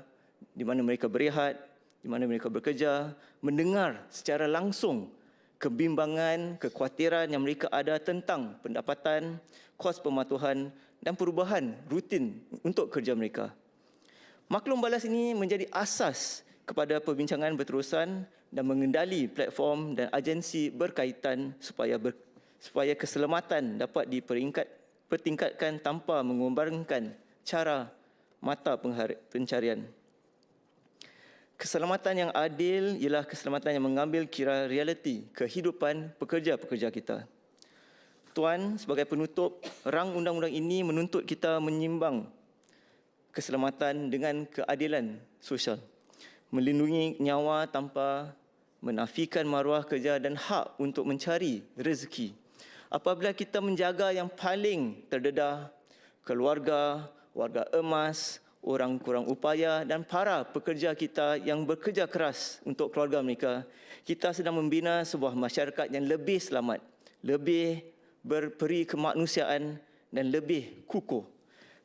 di mana mereka berehat, di mana mereka bekerja, mendengar secara langsung kebimbangan, kekhawatiran yang mereka ada tentang pendapatan, kos pematuhan dan perubahan rutin untuk kerja mereka. Maklum balas ini menjadi asas kepada perbincangan berterusan dan mengendali platform dan agensi berkaitan supaya keselamatan dapat dipertingkatkan tanpa mengorbankan cara mata pencarian. Keselamatan yang adil ialah keselamatan yang mengambil kira realiti kehidupan pekerja-pekerja kita. Tuan, sebagai penutup, rang undang-undang ini menuntut kita menyimbang keselamatan dengan keadilan sosial, melindungi nyawa tanpa menafikan maruah kerja dan hak untuk mencari rezeki. Apabila kita menjaga yang paling terdedah, keluarga, warga emas, orang kurang upaya dan para pekerja kita yang bekerja keras untuk keluarga mereka, kita sedang membina sebuah masyarakat yang lebih selamat, lebih berperi kemanusiaan dan lebih kukuh.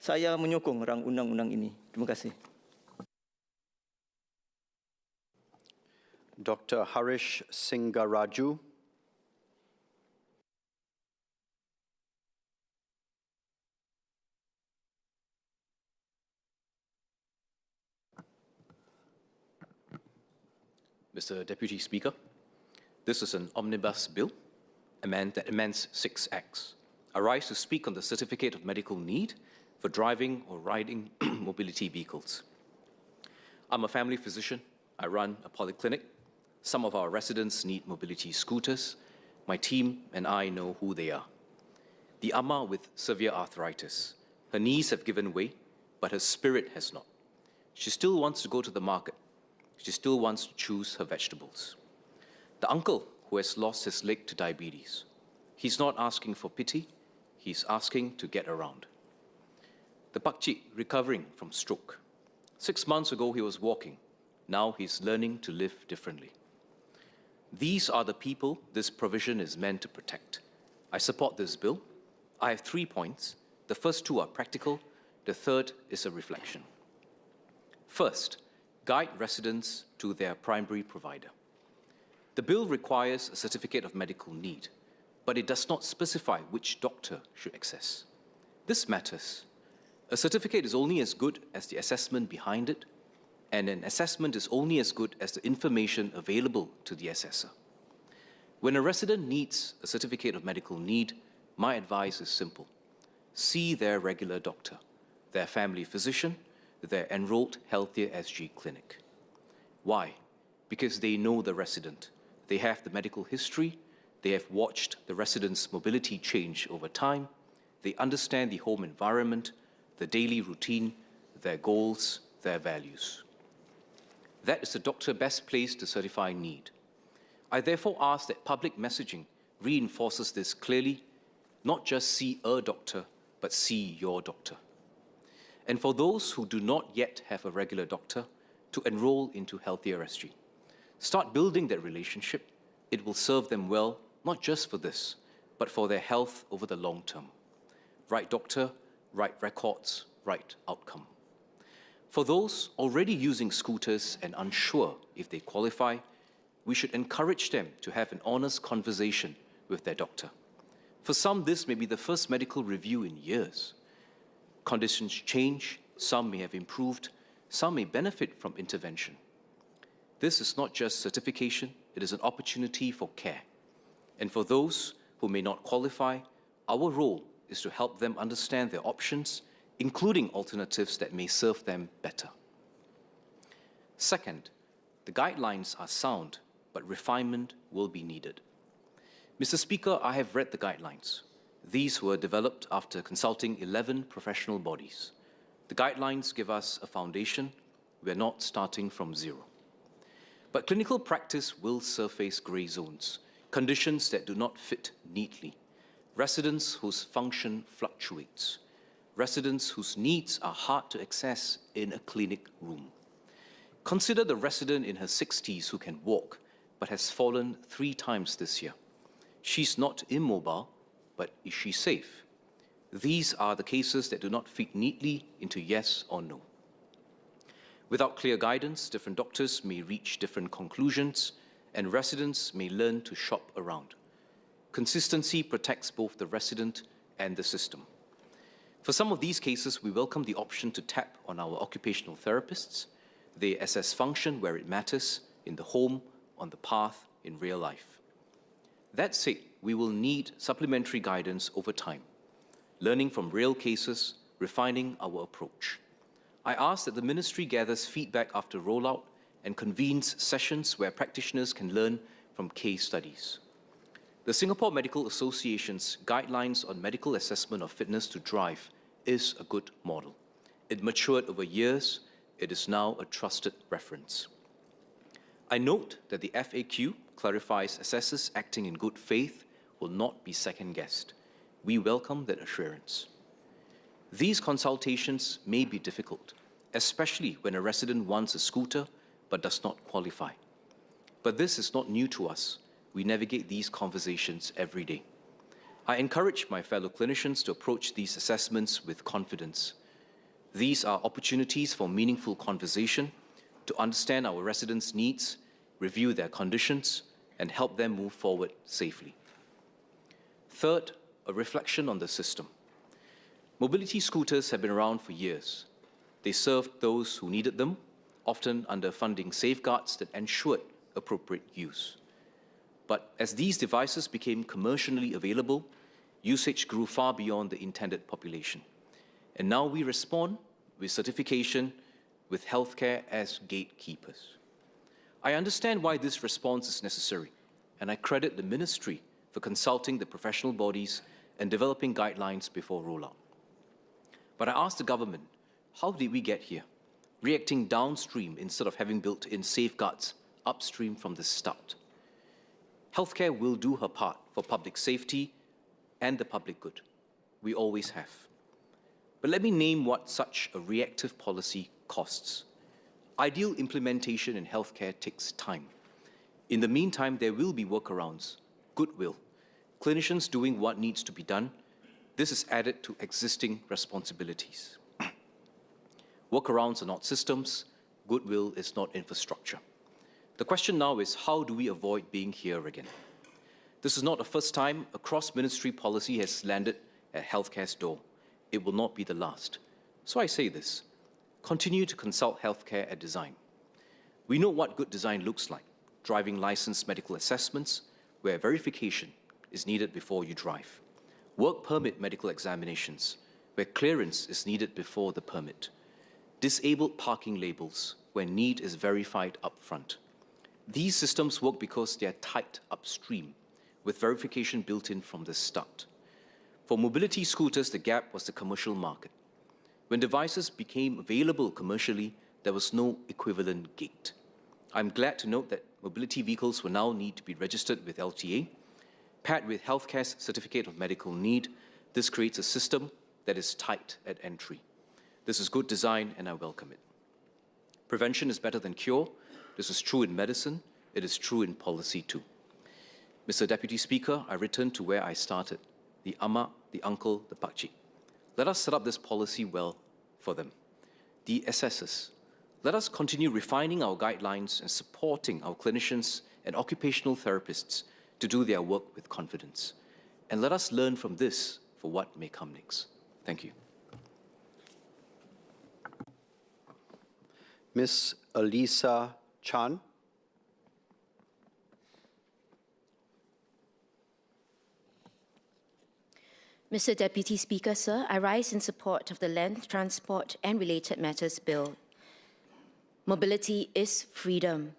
Saya menyokong rang undang-undang ini. Terima kasih. Dr. Harish Singaraju. Mr. Deputy Speaker, this is an omnibus bill that amends 6 acts. I rise to speak on the Certificate of Medical Need for driving or riding mobility vehicles. I'm a family physician. I run a polyclinic. Some of our residents need mobility scooters. My team and I know who they are. The Amma with severe arthritis. Her knees have given way, but her spirit has not. She still wants to go to the market. She still wants to choose her vegetables. The uncle who has lost his leg to diabetes. He's not asking for pity. He's asking to get around. The pakcik recovering from stroke. 6 months ago, he was walking. Now he's learning to live differently. These are the people this provision is meant to protect. I support this bill. I have 3 points. The first 2 are practical. The third is a reflection. First, guide residents to their primary provider. The bill requires a certificate of medical need, but it does not specify which doctor should access. This matters. A certificate is only as good as the assessment behind it, and an assessment is only as good as the information available to the assessor. When a resident needs a certificate of medical need, my advice is simple. See their regular doctor, their family physician, their enrolled Healthier SG clinic. Why? Because they know the resident. They have the medical history. They have watched the resident's mobility change over time. They understand the home environment, the daily routine, their goals, their values. That is the doctor best placed to certify need. I therefore ask that public messaging reinforces this clearly, not just see a doctor, but see your doctor. And for those who do not yet have a regular doctor, to enroll into Healthier SG. Start building that relationship. It will serve them well, not just for this, but for their health over the long term. Right doctor, right records, right outcome. For those already using scooters and unsure if they qualify, we should encourage them to have an honest conversation with their doctor. For some, this may be the first medical review in years. Conditions change, some may have improved, some may benefit from intervention. This is not just certification, it is an opportunity for care. And for those who may not qualify, our role is to help them understand their options, including alternatives that may serve them better. Second, the guidelines are sound, but refinement will be needed. Mr. Speaker, I have read the guidelines. These were developed after consulting 11 professional bodies. The guidelines give us a foundation. We're not starting from zero. But clinical practice will surface grey zones, conditions that do not fit neatly, residents whose function fluctuates, residents whose needs are hard to access in a clinic room. Consider the resident in her 60s who can walk, but has fallen 3 times this year. She's not immobile, but is she safe? These are the cases that do not fit neatly into yes or no. Without clear guidance, different doctors may reach different conclusions, and residents may learn to shop around. Consistency protects both the resident and the system. For some of these cases, we welcome the option to tap on our occupational therapists. They assess function where it matters, in the home, on the path, in real life. That said, we will need supplementary guidance over time, learning from real cases, refining our approach. I ask that the Ministry gathers feedback after rollout and convenes sessions where practitioners can learn from case studies. The Singapore Medical Association's guidelines on medical assessment of fitness to drive is a good model. It matured over years. It is now a trusted reference. I note that the FAQ clarifies assessors acting in good faith will not be second-guessed. We welcome that assurance. These consultations may be difficult, especially when a resident wants a scooter but does not qualify. But this is not new to us. We navigate these conversations every day. I encourage my fellow clinicians to approach these assessments with confidence. These are opportunities for meaningful conversation, to understand our residents' needs, review their conditions, and help them move forward safely. Third, a reflection on the system. Mobility scooters have been around for years. They served those who needed them, often under funding safeguards that ensured appropriate use. But as these devices became commercially available, usage grew far beyond the intended population. And now we respond with certification, with healthcare as gatekeepers. I understand why this response is necessary, and I credit the Ministry for consulting the professional bodies and developing guidelines before rollout. But I asked the government, how did we get here? Reacting downstream instead of having built in safeguards upstream from the start. Healthcare will do her part for public safety and the public good. We always have. But let me name what such a reactive policy costs. Ideal implementation in healthcare takes time. In the meantime, there will be workarounds, goodwill, clinicians doing what needs to be done. This is added to existing responsibilities. Workarounds are not systems, goodwill is not infrastructure. The question now is, how do we avoid being here again? This is not the first time a cross-ministry policy has landed at healthcare's door. It will not be the last. So I say this, continue to consult healthcare at design. We know what good design looks like, driving license medical assessments, where verification is needed before you drive. Work permit medical examinations, where clearance is needed before the permit. Disabled parking labels, where need is verified upfront. These systems work because they are tight upstream, with verification built in from the start. For mobility scooters, the gap was the commercial market. When devices became available commercially, there was no equivalent gate. I'm glad to note that mobility vehicles will now need to be registered with LTA. Paired with healthcare's certificate of medical need, this creates a system that is tight at entry. This is good design, and I welcome it. Prevention is better than cure. This is true in medicine. It is true in policy too. Mr. Deputy Speaker, I return to where I started, the ama, the uncle, the pakcik. Let us set up this policy well for them. The assessors. Let us continue refining our guidelines and supporting our clinicians and occupational therapists to do their work with confidence. And let us learn from this for what may come next. Thank you. Ms. Elisa Chan. Mr. Deputy Speaker, sir, I rise in support of the Land Transport and Related Matters Bill. Mobility is freedom.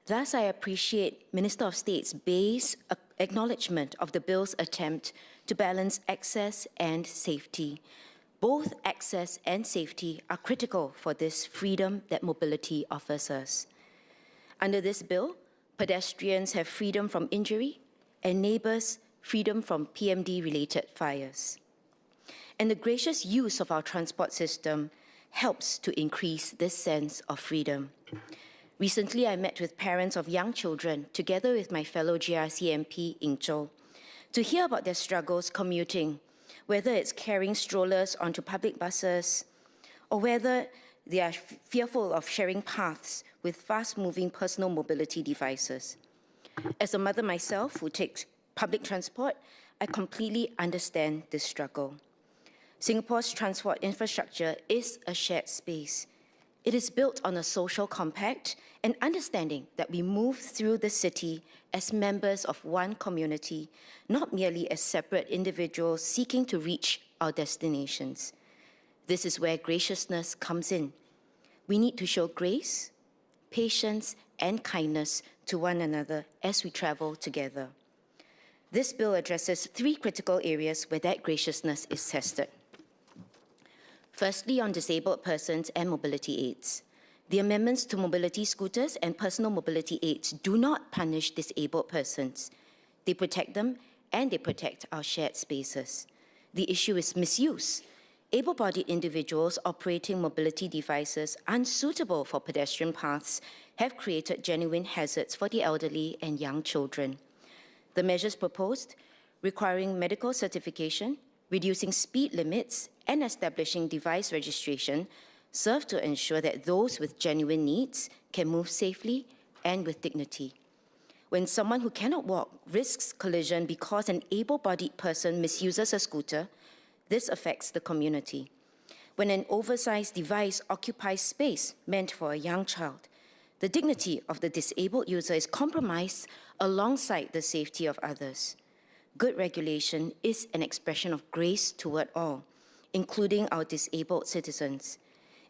Thus, I appreciate Minister of State's Bay's acknowledgement of the bill's attempt to balance access and safety. Both access and safety are critical for this freedom that mobility offers us. Under this bill, pedestrians have freedom from injury and neighbours freedom from PMD-related fires. And the gracious use of our transport system helps to increase this sense of freedom. Recently, I met with parents of young children, together with my fellow GRC MP, Ing Zhou, to hear about their struggles commuting, whether it's carrying strollers onto public buses, or whether they are fearful of sharing paths with fast-moving personal mobility devices. As a mother myself who takes public transport, I completely understand this struggle. Singapore's transport infrastructure is a shared space. It is built on a social compact and understanding that we move through the city as members of one community, not merely as separate individuals seeking to reach our destinations. This is where graciousness comes in. We need to show grace, patience, and kindness to one another as we travel together. This bill addresses three critical areas where that graciousness is tested. Firstly, on disabled persons and mobility aids. The amendments to mobility scooters and personal mobility aids do not punish disabled persons. They protect them and they protect our shared spaces. The issue is misuse. Able-bodied individuals operating mobility devices unsuitable for pedestrian paths have created genuine hazards for the elderly and young children. The measures proposed, requiring medical certification, reducing speed limits, and establishing device registration, serve to ensure that those with genuine needs can move safely and with dignity. When someone who cannot walk risks collision because an able-bodied person misuses a scooter, this affects the community. When an oversized device occupies space meant for a young child, the dignity of the disabled user is compromised alongside the safety of others. Good regulation is an expression of grace toward all, including our disabled citizens.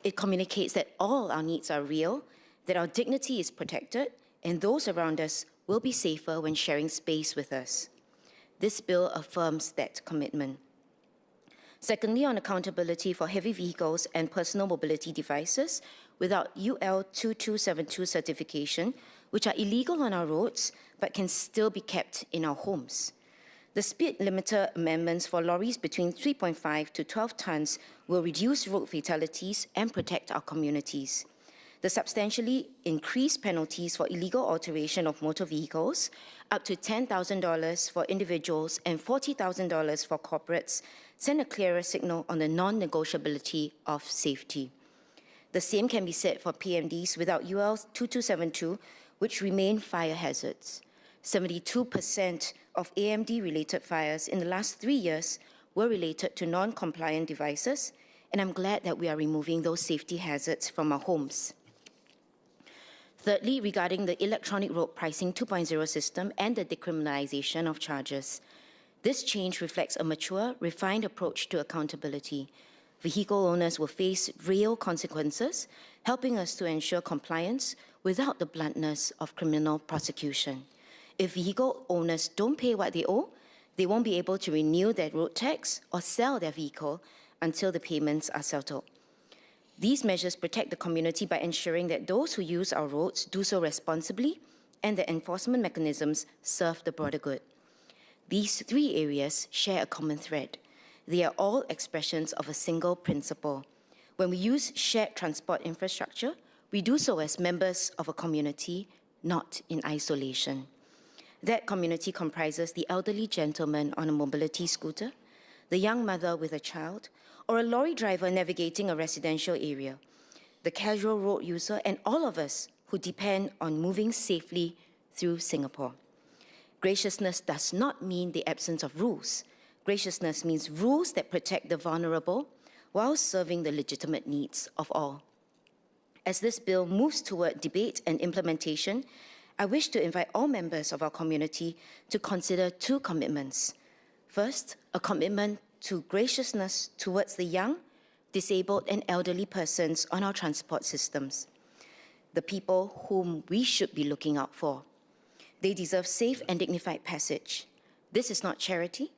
It communicates that all our needs are real, that our dignity is protected, and those around us will be safer when sharing space with us. This bill affirms that commitment. Secondly, on accountability for heavy vehicles and personal mobility devices without UL 2272 certification, which are illegal on our roads but can still be kept in our homes. The speed limiter amendments for lorries between 3.5 to 12 tons will reduce road fatalities and protect our communities. The substantially increased penalties for illegal alteration of motor vehicles, up to $10,000 for individuals and $40,000 for corporates, send a clearer signal on the non-negotiability of safety. The same can be said for PMDs without UL 2272, which remain fire hazards. 72% of AMD-related fires in the last 3 years were related to non-compliant devices, and I'm glad that we are removing those safety hazards from our homes. Thirdly, regarding the electronic road pricing 2.0 system and the decriminalization of charges, this change reflects a mature, refined approach to accountability. Vehicle owners will face real consequences, helping us to ensure compliance without the bluntness of criminal prosecution. If vehicle owners don't pay what they owe, they won't be able to renew their road tax or sell their vehicle until the payments are settled. These measures protect the community by ensuring that those who use our roads do so responsibly and that enforcement mechanisms serve the broader good. These three areas share a common thread. They are all expressions of a single principle. When we use shared transport infrastructure, we do so as members of a community, not in isolation. That community comprises the elderly gentleman on a mobility scooter, the young mother with a child, or a lorry driver navigating a residential area, the casual road user, and all of us who depend on moving safely through Singapore. Graciousness does not mean the absence of rules. Graciousness means rules that protect the vulnerable while serving the legitimate needs of all. As this bill moves toward debate and implementation, I wish to invite all members of our community to consider two commitments. First, a commitment to graciousness towards the young, disabled, and elderly persons on our transport systems, the people whom we should be looking out for. They deserve safe and dignified passage. This is not charity.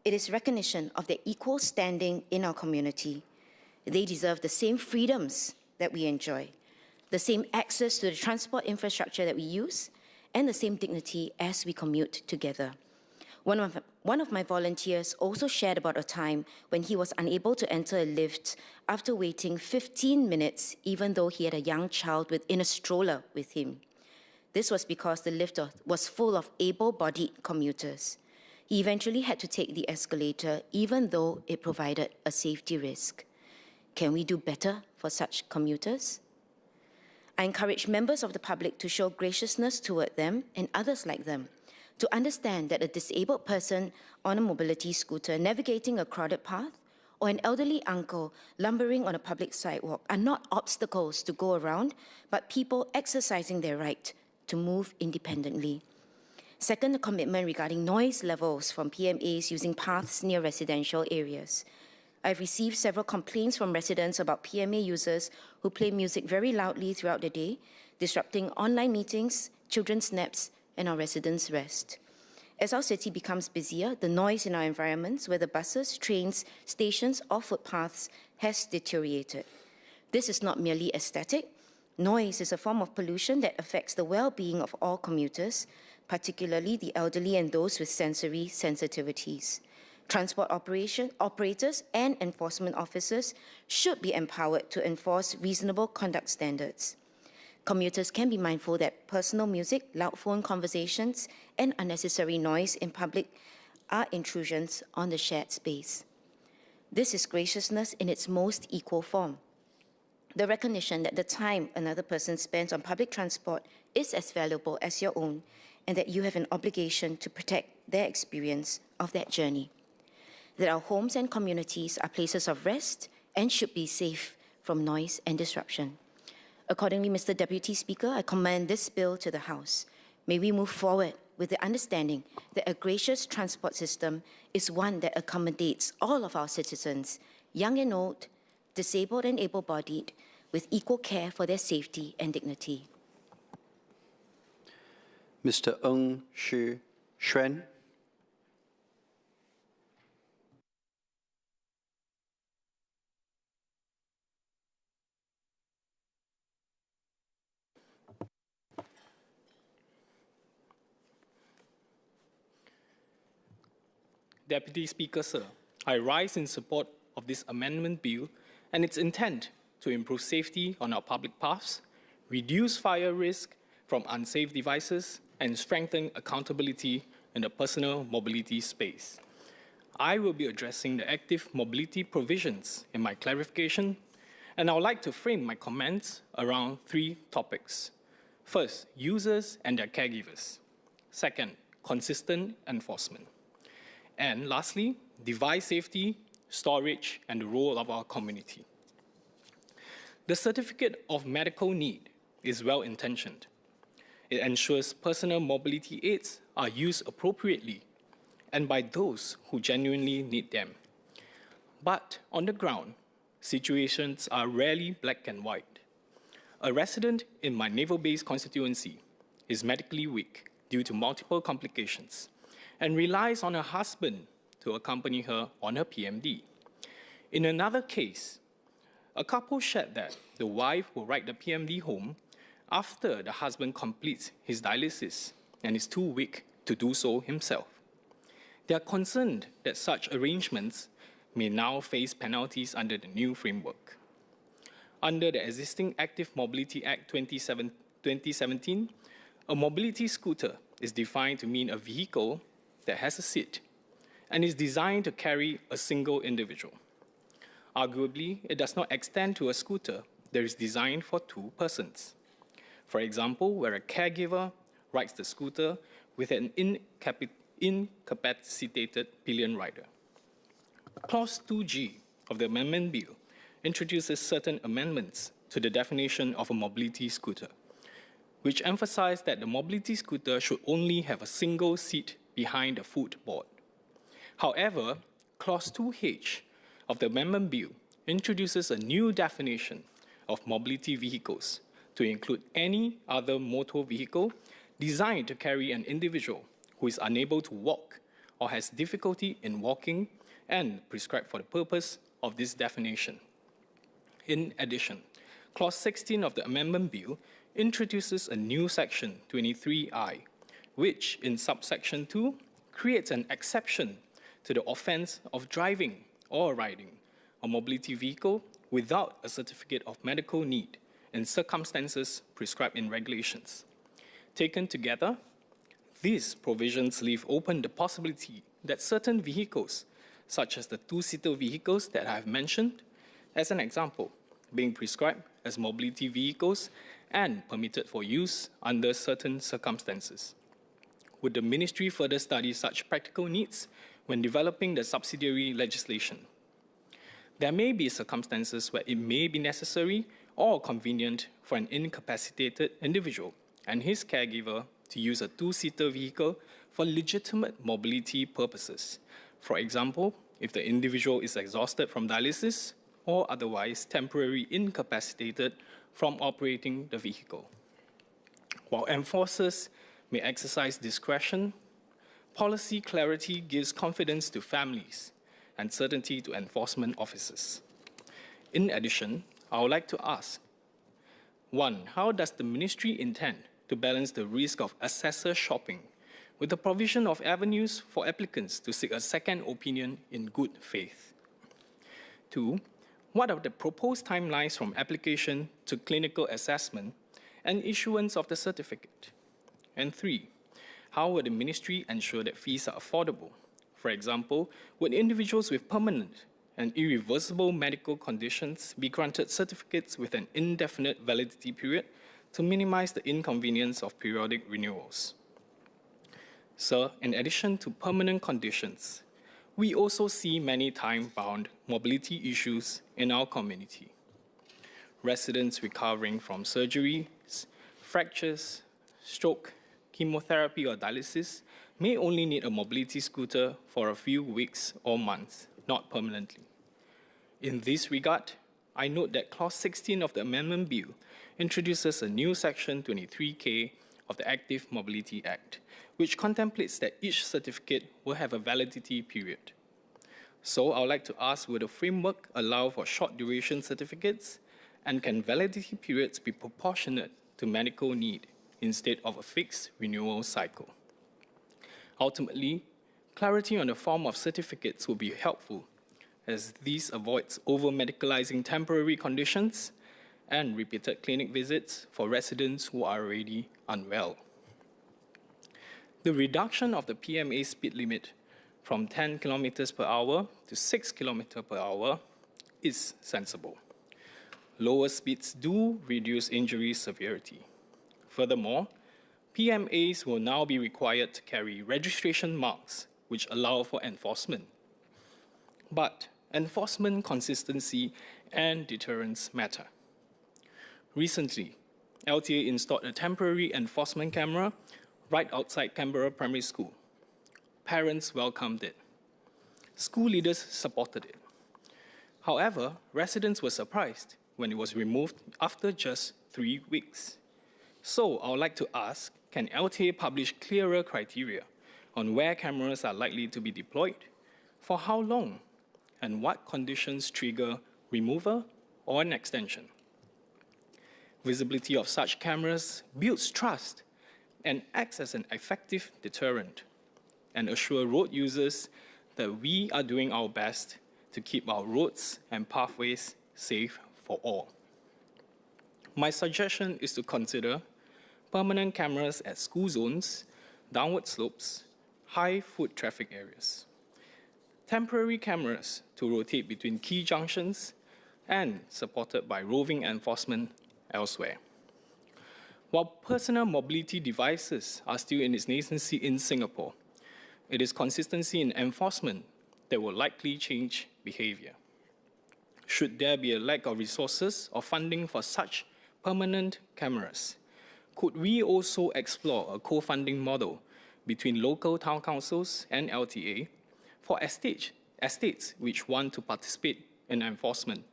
It is recognition of their equal standing in our community. They deserve the same freedoms that we enjoy, the same access to the transport infrastructure that we use, and the same dignity as we commute together. One of my volunteers also shared about a time when he was unable to enter a lift after waiting 15 minutes, even though he had a young child in a stroller with him. This was because the lift was full of able-bodied commuters. He eventually had to take the escalator, even though it provided a safety risk. Can we do better for such commuters? I encourage members of the public to show graciousness toward them and others like them, to understand that a disabled person on a mobility scooter navigating a crowded path or an elderly uncle lumbering on a public sidewalk are not obstacles to go around, but people exercising their right to move independently. Second, a commitment regarding noise levels from PMAs using paths near residential areas. I've received several complaints from residents about PMA users who play music very loudly throughout the day, disrupting online meetings, children's naps, and our residents' rest. As our city becomes busier, the noise in our environments, whether buses, trains, stations, or footpaths, has deteriorated. This is not merely aesthetic. Noise is a form of pollution that affects the well-being of all commuters, particularly the elderly and those with sensory sensitivities. Transport operators and enforcement officers should be empowered to enforce reasonable conduct standards. Commuters can be mindful that personal music, loud phone conversations, and unnecessary noise in public are intrusions on the shared space. This is graciousness in its most equal form. The recognition that the time another person spends on public transport is as valuable as your own, and that you have an obligation to protect their experience of that journey. That our homes and communities are places of rest and should be safe from noise and disruption. Accordingly, Mr. Deputy Speaker, I commend this bill to the House. May we move forward with the understanding that a gracious transport system is one that accommodates all of our citizens, young and old, disabled and able-bodied, with equal care for their safety and dignity. Mr. Ng Shi Xuan. Deputy Speaker, sir, I rise in support of this amendment bill and its intent to improve safety on our public paths, reduce fire risk from unsafe devices, and strengthen accountability in the personal mobility space. I will be addressing the active mobility provisions in my clarification, and I would like to frame my comments around 3 topics. First, users and their caregivers. Second, consistent enforcement. And lastly, device safety, storage, and the role of our community. The Certificate of Medical Need is well-intentioned. It ensures personal mobility aids are used appropriately and by those who genuinely need them. But on the ground, situations are rarely black and white. A resident in my Naval Base constituency is medically weak due to multiple complications and relies on her husband to accompany her on her PMD. In another case, a couple shared that the wife will ride the PMD home after the husband completes his dialysis and is too weak to do so himself. They are concerned that such arrangements may now face penalties under the new framework. Under the existing Active Mobility Act 2017, a mobility scooter is defined to mean a vehicle that has a seat and is designed to carry a single individual. Arguably, it does not extend to a scooter that is designed for 2 persons. For example, where a caregiver rides the scooter with an incapacitated pillion rider. Clause 2G of the amendment bill introduces certain amendments to the definition of a mobility scooter, which emphasize that the mobility scooter should only have a single seat behind the footboard. However, Clause 2H of the amendment bill introduces a new definition of mobility vehicles to include any other motor vehicle designed to carry an individual who is unable to walk or has difficulty in walking and prescribed for the purpose of this definition. In addition, Clause 16 of the amendment bill introduces a new section 23I, which in subsection 2 creates an exception to the offense of driving or riding a mobility vehicle without a certificate of medical need in circumstances prescribed in regulations. Taken together, these provisions leave open the possibility that certain vehicles, such as the 2-seater vehicles that I have mentioned, as an example, being prescribed as mobility vehicles and permitted for use under certain circumstances. Would the Ministry further study such practical needs when developing the subsidiary legislation? There may be circumstances where it may be necessary or convenient for an incapacitated individual and his caregiver to use a 2-seater vehicle for legitimate mobility purposes. For example, if the individual is exhausted from dialysis or otherwise temporarily incapacitated from operating the vehicle. While enforcers may exercise discretion, policy clarity gives confidence to families and certainty to enforcement officers. In addition, I would like to ask, 1, how does the Ministry intend to balance the risk of assessor shopping with the provision of avenues for applicants to seek a second opinion in good faith? 2, what are the proposed timelines from application to clinical assessment and issuance of the certificate? And 3, how will the Ministry ensure that fees are affordable? For example, would individuals with permanent and irreversible medical conditions be granted certificates with an indefinite validity period to minimize the inconvenience of periodic renewals? Sir, in addition to permanent conditions, we also see many time-bound mobility issues in our community. residents recovering from surgeries, fractures, stroke, chemotherapy, or dialysis may only need a mobility scooter for a few weeks or months, not permanently. In this regard, I note that Clause 16 of the Amendment Bill introduces a new Section 23K of the Active Mobility Act, which contemplates that each certificate will have a validity period. So I would like to ask, will the framework allow for short duration certificates, and can validity periods be proportionate to medical need instead of a fixed renewal cycle? Ultimately, clarity on the form of certificates will be helpful, as this avoids over-medicalizing temporary conditions and repeated clinic visits for residents who are already unwell. The reduction of the PMA speed limit from 10 kilometers per hour to 6 kilometers per hour is sensible. Lower speeds do reduce injury severity. Furthermore, PMAs will now be required to carry registration marks which allow for enforcement. But enforcement consistency and deterrence matter. Recently, LTA installed a temporary enforcement camera right outside Canberra Primary School. Parents welcomed it. School leaders supported it. However, residents were surprised when it was removed after just 3 weeks. So I would like to ask, can LTA publish clearer criteria on where cameras are likely to be deployed, for how long, and what conditions trigger removal or an extension? Visibility of such cameras builds trust and acts as an effective deterrent, and assure road users that we are doing our best to keep our roads and pathways safe for all. My suggestion is to consider permanent cameras at school zones, downward slopes, high foot traffic areas, temporary cameras to rotate between key junctions, and supported by roving enforcement elsewhere. While personal mobility devices are still in its nascency in Singapore, it is consistency in enforcement that will likely change behavior. Should there be a lack of resources or funding for such permanent cameras, could we also explore a co-funding model between local town councils and LTA for estates which want to participate in enforcement?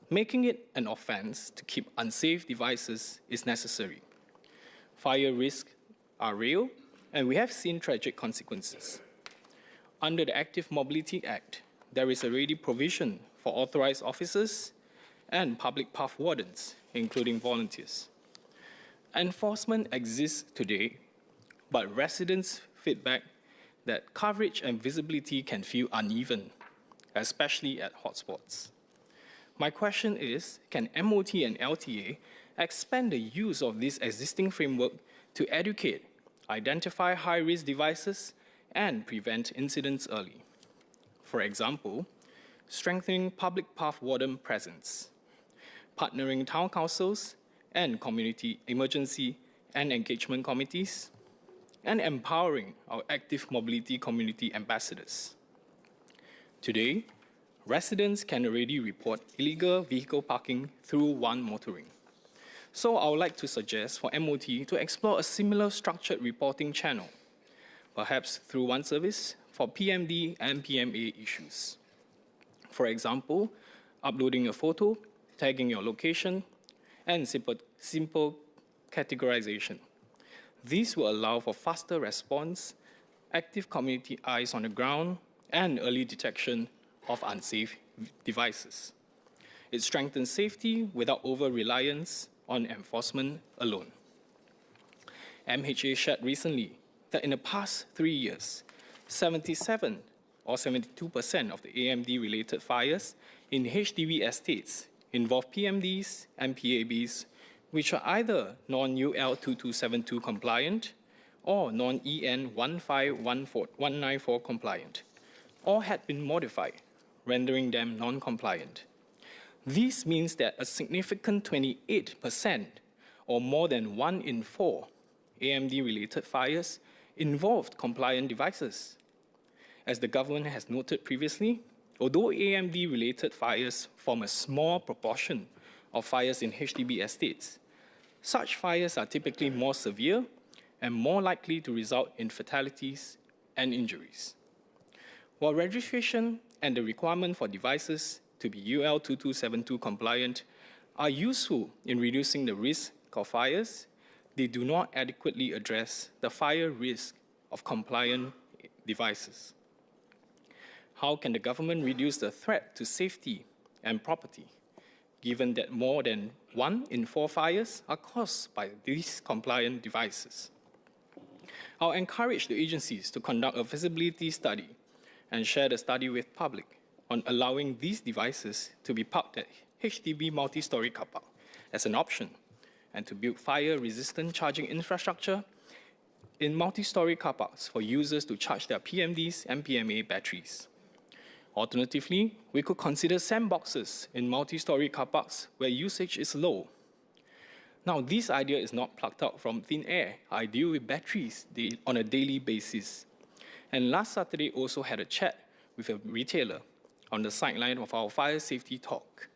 Making it an offense to keep unsafe devices is necessary. Fire risks are real, and we have seen tragic consequences. Under the Active Mobility Act, there is already provision for authorized officers and public path wardens, including volunteers. Enforcement exists today, but residents' feedback that coverage and visibility can feel uneven, especially at hotspots. My question is, can MOT and LTA expand the use of this existing framework to educate, identify high-risk devices, and prevent incidents early? For example, strengthening public path warden presence, partnering town councils and community emergency and engagement committees, and empowering our active mobility community ambassadors. Today, residents can already report illegal vehicle parking through One Motoring. So I would like to suggest for MOT to explore a similar structured reporting channel, perhaps through One Service for PMD and PMA issues. For example, uploading a photo, tagging your location, and simple categorization. These will allow for faster response, active community eyes on the ground, and early detection of unsafe devices. It strengthens safety without over-reliance on enforcement alone. MHA shared recently that in the past 3 years, 77 or 72% of the AMD-related fires in HDB estates involve PMDs and PABs, which are either non-UL 2272 compliant or non-EN 15194 compliant, or had been modified, rendering them non-compliant. This means that a significant 28%, or more than 1 in 4, AMD-related fires involved compliant devices. As the government has noted previously, Although AMD-related fires form a small proportion of fires in HDB estates, such fires are typically more severe and more likely to result in fatalities and injuries. While registration and the requirement for devices to be UL 2272 compliant are useful in reducing the risk of fires, they do not adequately address the fire risk of compliant devices. How can the government reduce the threat to safety and property, given that more than 1 in 4 fires are caused by these compliant devices? I'll encourage the agencies to conduct a feasibility study and share the study with public on allowing these devices to be parked at HDB multi-story car park as an option, and to build fire-resistant charging infrastructure in multi-story car parks for users to charge their PMDs and PMA batteries. Alternatively, we could consider sandboxes in multi-story car parks where usage is low. Now, this idea is not plucked out from thin air. I deal with batteries on a daily basis. And last Saturday also had a chat with a retailer on the sideline of our fire safety talk.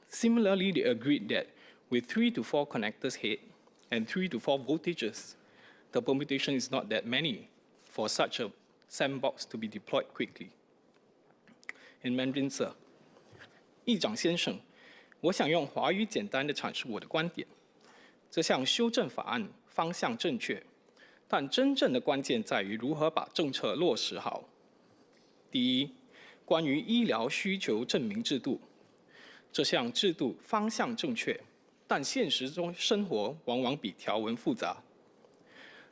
Similarly, they agreed that with 3 to 4 connectors head and 3 to 4 voltages, the permutation is not that many for such a sandbox to be deployed quickly. In Mandarin, sir. 议长先生，我想用华语简单地阐述我的观点。这项修正法案方向正确，但真正的关键在于如何把政策落实好。第一，关于医疗需求证明制度，这项制度方向正确，但现实中生活往往比条文复杂。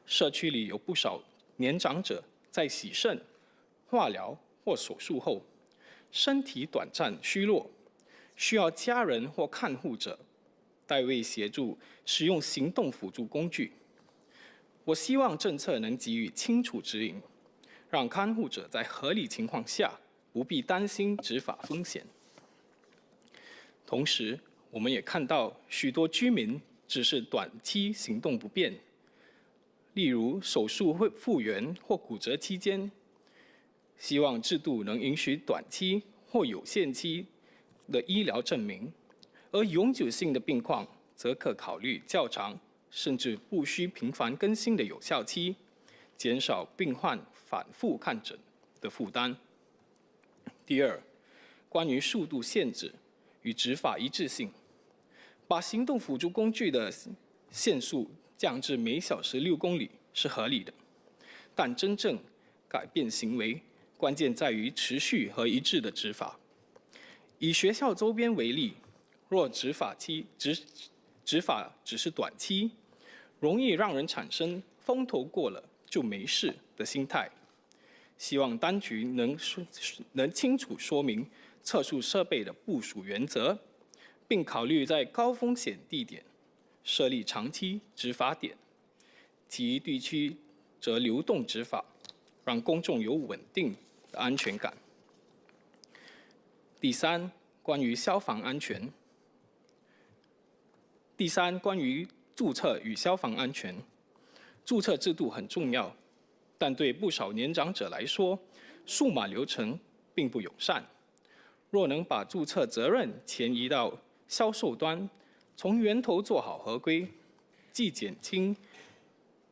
社区里有不少年长者在洗肾、化疗或手术后，身体短暂虚弱，需要家人或看护者代为协助使用行动辅助工具。我希望政策能给予清楚指引，让看护者在合理情况下不必担心执法风险。同时，我们也看到许多居民只是短期行动不便，例如手术会复原或骨折期间，希望制度能允许短期或有限期的医疗证明，而永久性的病况则可考虑较长甚至不需频繁更新的有效期，减少病患反复看诊的负担。第二，关于速度限制与执法一致性，把行动辅助工具的限速降至每小时6公里是合理的，但真正改变行为，关键在于持续和一致的执法。以学校周边为例，若执法只是短期，容易让人产生风头过了就没事的心态。希望当局能清楚说明测速设备的部署原则，并考虑在高风险地点设立长期执法点，其余地区则流动执法，让公众有稳定的安全感。第三，关于消防安全。第三，关于注册与消防安全，注册制度很重要，但对不少年长者来说，数码流程并不友善。若能把注册责任迁移到销售端，从源头做好合规，既减轻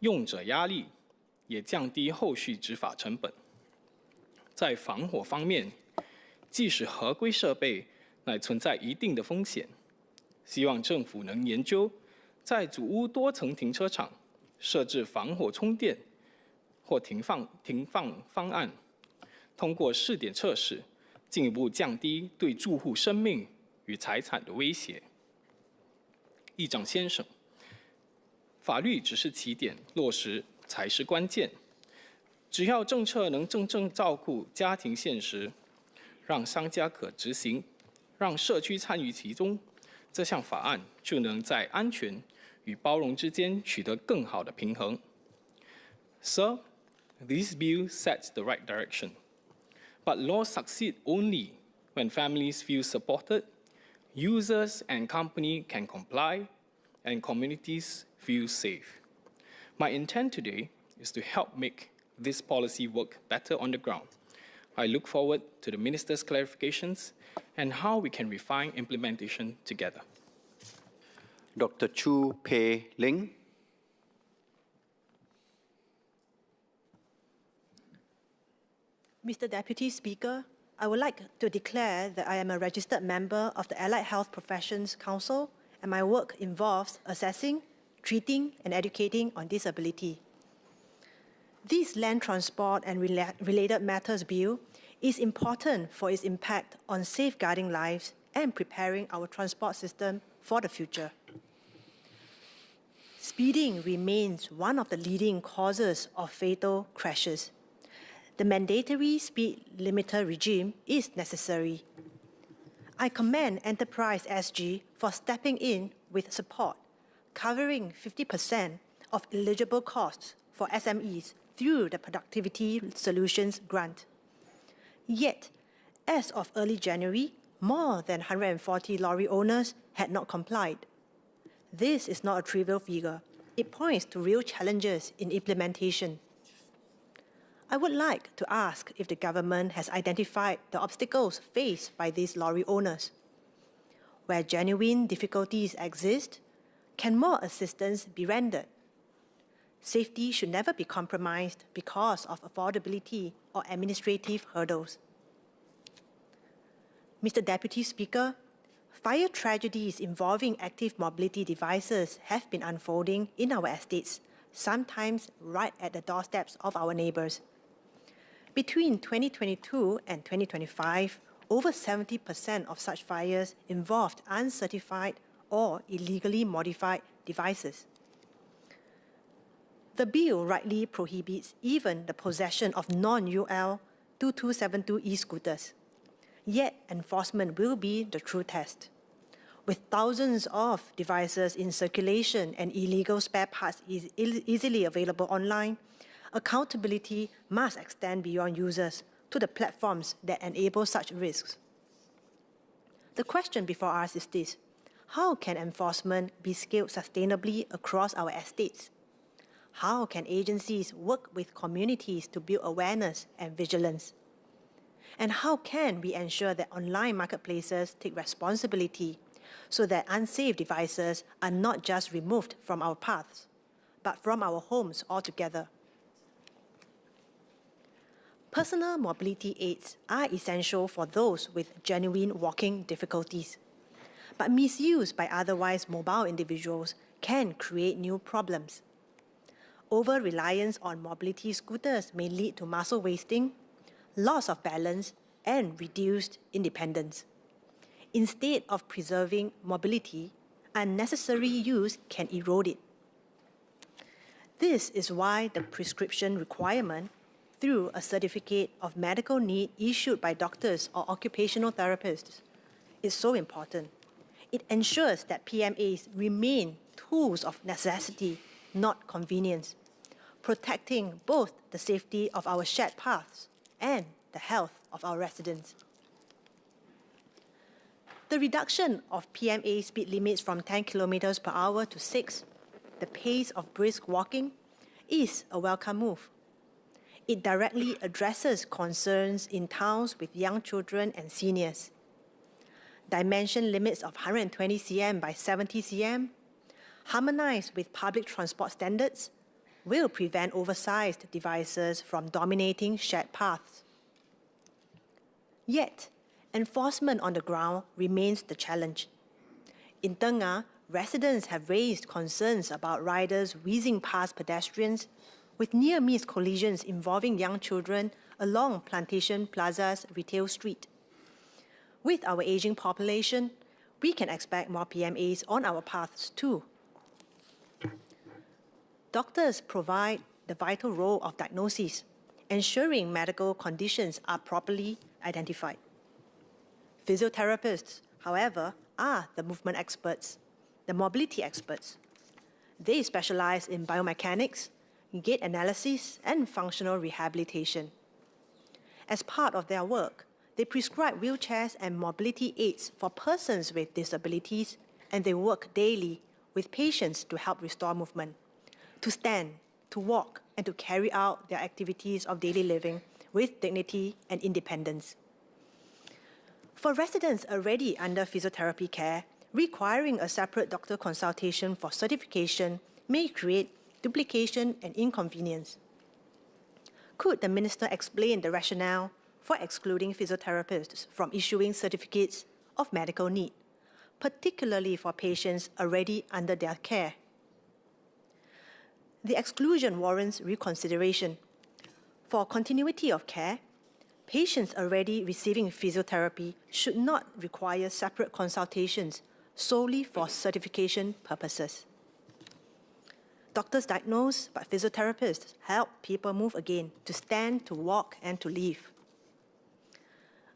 用者压力，也降低后续执法成本。在防火方面，即使合规设备乃存在一定的风险，希望政府能研究在主屋多层停车场设置防火充电或停放方案，通过试点测试，进一步降低对住户生命与财产的威胁。议长先生，法律只是起点，落实才是关键。只要政策能真正照顾家庭现实，让商家可执行，让社区参与其中，这项法案就能在安全与包容之间取得更好的平衡。Sir, this bill sets the right direction, but laws succeed only when families feel supported, users and companies can comply, and communities feel safe. My intent today is to help make this policy work better on the ground I look forward to the Minister's clarifications and how we can refine implementation together. Dr. Chu Pei Ling. Mr. Deputy Speaker, I would like to declare that I am a registered member of the Allied Health Professions Council, and my work involves assessing, treating, and educating on disability. This Land Transport and Related Matters Bill is important for its impact on safeguarding lives and preparing our transport system for the future. Speeding remains one of the leading causes of fatal crashes. The mandatory speed limiter regime is necessary. I commend Enterprise SG for stepping in with support, covering 50% of eligible costs for SMEs through the Productivity Solutions Grant. Yet, as of early January, more than 140 lorry owners had not complied. This is not a trivial figure. It points to real challenges in implementation. I would like to ask if the government has identified the obstacles faced by these lorry owners. Where genuine difficulties exist, can more assistance be rendered? Safety should never be compromised because of affordability or administrative hurdles. Mr. Deputy Speaker, fire tragedies involving active mobility devices have been unfolding in our estates, sometimes right at the doorsteps of our neighbours. Between 2022 and 2025, over 70% of such fires involved uncertified or illegally modified devices. The bill rightly prohibits even the possession of non-UL 2272 e-scooters. Yet enforcement will be the true test. With thousands of devices in circulation and illegal spare parts easily available online, accountability must extend beyond users to the platforms that enable such risks. The question before us is this: how can enforcement be scaled sustainably across our estates? How can agencies work with communities to build awareness and vigilance? And how can we ensure that online marketplaces take responsibility so that unsafe devices are not just removed from our paths, but from our homes altogether? Personal mobility aids are essential for those with genuine walking difficulties, but misuse by otherwise mobile individuals can create new problems. Over-reliance on mobility scooters may lead to muscle wasting, loss of balance, and reduced independence. Instead of preserving mobility, unnecessary use can erode it. This is why the prescription requirement through a certificate of medical need issued by doctors or occupational therapists is so important. It ensures that PMAs remain tools of necessity, not convenience, protecting both the safety of our shared paths and the health of our residents. The reduction of PMA speed limits from 10 kilometers per hour to 6, the pace of brisk walking, is a welcome move. It directly addresses concerns in towns with young children and seniors. Dimension limits of 120 cm by 70 cm, harmonized with public transport standards, will prevent oversized devices from dominating shared paths. Yet, enforcement on the ground remains the challenge. In Tengah, residents have raised concerns about riders whizzing past pedestrians with near-miss collisions involving young children along Plantation Plaza's retail street. With our aging population, we can expect more PMAs on our paths too. Doctors provide the vital role of diagnosis, ensuring medical conditions are properly identified. Physiotherapists, however, are the movement experts, the mobility experts. They specialize in biomechanics, gait analysis, and functional rehabilitation. As part of their work, they prescribe wheelchairs and mobility aids for persons with disabilities, and they work daily with patients to help restore movement, to stand, to walk, and to carry out their activities of daily living with dignity and independence. For residents already under physiotherapy care, requiring a separate doctor consultation for certification may create duplication and inconvenience. Could the Minister explain the rationale for excluding physiotherapists from issuing certificates of medical need, particularly for patients already under their care? The exclusion warrants reconsideration. For continuity of care, patients already receiving physiotherapy should not require separate consultations solely for certification purposes. Doctors diagnose, but physiotherapists help people move again, to stand, to walk, and to live.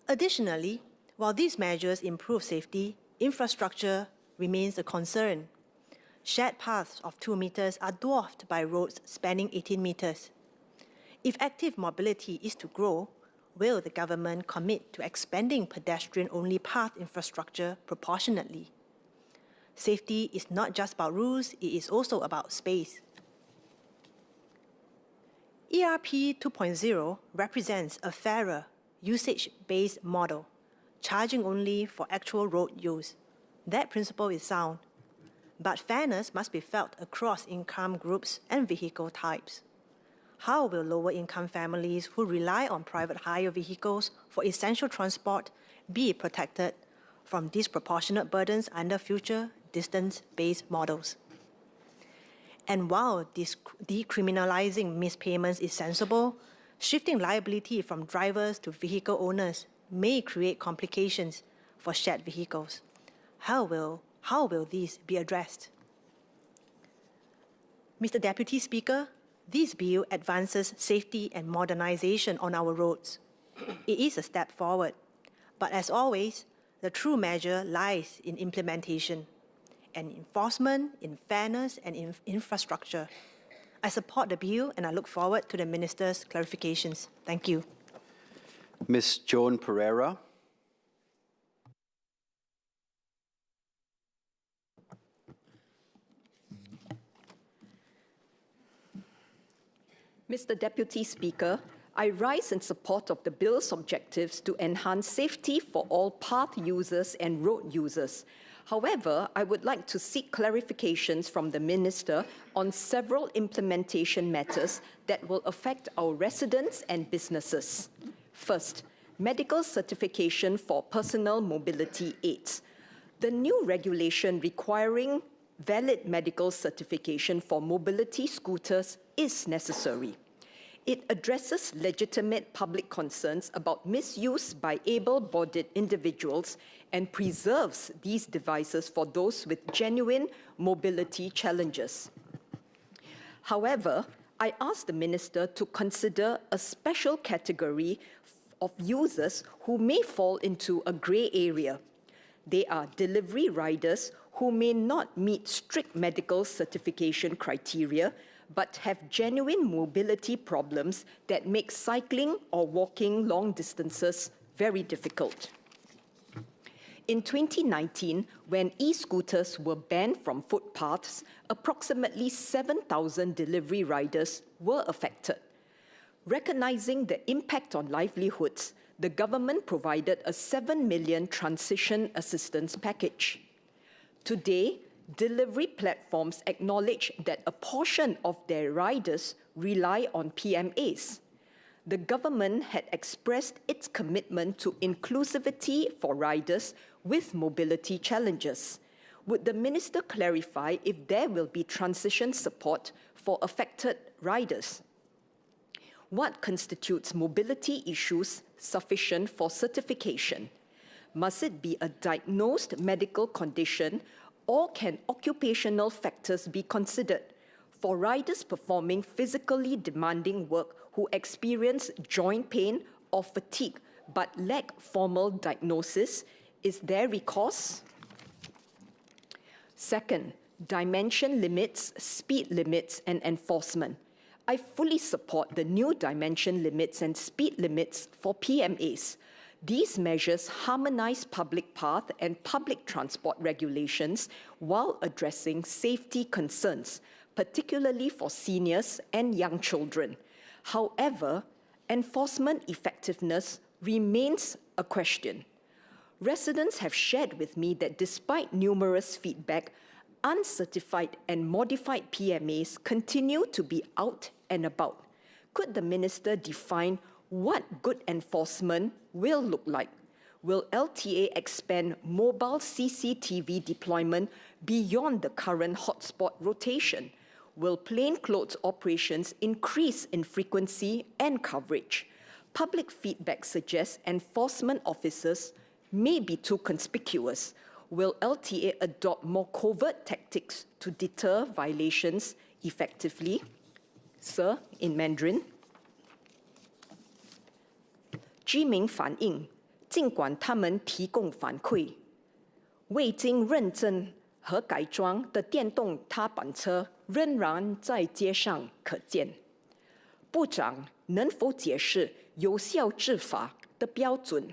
Additionally, while these measures improve safety, infrastructure remains a concern. Shared paths of 2 meters are dwarfed by roads spanning 18 meters. If active mobility is to grow, will the government commit to expanding pedestrian-only path infrastructure proportionately? Safety is not just about rules, it is also about space. ERP 2.0 represents a fairer, usage-based model, charging only for actual road use. That principle is sound, but fairness must be felt across income groups and vehicle types. How will lower-income families who rely on private hire vehicles for essential transport be protected from disproportionate burdens under future distance-based models? And while decriminalizing mispayments is sensible, shifting liability from drivers to vehicle owners may create complications for shared vehicles. How will these be addressed? Mr. Deputy Speaker, this bill advances safety and modernization on our roads. It is a step forward, but as always, the true measure lies in implementation and enforcement, in fairness, and in infrastructure. I support the bill and I look forward to the Minister's clarifications. Thank you. Ms. Joan Pereira. Mr. Deputy Speaker, I rise in support of the bill's objectives to enhance safety for all path users and road users. However, I would like to seek clarifications from the Minister on several implementation matters that will affect our residents and businesses. First, medical certification for personal mobility aids. The new regulation requiring valid medical certification for mobility scooters is necessary. It addresses legitimate public concerns about misuse by able-bodied individuals and preserves these devices for those with genuine mobility challenges. However, I ask the Minister to consider a special category of users who may fall into a grey area. They are delivery riders who may not meet strict medical certification criteria but have genuine mobility problems that make cycling or walking long distances very difficult. In 2019, when e-scooters were banned from footpaths, approximately 7,000 delivery riders were affected. Recognizing the impact on livelihoods, the government provided a 7 million transition assistance package. Today, delivery platforms acknowledge that a portion of their riders rely on PMAs. The government had expressed its commitment to inclusivity for riders with mobility challenges. Would the Minister clarify if there will be transition support for affected riders? What constitutes mobility issues sufficient for certification? Must it be a diagnosed medical condition, or can occupational factors be considered? For riders performing physically demanding work who experience joint pain or fatigue but lack formal diagnosis, is there recourse? Second, dimension limits, speed limits, and enforcement. I fully support the new dimension limits and speed limits for PMAs. These measures harmonize public path and public transport regulations while addressing safety concerns, particularly for seniors and young children. However, enforcement effectiveness remains a question. Residents have shared with me that despite numerous feedback, uncertified and modified PMAs continue to be out and about. Could the Minister define what good enforcement will look like? Will LTA expand mobile CCTV deployment beyond the current hotspot rotation? Will plainclothes operations increase in frequency and coverage? Public feedback suggests enforcement officers may be too conspicuous. Will LTA adopt more covert tactics to deter violations effectively? Sir, in Mandarin. 居民反映，尽管他们提供反馈，未经认证和改装的电动踏板车仍然在街上可见。部长能否解释有效执法的标准？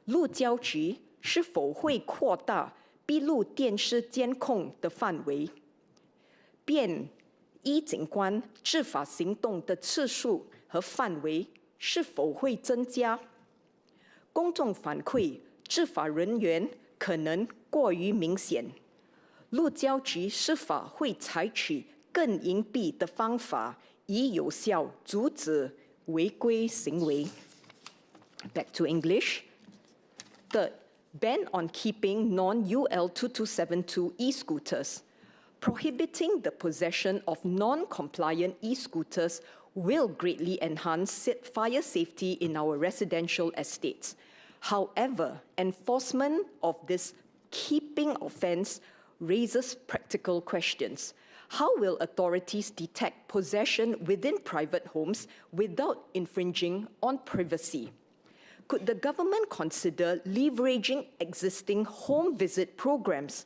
路交局是否会扩大闭路电视监控的范围？便衣警官执法行动的次数和范围是否会增加？公众反馈执法人员可能过于明显，路交局是否会采取更隐蔽的方法，以有效阻止违规行为 ？Back to English. Third, ban on keeping non-UL 2272 e-scooters. Prohibiting the possession of non-compliant e-scooters will greatly enhance fire safety in our residential estates. However, enforcement of this keeping offense raises practical questions. How will authorities detect possession within private homes without infringing on privacy? Could the government consider leveraging existing home visit programs?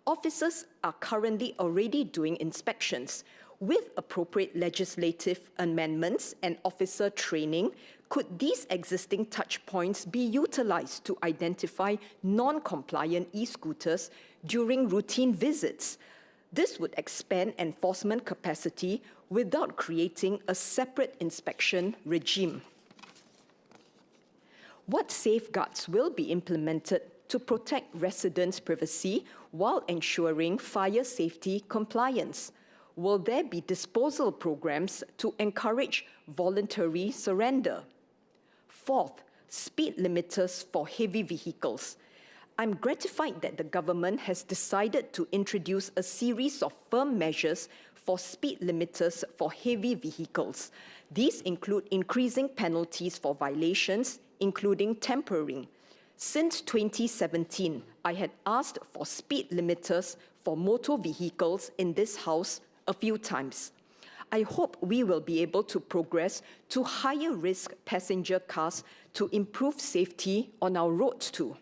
Officers are currently already doing inspections. With appropriate legislative amendments and officer training, could these existing touchpoints be utilized to identify non-compliant e-scooters during routine visits? This would expand enforcement capacity without creating a separate inspection regime. What safeguards will be implemented to protect residents' privacy while ensuring fire safety compliance? Will there be disposal programs to encourage voluntary surrender? Fourth, speed limiters for heavy vehicles. I'm gratified that the government has decided to introduce a series of firm measures for speed limiters for heavy vehicles. These include increasing penalties for violations, including tampering. Since 2017, I had asked for speed limiters for motor vehicles in this House a few times. I hope we will be able to progress to higher risk passenger cars to improve safety on our roads too.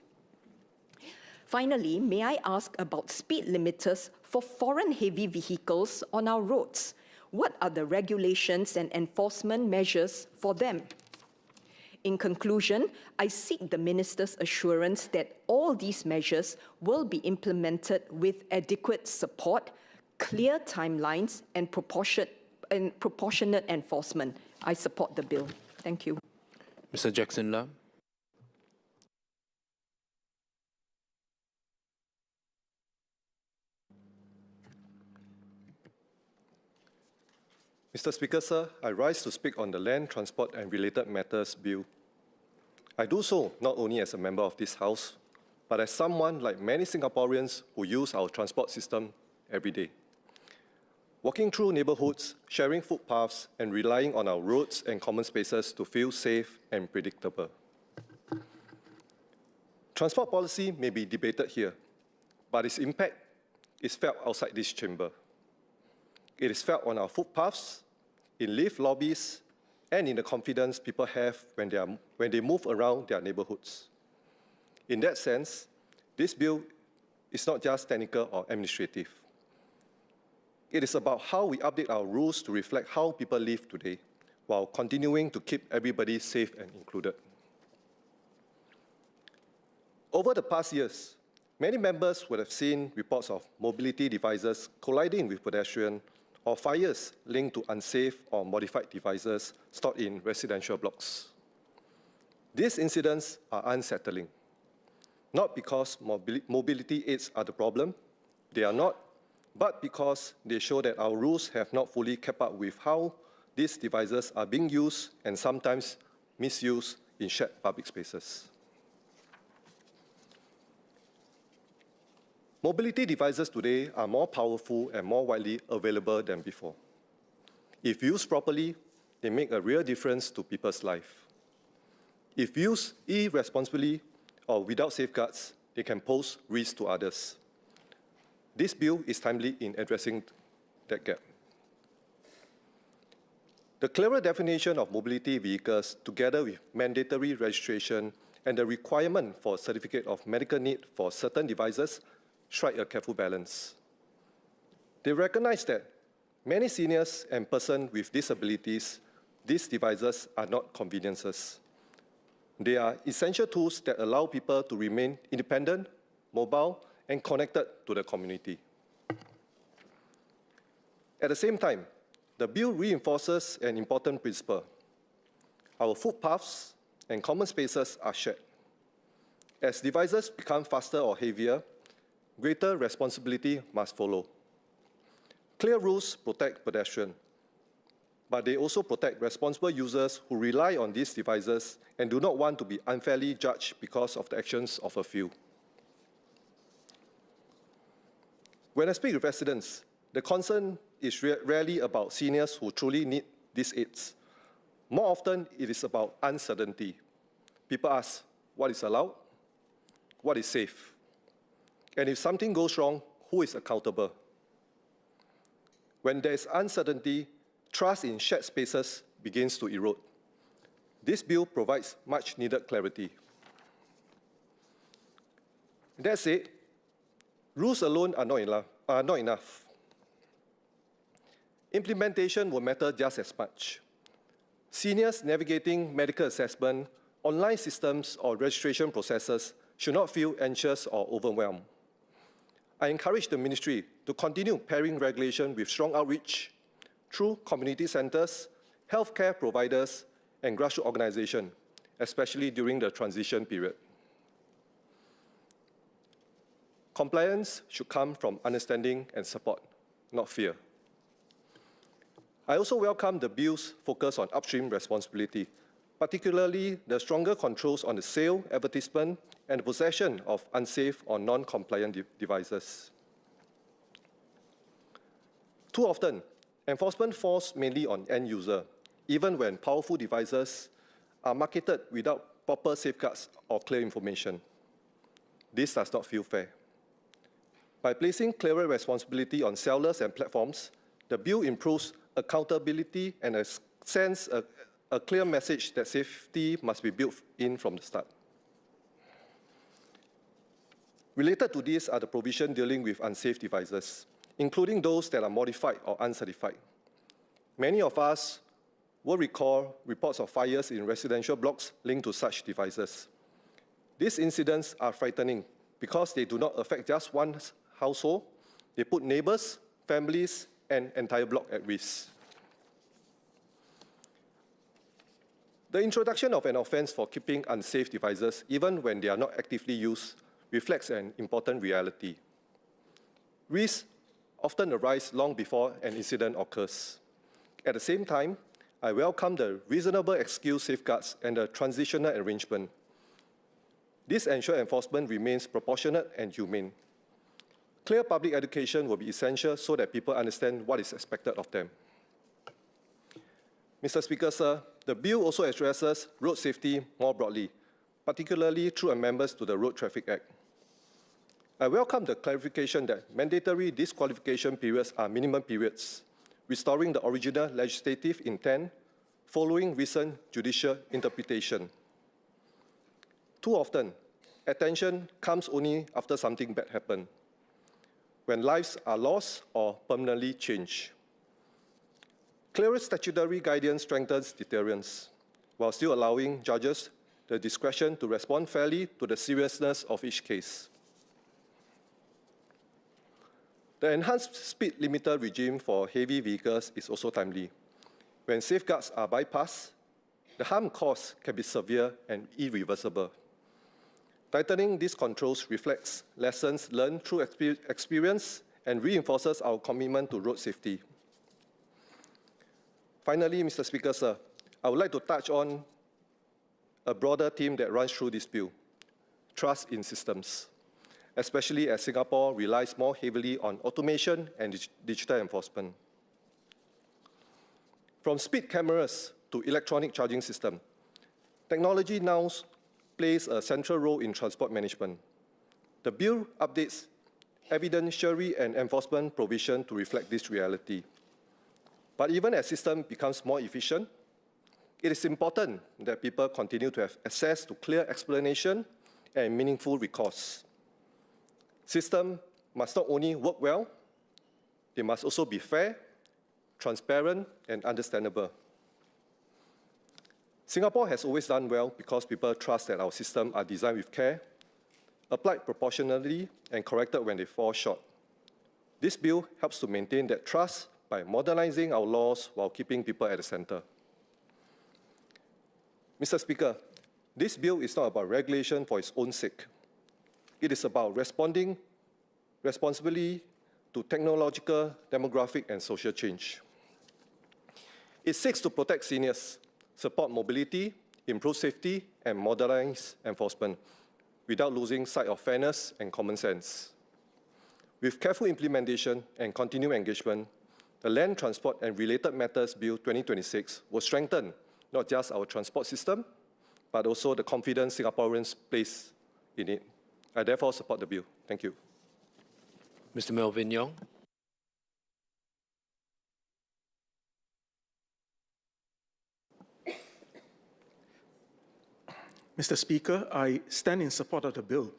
Finally, may I ask about speed limiters for foreign heavy vehicles on our roads? What are the regulations and enforcement measures for them? In conclusion, I seek the Minister's assurance that all these measures will be implemented with adequate support, clear timelines, and proportionate enforcement. I support the bill. Thank you. Mr. Jackson Lam. Mr. Speaker, sir, I rise to speak on the Land, Transport and Related Matters Bill. I do so not only as a member of this House, but as someone like many Singaporeans who use our transport system every day. Walking through neighborhoods, sharing footpaths, and relying on our roads and common spaces to feel safe and predictable. Transport policy may be debated here, but its impact is felt outside this chamber. It is felt on our footpaths, in lift lobbies, and in the confidence people have when they move around their neighborhoods. In that sense, this bill is not just technical or administrative. It is about how we update our rules to reflect how people live today, while continuing to keep everybody safe and included. Over the past years, many members would have seen reports of mobility devices colliding with pedestrians or fires linked to unsafe or modified devices stored in residential blocks. These incidents are unsettling, not because mobility aids are the problem, they are not, but because they show that our rules have not fully kept up with how these devices are being used and sometimes misused in shared public spaces. Mobility devices today are more powerful and more widely available than before. If used properly, they make a real difference to people's lives. If used irresponsibly or without safeguards, they can pose risk to others. This bill is timely in addressing that gap. The clearer definition of mobility vehicles, together with mandatory registration and the requirement for a certificate of medical need for certain devices, strike a careful balance. They recognize that many seniors and persons with disabilities, these devices are not conveniences. They are essential tools that allow people to remain independent, mobile, and connected to the community. At the same time, the bill reinforces an important principle. Our footpaths and common spaces are shared. As devices become faster or heavier, greater responsibility must follow. Clear rules protect pedestrians, but they also protect responsible users who rely on these devices and do not want to be unfairly judged because of the actions of a few. When I speak with residents, the concern is rarely about seniors who truly need these aids. More often, it is about uncertainty. People ask, what is allowed? What is safe? And if something goes wrong, who is accountable? When there is uncertainty, trust in shared spaces begins to erode. This bill provides much needed clarity. That said, rules alone are not enough. Implementation will matter just as much. Seniors navigating medical assessment, online systems, or registration processes should not feel anxious or overwhelmed. I encourage the ministry to continue pairing regulation with strong outreach through community centers, healthcare providers, and grassroots organizations, especially during the transition period. Compliance should come from understanding and support, not fear. I also welcome the bill's focus on upstream responsibility, particularly the stronger controls on the sale, advertisement, and the possession of unsafe or non-compliant devices. Too often, enforcement falls mainly on end user, even when powerful devices are marketed without proper safeguards or clear information. This does not feel fair. By placing clearer responsibility on sellers and platforms, the bill improves accountability and sends a clear message that safety must be built in from the start. Related to this are the provisions dealing with unsafe devices, including those that are modified or uncertified. Many of us will recall reports of fires in residential blocks linked to such devices. These incidents are frightening because they do not affect just one household. They put neighbors, families, and entire block at risk. The introduction of an offense for keeping unsafe devices, even when they are not actively used, reflects an important reality. Risks often arise long before an incident occurs. At the same time, I welcome the reasonable excuse safeguards and the transitional arrangement. This ensures enforcement remains proportionate and humane. Clear public education will be essential so that people understand what is expected of them. Mr. Speaker, sir, the bill also addresses road safety more broadly, particularly through amendments to the Road Traffic Act. I welcome the clarification that mandatory disqualification periods are minimum periods, restoring the original legislative intent following recent judicial interpretation. Too often, attention comes only after something bad happens, when lives are lost or permanently changed. Clearer statutory guidance strengthens deterrence, while still allowing judges the discretion to respond fairly to the seriousness of each case. The enhanced speed limiter regime for heavy vehicles is also timely. When safeguards are bypassed, the harm caused can be severe and irreversible. Tightening these controls reflects lessons learned through experience and reinforces our commitment to road safety. Finally, Mr. Speaker, sir, I would like to touch on a broader theme that runs through this bill: trust in systems, especially as Singapore relies more heavily on automation and digital enforcement. From speed cameras to electronic charging system, technology now plays a central role in transport management. The bill updates evidentiary and enforcement provision to reflect this reality. But even as system becomes more efficient, it is important that people continue to have access to clear explanation and meaningful recourse. Systems must not only work well, they must also be fair, transparent, and understandable. Singapore has always done well because people trust that our systems are designed with care, applied proportionally, and corrected when they fall short. This bill helps to maintain that trust by modernizing our laws while keeping people at the center. Mr. Speaker, this bill is not about regulation for its own sake. It is about responding responsibly to technological, demographic, and social change. It seeks to protect seniors, support mobility, improve safety, and modernize enforcement without losing sight of fairness and common sense. With careful implementation and continued engagement, the Land Transport and Related Matters Bill 2026 will strengthen not just our transport system, but also the confidence Singaporeans place in it. I therefore support the bill. Thank you. Mr. Melvin Yong. Mr. Speaker, I stand in support of the bill,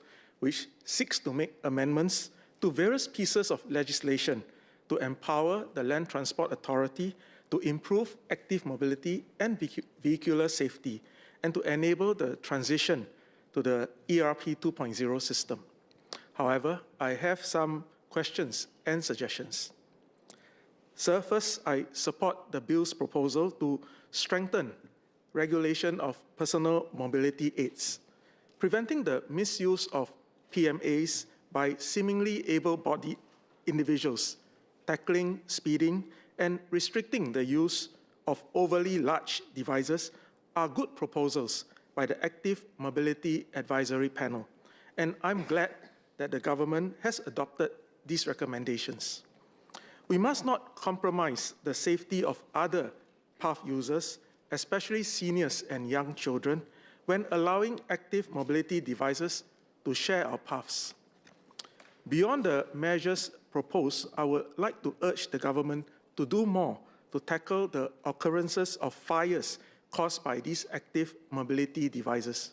which seeks to make amendments to various pieces of legislation to empower the Land Transport Authority to improve active mobility and vehicular safety, and to enable the transition to the ERP 2.0 system. However, I have some questions and suggestions. Sir, first, I support the bill's proposal to strengthen regulation of personal mobility aids, preventing the misuse of PMAs by seemingly able-bodied individuals, tackling speeding, and restricting the use of overly large devices are good proposals by the Active Mobility Advisory Panel, and I'm glad that the government has adopted these recommendations. We must not compromise the safety of other path users, especially seniors and young children, when allowing active mobility devices to share our paths. Beyond the measures proposed, I would like to urge the government to do more to tackle the occurrences of fires caused by these active mobility devices.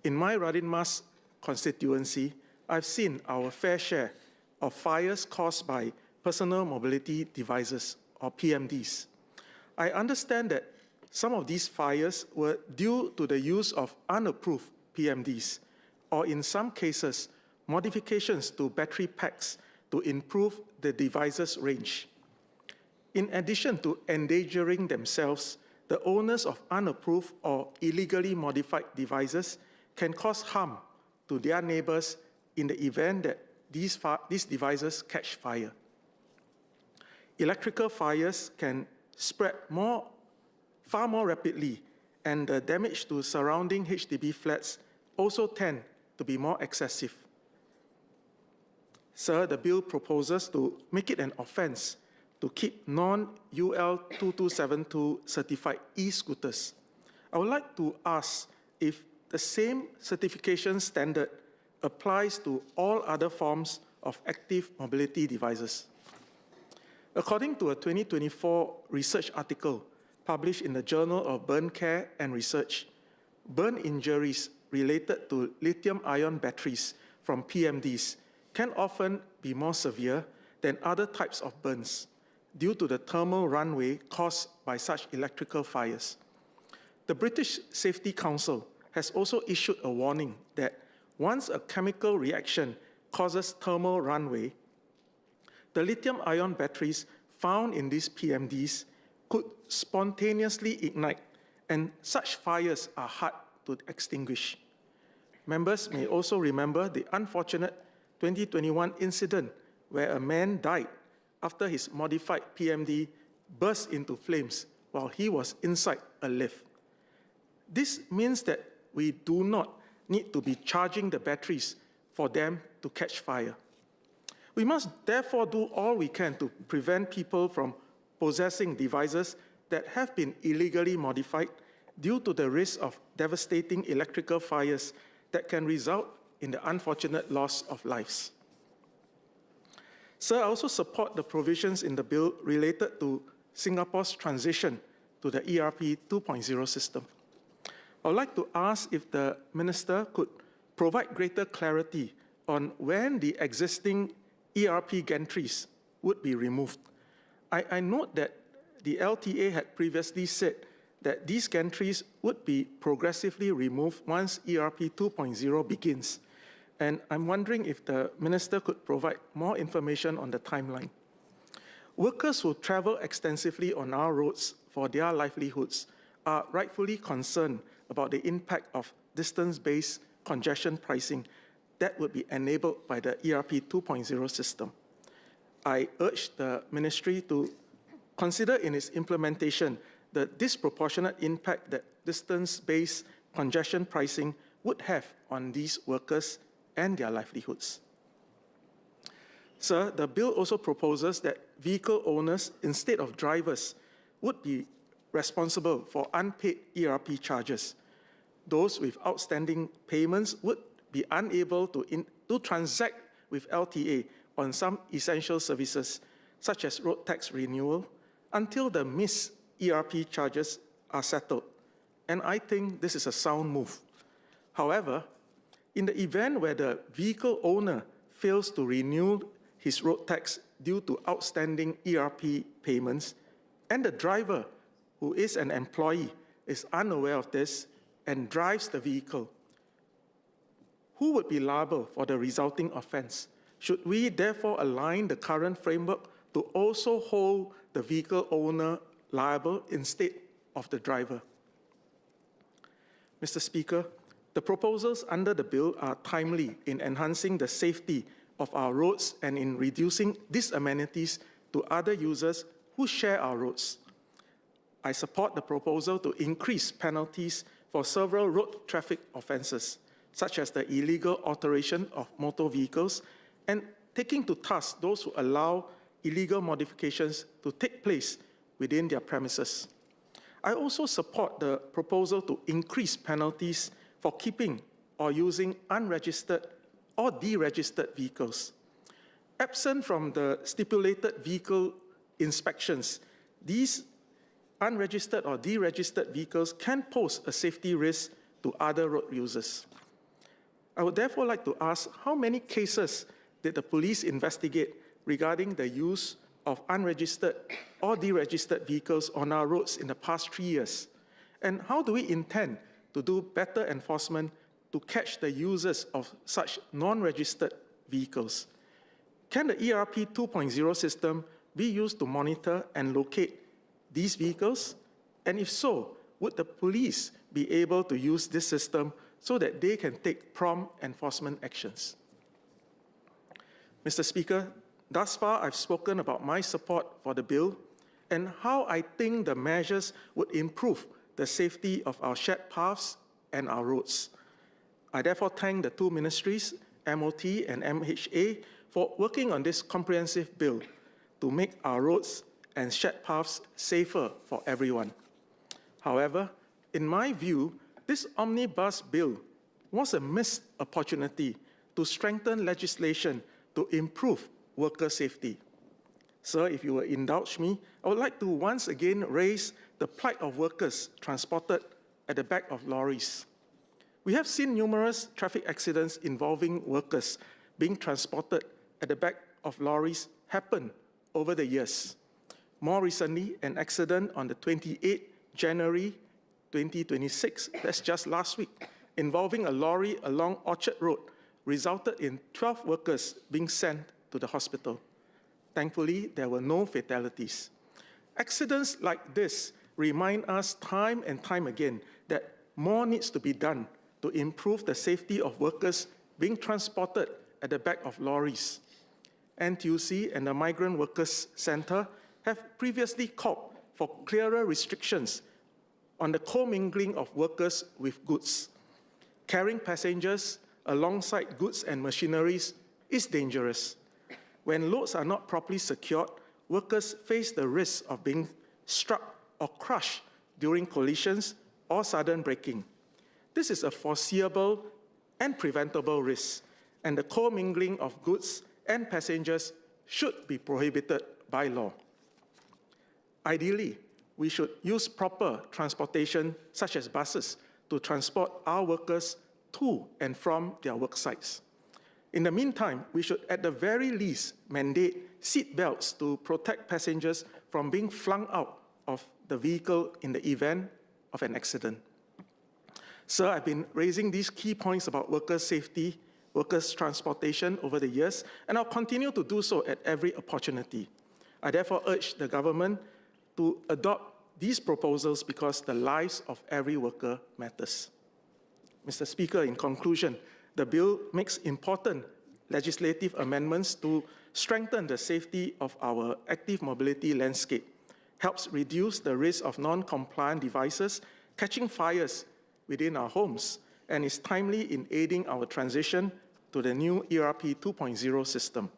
In my Radin Mas constituency, I've seen our fair share of fires caused by personal mobility devices, or PMDs. I understand that some of these fires were due to the use of unapproved PMDs, or in some cases, modifications to battery packs to improve the device's range. In addition to endangering themselves, the owners of unapproved or illegally modified devices can cause harm to their neighbors in the event that these devices catch fire. Electrical fires can spread far more rapidly, and the damage to surrounding HDB flats also tend to be more excessive. Sir, the bill proposes to make it an offense to keep non-UL 2272 certified e-scooters. I would like to ask if the same certification standard applies to all other forms of active mobility devices. According to a 2024 research article published in the Journal of Burn Care and Research, burn injuries related to lithium-ion batteries from PMDs can often be more severe than other types of burns due to the thermal runaway caused by such electrical fires. The British Safety Council has also issued a warning that once a chemical reaction causes thermal runaway, the lithium-ion batteries found in these PMDs could spontaneously ignite, and such fires are hard to extinguish. Members may also remember the unfortunate 2021 incident where a man died after his modified PMD burst into flames while he was inside a lift. This means that we do not need to be charging the batteries for them to catch fire. We must therefore do all we can to prevent people from possessing devices that have been illegally modified due to the risk of devastating electrical fires that can result in the unfortunate loss of lives. Sir, I also support the provisions in the bill related to Singapore's transition to the ERP 2.0 system. I would like to ask if the Minister could provide greater clarity on when the existing ERP gantries would be removed. I note that the LTA had previously said that these gantries would be progressively removed once ERP 2.0 begins. And I'm wondering if the Minister could provide more information on the timeline. Workers who travel extensively on our roads for their livelihoods are rightfully concerned about the impact of distance-based congestion pricing that would be enabled by the ERP 2.0 system. I urge the Ministry to consider in its implementation the disproportionate impact that distance-based congestion pricing would have on these workers and their livelihoods. Sir, the bill also proposes that vehicle owners, instead of drivers, would be responsible for unpaid ERP charges. Those with outstanding payments would be unable to transact with LTA on some essential services, such as road tax renewal, until the missed ERP charges are settled. And I think this is a sound move. However, in the event where the vehicle owner fails to renew his road tax due to outstanding ERP payments, and the driver, who is an employee, is unaware of this and drives the vehicle, who would be liable for the resulting offense? Should we therefore align the current framework to also hold the vehicle owner liable instead of the driver? Mr. Speaker, the proposals under the bill are timely in enhancing the safety of our roads and in reducing these amenities to other users who share our roads. I support the proposal to increase penalties for several road traffic offences, such as the illegal alteration of motor vehicles and taking to task those who allow illegal modifications to take place within their premises. I also support the proposal to increase penalties for keeping or using unregistered or deregistered vehicles. Absent from the stipulated vehicle inspections, these unregistered or deregistered vehicles can pose a safety risk to other road users. I would therefore like to ask, how many cases did the police investigate regarding the use of unregistered or deregistered vehicles on our roads in the past 3 years? And how do we intend to do better enforcement to catch the users of such non-registered vehicles? Can the ERP 2.0 system be used to monitor and locate these vehicles? And if so, would the police be able to use this system so that they can take prompt enforcement actions? Mr. Speaker, thus far I've spoken about my support for the bill and how I think the measures would improve the safety of our shared paths and our roads. I therefore thank the two ministries, MOT and MHA, for working on this comprehensive bill to make our roads and shared paths safer for everyone. However, in my view, this omnibus bill was a missed opportunity to strengthen legislation to improve worker safety. Sir, if you will indulge me, I would like to once again raise the plight of workers transported at the back of lorries. We have seen numerous traffic accidents involving workers being transported at the back of lorries happen over the years. More recently, an accident on the 28th January 2026, that's just last week, involving a lorry along Orchard Road, resulted in 12 workers being sent to the hospital. Thankfully, there were no fatalities. Accidents like this remind us time and time again that more needs to be done to improve the safety of workers being transported at the back of lorries. NTUC and the Migrant Workers Center have previously called for clearer restrictions on the commingling of workers with goods. Carrying passengers alongside goods and machineries is dangerous. When loads are not properly secured, workers face the risk of being struck or crushed during collisions or sudden braking. This is a foreseeable and preventable risk, and the commingling of goods and passengers should be prohibited by law. Ideally, we should use proper transportation, such as buses, to transport our workers to and from their work sites. In the meantime, we should at the very least mandate seat belts to protect passengers from being flung out of the vehicle in the event of an accident. Sir, I've been raising these key points about workers' safety, workers' transportation over the years, and I'll continue to do so at every opportunity. I therefore urge the government to adopt these proposals because the lives of every worker matters. Mr. Speaker, in conclusion, the bill makes important legislative amendments to strengthen the safety of our active mobility landscape, helps reduce the risk of non-compliant devices catching fires within our homes, and is timely in aiding our transition to the new ERP 2.0 system.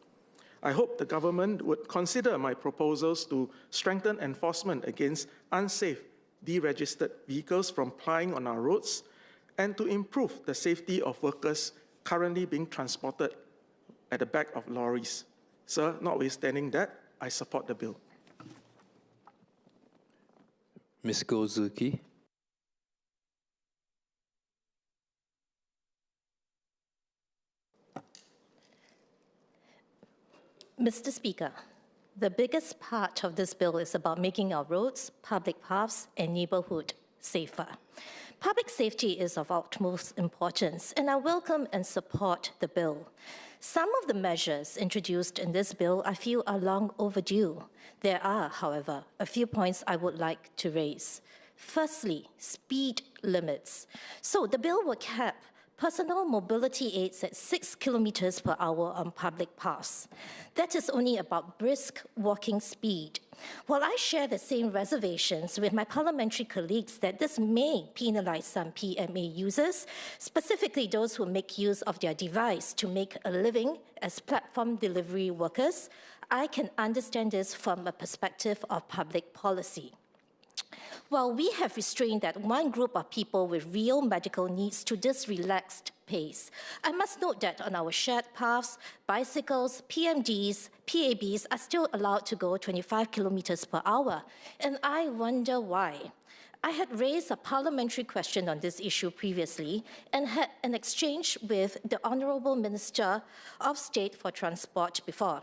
I hope the government would consider my proposals to strengthen enforcement against unsafe, deregistered vehicles from plying on our roads, and to improve the safety of workers currently being transported at the back of lorries. Sir, notwithstanding that, I support the bill. Ms. Gozuki. Mr. Speaker, the biggest part of this bill is about making our roads, public paths, and neighborhood safer. Public safety is of utmost importance, and I welcome and support the bill. Some of the measures introduced in this bill I feel are long overdue. There are, however, a few points I would like to raise. Firstly, speed limits. So the bill will cap personal mobility aids at 6 kilometers per hour on public paths. That is only about brisk walking speed. While I share the same reservations with my parliamentary colleagues that this may penalize some PMA users, specifically those who make use of their device to make a living as platform delivery workers, I can understand this from a perspective of public policy. While we have restrained that one group of people with real medical needs to this relaxed pace, I must note that on our shared paths, bicycles, PMDs, PABs are still allowed to go 25 kilometers per hour, and I wonder why. I had raised a parliamentary question on this issue previously and had an exchange with the Honourable Minister of State for Transport before.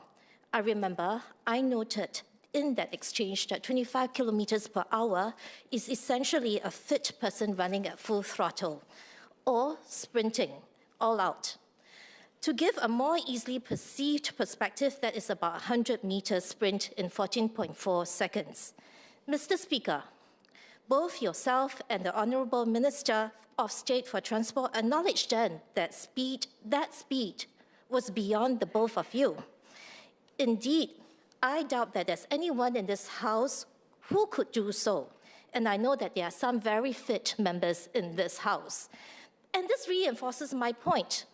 I remember I noted in that exchange that 25 kilometers per hour is essentially a fit person running at full throttle or sprinting all out. To give a more easily perceived perspective, that is about 100 meters sprint in 14.4 seconds. Mr. Speaker, both yourself and the Honourable Minister of State for Transport acknowledged then that speed was beyond the both of you. Indeed, I doubt that there's anyone in this House who could do so. And I know that there are some very fit members in this House. And this reinforces my point.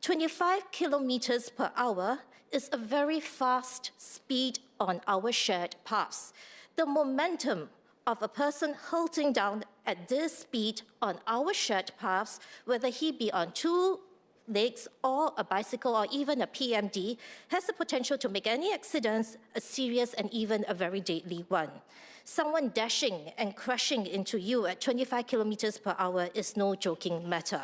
25 kilometers per hour is a very fast speed on our shared paths. The momentum of a person halting down at this speed on our shared paths, whether he be on two legs or a bicycle or even a PMD, has the potential to make any accidents a serious and even a very deadly one. Someone dashing and crashing into you at 25 kilometers per hour is no joking matter.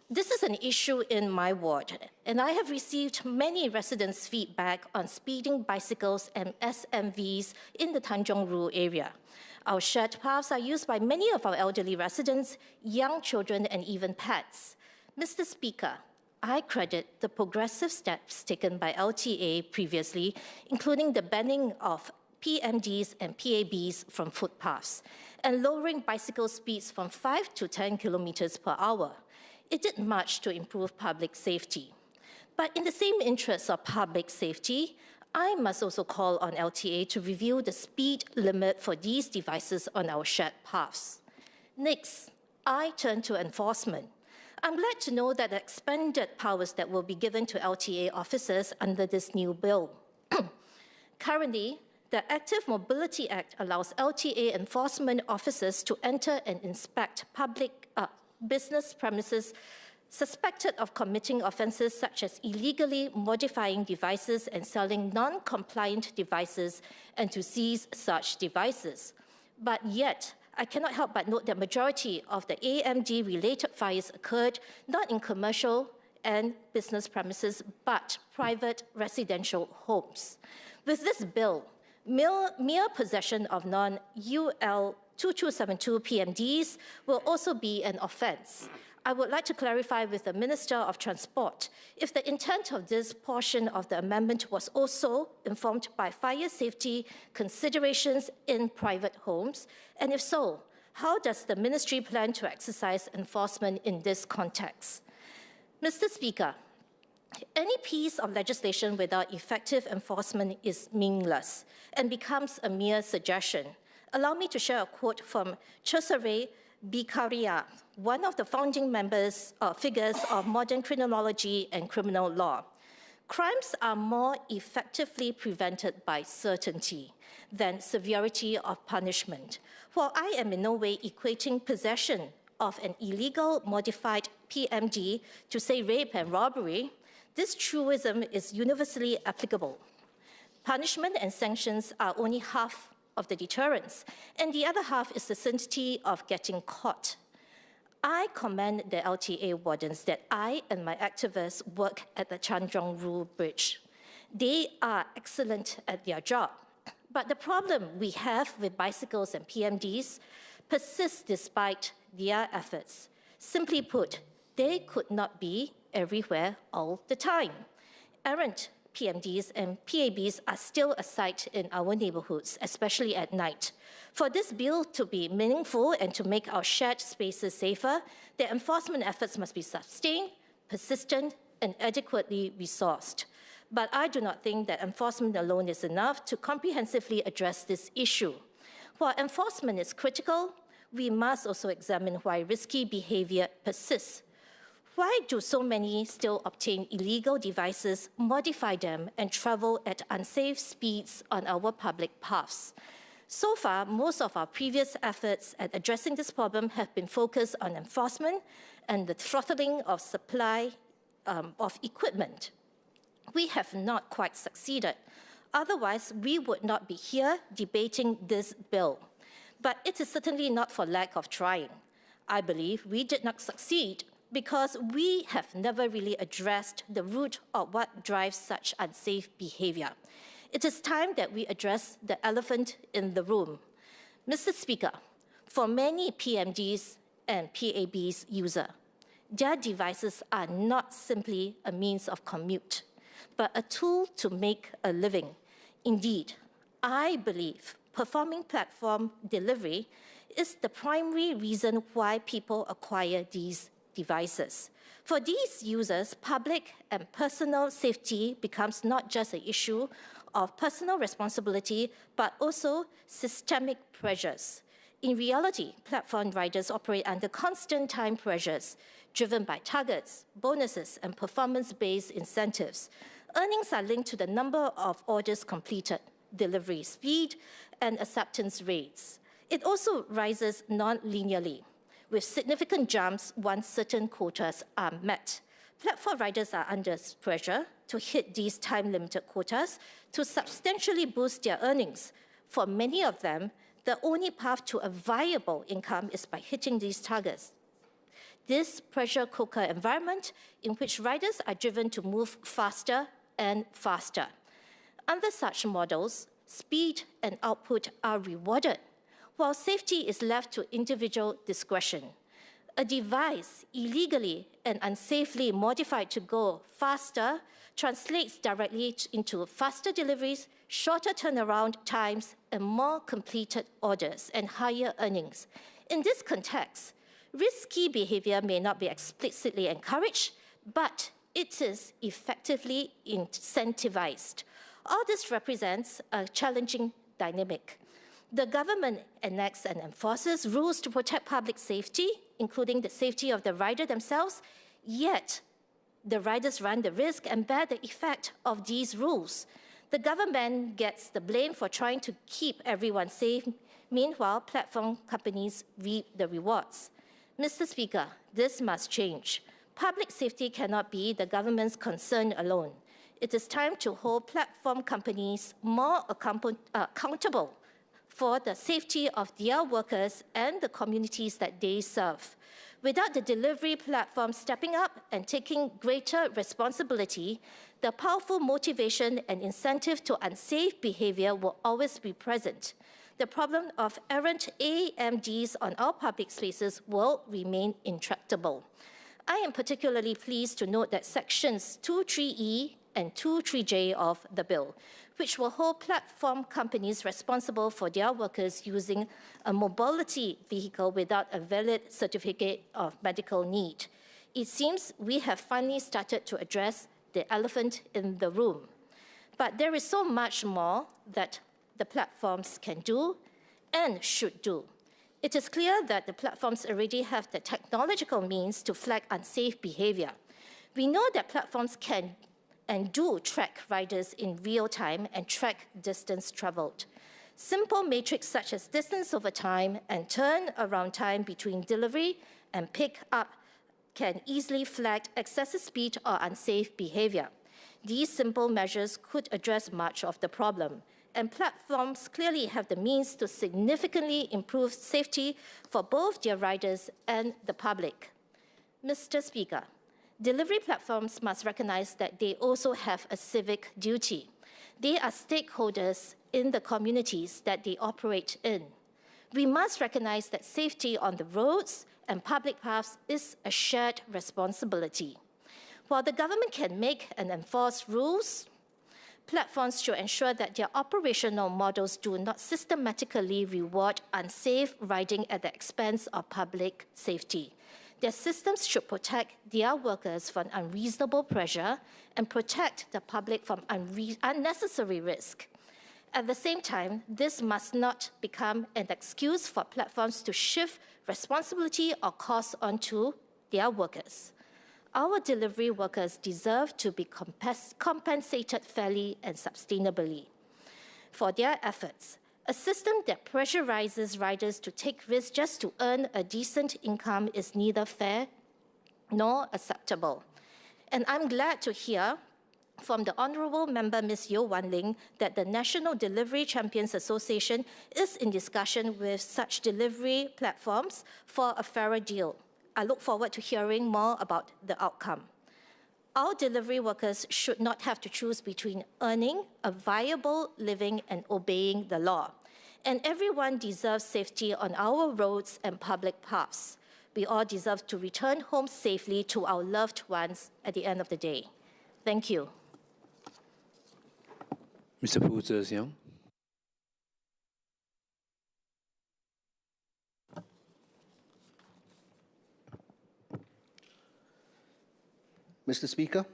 This is an issue in my ward, and I have received many residents' feedback on speeding bicycles and SMVs in the Tanjong Rhu area. Our shared paths are used by many of our elderly residents, young children, and even pets. Mr. Speaker, I credit the progressive steps taken by LTA previously, including the banning of PMDs and PABs from footpaths and lowering bicycle speeds from 5 to 10 kilometers per hour. It did much to improve public safety. But in the same interest of public safety, I must also call on LTA to review the speed limit for these devices on our shared paths. Next, I turn to enforcement. I'm glad to know that the expanded powers that will be given to LTA officers under this new bill. Currently, the Active Mobility Act allows LTA enforcement officers to enter and inspect public business premises suspected of committing offenses such as illegally modifying devices and selling non-compliant devices, and to seize such devices. But yet, I cannot help but note that majority of the AMD-related fires occurred not in commercial and business premises, but private residential homes. With this bill, mere possession of non-UL 2272 PMDs will also be an offense. I would like to clarify with the Minister of Transport if the intent of this portion of the amendment was also informed by fire safety considerations in private homes, and if so, how does the Ministry plan to exercise enforcement in this context? Mr. Speaker, any piece of legislation without effective enforcement is meaningless and becomes a mere suggestion. Allow me to share a quote from Cesare Beccaria, one of the founding figures of modern criminology and criminal law. Crimes are more effectively prevented by certainty than severity of punishment. While I am in no way equating possession of an illegal modified PMD to, say, rape and robbery, this truism is universally applicable. Punishment and sanctions are only half of the deterrence, and the other half is the certainty of getting caught. I commend the LTA wardens that I and my activists work at the Tanjong Bridge. They are excellent at their job, but the problem we have with bicycles and PMDs persists despite their efforts. Simply put, they could not be everywhere all the time. Errant PMDs and PABs are still a sight in our neighborhoods, especially at night. For this bill to be meaningful and to make our shared spaces safer, the enforcement efforts must be sustained, persistent, and adequately resourced. But I do not think that enforcement alone is enough to comprehensively address this issue. While enforcement is critical, we must also examine why risky behavior persists. Why do so many still obtain illegal devices, modify them, and travel at unsafe speeds on our public paths? So far, most of our previous efforts at addressing this problem have been focused on enforcement and the throttling of supply of equipment. We have not quite succeeded. Otherwise, we would not be here debating this bill. But it is certainly not for lack of trying. I believe we did not succeed because we have never really addressed the root of what drives such unsafe behavior. It is time that we address the elephant in the room. Mr. Speaker, for many PMDs and PABs users, their devices are not simply a means of commute, but a tool to make a living. Indeed, I believe performing platform delivery is the primary reason why people acquire these devices. For these users, public and personal safety becomes not just an issue of personal responsibility, but also systemic pressures. In reality, platform riders operate under constant time pressures, driven by targets, bonuses, and performance-based incentives. Earnings are linked to the number of orders completed, delivery speed, and acceptance rates. It also rises non-linearly, with significant jumps once certain quotas are met. Platform riders are under pressure to hit these time-limited quotas to substantially boost their earnings. For many of them, the only path to a viable income is by hitting these targets. This pressure cooker environment in which riders are driven to move faster and faster. Under such models, speed and output are rewarded, while safety is left to individual discretion. a device illegally and unsafely modified to go faster translates directly into faster deliveries, shorter turnaround times, and more completed orders and higher earnings. In this context, risky behavior may not be explicitly encouraged, but it is effectively incentivized. All this represents a challenging dynamic. The government enacts and enforces rules to protect public safety, including the safety of the rider themselves, yet the riders run the risk and bear the effect of these rules. The government gets the blame for trying to keep everyone safe. Meanwhile, platform companies reap the rewards. Mr. Speaker, this must change. Public safety cannot be the government's concern alone. It is time to hold platform companies more accountable for the safety of their workers and the communities that they serve. Without the delivery platform stepping up and taking greater responsibility, the powerful motivation and incentive to unsafe behavior will always be present. The problem of errant AMDs on our public spaces will remain intractable. I am particularly pleased to note that sections 23E and 23J of the bill, which will hold platform companies responsible for their workers using a mobility vehicle without a valid certificate of medical need. It seems we have finally started to address the elephant in the room. But there is so much more that the platforms can do and should do. It is clear that the platforms already have the technological means to flag unsafe behavior. We know that platforms can and do track riders in real time and track distance traveled. Simple metrics such as distance over time and turnaround time between delivery and pick-up can easily flag excessive speed or unsafe behavior. These simple measures could address much of the problem, and platforms clearly have the means to significantly improve safety for both their riders and the public. Mr. Speaker, delivery platforms must recognize that they also have a civic duty. They are stakeholders in the communities that they operate in. We must recognize that safety on the roads and public paths is a shared responsibility. While the government can make and enforce rules, platforms should ensure that their operational models do not systematically reward unsafe riding at the expense of public safety. Their systems should protect their workers from unreasonable pressure and protect the public from unnecessary risk. At the same time, this must not become an excuse for platforms to shift responsibility or costs onto their workers. Our delivery workers deserve to be compensated fairly and sustainably for their efforts. A system that pressurizes riders to take risks just to earn a decent income is neither fair nor acceptable. And I'm glad to hear from the Honourable Member Ms. Yeo Wan Ling that the National Delivery Champions Association is in discussion with such delivery platforms for a fairer deal. I look forward to hearing more about the outcome. Our delivery workers should not have to choose between earning a viable living and obeying the law. And everyone deserves safety on our roads and public paths. We all deserve to return home safely to our loved ones at the end of the day. Thank you. Mr. Pu Zhexiang. Mr. Speaker,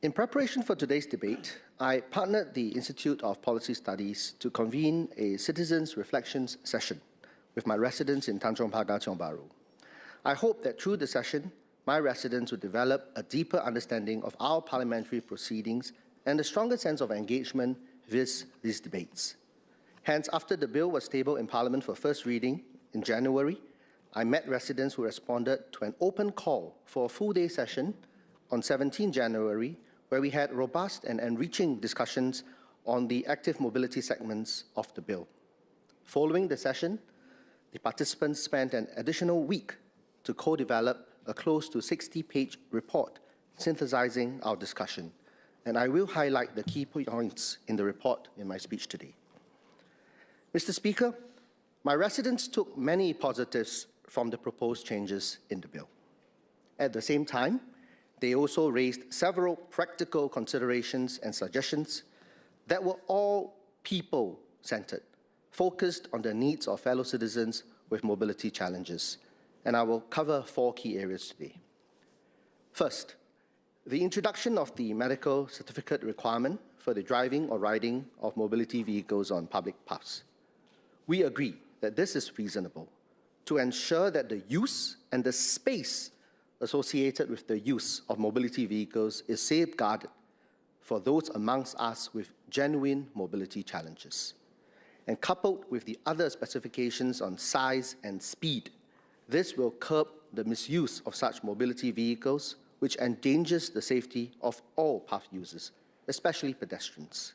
in preparation for today's debate, I partnered the Institute of Policy Studies to convene a citizens' reflections session with my residents in Tanjong Pagar, Tiong Bahru. I hope that through the session, my residents will develop a deeper understanding of our parliamentary proceedings and a stronger sense of engagement with these debates. Hence, after the bill was tabled in Parliament for first reading in January, I met residents who responded to an open call for a full-day session on 17 January, where we had robust and enriching discussions on the active mobility segments of the bill. Following the session, the participants spent an additional week to co-develop a close to 60-page report synthesizing our discussion, and I will highlight the key points in the report in my speech today. Mr. Speaker, my residents took many positives from the proposed changes in the bill. At the same time, they also raised several practical considerations and suggestions that were all people-centered, focused on the needs of fellow citizens with mobility challenges. And I will cover 4 key areas today. First, the introduction of the medical certificate requirement for the driving or riding of mobility vehicles on public paths. We agree that this is reasonable to ensure that the use and the space associated with the use of mobility vehicles is safeguarded for those amongst us with genuine mobility challenges. And coupled with the other specifications on size and speed, this will curb the misuse of such mobility vehicles, which endangers the safety of all path users, especially pedestrians.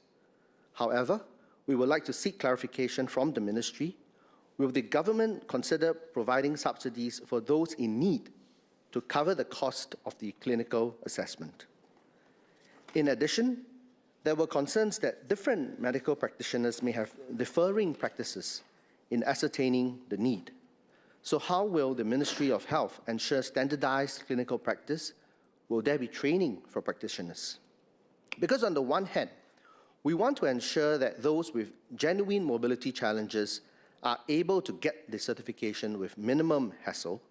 However, we would like to seek clarification from the Ministry. Will the government consider providing subsidies for those in need to cover the cost of the clinical assessment? In addition, there were concerns that different medical practitioners may have differing practices in ascertaining the need. So how will the Ministry of Health ensure standardized clinical practice? Will there be training for practitioners? Because on the one hand, we want to ensure that those with genuine mobility challenges are able to get the certification with minimum hassle,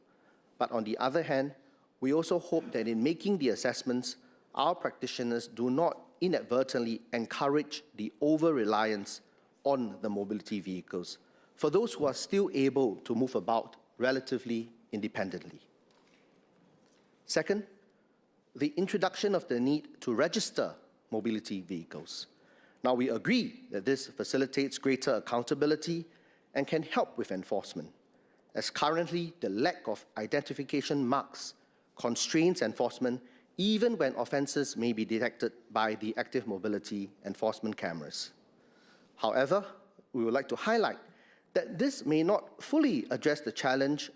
but on the other hand, we also hope that in making the assessments, our practitioners do not inadvertently encourage the over-reliance on the mobility vehicles for those who are still able to move about relatively independently. Second, the introduction of the need to register mobility vehicles. Now, we agree that this facilitates greater accountability and can help with enforcement, as currently the lack of identification marks constrains enforcement even when offences may be detected by the active mobility enforcement cameras. However, we would like to highlight that this may not fully address the challenge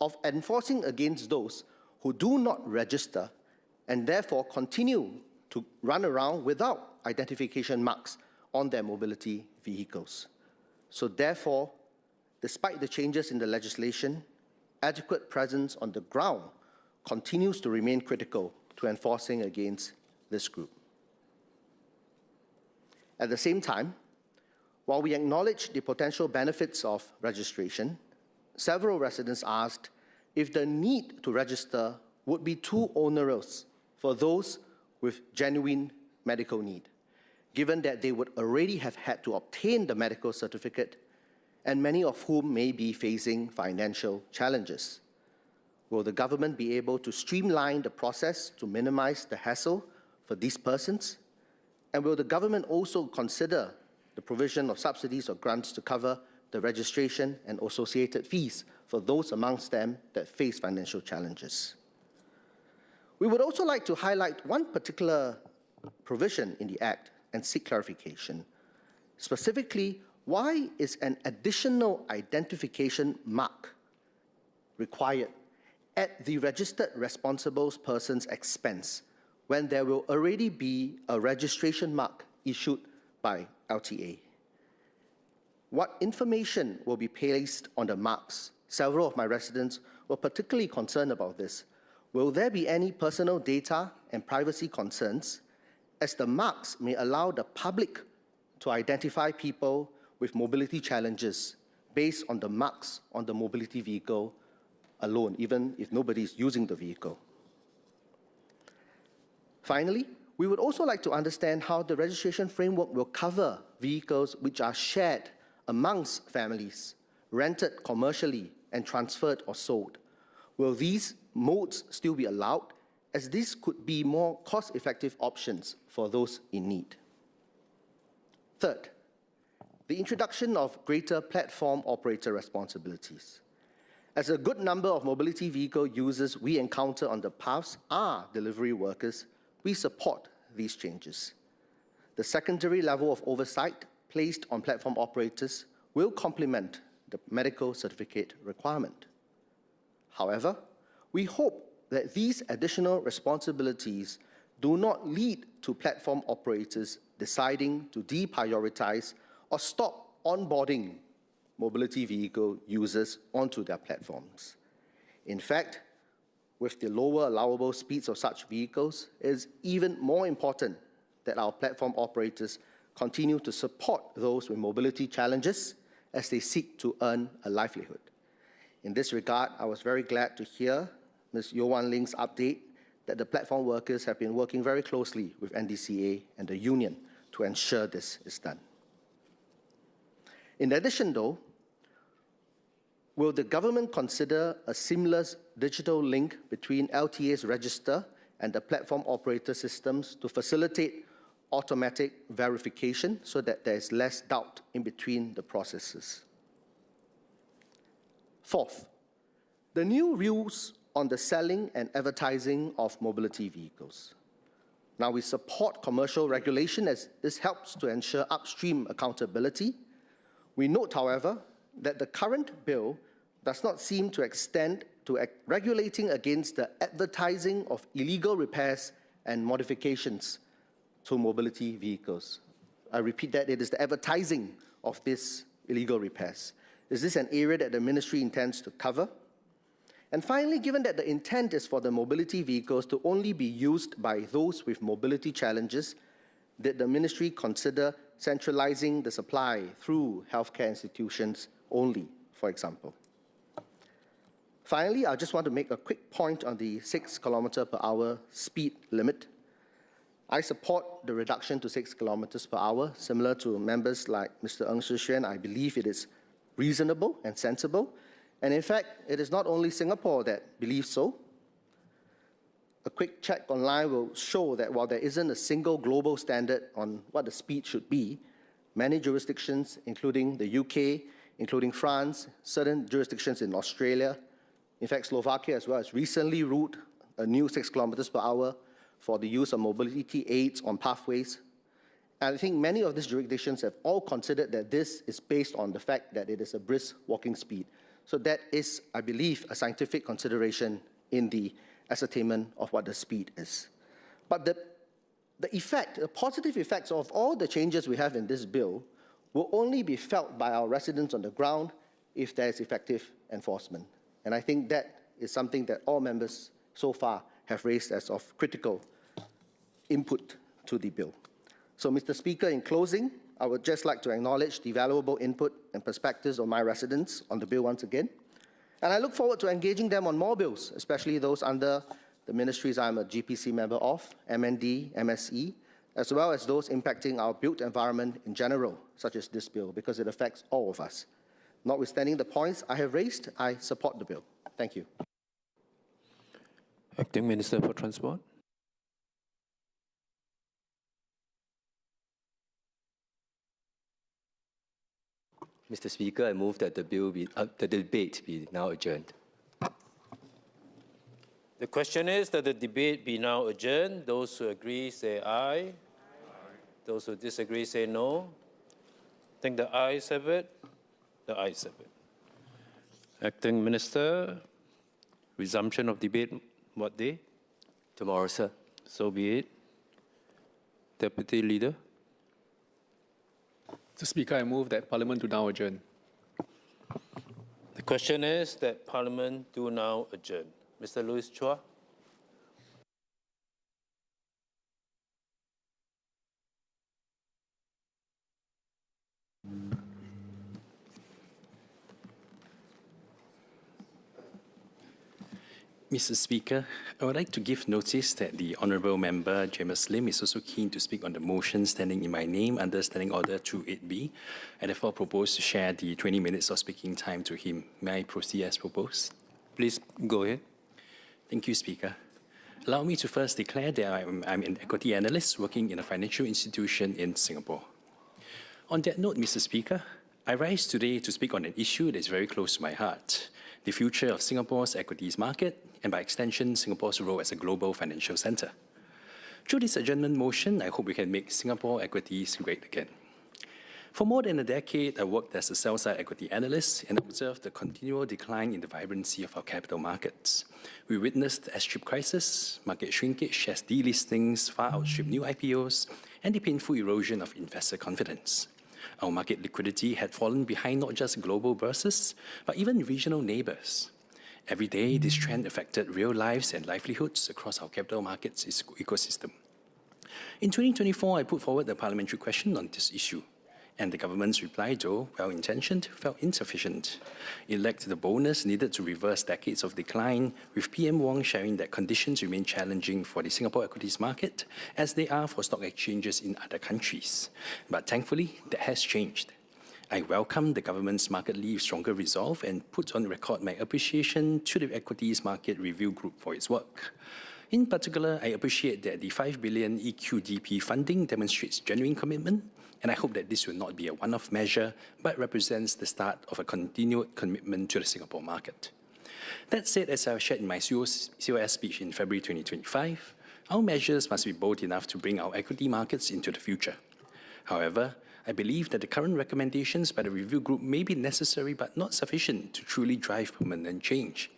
of enforcing against those who do not register and therefore continue to run around without identification marks on their mobility vehicles. So therefore, despite the changes in the legislation, adequate presence on the ground continues to remain critical to enforcing against this group. At the same time, while we acknowledge the potential benefits of registration, several residents asked if the need to register would be too onerous for those with genuine medical need, given that they would already have had to obtain the medical certificate, and many of whom may be facing financial challenges. Will the government be able to streamline the process to minimize the hassle for these persons? And will the government also consider the provision of subsidies or grants to cover the registration and associated fees for those amongst them that face financial challenges? We would also like to highlight one particular provision in the Act and seek clarification. Specifically, why is an additional identification mark required at the registered responsible person's expense when there will already be a registration mark issued by LTA? What information will be placed on the marks? Several of my residents were particularly concerned about this. Will there be any personal data and privacy concerns, as the marks may allow the public to identify people with mobility challenges based on the marks on the mobility vehicle alone, even if nobody is using the vehicle? Finally, we would also like to understand how the registration framework will cover vehicles which are shared amongst families, rented commercially, and transferred or sold. Will these modes still be allowed, as these could be more cost-effective options for those in need? Third, the introduction of greater platform operator responsibilities. As a good number of mobility vehicle users we encounter on the paths are delivery workers, we support these changes. The secondary level of oversight placed on platform operators will complement the medical certificate requirement. However, we hope that these additional responsibilities do not lead to platform operators deciding to deprioritize or stop onboarding mobility vehicle users onto their platforms. In fact, with the lower allowable speeds of such vehicles, it is even more important that our platform operators continue to support those with mobility challenges as they seek to earn a livelihood. In this regard, I was very glad to hear Ms. Yeo Wan Ling's update that the platform workers have been working very closely with NDCA and the union to ensure this is done. In addition, though, will the government consider a seamless digital link between LTA's register and the platform operator systems to facilitate automatic verification so that there is less doubt in between the processes? Fourth, the new rules on the selling and advertising of mobility vehicles. Now, we support commercial regulation as this helps to ensure upstream accountability. We note, however, that the current bill does not seem to extend to regulating against the advertising of illegal repairs and modifications to mobility vehicles. I repeat that it is the advertising of these illegal repairs. Is this an area that the ministry intends to cover? And finally, given that the intent is for the mobility vehicles to only be used by those with mobility challenges, did the ministry consider centralizing the supply through healthcare institutions only, for example? Finally, I just want to make a quick point on the 6 km/h speed limit. I support the reduction to 6 km/h. Similar to members like Mr. Ng Shi Xuan, I believe it is reasonable and sensible. And in fact, it is not only Singapore that believes so. A quick check online will show that while there isn't a single global standard on what the speed should be, many jurisdictions, including the UK, including France, certain jurisdictions in Australia, in fact, Slovakia as well, has recently ruled a new 6 km/h for the use of mobility aids on pathways. And I think many of these jurisdictions have all considered that this is based on the fact that it is a brisk walking speed. So that is, I believe, a scientific consideration in the ascertainment of what the speed is. But the positive effects of all the changes we have in this bill will only be felt by our residents on the ground if there is effective enforcement. And I think that is something that all members so far have raised as of critical input to the bill. So, Mr. Speaker, in closing, I would just like to acknowledge the valuable input and perspectives of my residents on the bill once again. And I look forward to engaging them on more bills, especially those under the ministries I'm a GPC member of, MND, MSE, as well as those impacting our built environment in general, such as this bill, because it affects all of us. Notwithstanding the points I have raised, I support the bill. Thank you. Acting Minister for Transport. Mr. Speaker, I move that the debate be now adjourned. The question is that the debate be now adjourned. Those who agree say aye. Those who disagree say no. I think the ayes have it. The ayes have it. Acting Minister, resumption of debate, what day? Tomorrow, sir. So be it. Deputy Leader. Mr. Speaker, I move that Parliament do now adjourn. The question is that Parliament do now adjourn. Mr. Louis Chua. Mr. Speaker, I would like to give notice that the Honourable Member James Lim is also keen to speak on the motion standing in my name under Standing Order 28B. I therefore propose to share the 20 minutes of speaking time to him. May I proceed as proposed? Please go ahead. Thank you, Speaker. Allow me to first declare that I'm an equity analyst working in a financial institution in Singapore. On that note, Mr. Speaker, I rise today to speak on an issue that is very close to my heart: the future of Singapore's equities market, and by extension, Singapore's role as a global financial centre. Through this adjournment motion, I hope we can make Singapore equities great again. For more than a decade, I worked as a sell-side equity analyst and observed the continual decline in the vibrancy of our capital markets. We witnessed the S-chip crisis, market shrinkage as delistings far outstripped new IPOs, and the painful erosion of investor confidence. Our market liquidity had fallen behind not just global bourses, but even regional neighbors. Every day, this trend affected real lives and livelihoods across our capital markets ecosystem. In 2024, I put forward a parliamentary question on this issue, and the government's reply, though well-intentioned, felt insufficient. It lacked the boldness needed to reverse decades of decline, with PM Wong sharing that conditions remain challenging for the Singapore equities market, as they are for stock exchanges in other countries. But thankfully, that has changed. I welcome the government's markedly stronger resolve and put on record my appreciation to the Equities Market Review Group for its work. In particular, I appreciate that the 5 billion EQDP funding demonstrates genuine commitment, and I hope that this will not be a one-off measure, but represents the start of a continued commitment to the Singapore market. That said, as I shared in my COS speech in February 2025, our measures must be bold enough to bring our equity markets into the future. However, I believe that the current recommendations by the review group may be necessary but not sufficient to truly drive permanent change.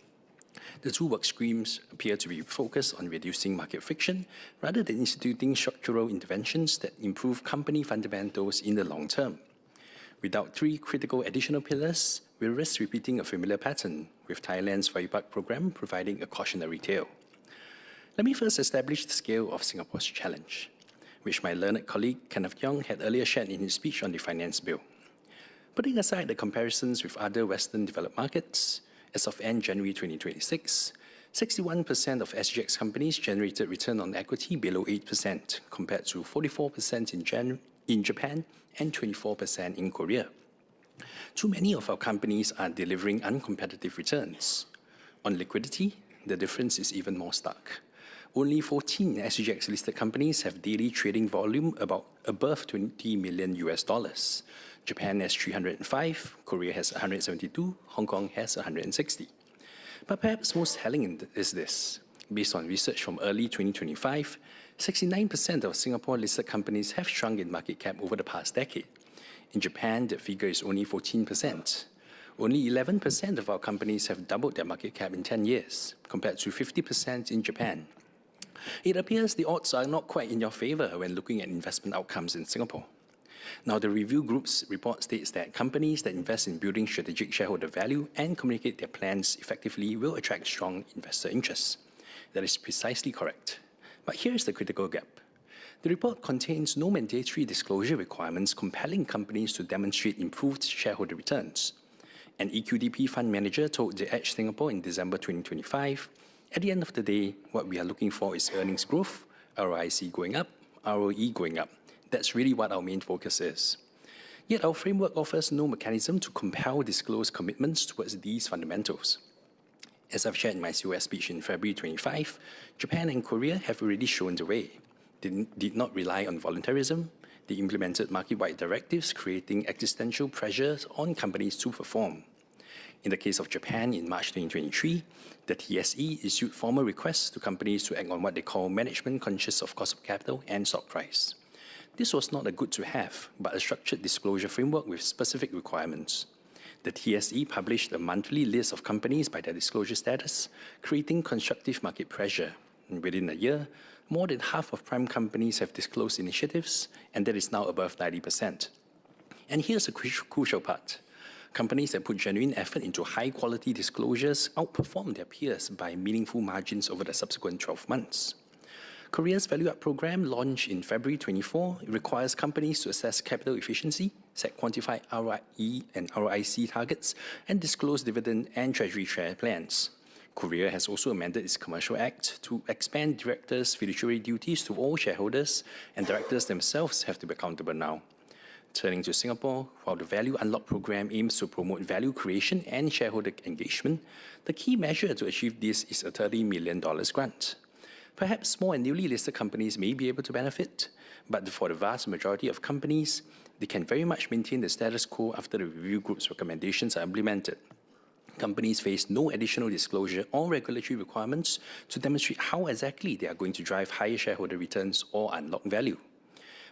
The two work streams appear to be focused on reducing market friction rather than instituting structural interventions that improve company fundamentals in the long term. Without three critical additional pillars, we risk repeating a familiar pattern, with Thailand's Firepark program providing a cautionary tale. Let me first establish the scale of Singapore's challenge, which my learned colleague Kenneth Yong had earlier shared in his speech on the Finance Bill. Putting aside the comparisons with other Western developed markets, as of end January 2026, 61% of SGX companies generated return on equity below 8%, compared to 44% in Japan and 24% in Korea. Too many of our companies are delivering uncompetitive returns. On liquidity, the difference is even more stark. Only 14 SGX-listed companies have daily trading volume above $20 million. Japan has 305, Korea has 172, Hong Kong has 160. But perhaps most telling is this. Based on research from early 2025, 69% of Singapore-listed companies have shrunk in market cap over the past decade. In Japan, the figure is only 14%. Only 11% of our companies have doubled their market cap in 10 years, compared to 50% in Japan. It appears the odds are not quite in your favor when looking at investment outcomes in Singapore. Now, the review group's report states that companies that invest in building strategic shareholder value and communicate their plans effectively will attract strong investor interest. That is precisely correct. But here's the critical gap. The report contains no mandatory disclosure requirements compelling companies to demonstrate improved shareholder returns. An EQDP fund manager told The Edge Singapore in December 2025, at the end of the day, what we are looking for is earnings growth, ROIC going up, ROE going up. That's really what our main focus is. Yet our framework offers no mechanism to compel disclosed commitments towards these fundamentals. As I've shared in my COS speech in February 25, Japan and Korea have already shown the way. They did not rely on voluntarism. They implemented market-wide directives, creating existential pressures on companies to perform. In the case of Japan, in March 2023, the TSE issued formal requests to companies to act on what they call management conscious of cost of capital and stock price. This was not a good to have, but a structured disclosure framework with specific requirements. The TSE published a monthly list of companies by their disclosure status, creating constructive market pressure. And within a year, more than half of prime companies have disclosed initiatives, and that is now above 90%. And here's the crucial part. Companies that put genuine effort into high-quality disclosures outperform their peers by meaningful margins over the subsequent 12 months. Korea's Value Up program, launched in February 24, requires companies to assess capital efficiency, set quantified ROE and ROIC targets, and disclose dividend and treasury share plans. Korea has also amended its Commercial Act to expand directors' fiduciary duties to all shareholders, and directors themselves have to be accountable now. Turning to Singapore, while the Value Unlock program aims to promote value creation and shareholder engagement, the key measure to achieve this is a $30 million grant. Perhaps small and newly listed companies may be able to benefit, but for the vast majority of companies, they can very much maintain the status quo after the review group's recommendations are implemented. Companies face no additional disclosure or regulatory requirements to demonstrate how exactly they are going to drive higher shareholder returns or unlock value.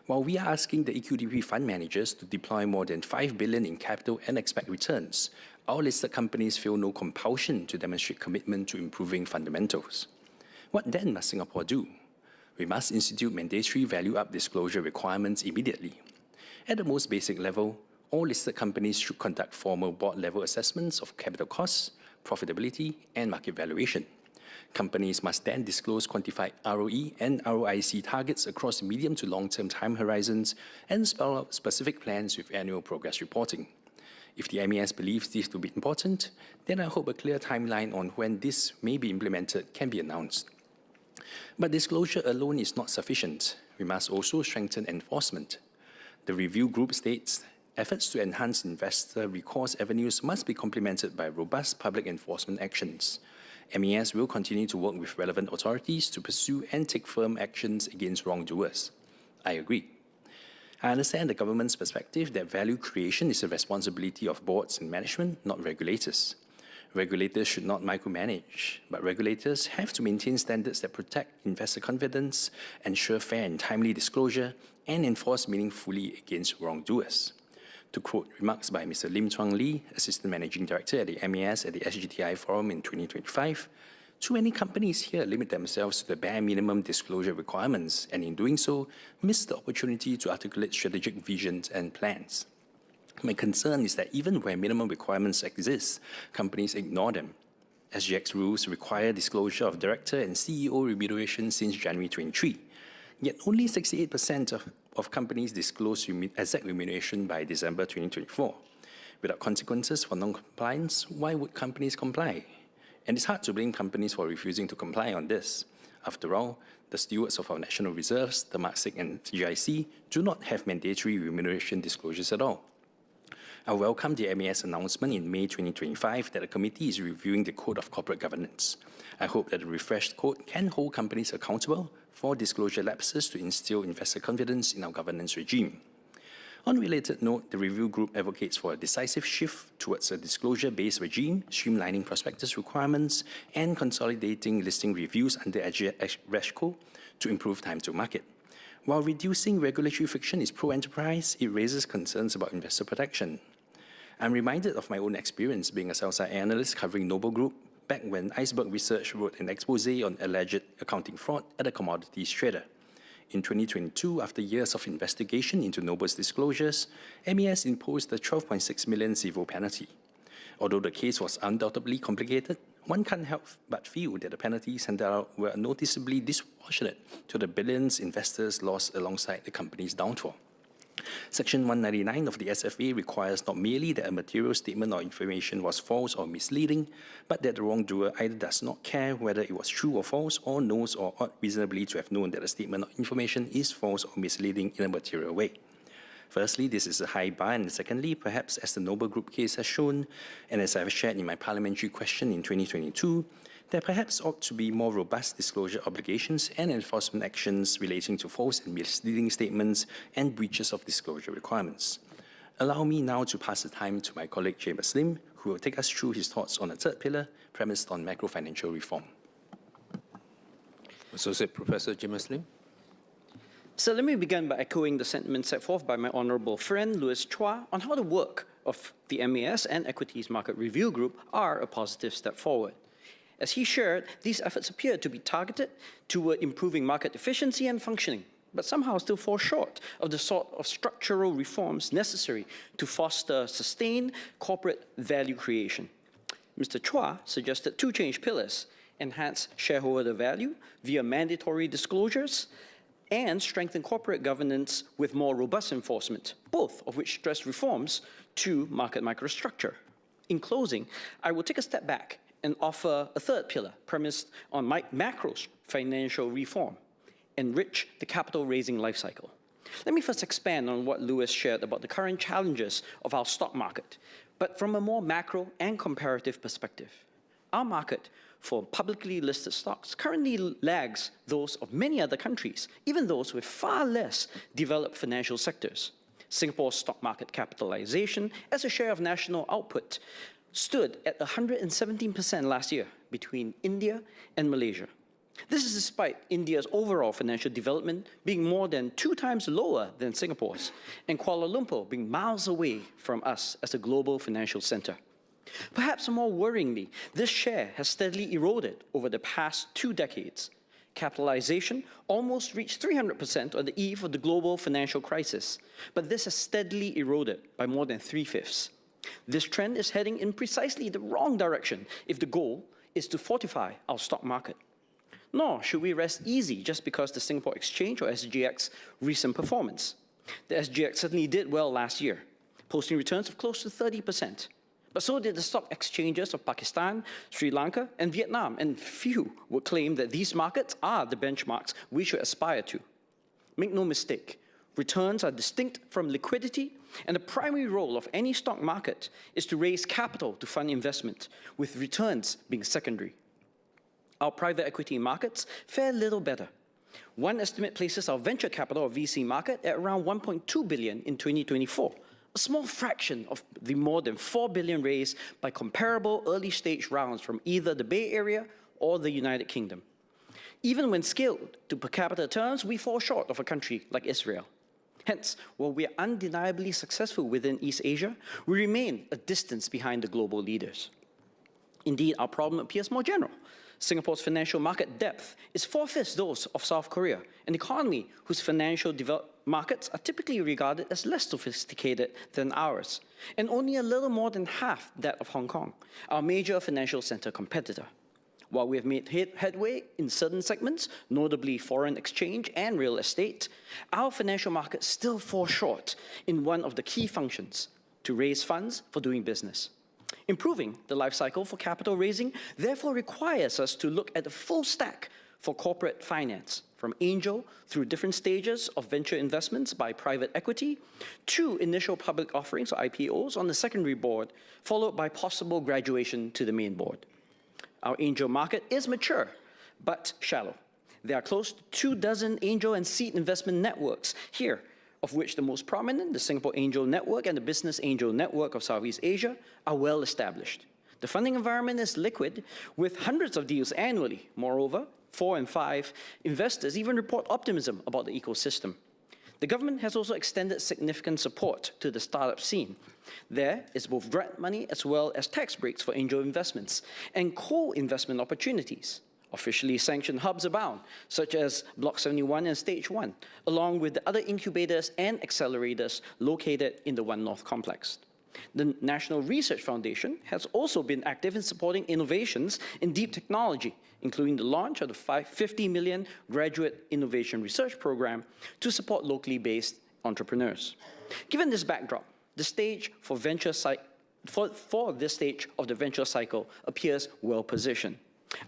While we are asking the EQDP fund managers to deploy more than $5 billion in capital and expect returns, our listed companies feel no compulsion to demonstrate commitment to improving fundamentals. What then must Singapore do? We must institute mandatory value-up disclosure requirements immediately. At the most basic level, all listed companies should conduct formal board-level assessments of capital costs, profitability, and market valuation. Companies must then disclose quantified ROE and ROIC targets across medium to long-term time horizons and spell out specific plans with annual progress reporting. If the MES believes this to be important, then I hope a clear timeline on when this may be implemented can be announced. But disclosure alone is not sufficient. We must also strengthen enforcement. The review group states, efforts to enhance investor recourse avenues must be complemented by robust public enforcement actions. MES will continue to work with relevant authorities to pursue and take firm actions against wrongdoers. I agree. I understand the government's perspective that value creation is the responsibility of boards and management, not regulators. Regulators should not micromanage, but regulators have to maintain standards that protect investor confidence, ensure fair and timely disclosure, and enforce meaningfully against wrongdoers. To quote remarks by Mr. Lim Chuang Lee, Assistant Managing Director at the MES at the SGTI Forum in 2025, too many companies here limit themselves to the bare minimum disclosure requirements, and in doing so, miss the opportunity to articulate strategic visions and plans. My concern is that even where minimum requirements exist, companies ignore them. SGX rules require disclosure of director and CEO remuneration since January 23. Yet only 68% of companies disclose exact remuneration by December 2024. Without consequences for non-compliance, why would companies comply? And it's hard to blame companies for refusing to comply on this. After all, the stewards of our national reserves, the MARCSIC and GIC, do not have mandatory remuneration disclosures at all. I welcome the MES announcement in May 2025 that a committee is reviewing the Code of Corporate Governance. I hope that the refreshed code can hold companies accountable for disclosure lapses to instill investor confidence in our governance regime. On a related note, the review group advocates for a decisive shift towards a disclosure-based regime, streamlining prospectus requirements, and consolidating listing reviews under RegCo to improve time to market. While reducing regulatory friction is pro-enterprise, it raises concerns about investor protection. I'm reminded of my own experience being a sell-side analyst covering Noble Group back when Iceberg Research wrote an expose on alleged accounting fraud at a commodities trader. In 2022, after years of investigation into Noble's disclosures, MES imposed a 12.6 million civil penalty. Although the case was undoubtedly complicated, one can't help but feel that the penalties handed out were noticeably disproportionate to the billions investors lost alongside the company's downfall. Section 199 of the SFA requires not merely that a material statement or information was false or misleading, but that the wrongdoer either does not care whether it was true or false, or knows or ought reasonably to have known that a statement or information is false or misleading in a material way. Firstly, this is a high bar, and secondly, perhaps as the Noble Group case has shown, and as I have shared in my parliamentary question in 2022, there perhaps ought to be more robust disclosure obligations and enforcement actions relating to false and misleading statements and breaches of disclosure requirements. Allow me now to pass the time to my colleague James Lim, who will take us through his thoughts on the third pillar premised on macro-financial reform. Associate Professor James Lim. So let me begin by echoing the sentiments set forth by my honourable friend Louis Chua on how the work of the MES and Equities Market Review Group are a positive step forward. As he shared, these efforts appear to be targeted toward improving market efficiency and functioning, but somehow still fall short of the sort of structural reforms necessary to foster sustained corporate value creation. Mr. Chua suggested two change pillars: enhance shareholder value via mandatory disclosures and strengthen corporate governance with more robust enforcement, both of which stress reforms to market microstructure. In closing, I will take a step back and offer a third pillar premised on macro financial reform: enrich the capital raising life cycle. Let me first expand on what Louis shared about the current challenges of our stock market, but from a more macro and comparative perspective. Our market for publicly listed stocks currently lags those of many other countries, even those with far less developed financial sectors. Singapore's stock market capitalization as a share of national output stood at 117% last year between India and Malaysia. This is despite India's overall financial development being more than 2 times lower than Singapore's, and Kuala Lumpur being miles away from us as a global financial center. Perhaps more worryingly, this share has steadily eroded over the past 2 decades. capitalization almost reached 300% on the eve of the global financial crisis, but this has steadily eroded by more than 3/5. This trend is heading in precisely the wrong direction if the goal is to fortify our stock market. Nor should we rest easy just because the Singapore Exchange or SGX recent performance. The SGX certainly did well last year, posting returns of close to 30%. But so did the stock exchanges of Pakistan, Sri Lanka, and Vietnam, and few would claim that these markets are the benchmarks we should aspire to. Make no mistake, returns are distinct from liquidity, and the primary role of any stock market is to raise capital to fund investment, with returns being secondary. Our private equity markets fare little better. One estimate places our venture capital or VC market at around 1.2 billion in 2024, a small fraction of the more than 4 billion raised by comparable early-stage rounds from either the Bay Area or the United Kingdom. Even when scaled to per capita terms, we fall short of a country like Israel. Hence, while we are undeniably successful within East Asia, we remain a distance behind the global leaders. Indeed, our problem appears more general. Singapore's financial market depth is 4/5 those of South Korea, an economy whose financial markets are typically regarded as less sophisticated than ours, and only a little more than half that of Hong Kong, our major financial center competitor. While we have made headway in certain segments, notably foreign exchange and real estate, our financial markets still fall short in one of the key functions, to raise funds for doing business. Improving the life cycle for capital raising therefore requires us to look at the full stack for corporate finance, from angel through different stages of venture investments by private equity to initial public offerings or IPOs on the secondary board, followed by possible graduation to the main board. Our angel market is mature, but shallow. There are close to 24 angel and seed investment networks here, of which the most prominent, the Singapore Angel Network and the Business Angel Network of Southeast Asia, are well established. The funding environment is liquid, with hundreds of deals annually. Moreover, 4 and 5 investors even report optimism about the ecosystem. The government has also extended significant support to the startup scene. There is both grant money as well as tax breaks for angel investments and co-investment opportunities. Officially sanctioned hubs abound, such as Block 71 and Stage 1, along with the other incubators and accelerators located in the One North complex. The National Research Foundation has also been active in supporting innovations in deep technology, including the launch of the 50 million Graduate Innovation Research Program to support locally based entrepreneurs. Given this backdrop, the stage for this stage of the venture cycle appears well positioned.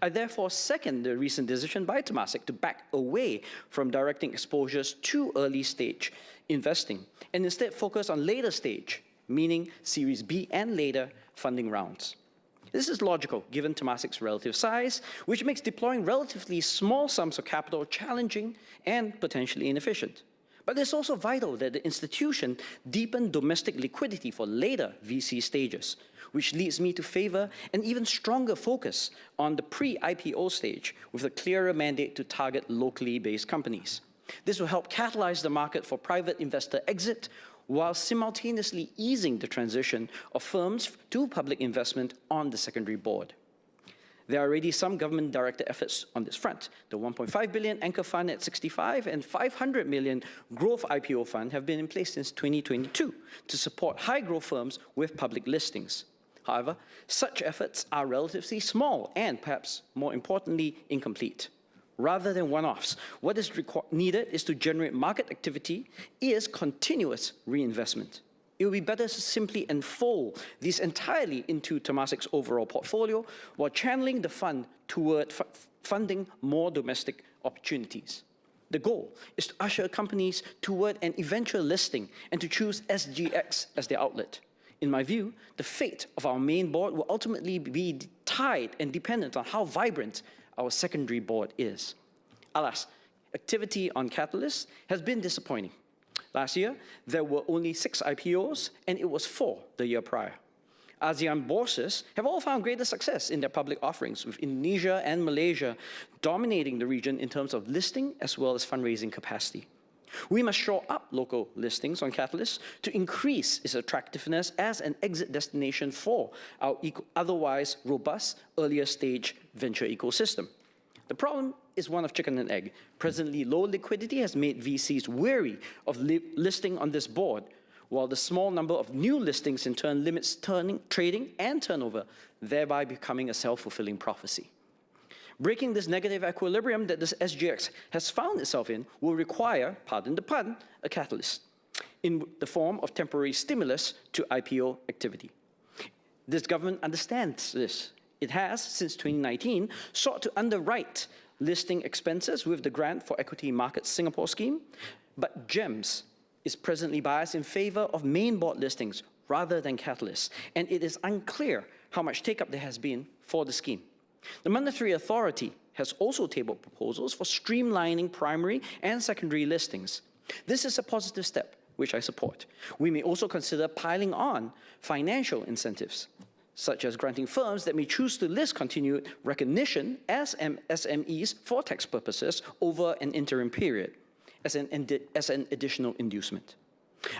I therefore second the recent decision by Temasek to back away from directing exposures to early stage investing and instead focus on later stage, meaning Series B and later funding rounds. This is logical given Temasek's relative size, which makes deploying relatively small sums of capital challenging and potentially inefficient. But it's also vital that the institution deepen domestic liquidity for later VC stages, which leads me to favor an even stronger focus on the pre-IPO stage with a clearer mandate to target locally based companies. This will help catalyze the market for private investor exit while simultaneously easing the transition of firms to public investment on the secondary board. There are already some government-directed efforts on this front. The 1.5 billion Anchor Fund at 65 and 500 million Growth IPO Fund have been in place since 2022 to support high-growth firms with public listings. However, such efforts are relatively small and, perhaps more importantly, incomplete. Rather than one-offs, what is needed is to generate market activity is continuous reinvestment. It would be better to simply enfold these entirely into Temasek's overall portfolio while channeling the fund toward funding more domestic opportunities. The goal is to usher companies toward an eventual listing and to choose SGX as their outlet. In my view, the fate of our main board will ultimately be tied and dependent on how vibrant our secondary board is. Alas, activity on Catalyst has been disappointing. Last year, there were only 6 IPOs, and it was 4 the year prior. ASEAN bourses have all found greater success in their public offerings, with Indonesia and Malaysia dominating the region in terms of listing as well as fundraising capacity. We must shore up local listings on Catalyst to increase its attractiveness as an exit destination for our otherwise robust earlier stage venture ecosystem. The problem is one of chicken and egg. Presently, low liquidity has made VCs wary of listing on this board, while the small number of new listings in turn limits trading and turnover, thereby becoming a self-fulfilling prophecy. Breaking this negative equilibrium that this SGX has found itself in will require, pardon the pun, a catalyst in the form of temporary stimulus to IPO activity. This government understands this. It has, since 2019, sought to underwrite listing expenses with the Grant for Equity Markets Singapore scheme, but GEMS is presently biased in favor of main board listings rather than catalysts, and it is unclear how much take-up there has been for the scheme. The Monetary Authority has also tabled proposals for streamlining primary and secondary listings. This is a positive step, which I support. We may also consider piling on financial incentives, such as granting firms that may choose to list continued recognition as SMEs for tax purposes over an interim period as an additional inducement.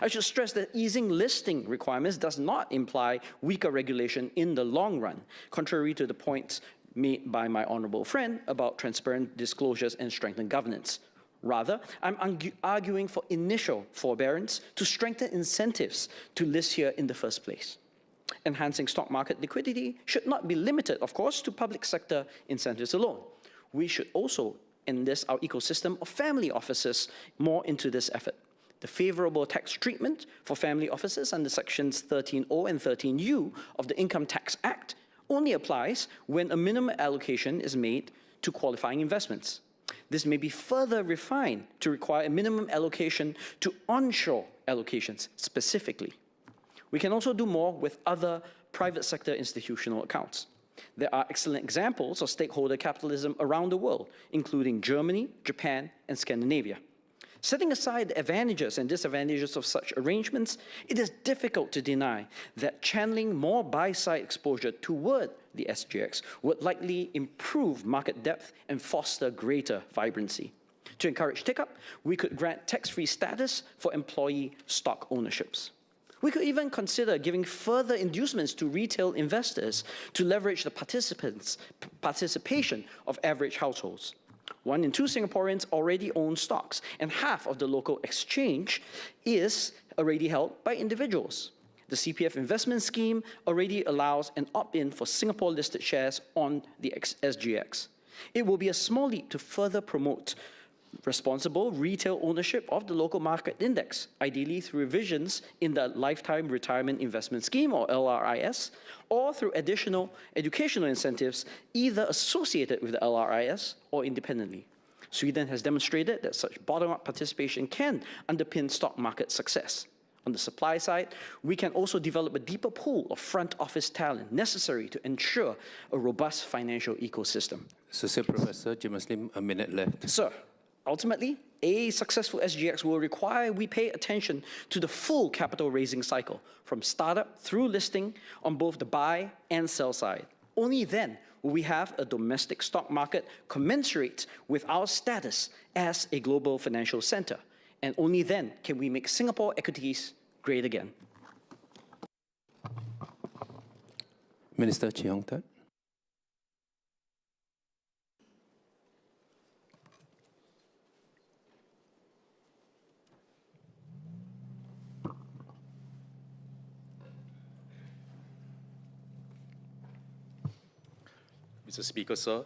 I should stress that easing listing requirements does not imply weaker regulation in the long run, contrary to the points made by my honourable friend about transparent disclosures and strengthened governance. Rather, I'm arguing for initial forbearance to strengthen incentives to list here in the first place. Enhancing stock market liquidity should not be limited, of course, to public sector incentives alone. We should also enlist our ecosystem of family offices more into this effort. The favourable tax treatment for family offices under Sections 13(o) and 13(u) of the Income Tax Act only applies when a minimum allocation is made to qualifying investments. This may be further refined to require a minimum allocation to onshore allocations specifically. We can also do more with other private sector institutional accounts. There are excellent examples of stakeholder capitalism around the world, including Germany, Japan, and Scandinavia. Setting aside the advantages and disadvantages of such arrangements, it is difficult to deny that channeling more buy-side exposure toward the SGX would likely improve market depth and foster greater vibrancy. To encourage take-up, we could grant tax-free status for employee stock ownerships. We could even consider giving further inducements to retail investors to leverage the participation of average households. 1 in 2 Singaporeans already own stocks, and half of the local exchange is already held by individuals. The CPF investment scheme already allows an opt-in for Singapore-listed shares on the SGX. It will be a small leap to further promote responsible retail ownership of the local market index, ideally through revisions in the Lifetime Retirement Investment Scheme, or LRIS, or through additional educational incentives either associated with the LRIS or independently. Sweden has demonstrated that such bottom-up participation can underpin stock market success. On the supply side, we can also develop a deeper pool of front office talent necessary to ensure a robust financial ecosystem. Associate Professor James Lim, a minute left. Sir, ultimately, a successful SGX will require we pay attention to the full capital raising cycle, from startup through listing on both the buy and sell side. Only then will we have a domestic stock market commensurate with our status as a global financial center. And only then can we make Singapore equities great again. Minister Chee Hong Tat. Mr. Speaker, sir,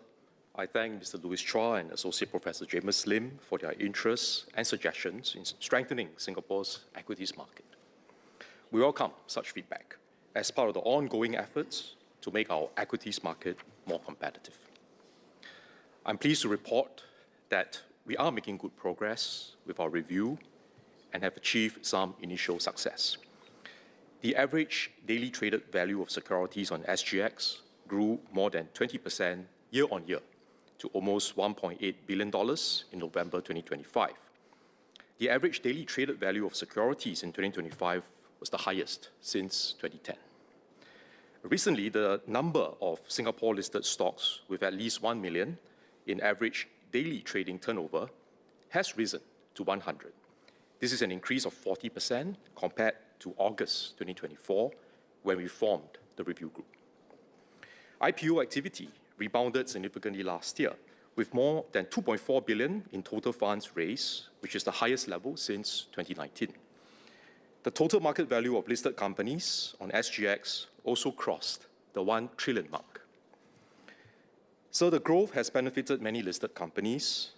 I thank Mr. Louis Chua and Associate Professor James Lim for their interests and suggestions in strengthening Singapore's equities market. We welcome such feedback as part of the ongoing efforts to make our equities market more competitive. I'm pleased to report that we are making good progress with our review and have achieved some initial success. The average daily traded value of securities on SGX grew more than 20% year-on-year to almost $1.8 billion in November 2025. The average daily traded value of securities in 2025 was the highest since 2010. Recently, the number of Singapore-listed stocks with at least 1 million in average daily trading turnover has risen to 100. This is an increase of 40% compared to August 2024, when we formed the review group. IPO activity rebounded significantly last year, with more than 2.4 billion in total funds raised, which is the highest level since 2019. The total market value of listed companies on SGX also crossed the 1 trillion mark. So the growth has benefited many listed companies,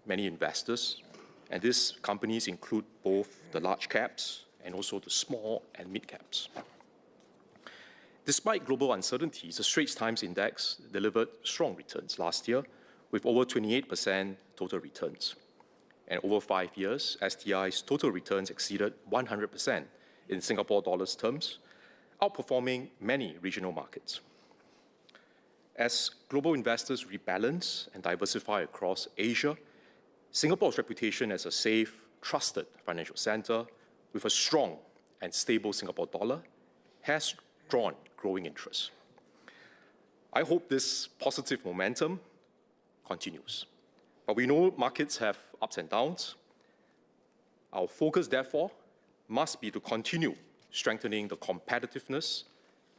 many investors, and these companies include both the large caps and also the small and mid caps. Despite global uncertainties, the Straits Times Index delivered strong returns last year, with over 28% total returns. And over 5 years, STI's total returns exceeded 100% in Singapore dollars terms, outperforming many regional markets. As global investors rebalance and diversify across Asia, Singapore's reputation as a safe, trusted financial center with a strong and stable Singapore dollar has drawn growing interest. I hope this positive momentum continues. But we know markets have ups and downs. Our focus, therefore, must be to continue strengthening the competitiveness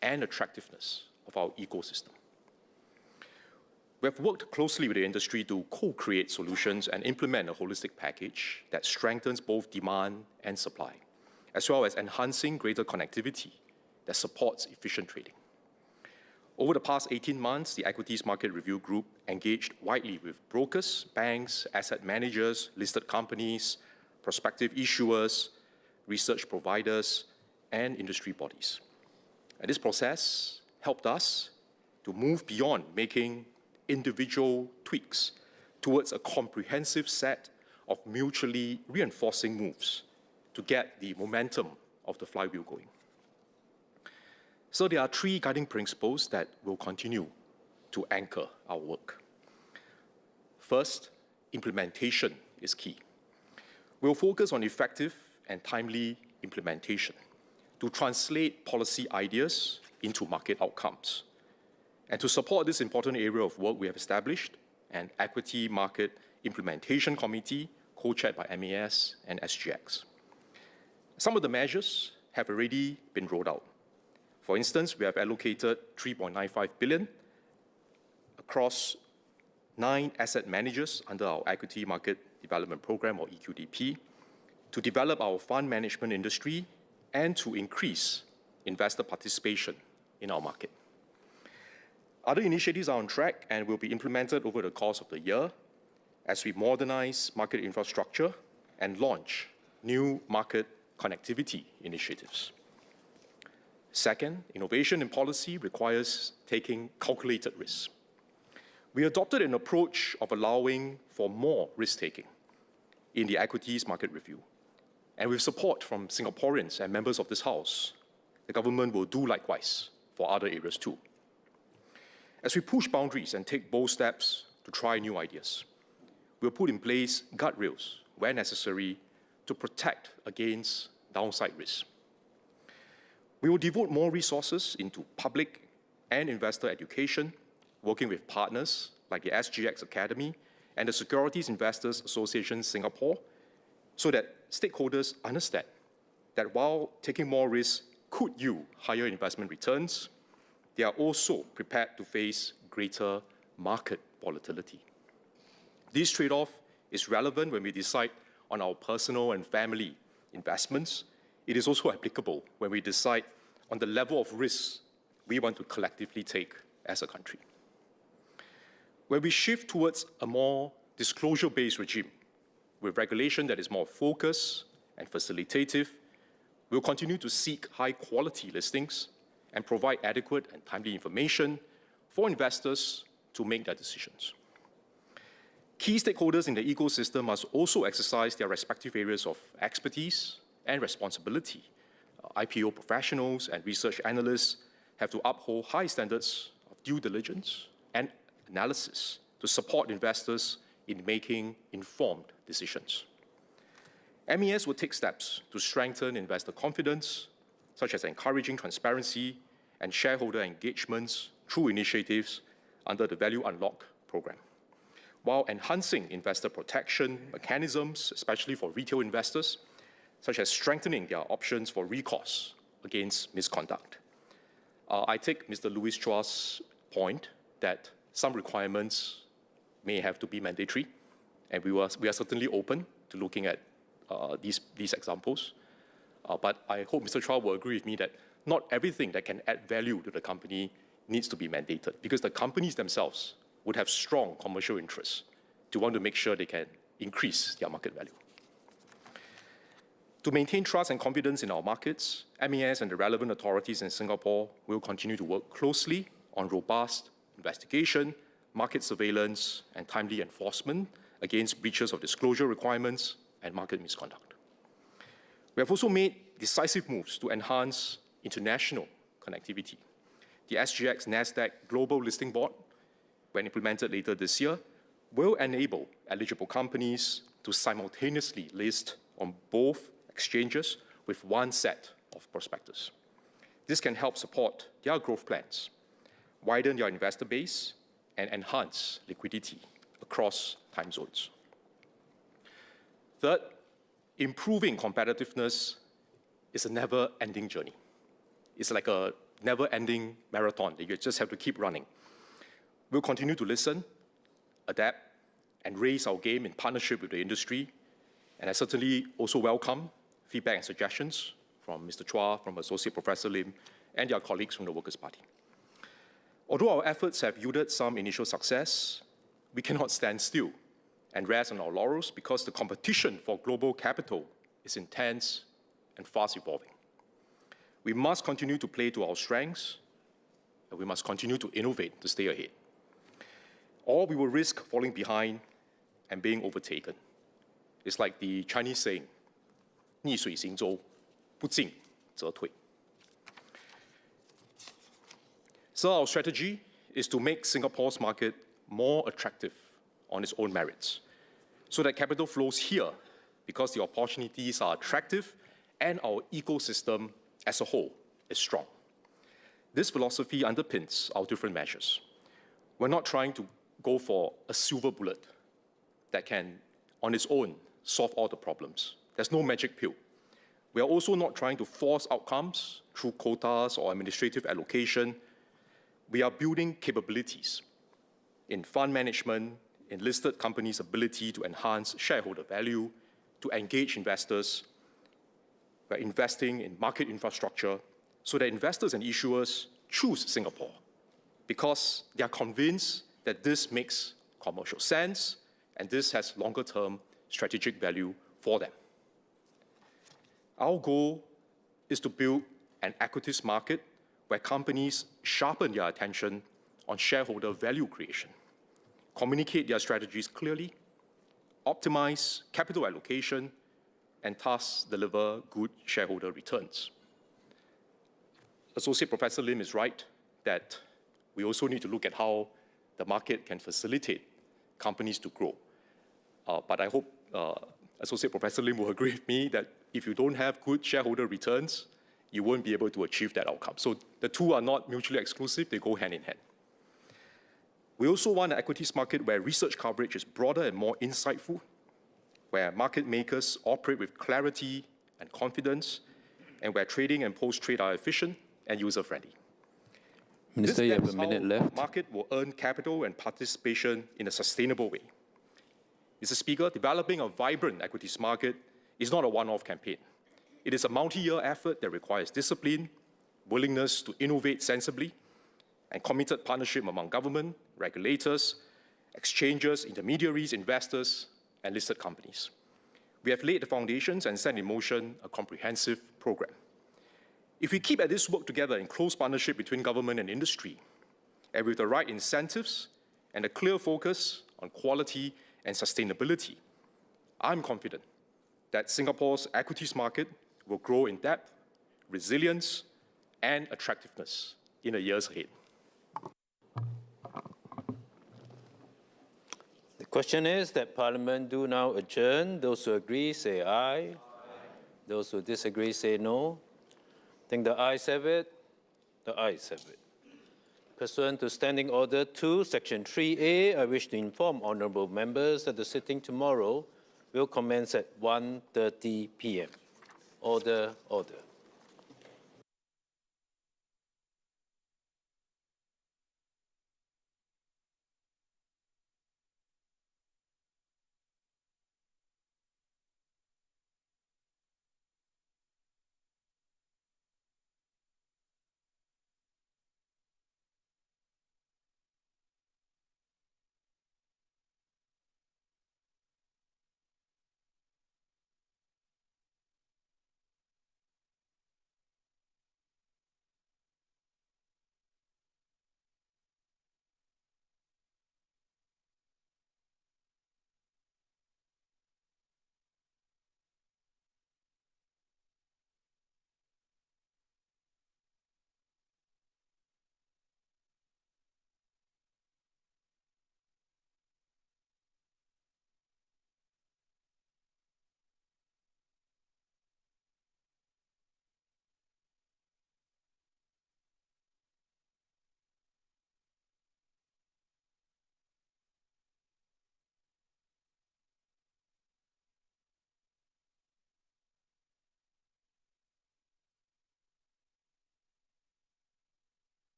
and attractiveness of our ecosystem. We have worked closely with the industry to co-create solutions and implement a holistic package that strengthens both demand and supply, as well as enhancing greater connectivity that supports efficient trading. Over the past 18 months, the Equities Market Review Group engaged widely with brokers, banks, asset managers, listed companies, prospective issuers, research providers, and industry bodies. And this process helped us to move beyond making individual tweaks towards a comprehensive set of mutually reinforcing moves to get the momentum of the flywheel going. So there are 3 guiding principles that will continue to anchor our work. First, implementation is key. We'll focus on effective and timely implementation to translate policy ideas into market outcomes. And to support this important area of work, we have established an Equity Market Implementation Committee co-chaired by MAS and SGX. Some of the measures have already been rolled out. For instance, we have allocated 3.95 billion across 9 asset managers under our Equity Market Development Program, or EQDP, to develop our fund management industry and to increase investor participation in our market. Other initiatives are on track and will be implemented over the course of the year as we modernize market infrastructure and launch new market connectivity initiatives. Second, innovation in policy requires taking calculated risks. We adopted an approach of allowing for more risk-taking in the Equities Market Review. And with support from Singaporeans and members of this House, the government will do likewise for other areas too. As we push boundaries and take bold steps to try new ideas, we'll put in place guardrails where necessary to protect against downside risks. We will devote more resources into public and investor education, working with partners like the SGX Academy and the Securities Investors Association Singapore, so that stakeholders understand that while taking more risks could yield higher investment returns, they are also prepared to face greater market volatility. This trade-off is relevant when we decide on our personal and family investments. It is also applicable when we decide on the level of risks we want to collectively take as a country. When we shift towards a more disclosure-based regime with regulation that is more focused and facilitative, we'll continue to seek high-quality listings and provide adequate and timely information for investors to make their decisions. Key stakeholders in the ecosystem must also exercise their respective areas of expertise and responsibility. IPO professionals and research analysts have to uphold high standards of due diligence and analysis to support investors in making informed decisions. MES will take steps to strengthen investor confidence, such as encouraging transparency and shareholder engagements through initiatives under the Value Unlock program, while enhancing investor protection mechanisms, especially for retail investors, such as strengthening their options for recourse against misconduct. I take Mr. Louis Chua's point that some requirements may have to be mandatory, and we are certainly open to looking at these examples. But I hope Mr. Chua will agree with me that not everything that can add value to the company needs to be mandated, because the companies themselves would have strong commercial interests to want to make sure they can increase their market value. To maintain trust and confidence in our markets, MAS and the relevant authorities in Singapore will continue to work closely on robust investigation, market surveillance, and timely enforcement against breaches of disclosure requirements and market misconduct. We have also made decisive moves to enhance international connectivity. The SGX Nasdaq Global Listing Board, when implemented later this year, will enable eligible companies to simultaneously list on both exchanges with one set of prospectus. This can help support their growth plans, widen their investor base, and enhance liquidity across time zones. Third, improving competitiveness is a never-ending journey. It's like a never-ending marathon that you just have to keep running. We'll continue to listen, adapt, and raise our game in partnership with the industry. And I certainly also welcome feedback and suggestions from Mr. Chua, from Associate Professor Lim, and their colleagues from the Workers' Party. Although our efforts have yielded some initial success, we cannot stand still and rest on our laurels, because the competition for global capital is intense and fast evolving. We must continue to play to our strengths, and we must continue to innovate to stay ahead. Or we will risk falling behind and being overtaken. It's like the Chinese saying, 逆水行舟，不进则退. So our strategy is to make Singapore's market more attractive on its own merits, so that capital flows here because the opportunities are attractive and our ecosystem as a whole is strong. This philosophy underpins our different measures. We're not trying to go for a silver bullet that can, on its own, solve all the problems. There's no magic pill. We are also not trying to force outcomes through quotas or administrative allocation. We are building capabilities in fund management, in listed companies' ability to enhance shareholder value, to engage investors. We're investing in market infrastructure so that investors and issuers choose Singapore because they are convinced that this makes commercial sense and this has longer-term strategic value for them. Our goal is to build an equities market where companies sharpen their attention on shareholder value creation, communicate their strategies clearly, optimize capital allocation, and thus deliver good shareholder returns. Associate Professor Lim is right that we also need to look at how the market can facilitate companies to grow. But I hope Associate Professor Lim will agree with me that if you don't have good shareholder returns, you won't be able to achieve that outcome. So the two are not mutually exclusive, they go hand in hand. We also want an equities market where research coverage is broader and more insightful, where market makers operate with clarity and confidence, and where trading and post-trade are efficient and user-friendly. Minister, you have a minute left. The market will earn capital and participation in a sustainable way. Mr. Speaker, developing a vibrant equities market is not a one-off campaign. It is a multi-year effort that requires discipline, willingness to innovate sensibly, and committed partnership among government, regulators, exchanges, intermediaries, investors, and listed companies. We have laid the foundations and set in motion a comprehensive program. If we keep at this work together in close partnership between government and industry, and with the right incentives and a clear focus on quality and sustainability, I'm confident that Singapore's equities market will grow in depth, resilience, and attractiveness in the years ahead. The question is that Parliament do now adjourn. Those who agree, say aye. Aye. Those who disagree, say no. I think the ayes have it. The ayes have it. Pursuant to Standing Order 2, Section 3A, I wish to inform honourable members that the sitting tomorrow will commence at 1:30 p.m. Order, order.